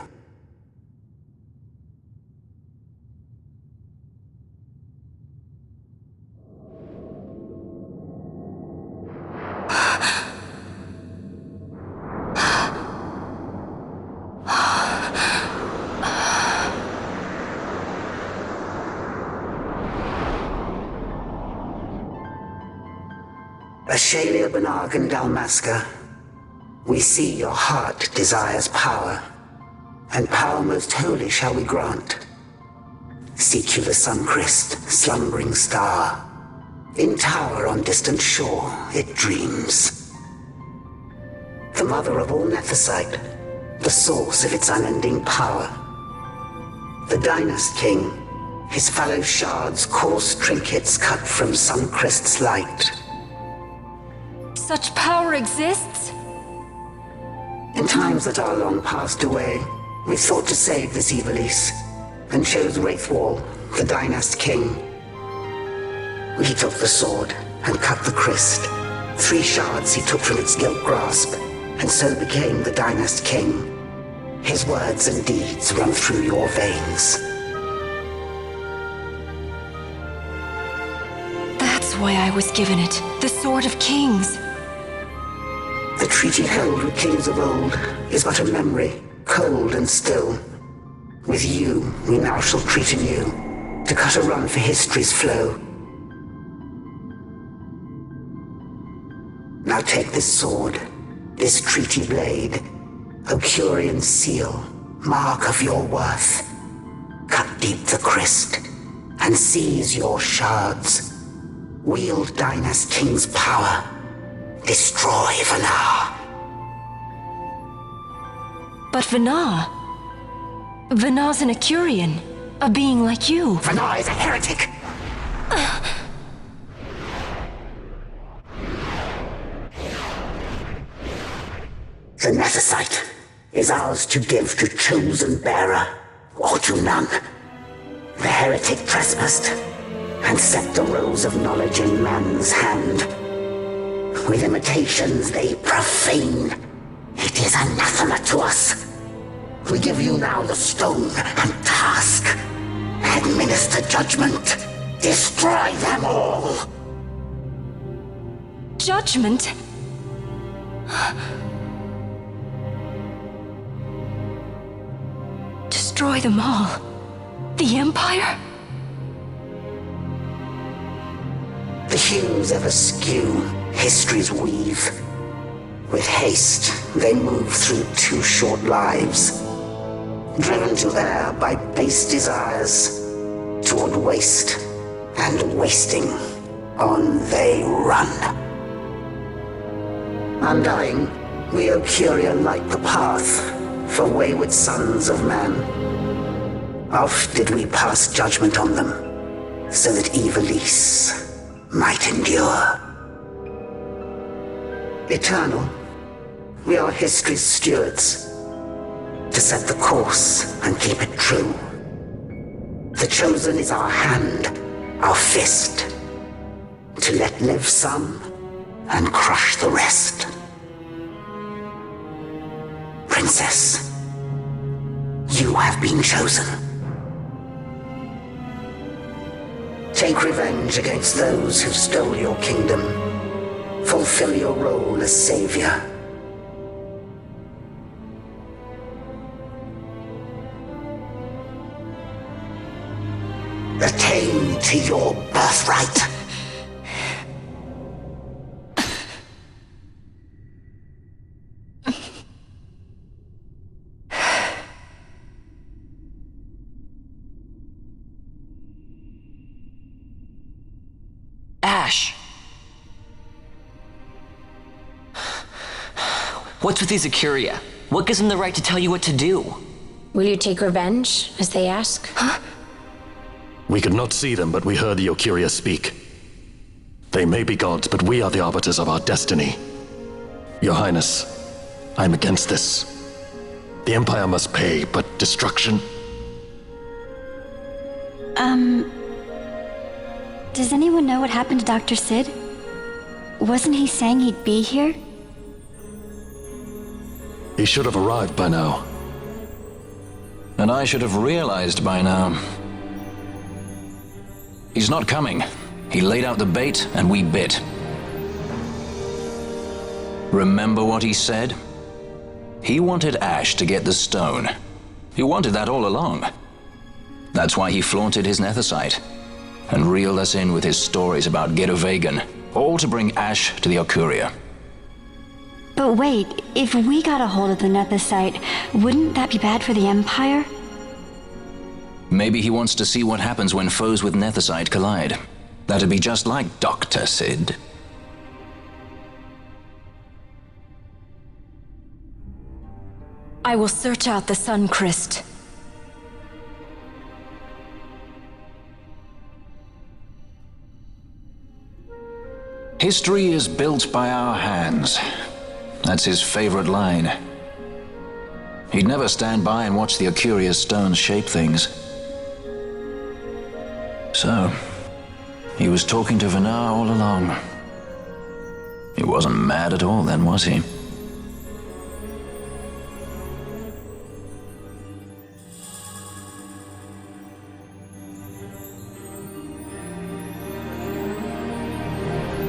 Ashalia Banag and Dalmasca, we see your heart desires power, and power most holy shall we grant. Seek you the sun-crest, slumbering star. In tower on distant shore, it dreams. The mother of all Nephesite, the source of its unending power. The Dynast King, his fallow shards, coarse trinkets cut from sun-crest's light. Such power exists? In times that are long passed away, we sought to save this Ivalice, and chose Wraithwall, the Dynast King. He took the sword and cut the crest. 3 shards he took from its gilt grasp, and so became the Dynast King. His words and deeds run through your veins. That's why I was given it, the Sword of Kings. The treaty held with kings of old is but a memory, cold and still. With you, we now shall treat anew, to cut a run for history's flow. Now take this sword, this treaty blade, Ocurian seal, mark of your worth. Cut deep the crest, and seize your shards. Wield Dynast King's power. Destroy Vanar. But Vanar? Vanar's an Ocurian, a being like you. Vanar is a heretic! The Nephesite is ours to give to chosen bearer, or to none. The heretic trespassed, and set the rose of knowledge in man's hand. With imitations they profane. It is anathema to us. We give you now the stone and task. Administer judgment. Destroy them all. Judgment? Destroy them all? The Empire? The hues ever skew history's weave. With haste, they move through 2 short lives. Driven to there by base desires, toward waste and wasting, on they run. Undying, we Ocuria light the path for wayward sons of man. Oft did we pass judgment on them, so that Ivalice might endure. Eternal, we are history's stewards, to set the course and keep it true. The chosen is our hand, our fist, to let live some and crush the rest. Princess, you have been chosen. Take revenge against those who stole your kingdom. Fulfill your role as savior. Attain to your birthright. Ash! What's with these Ocuria? What gives them the right to tell you what to do? Will you take revenge, as they ask? Huh? We could not see them, but we heard the Ocuria speak. They may be gods, but we are the arbiters of our destiny. Your Highness, I'm against this. The Empire must pay, but destruction? Does anyone know what happened to Dr. Sid? Wasn't he saying he'd be here? He should have arrived by now. And I should have realized by now. He's not coming. He laid out the bait, and we bit. Remember what he said? He wanted Ash to get the stone. He wanted that all along. That's why he flaunted his nethicite, and reeled us in with his stories about Gedovagan, all to bring Ash to the Okuria. But wait, if we got a hold of the nethicite, wouldn't that be bad for the Empire? Maybe he wants to see what happens when foes with nethicite collide. That'd be just like Dr. Sid. I will search out the Suncrest. History is built by our hands. That's his favorite line. He'd never stand by and watch the Okuria's stones shape things. So, he was talking to Vanar all along. He wasn't mad at all then, was he?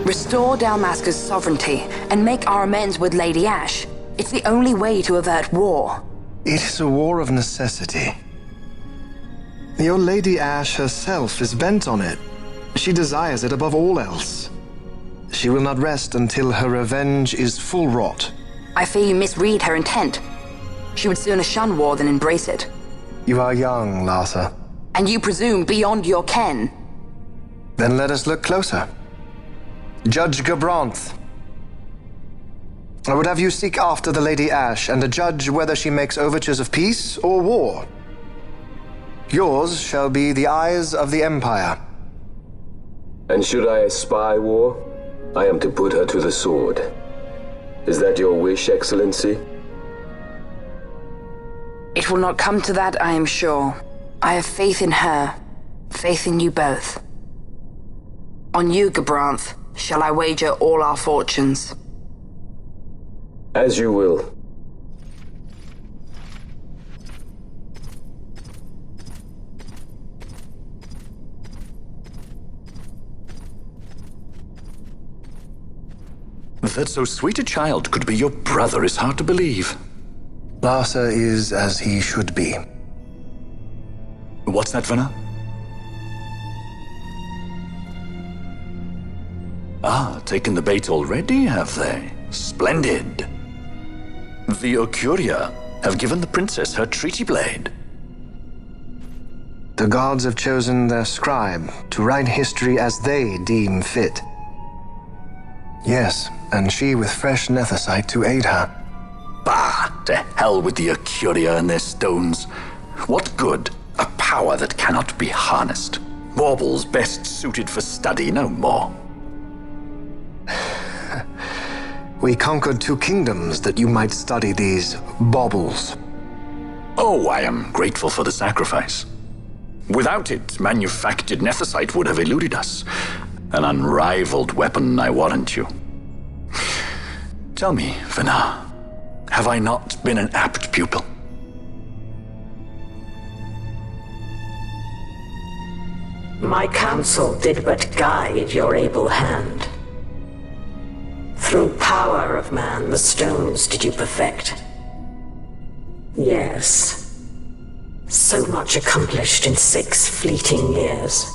Restore Dalmasca's sovereignty and make our amends with Lady Ash. It's the only way to avert war. It is a war of necessity. Your Lady Ash herself is bent on it. She desires it above all else. She will not rest until her revenge is full wrought. I fear you misread her intent. She would sooner shun war than embrace it. You are young, Larsa. And you presume beyond your ken. Then let us look closer. Judge Gabranth. I would have you seek after the Lady Ash and judge whether she makes overtures of peace or war. Yours shall be the eyes of the Empire. And should I espy war, I am to put her to the sword. Is that your wish, Excellency? It will not come to that, I am sure. I have faith in her, faith in you both. On you, Gabranth, shall I wager all our fortunes? As you will. That so sweet a child could be your brother is hard to believe. Larsa is as he should be. What's that, Vanar? Ah, taken the bait already, have they? Splendid. The Okuria have given the princess her treaty blade. The gods have chosen their scribe to write history as they deem fit. Yes, and she with fresh nethicite to aid her. Bah! To hell with the Okuria and their stones. What good? A power that cannot be harnessed. Baubles best suited for study, no more. We conquered 2 kingdoms that you might study these baubles. Oh, I am grateful for the sacrifice. Without it, manufactured nethicite would have eluded us. An unrivaled weapon, I warrant you. Tell me, Vanar, have I not been an apt pupil? My counsel did but guide your able hand. Through power of man, the stones did you perfect. Yes. So much accomplished in 6 fleeting years.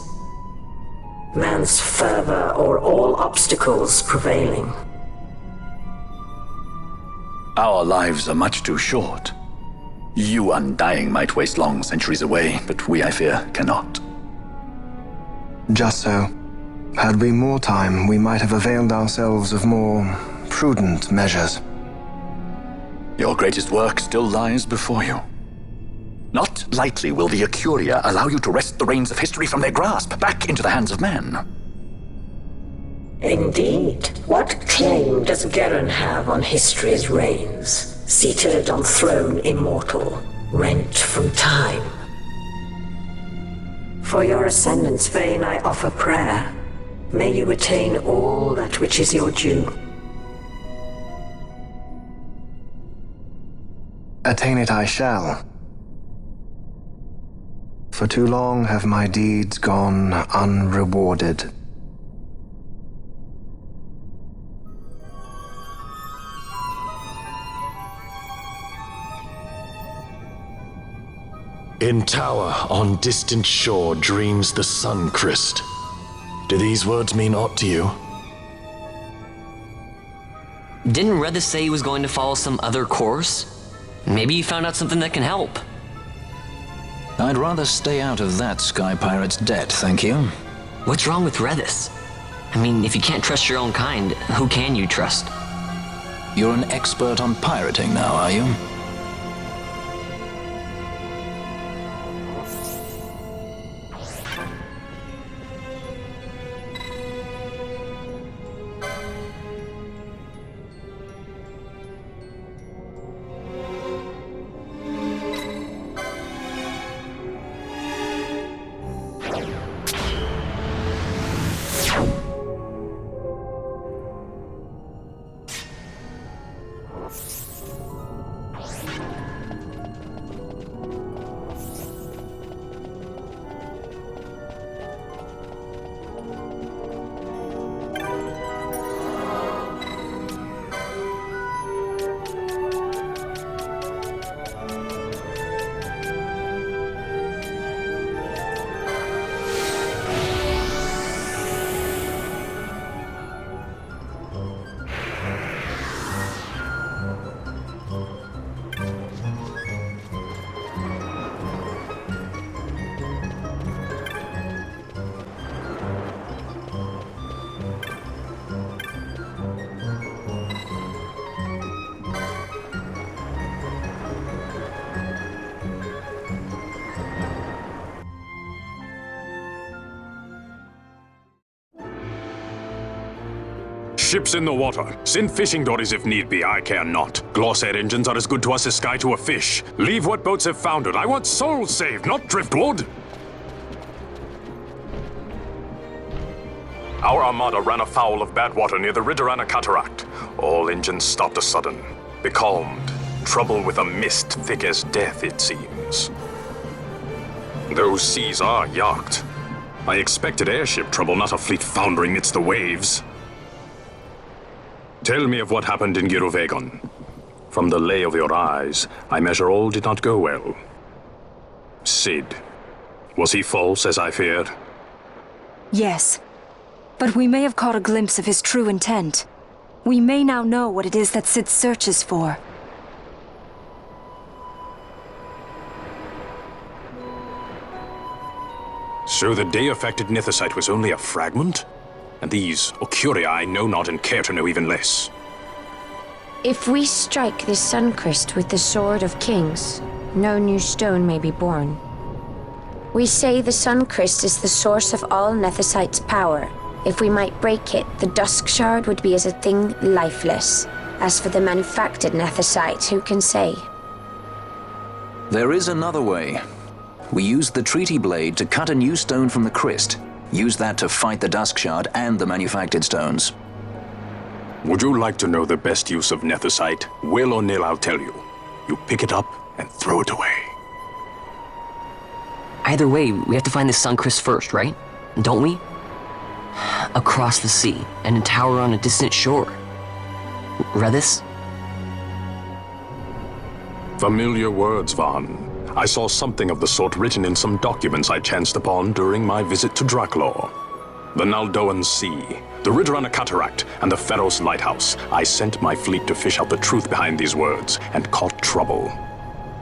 Man's fervor o'er all obstacles prevailing. Our lives are much too short. You undying might waste long centuries away, but we, I fear, cannot. Just so. Had we more time, we might have availed ourselves of more prudent measures. Your greatest work still lies before you. Not lightly will the Okuria allow you to wrest the reins of history from their grasp, back into the hands of men. Indeed. What claim does Geren have on history's reins, seated on throne immortal, rent from time? For your ascendant's vein I offer prayer. May you attain all that which is your due. Attain it I shall. For too long have my deeds gone unrewarded. In tower on distant shore dreams the sun Christ. Do these words mean aught to you? Didn't Redis say he was going to follow some other course? Maybe you found out something that can help. I'd rather stay out of that Sky Pirate's debt, thank you. What's wrong with Redis? I mean, if you can't trust your own kind, who can you trust? You're an expert on pirating now, are you? Ships in the water. Send fishing dories if need be, I care not. Glossair engines are as good to us as sky to a fish. Leave what boats have foundered. I want souls saved, not driftwood. Our armada ran afoul of bad water near the Ridorana Cataract. All engines stopped a sudden. Becalmed. Trouble with a mist thick as death, it seems. Those seas are yacht. I expected airship trouble, not a fleet foundering midst the waves. Tell me of what happened in Giruvegon. From the lay of your eyes, I measure all did not go well. Cid. Was he false, as I feared? Yes. But we may have caught a glimpse of his true intent. We may now know what it is that Cid searches for. So the day-affected Nithosite was only a fragment? And these Ocuria I know not and care to know even less. If we strike this Suncrest with the Sword of Kings, no new stone may be born. We say the Suncrest is the source of all Nethosite's power. If we might break it, the Dusk Shard would be as a thing lifeless. As for the manufactured Nethosite, who can say? There is another way. We used the Treaty Blade to cut a new stone from the Crest. Use that to fight the Dusk Shard and the manufactured stones. Would you like to know the best use of Nethosite? Will or nil, I'll tell you. You pick it up and throw it away. Either way, we have to find the Suncrest first, right? Don't we? Across the sea, and a tower on a distant shore. Redis? Familiar words, Vaughn. I saw something of the sort written in some documents I chanced upon during my visit to Draklor. The Naldoan Sea, the Ridorana Cataract, and the Pharos Lighthouse. I sent my fleet to fish out the truth behind these words, and caught trouble.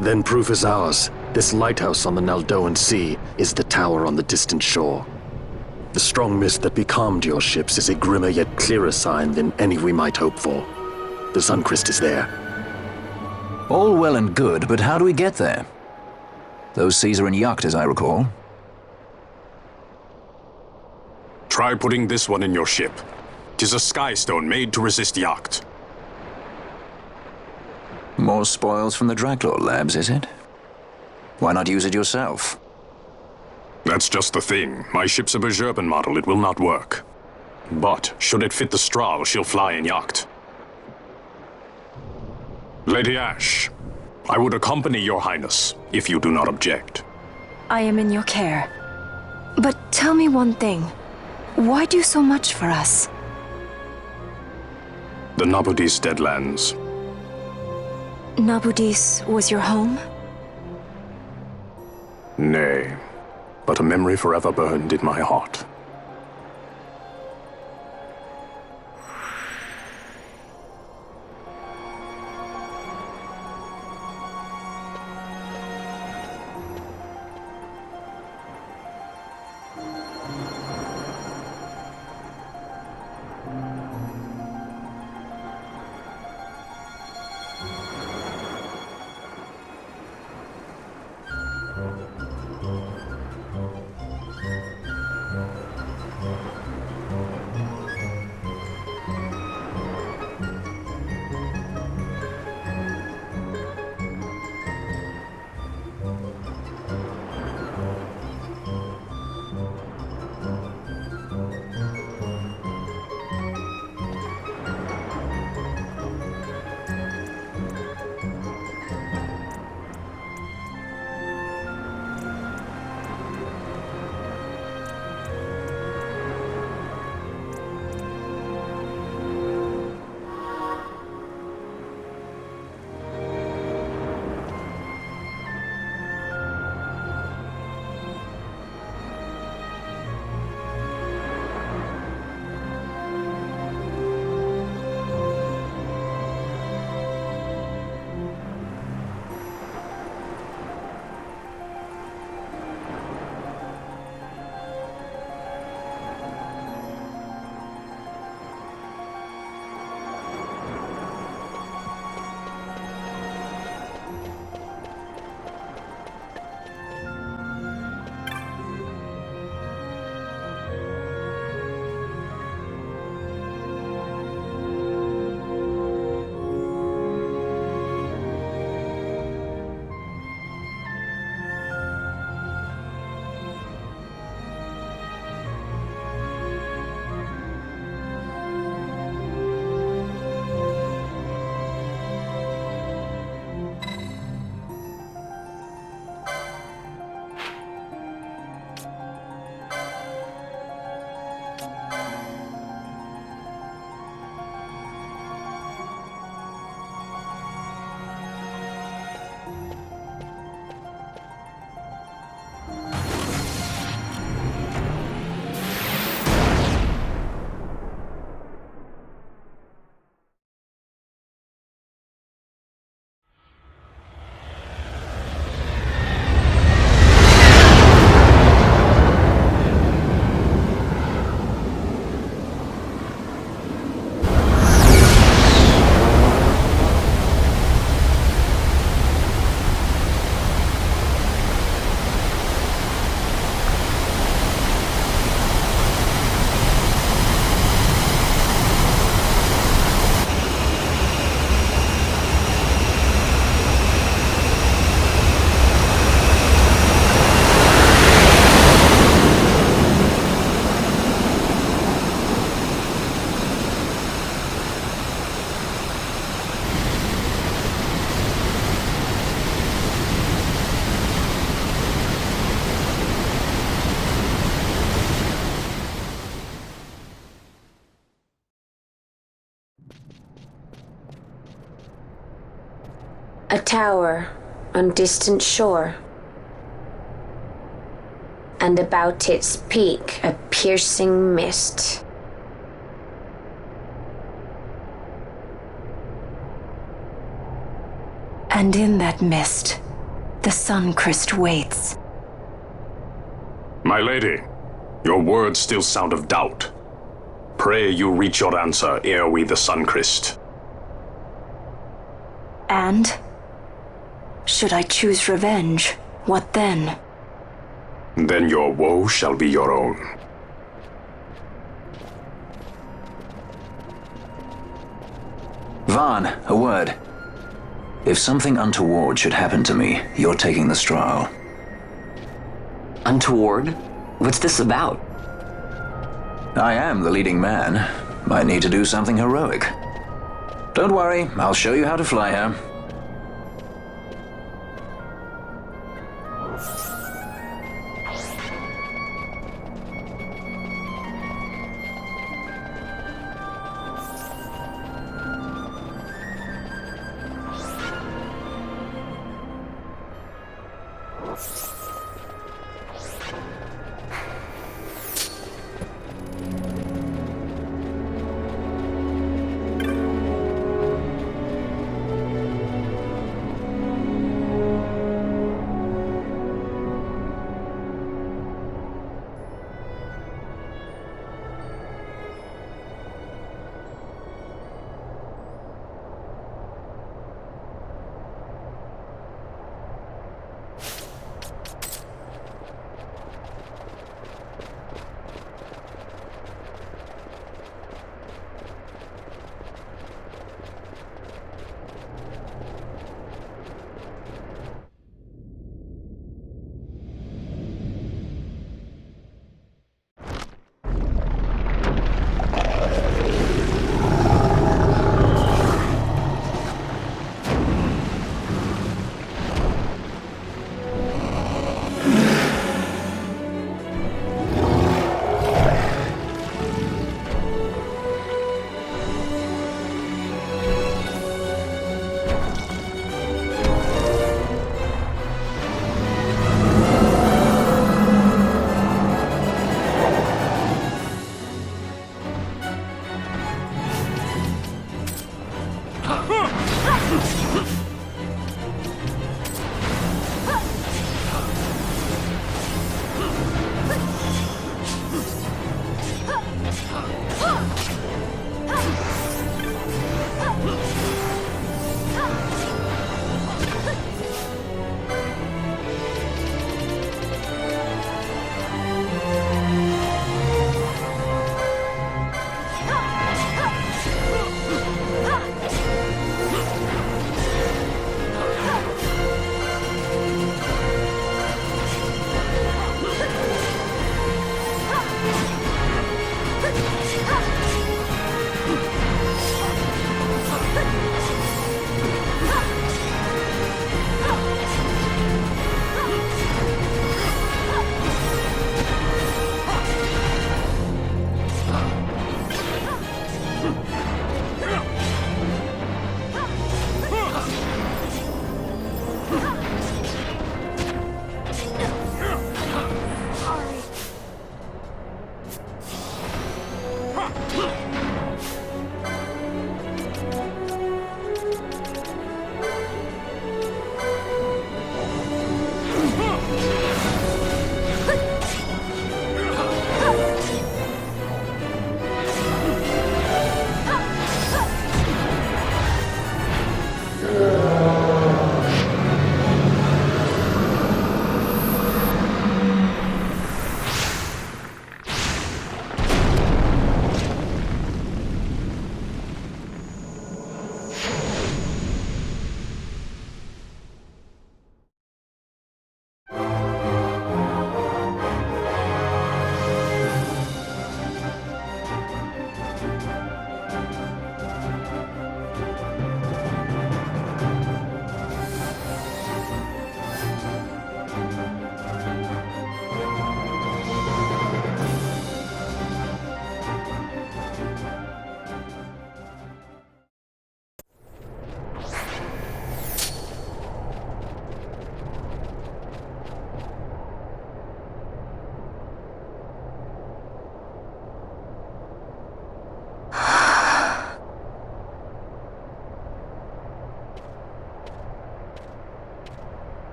Then proof is ours. This lighthouse on the Naldoan Sea is the tower on the distant shore. The strong mist that becalmed your ships is a grimmer yet clearer sign than any we might hope for. The Suncrest is there. All well and good, but how do we get there? Those seas are in yacht, as I recall. Try putting this one in your ship. 'Tis a skystone made to resist yacht. More spoils from the Draklor labs, is it? Why not use it yourself? That's just the thing. My ship's a Bergerben model. It will not work. But, should it fit the Strahl, she'll fly in yacht. Lady Ash, I would accompany your highness, if you do not object. I am in your care. But tell me one thing. Why do so much for us? The Nabudis Deadlands. Nabudis was your home? Nay, but a memory forever burned in my heart. A tower on distant shore, and about its peak a piercing mist. And in that mist, the Sunchrist waits. My lady, your words still sound of doubt. Pray you reach your answer ere we the Sunchrist. And? Should I choose revenge, what then? Then your woe shall be your own. Vaughn, a word. If something untoward should happen to me, you're taking the Strahl. Untoward? What's this about? I am the leading man. Might need to do something heroic. Don't worry, I'll show you how to fly her.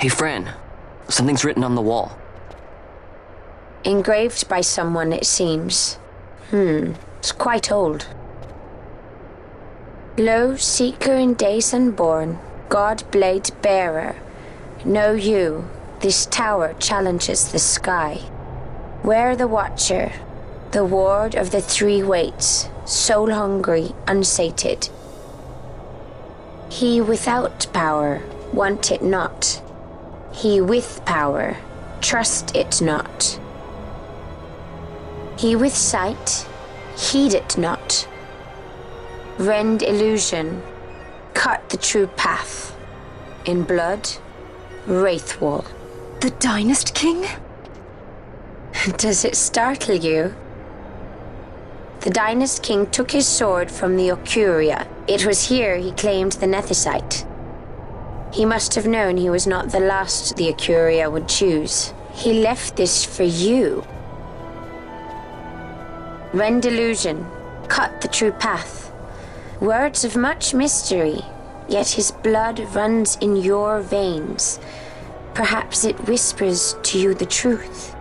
Hey, Fran. Something's written on the wall. Engraved by someone, it seems. It's quite old. Lo, seeker in days unborn, God blade bearer. Know you, this tower challenges the sky. Where the watcher, the ward of the three waits, soul hungry, unsated. He without power, want it not. He with power, trust it not. He with sight, heed it not. Rend illusion, cut the true path. In blood, Wraithwall. The Dynast King? Does it startle you? The Dynast King took his sword from the Ocuria. It was here he claimed the Nethicite. He must have known he was not the last the Ocuria would choose. He left this for you. Rend illusion, cut the true path. Words of much mystery, yet his blood runs in your veins. Perhaps it whispers to you the truth.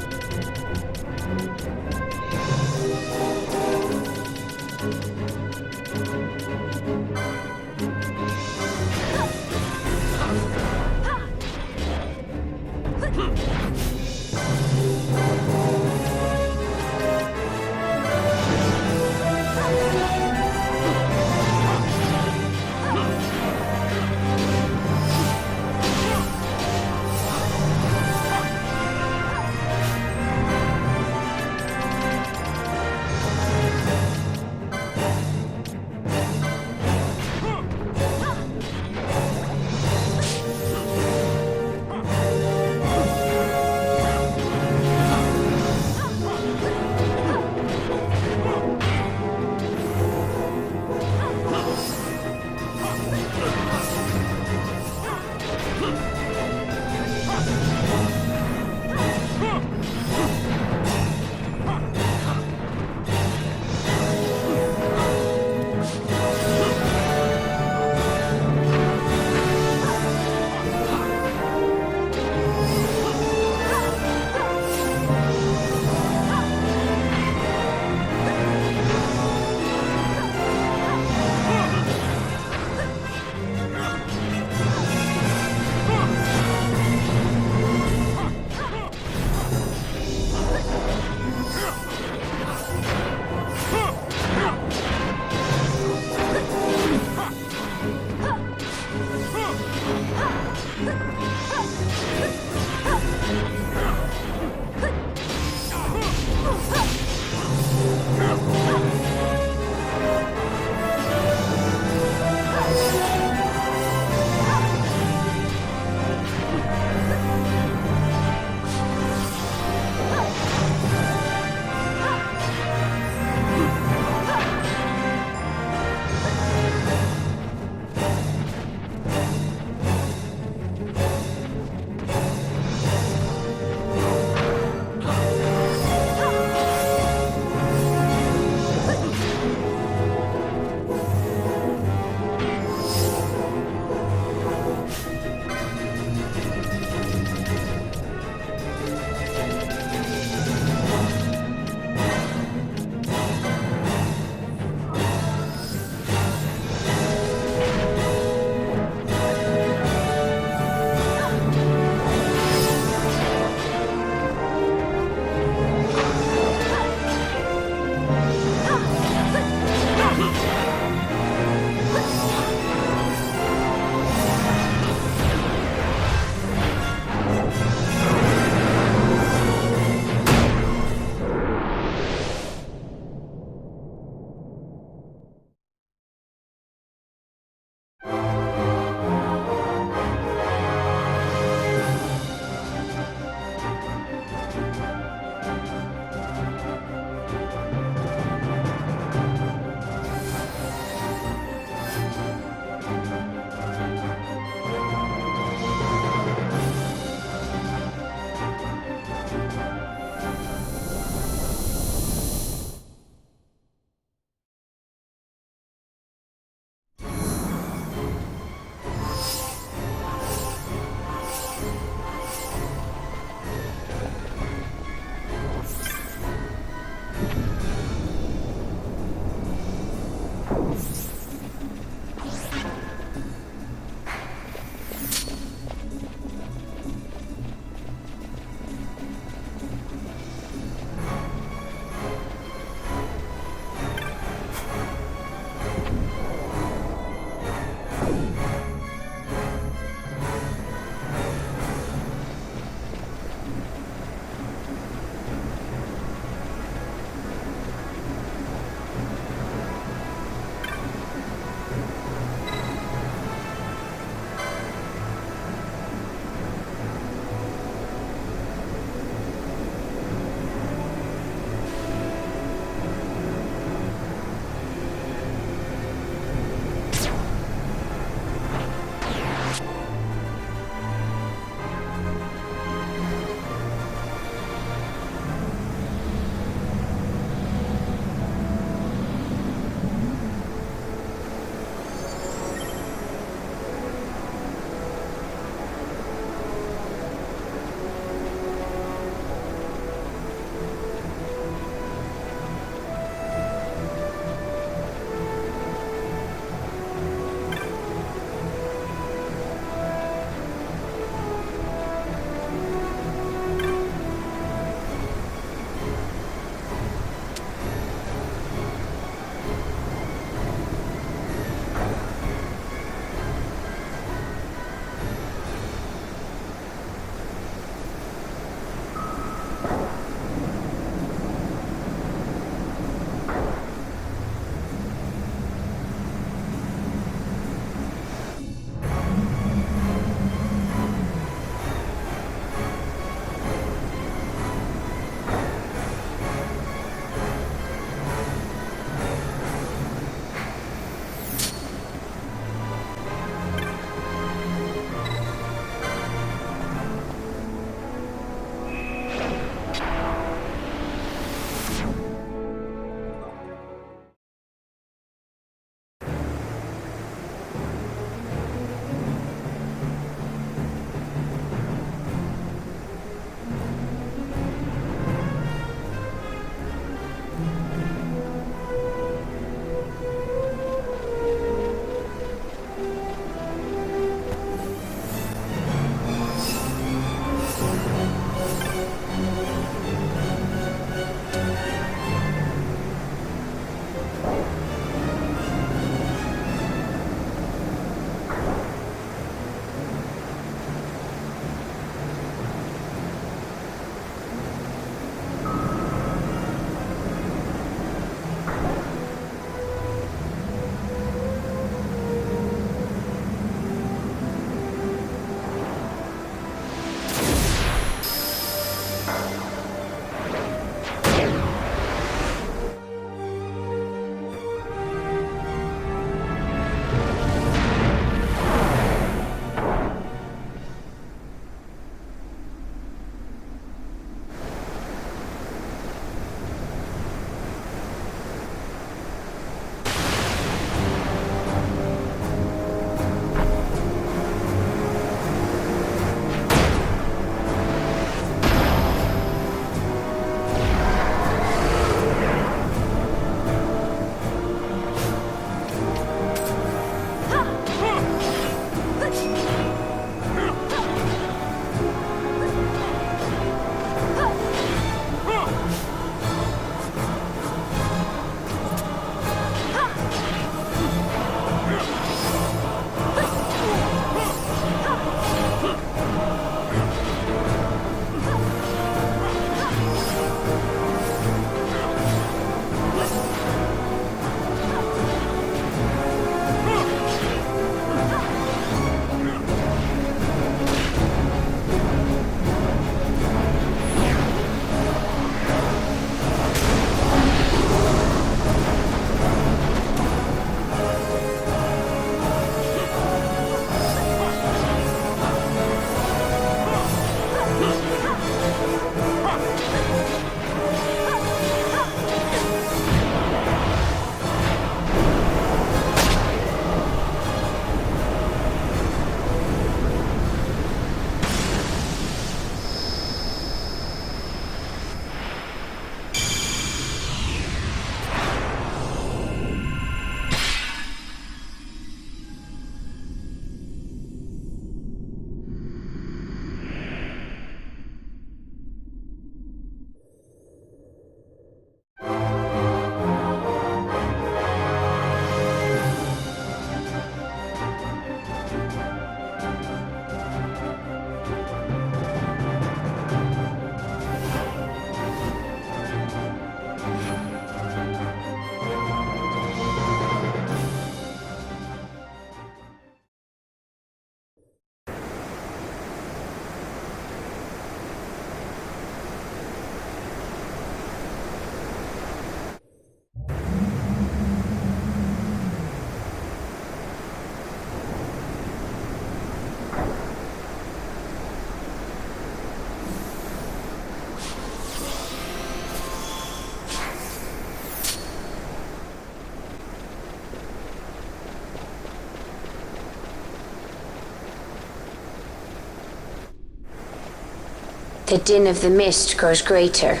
The din of the mist grows greater.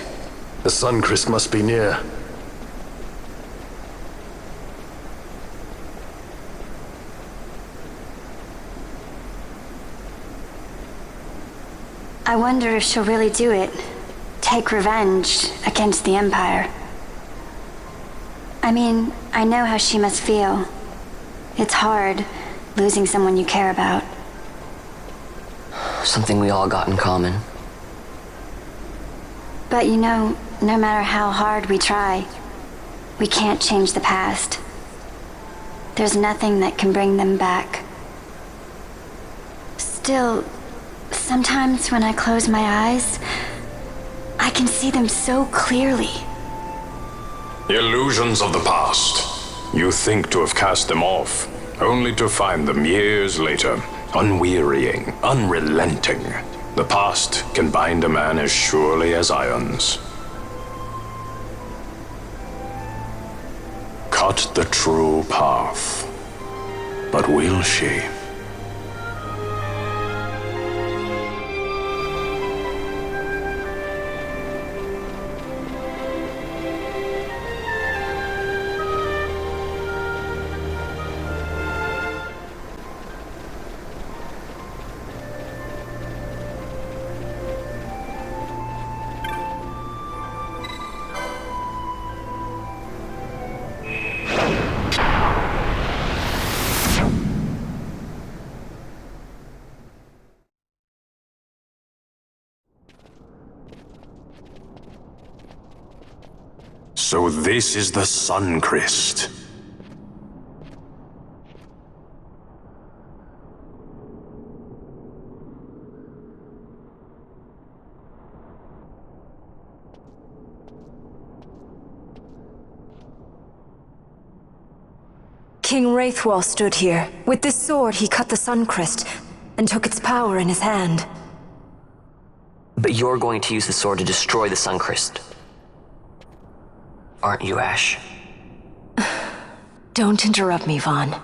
The Suncrest must be near. I wonder if she'll really do it. Take revenge against the Empire. I mean, I know how she must feel. It's hard, losing someone you care about. Something we all got in common. But you know, no matter how hard we try, we can't change the past. There's nothing that can bring them back. Still, sometimes when I close my eyes, I can see them so clearly. Illusions of the past. You think to have cast them off, only to find them years later, unwearying, unrelenting. The past can bind a man as surely as irons. Cut the true path. But will she? So this is the Suncrest. King Wraithwall stood here. With this sword, he cut the Suncrest and took its power in his hand. But you're going to use the sword to destroy the Suncrest. Aren't you, Ash? Don't interrupt me, Vaughn.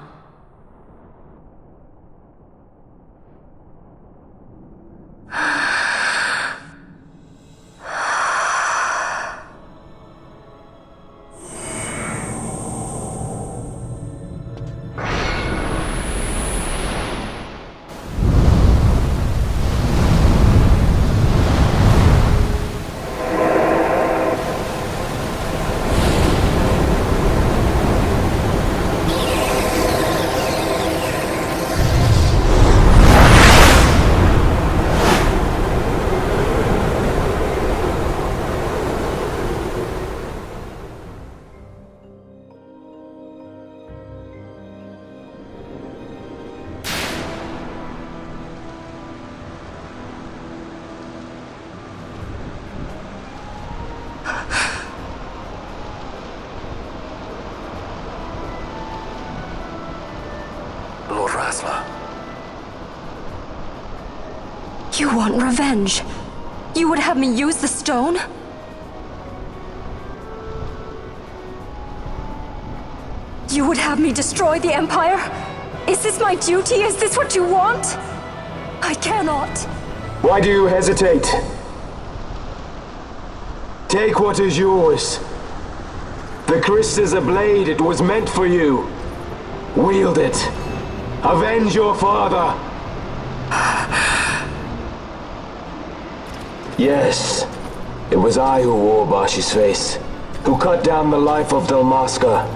You want revenge? You would have me use the stone? You would have me destroy the Empire? Is this my duty? Is this what you want? I cannot. Why do you hesitate? Take what is yours. The Christ is a blade. It was meant for you. Wield it. Avenge your father. Yes, it was I who wore Bashi's face, who cut down the life of Dalmasca.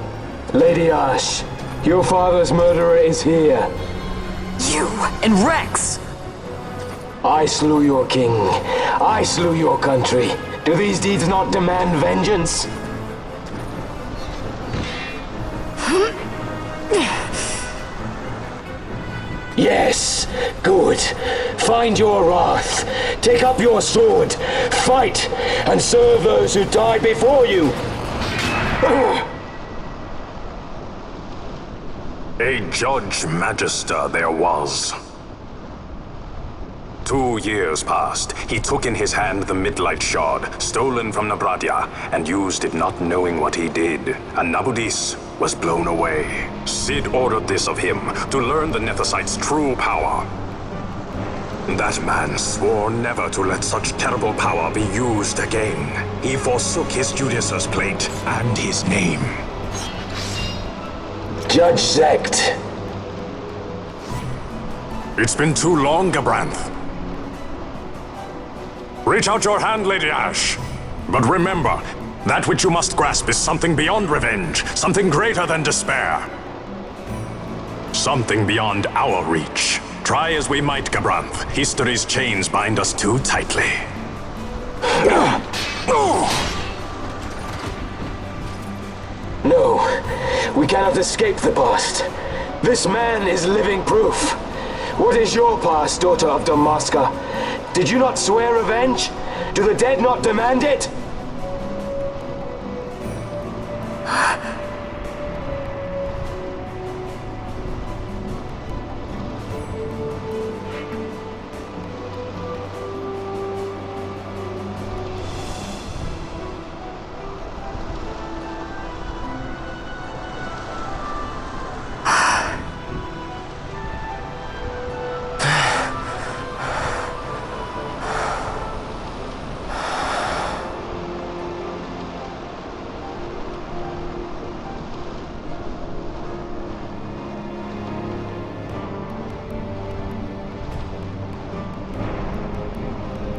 Lady Ash, your father's murderer is here. You and Rex! I slew your king. I slew your country. Do these deeds not demand vengeance? Yes, good. Find your wrath. Take up your sword. Fight and serve those who died before you. A Judge Magister there was. 2 years passed. He took in his hand the Midlight Shard, stolen from Nabradia, and used it not knowing what he did. And Nabudis was blown away. Sid ordered this of him, to learn the Nethicite's true power. That man swore never to let such terrible power be used again. He forsook his Judaser's plate and his name. Judge Zect. It's been too long, Gabranth. Reach out your hand, Lady Ash. But remember, that which you must grasp is something beyond revenge, something greater than despair. Something beyond our reach. Try as we might, Gabranth, history's chains bind us too tightly. No, we cannot escape the past. This man is living proof. What is your past, daughter of Damaska? Did you not swear revenge? Do the dead not demand it?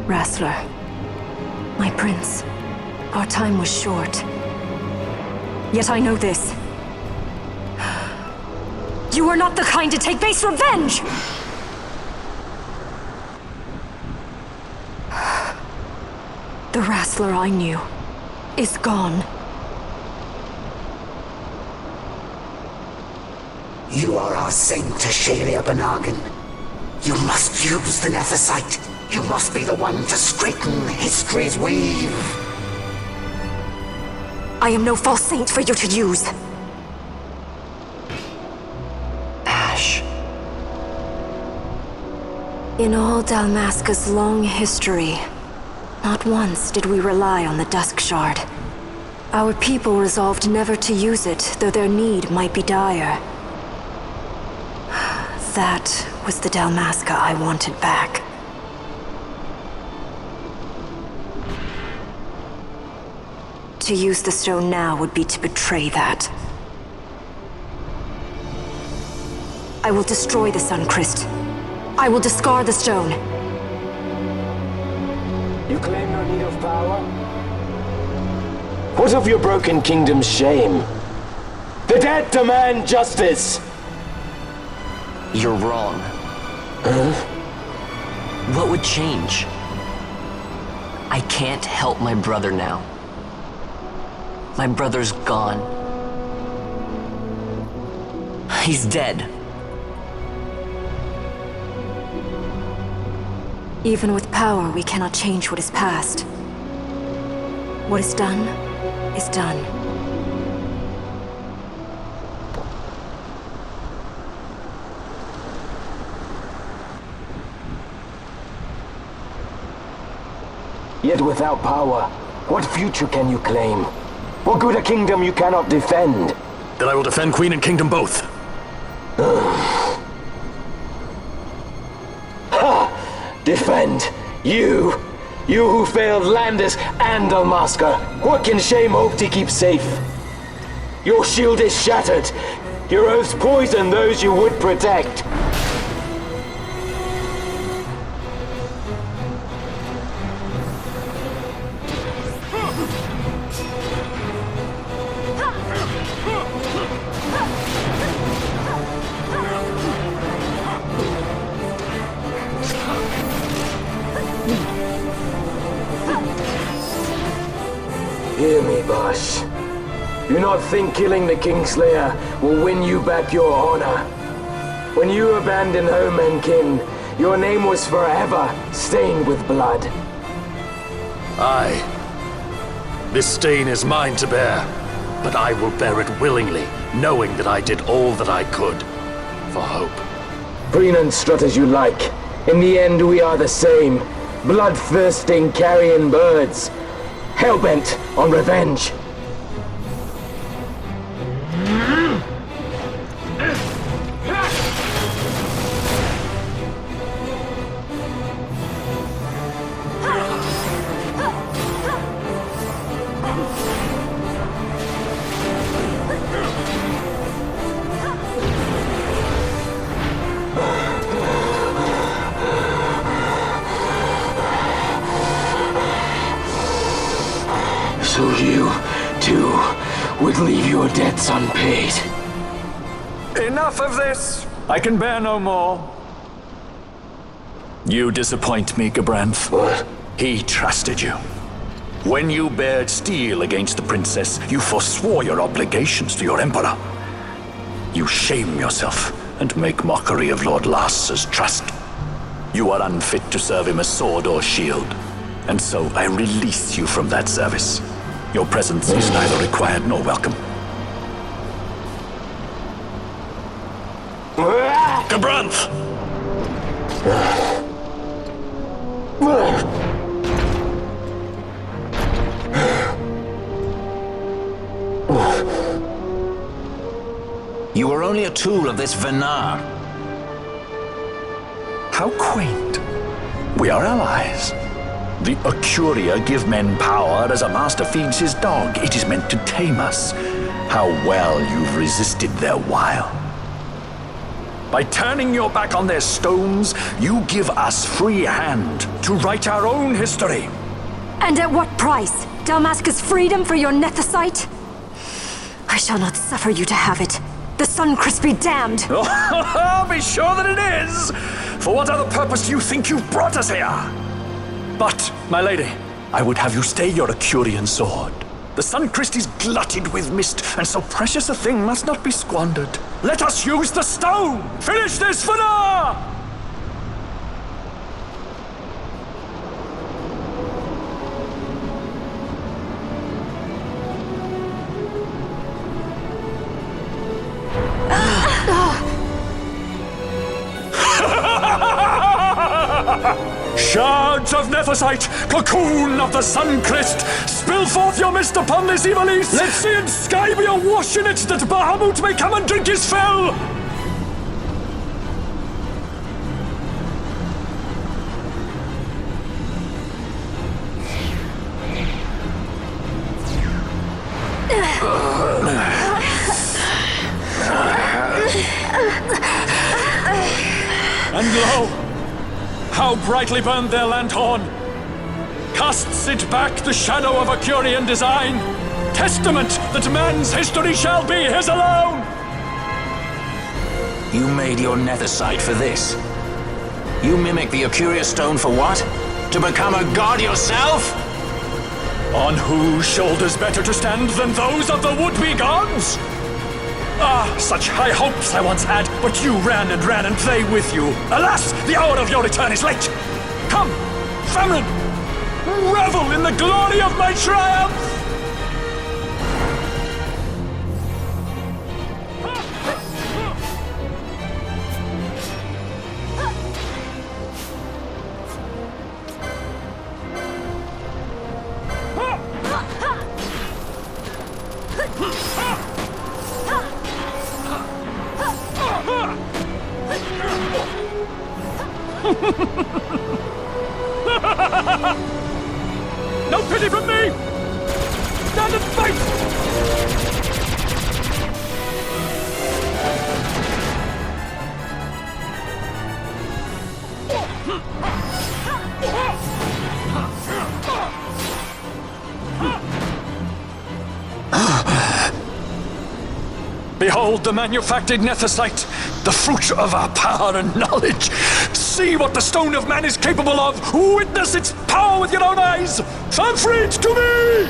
Wrestler, my prince, our time was short. Yet I know this. You are not the kind to take base revenge! The Wrestler I knew is gone. You are our saint, Tashalia Banagin. You must use the Nephesite. You must be the one to straighten history's weave. I am no false saint for you to use. Ash. In all Dalmasca's long history, not once did we rely on the Dusk Shard. Our people resolved never to use it, though their need might be dire. That was the Dalmasca I wanted back. To use the stone now would be to betray that. I will destroy the Sun Christ. I will discard the stone. You claim no need of power? What of your broken kingdom's shame? The dead demand justice! You're wrong. Huh? What would change? I can't help my brother now. My brother's gone. He's dead. Even with power, we cannot change what is past. What is done, is done. Yet without power, what future can you claim? What good a kingdom you cannot defend? Then I will defend Queen and Kingdom both. Ha! Defend? You? You who failed Landis and Dalmasca. What can shame hope to keep safe? Your shield is shattered. Your oaths poison those you would protect. Hear me, Bash. Do not think killing the Kingslayer will win you back your honor. When you abandoned home and kin, your name was forever stained with blood. Aye. This stain is mine to bear, but I will bear it willingly, knowing that I did all that I could for hope. Preen and strut as you like. In the end, we are the same. Bloodthirsting carrion birds. Hellbent on revenge. debts unpaid. Enough of this! I can bear no more. You disappoint me, Gabranth. What? He trusted you. When you bared steel against the princess, you forswore your obligations to your emperor. You shame yourself and make mockery of Lord Lass's trust. You are unfit to serve him as sword or shield, and so I release you from that service. Your presence is neither required nor welcome. Gabranth! You are only a tool of this Venar. How quaint. We are allies. The Acuria give men power as a master feeds his dog. It is meant to tame us. How well you've resisted their wile. By turning your back on their stones, you give us free hand to write our own history. And at what price? Dalmasca's freedom for your nethicite? I shall not suffer you to have it. The Sunchrist be damned! I'll be sure that it is! For what other purpose do you think you've brought us here? But, my lady, I would have you stay your Acurian sword. The Sunchrist is glutted with mist, and so precious a thing must not be squandered. Let us use the stone! Finish this for now! Shards of nethicite, cocoon of the Sunchrist, spill forth your mist upon this Ivalice! Let sea and sky be awash in it, that Bahamut may come and drink his fill! And lo! How brightly burned their lanthorn! Casts it back the shadow of Acurian design, testament that man's history shall be his alone! You made your nethicite for this. You mimic the Acuria stone for what? To become a god yourself? On whose shoulders better to stand than those of the would-be gods? Ah, such high hopes I once had, but you ran and they with you. Alas, the hour of your return is late. Come, family, revel in the glory of my triumph! No pity from me! Stand and fight! Behold the manufactured nethicite, the fruit of our power and knowledge. See what the stone of man is capable of. Witness its power with your own eyes. Fanfreed to me!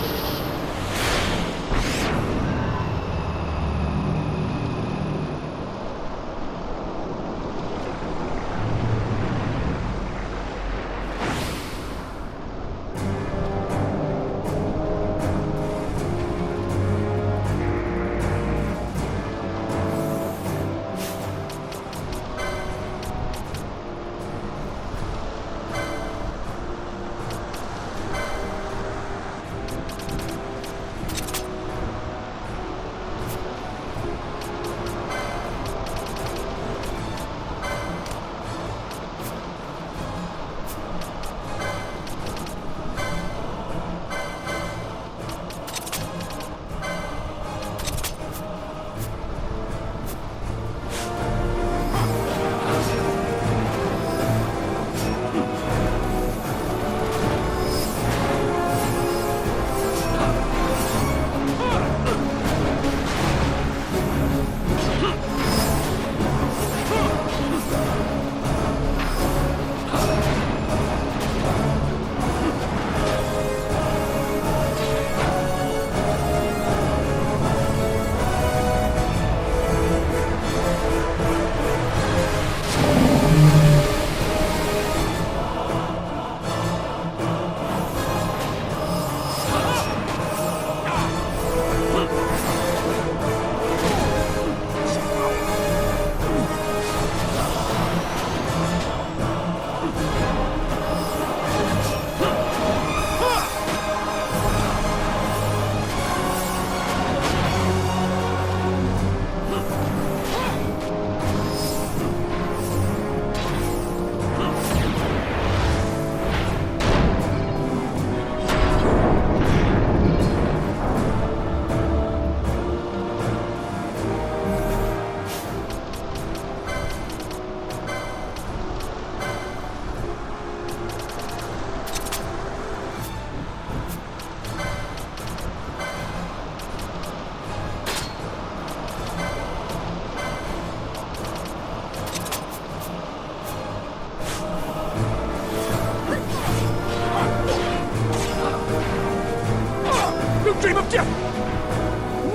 dream of death!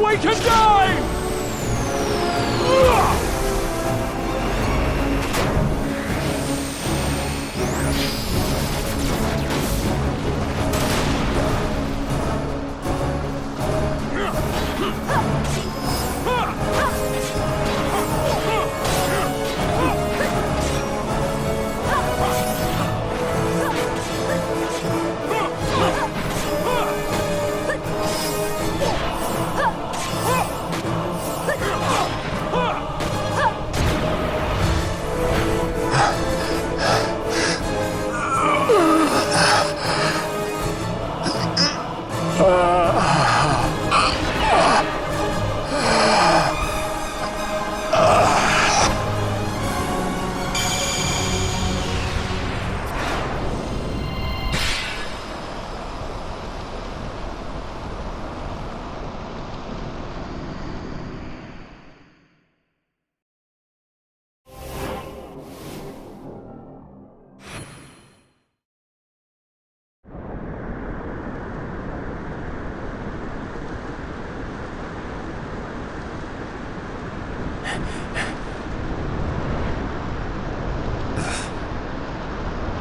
Wake and die!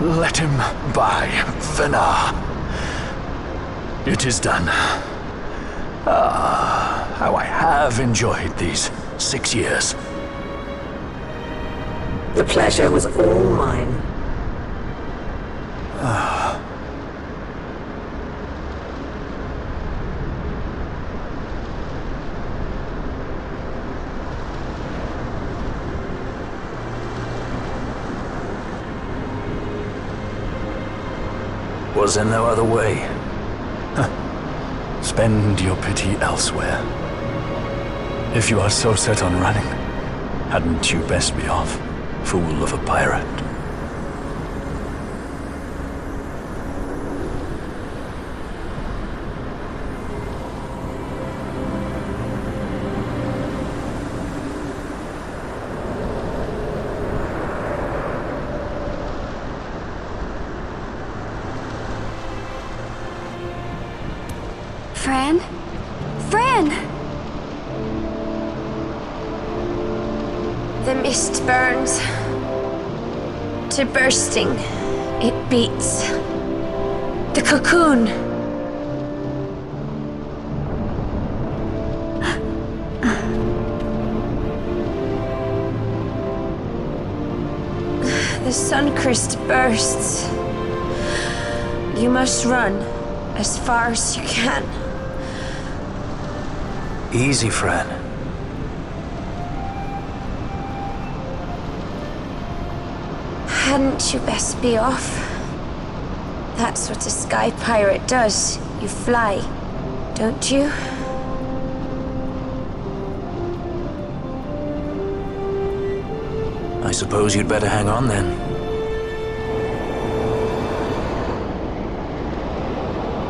Let him by, Venar. It is done. Ah, how I have enjoyed these 6 years. The pleasure was all mine. Was there no other way? Huh. Spend your pity elsewhere. If you are so set on running, hadn't you best be off, fool of a pirate? Fran? Fran! The mist burns to bursting. It beats. The cocoon. The Suncrist bursts. You must run as far as you can. Easy, Fran. Hadn't you best be off? That's what a sky pirate does. You fly, don't you? I suppose you'd better hang on then.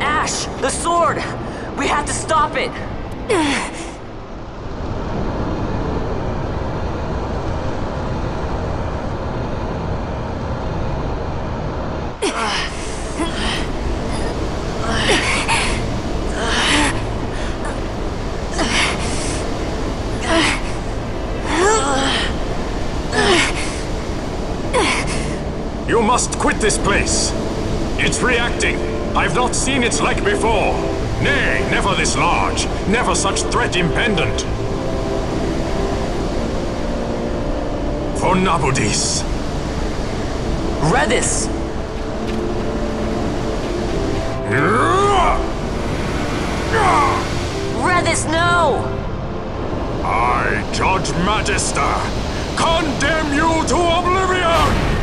Ash! The sword! We have to stop it! You must quit this place. It's reacting. I've not seen its like before. Nay, never this large. Never such threat impendent. For Nabudis. Redis! Redis, no! I, Judge Magister, condemn you to oblivion!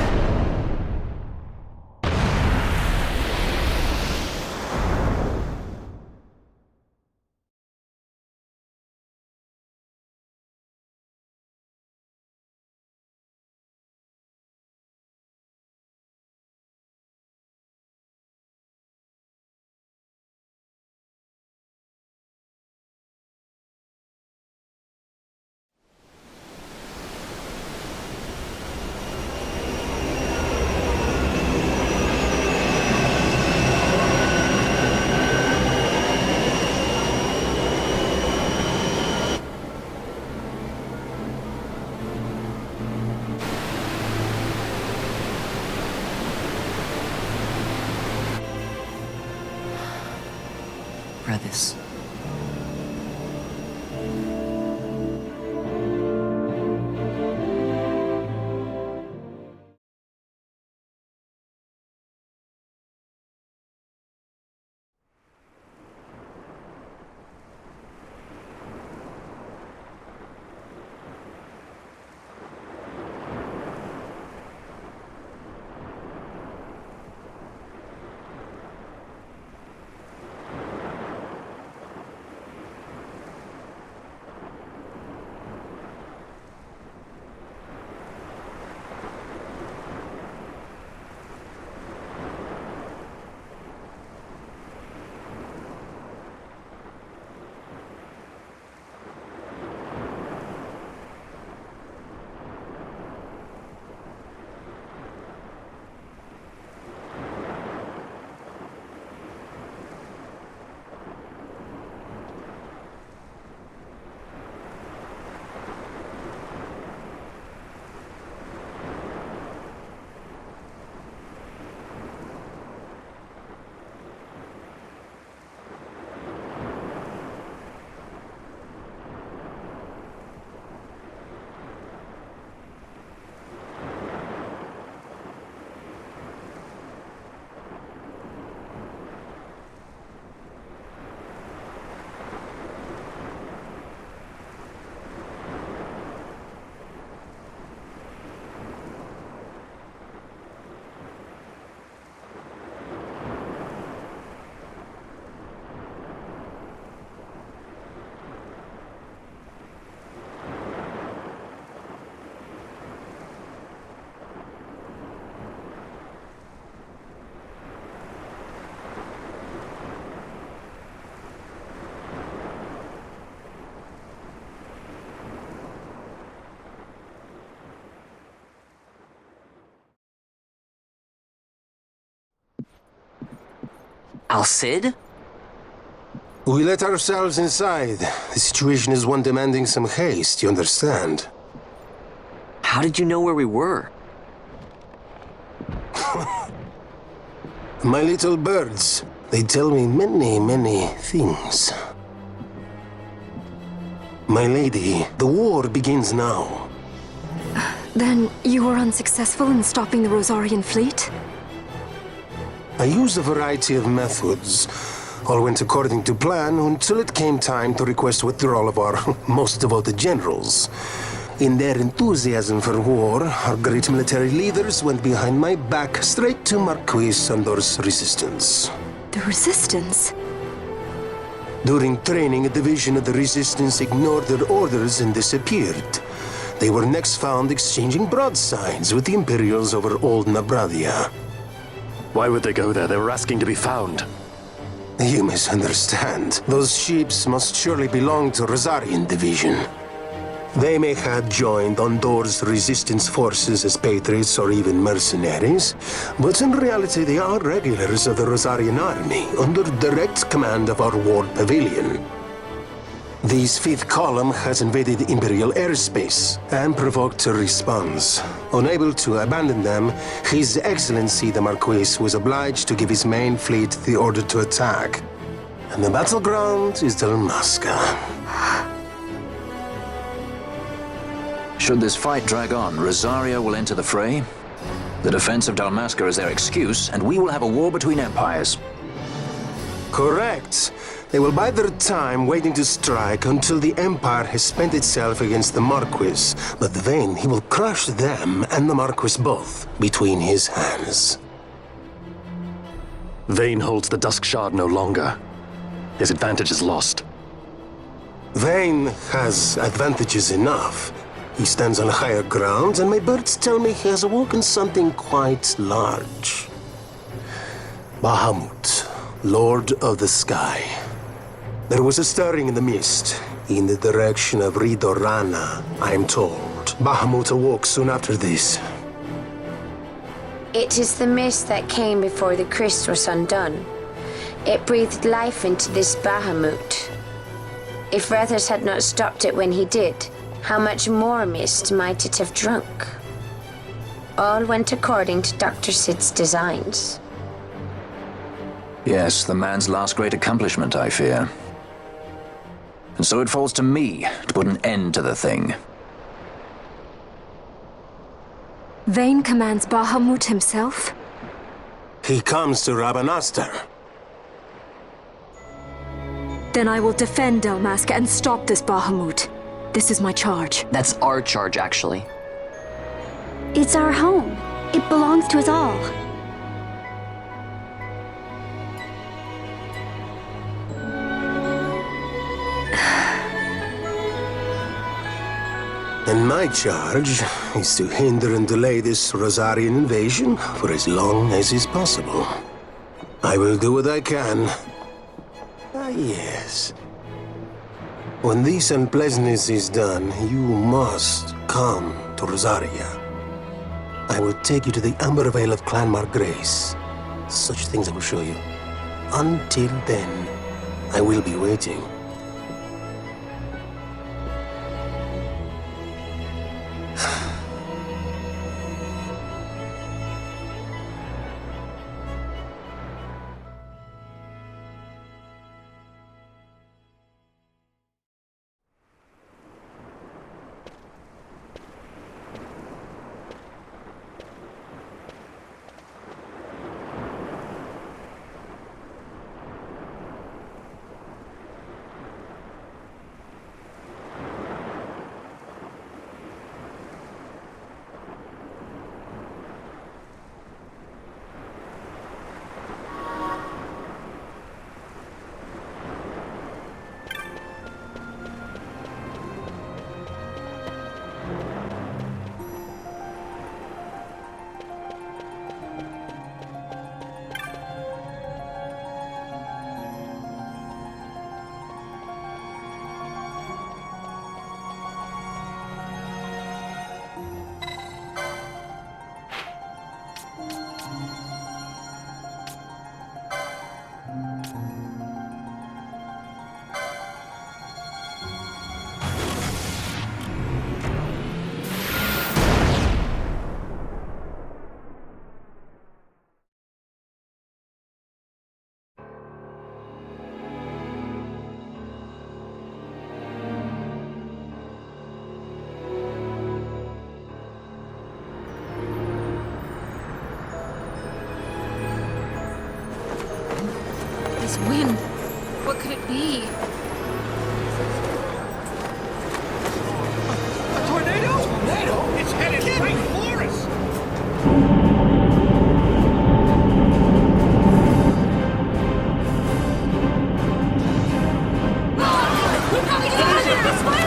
this. Al-Cid? We let ourselves inside. The situation is one demanding some haste, you understand? How did you know where we were? My little birds. They tell me many, many things. My lady, the war begins now. Then you were unsuccessful in stopping the Rosarian fleet? I used a variety of methods. All went according to plan until it came time to request withdrawal of our most devoted generals. In their enthusiasm for war, our great military leaders went behind my back straight to Marquis Sandor's resistance. The Resistance? During training, a division of the Resistance ignored their orders and disappeared. They were next found exchanging broadsides with the Imperials over Old Nabradia. Why would they go there? They were asking to be found. You misunderstand. Those ships must surely belong to Rosarian Division. They may have joined Ondor's resistance forces as patriots or even mercenaries, but in reality they are regulars of the Rosarian army, under direct command of our war pavilion. This fifth column has invaded Imperial airspace and provoked a response. Unable to abandon them, His Excellency the Marquis was obliged to give his main fleet the order to attack. And the battleground is Dalmasca. Should this fight drag on, Rosaria will enter the fray. The defense of Dalmasca is their excuse, and we will have a war between empires. Correct. They will bide their time waiting to strike until the Empire has spent itself against the Marquis. But then he will crush them and the Marquis both between his hands. Vayne holds the Dusk Shard no longer. His advantage is lost. Vayne has advantages enough. He stands on higher ground, and my birds tell me he has awoken something quite large. Bahamut, Lord of the Sky. There was a stirring in the mist, in the direction of Ridorana, I am told. Bahamut awoke soon after this. It is the mist that came before the Christ was undone. It breathed life into this Bahamut. If Rethers had not stopped it when he did, how much more mist might it have drunk? All went according to Dr. Sid's designs. Yes, the man's last great accomplishment, I fear. And so it falls to me to put an end to the thing. Vayne commands Bahamut himself? He comes to Rabanastre. Then I will defend Dalmasca and stop this Bahamut. This is my charge. That's our charge, actually. It's our home. It belongs to us all. And my charge is to hinder and delay this Rosarian invasion for as long as is possible. I will do what I can. Ah, yes. When this unpleasantness is done, you must come to Rosaria. I will take you to the Amber Vale of Clanmar Grace. Such things I will show you. Until then, I will be waiting. This wind, what could it be? A tornado? Tornado? It's headed right for us! We gotta get out of here! This way!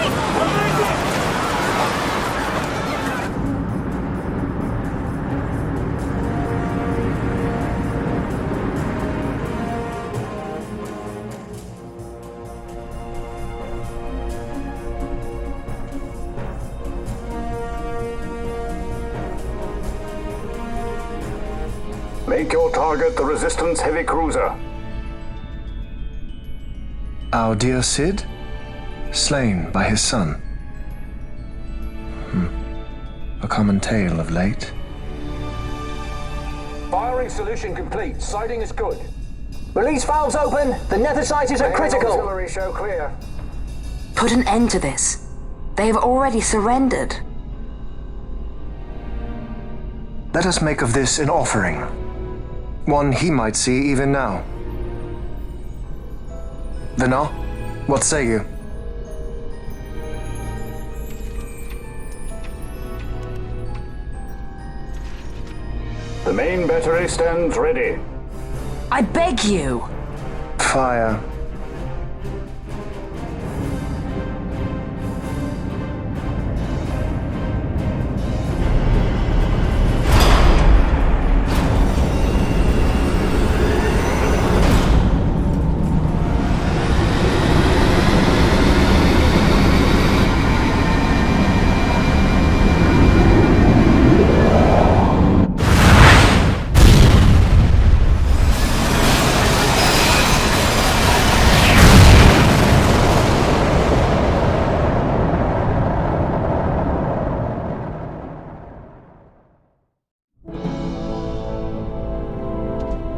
Make your target the Resistance heavy cruiser. Our dear Cid? Slain by his son. A common tale of late. Firing solution complete. Sighting is good. Release valves open. The nether sight is at critical. Auxiliary show clear. Put an end to this. They have already surrendered. Let us make of this an offering. One he might see even now. Vena, what say you? The main battery stands ready. I beg you! Fire.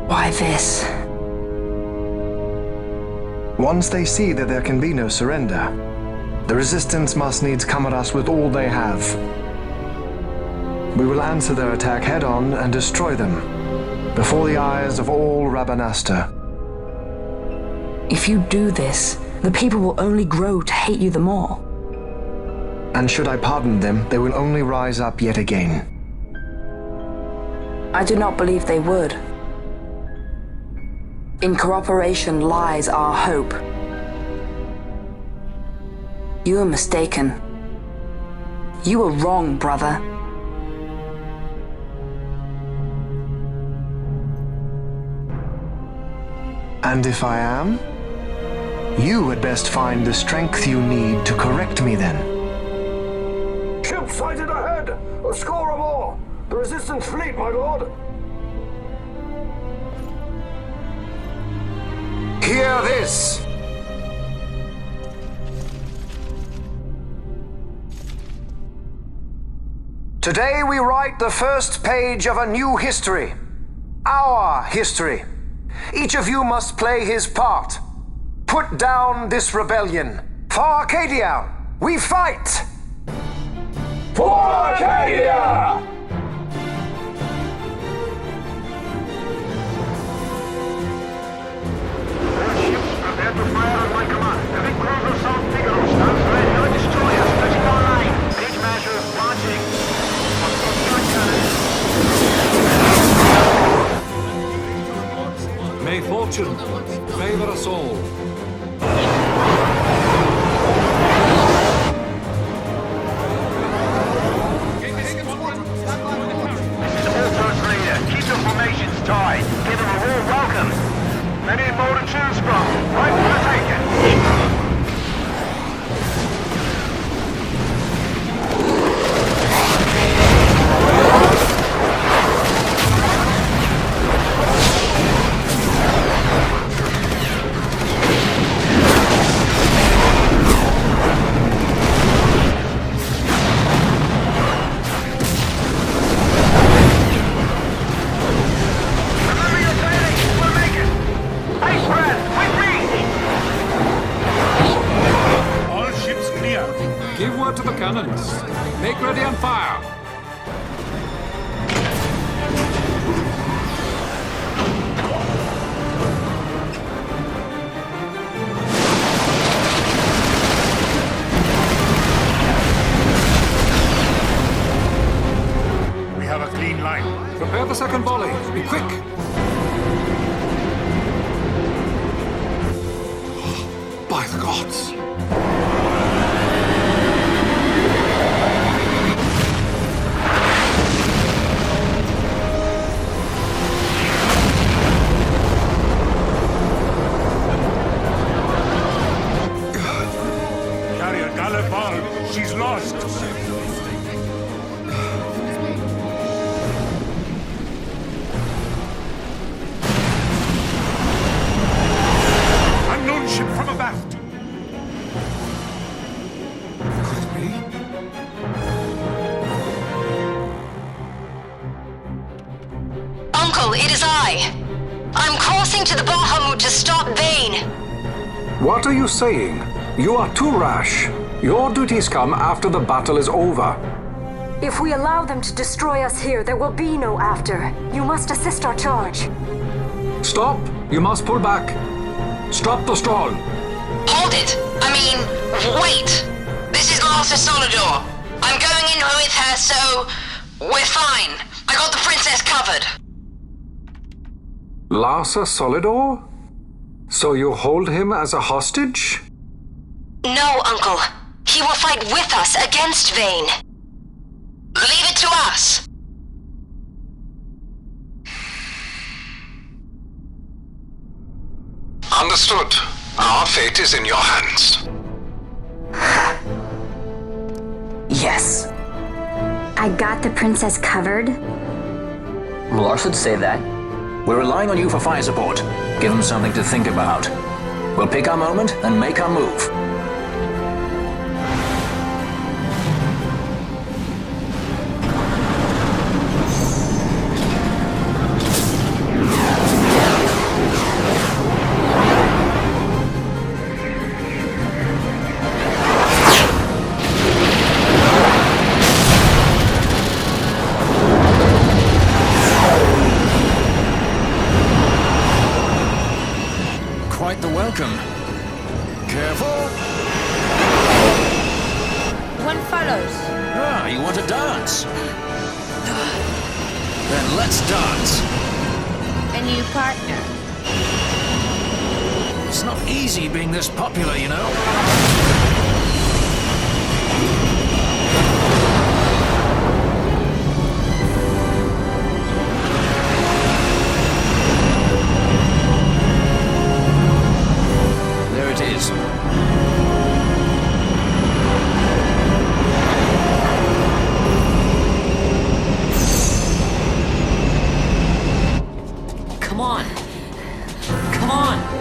Why this? Once they see that there can be no surrender, the Resistance must needs come at us with all they have. We will answer their attack head-on and destroy them, before the eyes of all Rabanastre. If you do this, the people will only grow to hate you the more. And should I pardon them, they will only rise up yet again. I do not believe they would. In cooperation lies our hope. You are mistaken. You are wrong, brother. And if I am? You had best find the strength you need to correct me then. Ship sighted ahead! A score or more! The Resistance fleet, my lord! Hear this! Today we write the first page of a new history. Our history. Each of you must play his part. Put down this rebellion. For Arcadia, we fight! For Arcadia! Prepare to fire on my command. Heavy cruiser South Figaro stands ready. No destroyers touching our line. Page measure launching. May fortune favor us all. Keep your formations tight. Give them a warm welcome. Many more to choose from. Right for the taking. Give word to the cannons. Make ready and fire. We have a clean line. Prepare the second volley. Be quick. By the gods. She's lost. Unknown ship from abaft. Could it be? Uncle, it is I. I'm crossing to the Bahamut to stop Vane. What are you saying? You are too rash. Your duties come after the battle is over. If we allow them to destroy us here, there will be no after. You must assist our charge. Stop! You must pull back. Stop the stall. Hold it! Wait! This is Master Solidor. I'm going in with her, so we're fine. I got the princess covered. Larsa Solidor? So you hold him as a hostage? No, Uncle. He will fight with us against Vane. Leave it to us. Understood. Our fate is in your hands. Yes. I got the princess covered? Lars would say that. We're relying on you for fire support. Give them something to think about. We'll pick our moment and make our move. welcome. Careful. One follows. Ah, you want to dance? Then let's dance. A new partner. It's not easy being this popular, you know. There it is. Come on. Come on.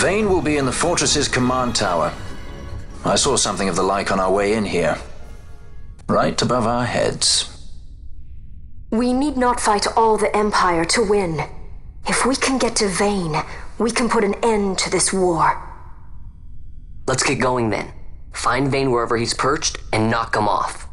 Vane will be in the fortress's command tower. I saw something of the like on our way in here. Right above our heads. We need not fight all the Empire to win. If we can get to Vane, we can put an end to this war. Let's get going then. Find Vane wherever he's perched and knock him off.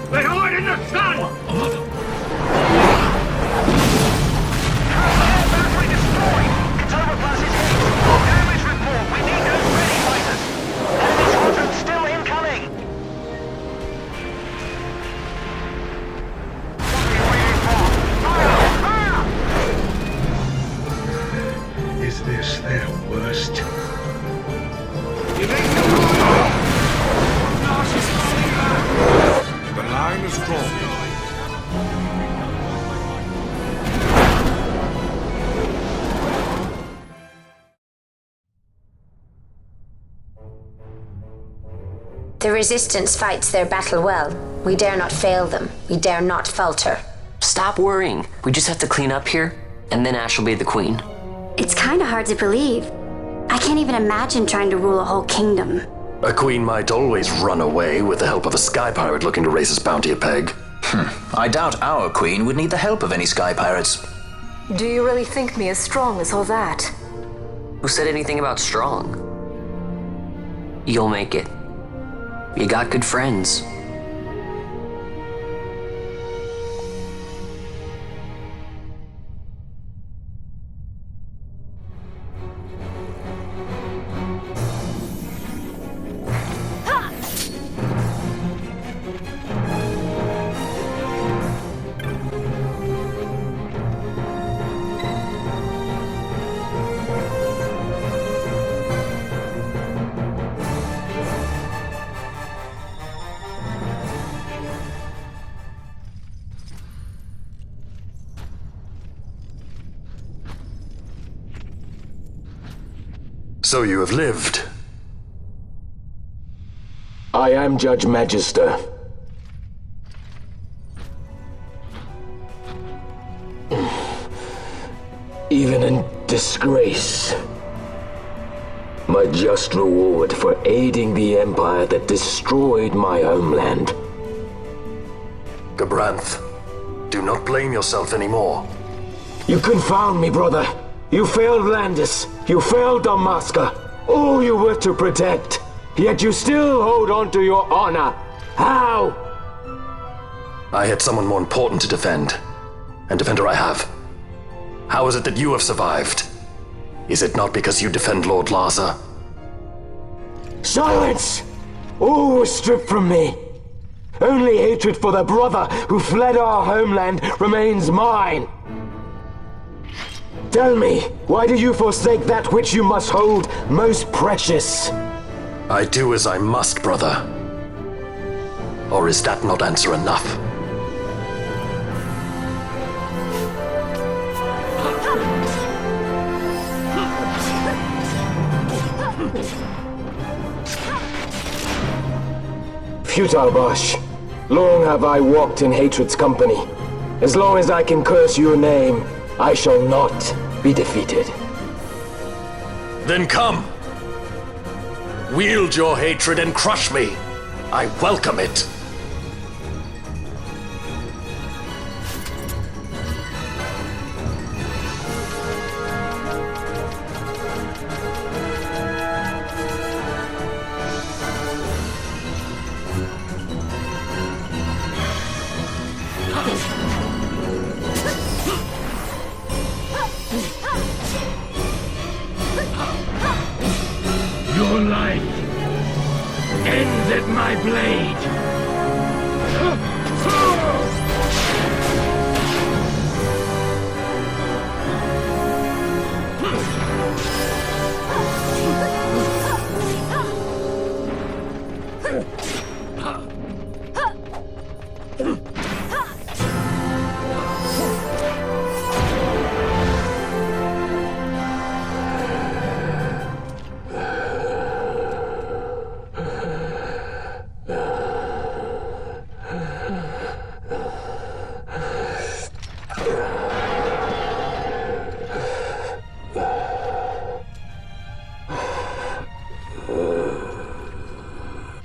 They hide in the sun! Battery destroyed! Control Plus is hit! Damage report! We need those ready fighters! Enemy squadron still incoming! Is this their worst? The line is drawn. The Resistance fights their battle well. We dare not fail them. We dare not falter. Stop worrying. We just have to clean up here, and then Ash will be the queen. It's kind of hard to believe. I can't even imagine trying to rule a whole kingdom. A queen might always run away with the help of a sky pirate looking to raise his bounty a peg. I doubt our queen would need the help of any sky pirates. Do you really think me as strong as all that? Who said anything about strong? You'll make it. You got good friends. So you have lived. I am Judge Magister. Even in disgrace, my just reward for aiding the Empire that destroyed my homeland. Gabranth, do not blame yourself anymore. You confound me, brother. You failed Landis. You failed Damaska. All you were to protect. Yet you still hold on to your honor. How? I had someone more important to defend. And defender I have. How is it that you have survived? Is it not because you defend Lord Larsa? Silence! All was stripped from me. Only hatred for the brother who fled our homeland remains mine. Tell me, why do you forsake that which you must hold most precious? I do as I must, brother. Or is that not answer enough? Futile Bosh. Long have I walked in hatred's company. As long as I can curse your name, I shall not be defeated. Then come! Wield your hatred and crush me. I welcome it. Your life ends at my blade.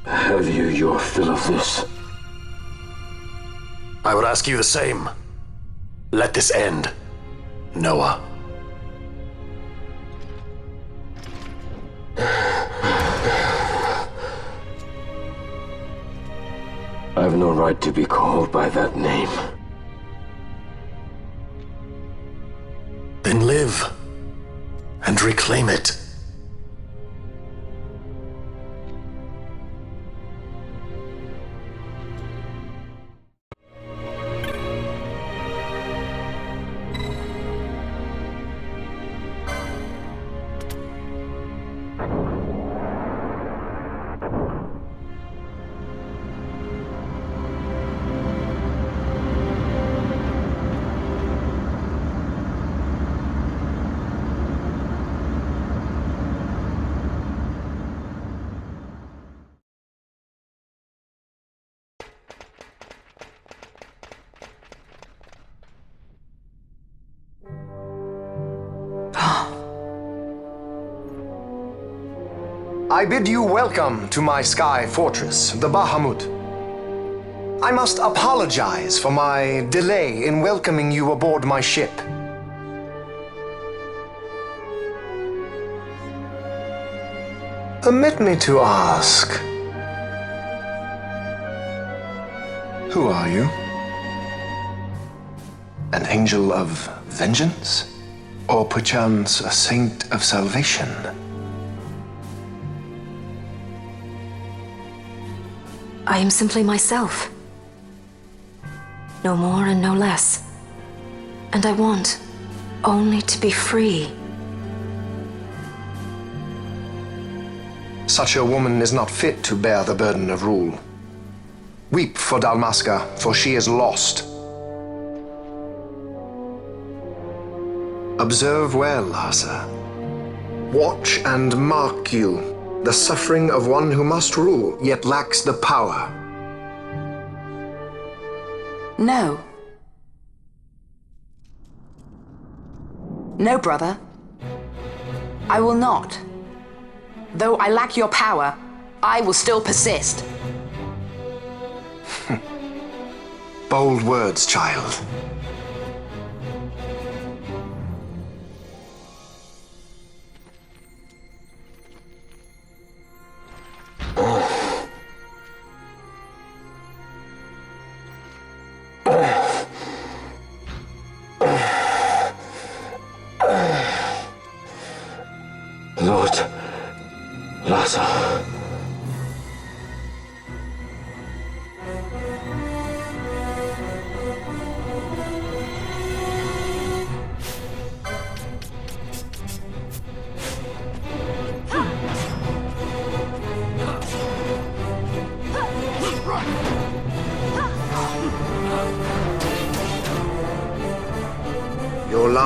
Have you your fill of this? I would ask you the same. Let this end, Noah. I've no right to be called by that name. Then live and reclaim it. I bid you welcome to my sky fortress, the Bahamut. I must apologize for my delay in welcoming you aboard my ship. Permit me to ask, who are you? An angel of vengeance? Or perchance a saint of salvation? I am simply myself. No more and no less. And I want only to be free. Such a woman is not fit to bear the burden of rule. Weep for Dalmasca, for she is lost. Observe well, Asa. Watch and mark you the suffering of one who must rule, yet lacks the power. No. No, brother. I will not. Though I lack your power, I will still persist. Bold words, child. Lord Lhasa.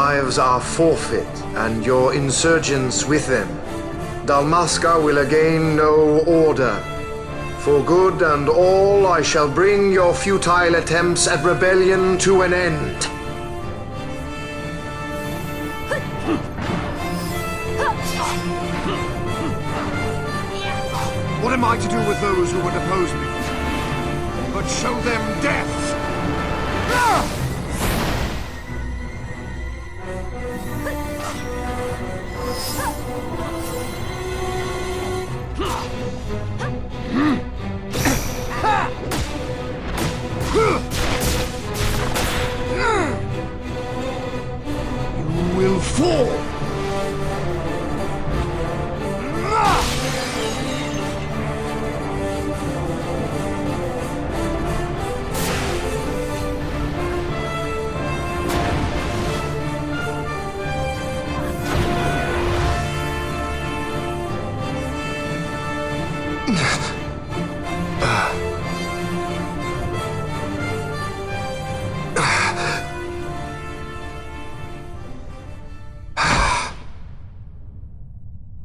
lives are forfeit, and your insurgents with them. Dalmasca will again know order. For good and all, I shall bring your futile attempts at rebellion to an end. What am I to do with those who would oppose me? But show them death! You will fall!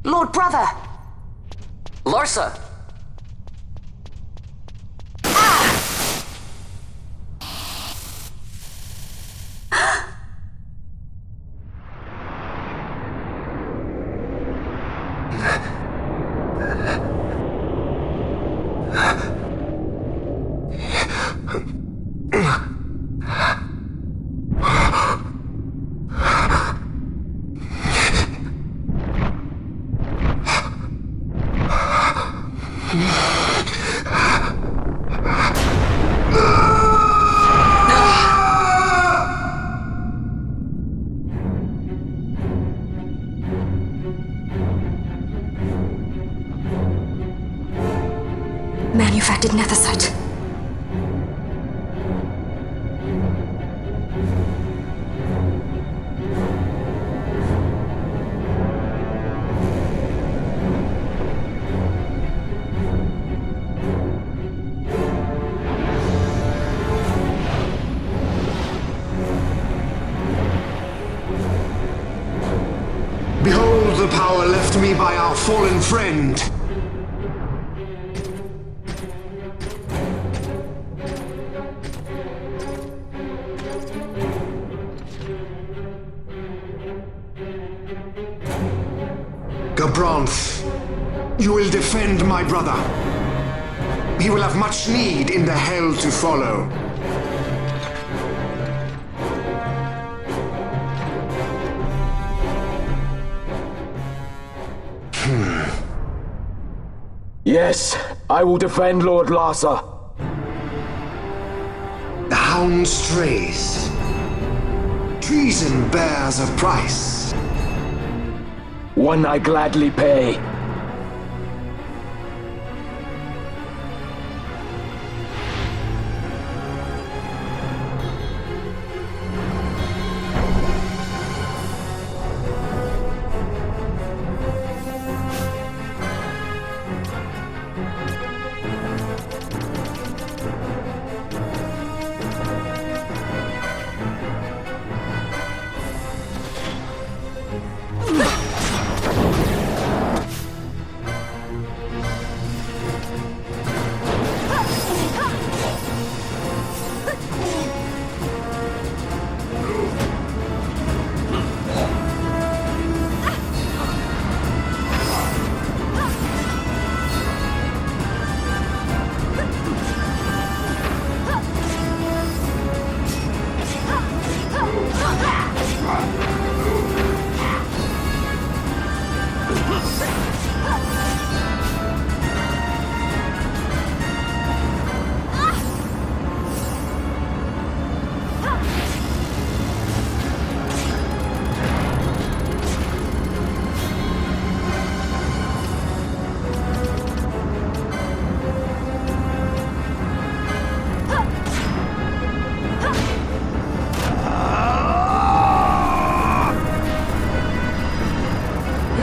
Lord Brother! Larsa! Manufactured nethicite. Behold the power left me by our fallen friend. Gabranth, you will defend my brother. He will have much need in the hell to follow. Yes, I will defend Lord Larsa. The hound strays. Treason bears a price. One I gladly pay.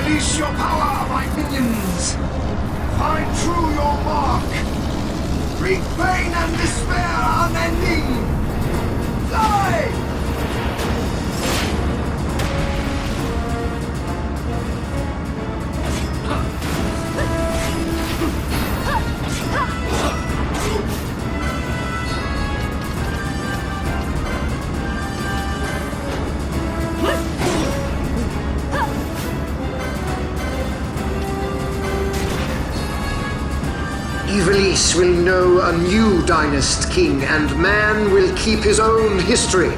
Release your power, my minions! Find true your mark! Wreak pain and despair unending! Die! Ivalice will know a new dynast king, and man will keep his own history.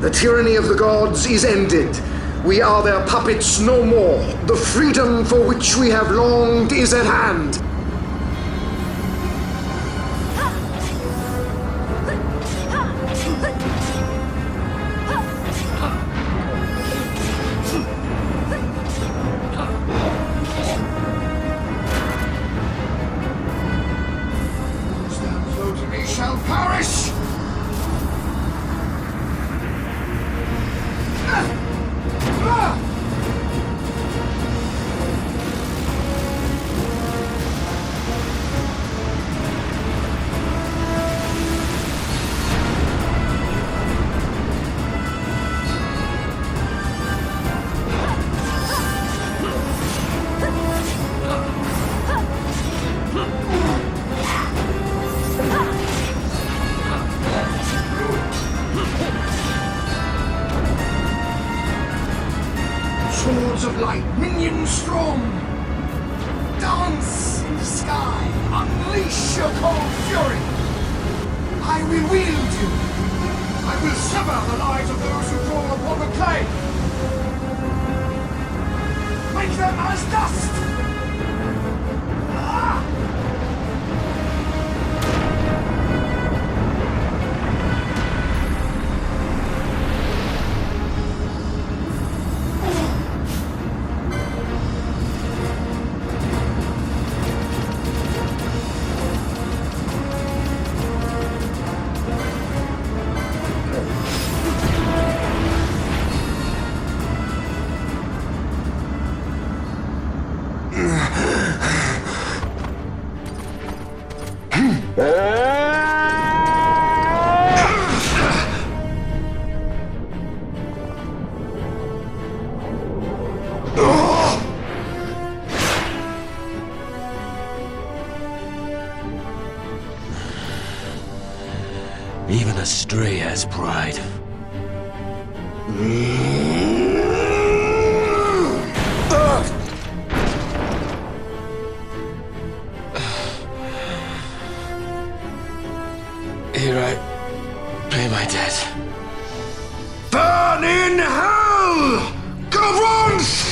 The tyranny of the gods is ended. We are their puppets no more. The freedom for which we have longed is at hand. Shall perish! Swords of light, minions strong! Dance in the sky, unleash your cold fury! I will wield you! I will sever the lives of those who fall upon the clay! Make them as dust! Ah! Even a stray has pride. Here I pay my debt. Burn in hell! Govrons!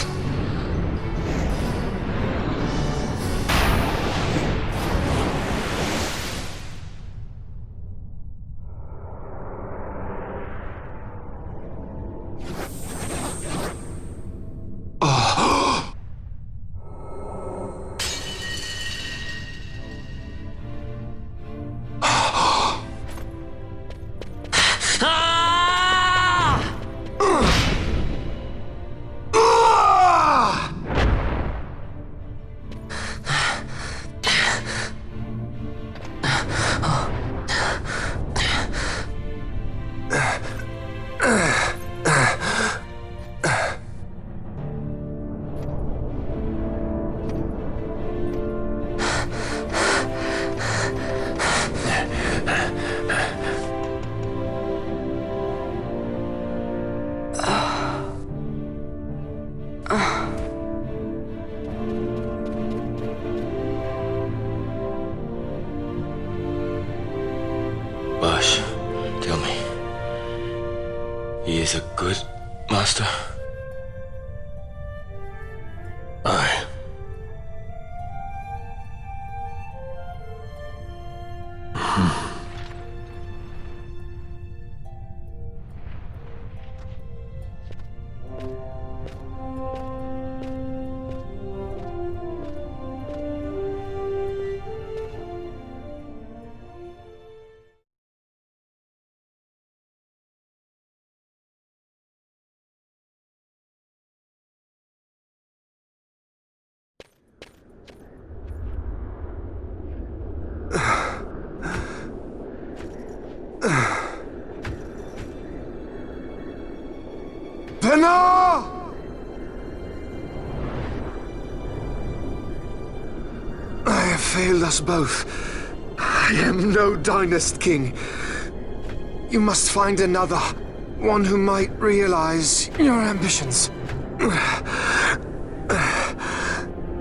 Bosh, tell me, he is a good master? Aye. Penna! I have failed us both. I am no dynast king. You must find another, one who might realize your ambitions.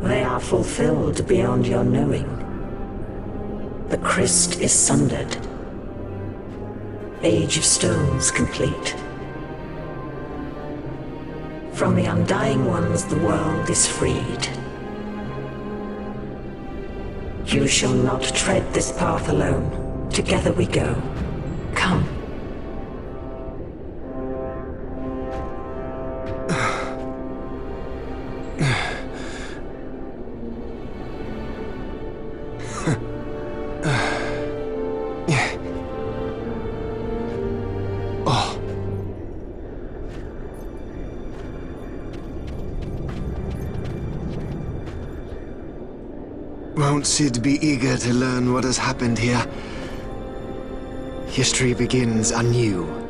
They are fulfilled beyond your knowing. The Christ is sundered. Age of Stones complete. From the Undying Ones the world is freed. You shall not tread this path alone. Together we go. Come. Won't Sid be eager to learn what has happened here? History begins anew.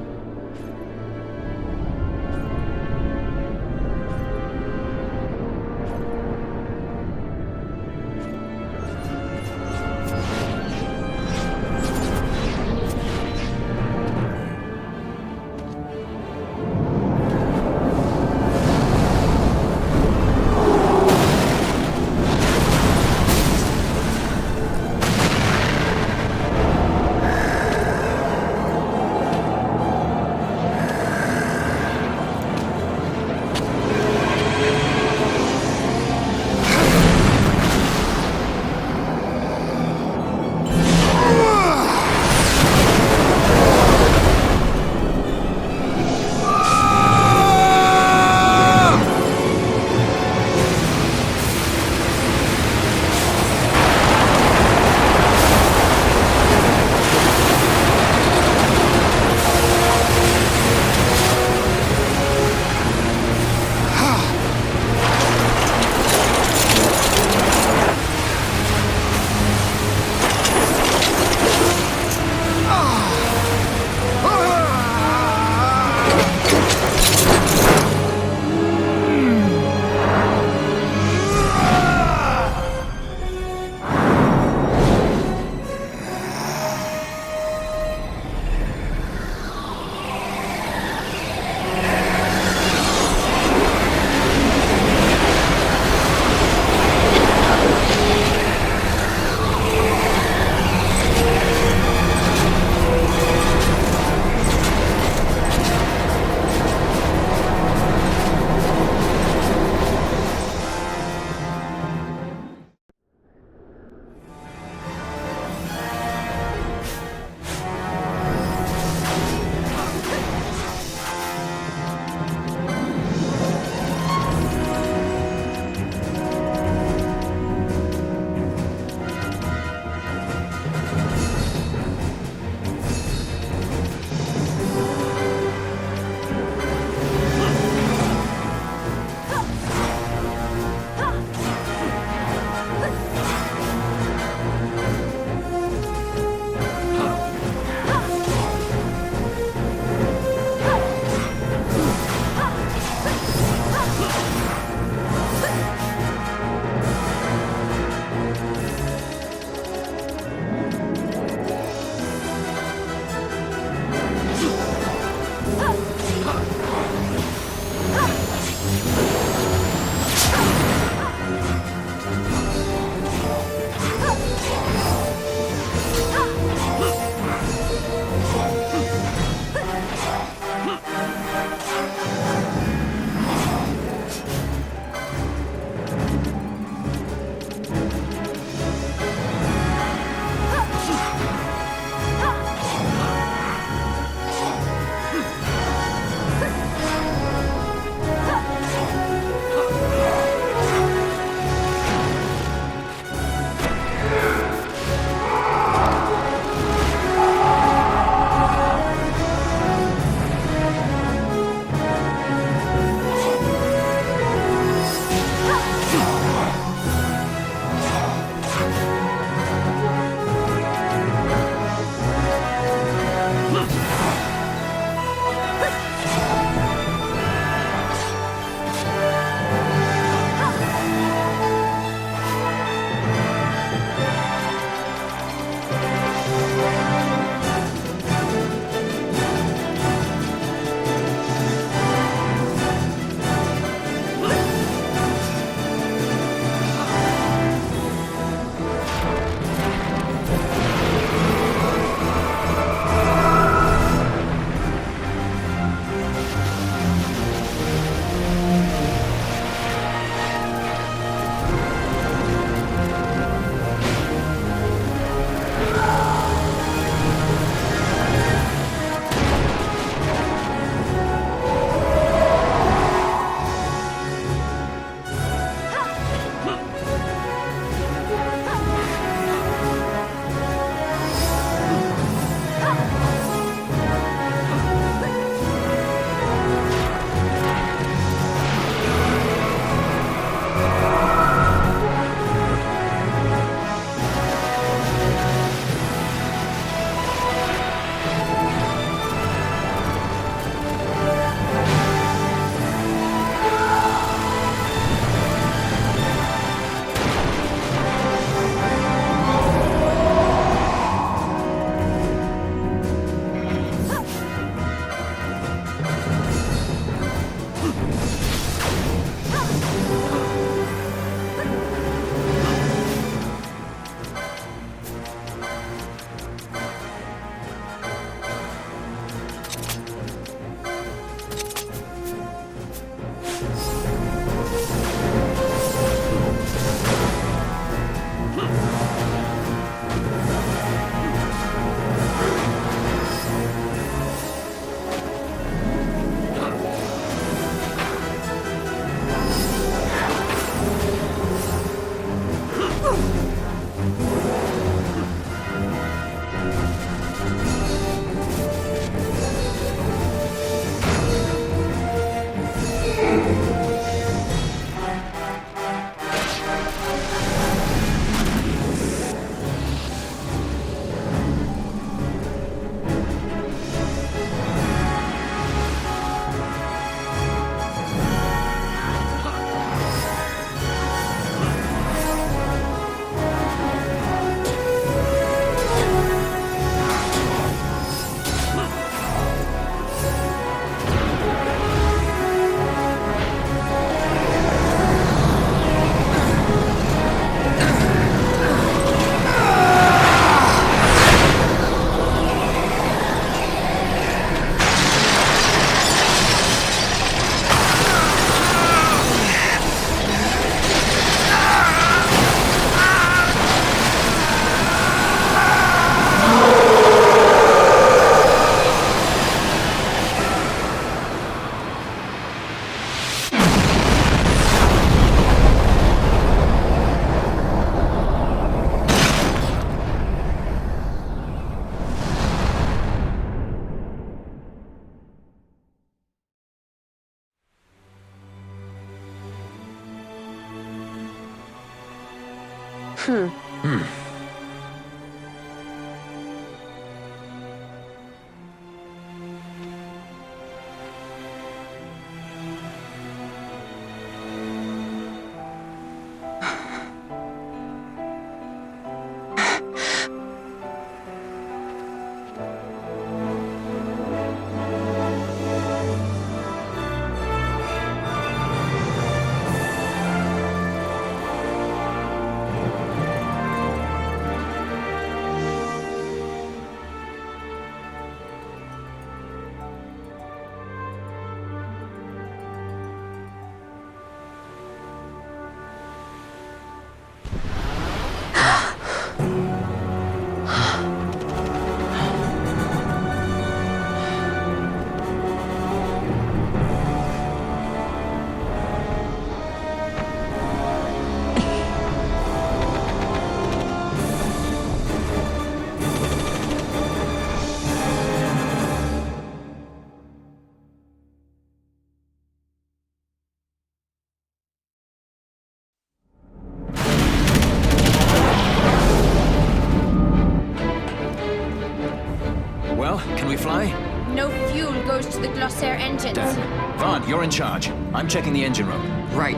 Well, can we fly? No fuel goes to the Glossair engines. Damn. Vaughn, you're in charge. I'm checking the engine room. Right.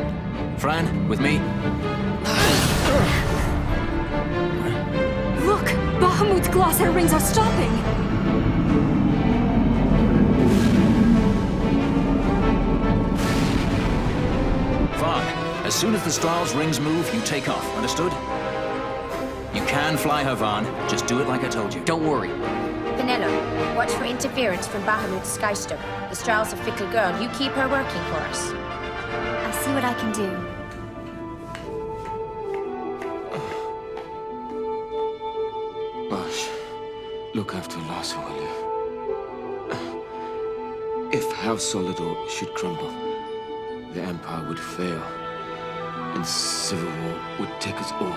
Fran, with me? Look! Bahamut's Glossair rings are stopping! Vaughn, as soon as the Strahl's rings move, you take off. Understood? You can fly her, Vaughn. Just do it like I told you. Don't worry. Penelo, watch for interference from Bahamut's Skystone. The Strahl's a fickle girl. You keep her working for us. I'll see what I can do. Bash, look after Larsa, will you? If House Solidor should crumble, the Empire would fail, and civil war would take us all.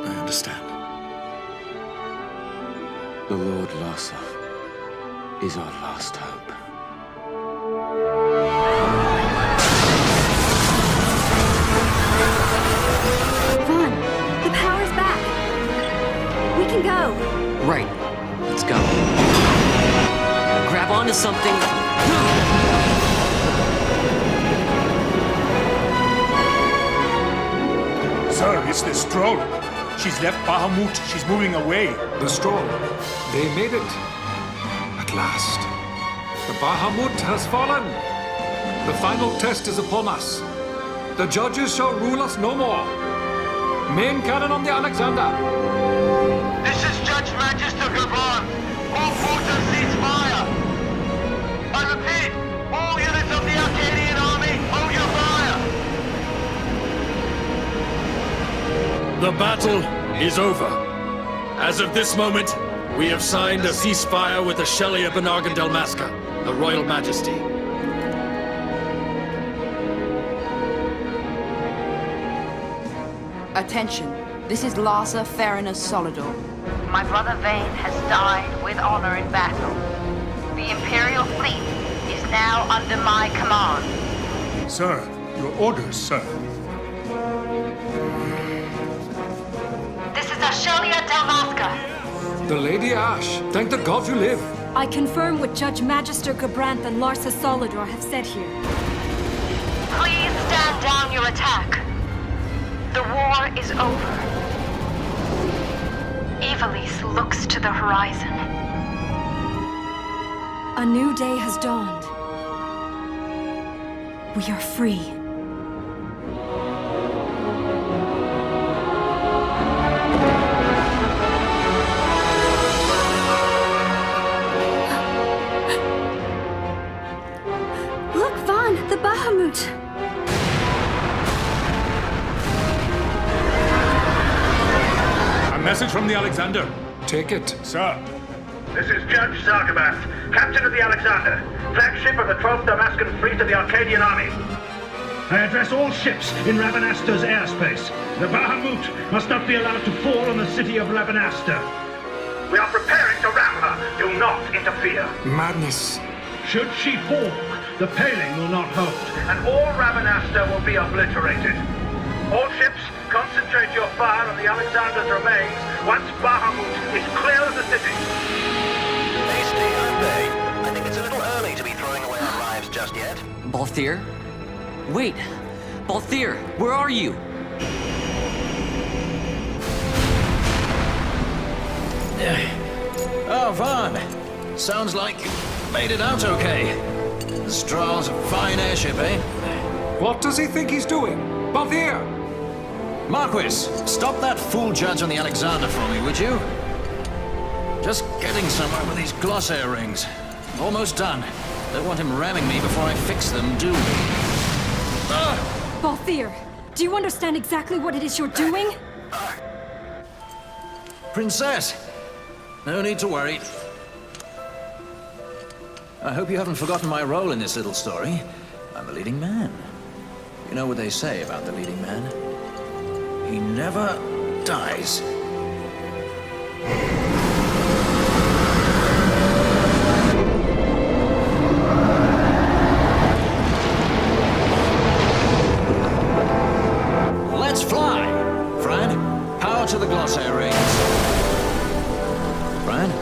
I understand. The Lord Larsa is our last hope. Vaughn, the power's back. We can go. Right. Let's go. Grab onto something. Sir, it's the Stroll. She's left Bahamut. She's moving away. The Stroll. They made it. At last. The Bahamut has fallen. The final test is upon us. The judges shall rule us no more. Main cannon on the Alexander. This is Judge Magister Gabon. All forces cease fire. I repeat, all units of the Arcadian army, hold your fire. The battle is over. As of this moment, we have signed a ceasefire with the Shelia Benargan Dalmasca, the Royal Majesty. Attention. This is Larsa Farinus Solidor. My brother Vane has died with honor in battle. The Imperial fleet is now under my command. Sir, your orders, sir. This is Ashelia Dalmasca. The Lady Ash. Thank the gods you live. I confirm what Judge Magister Gabranth and Larsa Solidor have said here. Please stand down your attack. The war is over. Ivalice looks to the horizon. A new day has dawned. We are free. Look, Vaughn, the Bahamut! Message from the Alexander. Take it. Sir. This is Judge Zargabath, Captain of the Alexander, flagship of the 12th Damascan Fleet of the Arcadian Army. I address all ships in Ravanasta's airspace. The Bahamut must not be allowed to fall on the city of Ravanasta. We are preparing to ram her. Do not interfere. Madness. Should she fall, the paling will not hold, and all Ravanasta will be obliterated. All ships, concentrate your fire on the Alexander's remains once Bahamut is clear of the city. Hasty, aren't they? I think it's a little early to be throwing away our lives just yet. Balthier? Wait! Balthier, where are you? Oh, Vaughn. Sounds like you made it out okay. The Strahle's a fine airship, eh? What does he think he's doing? Balthier! Marquis, stop that fool judge on the Alexander for me, would you? Just getting somewhere with these glossair rings. Almost done. Don't want him ramming me before I fix them, do we? Balthier, do you understand exactly what it is you're doing? Princess! No need to worry. I hope you haven't forgotten my role in this little story. I'm the leading man. You know what they say about the leading man? He never dies. Let's fly! Fran, power to the glossair rings. Fran? Do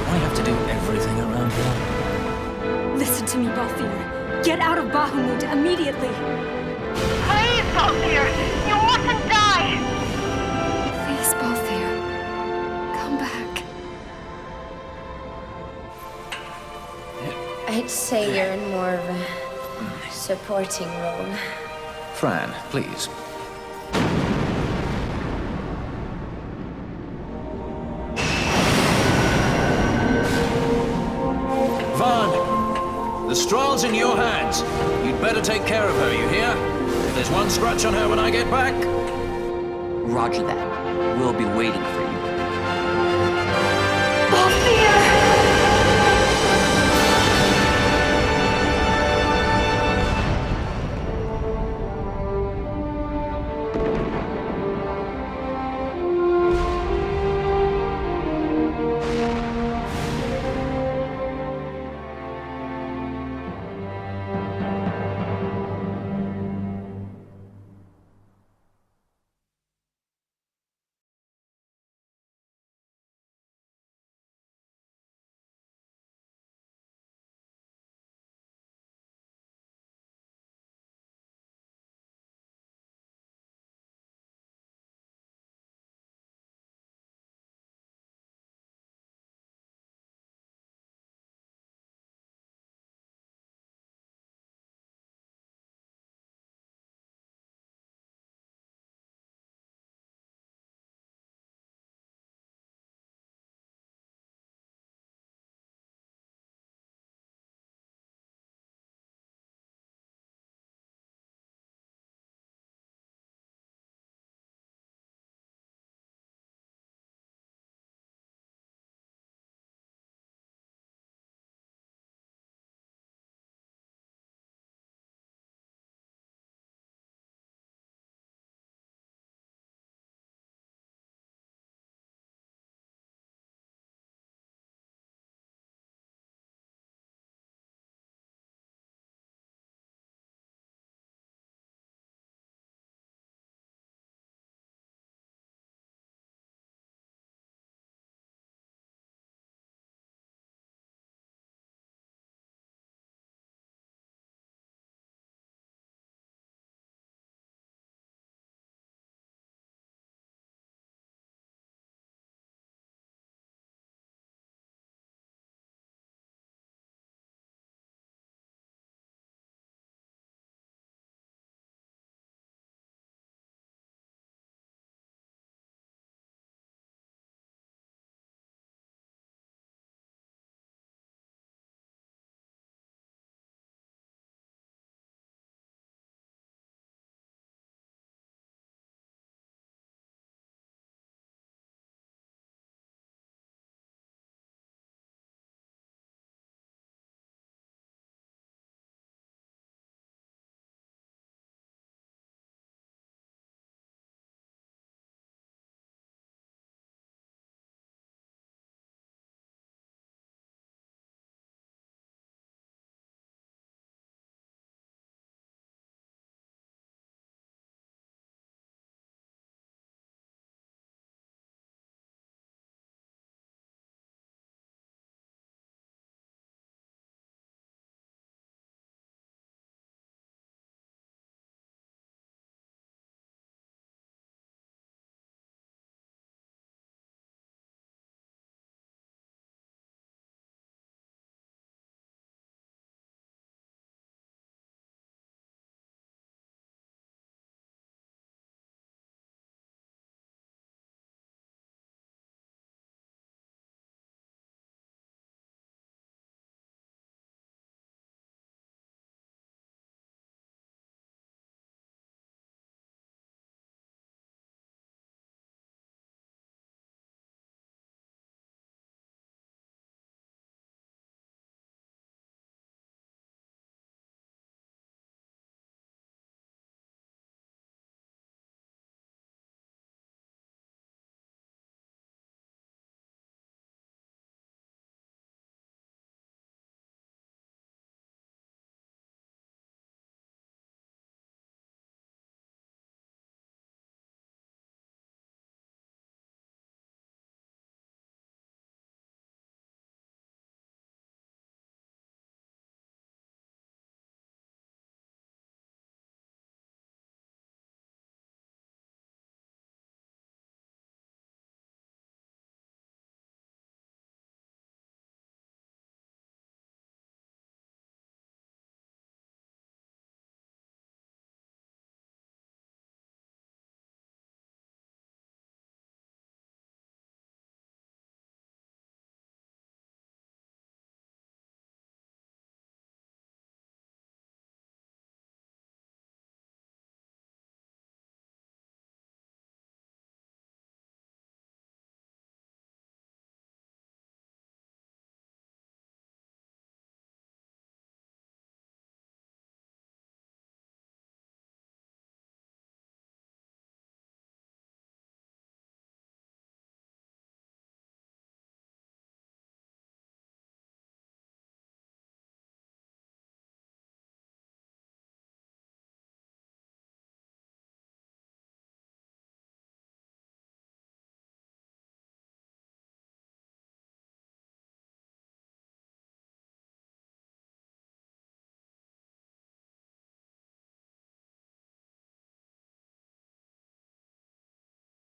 I have to do everything around here? Listen to me, Balthier. Get out of Bahamut immediately. Please, Balthier! You mustn't die! Please, Balthier. Come back. I'd say you're in more of a supporting role. Fran, please. Vaughn! The Strahle's in your hands. You'd better take care of her, you hear? If there's one scratch on her when I get back... Roger that. We'll be waiting for you. Balthier!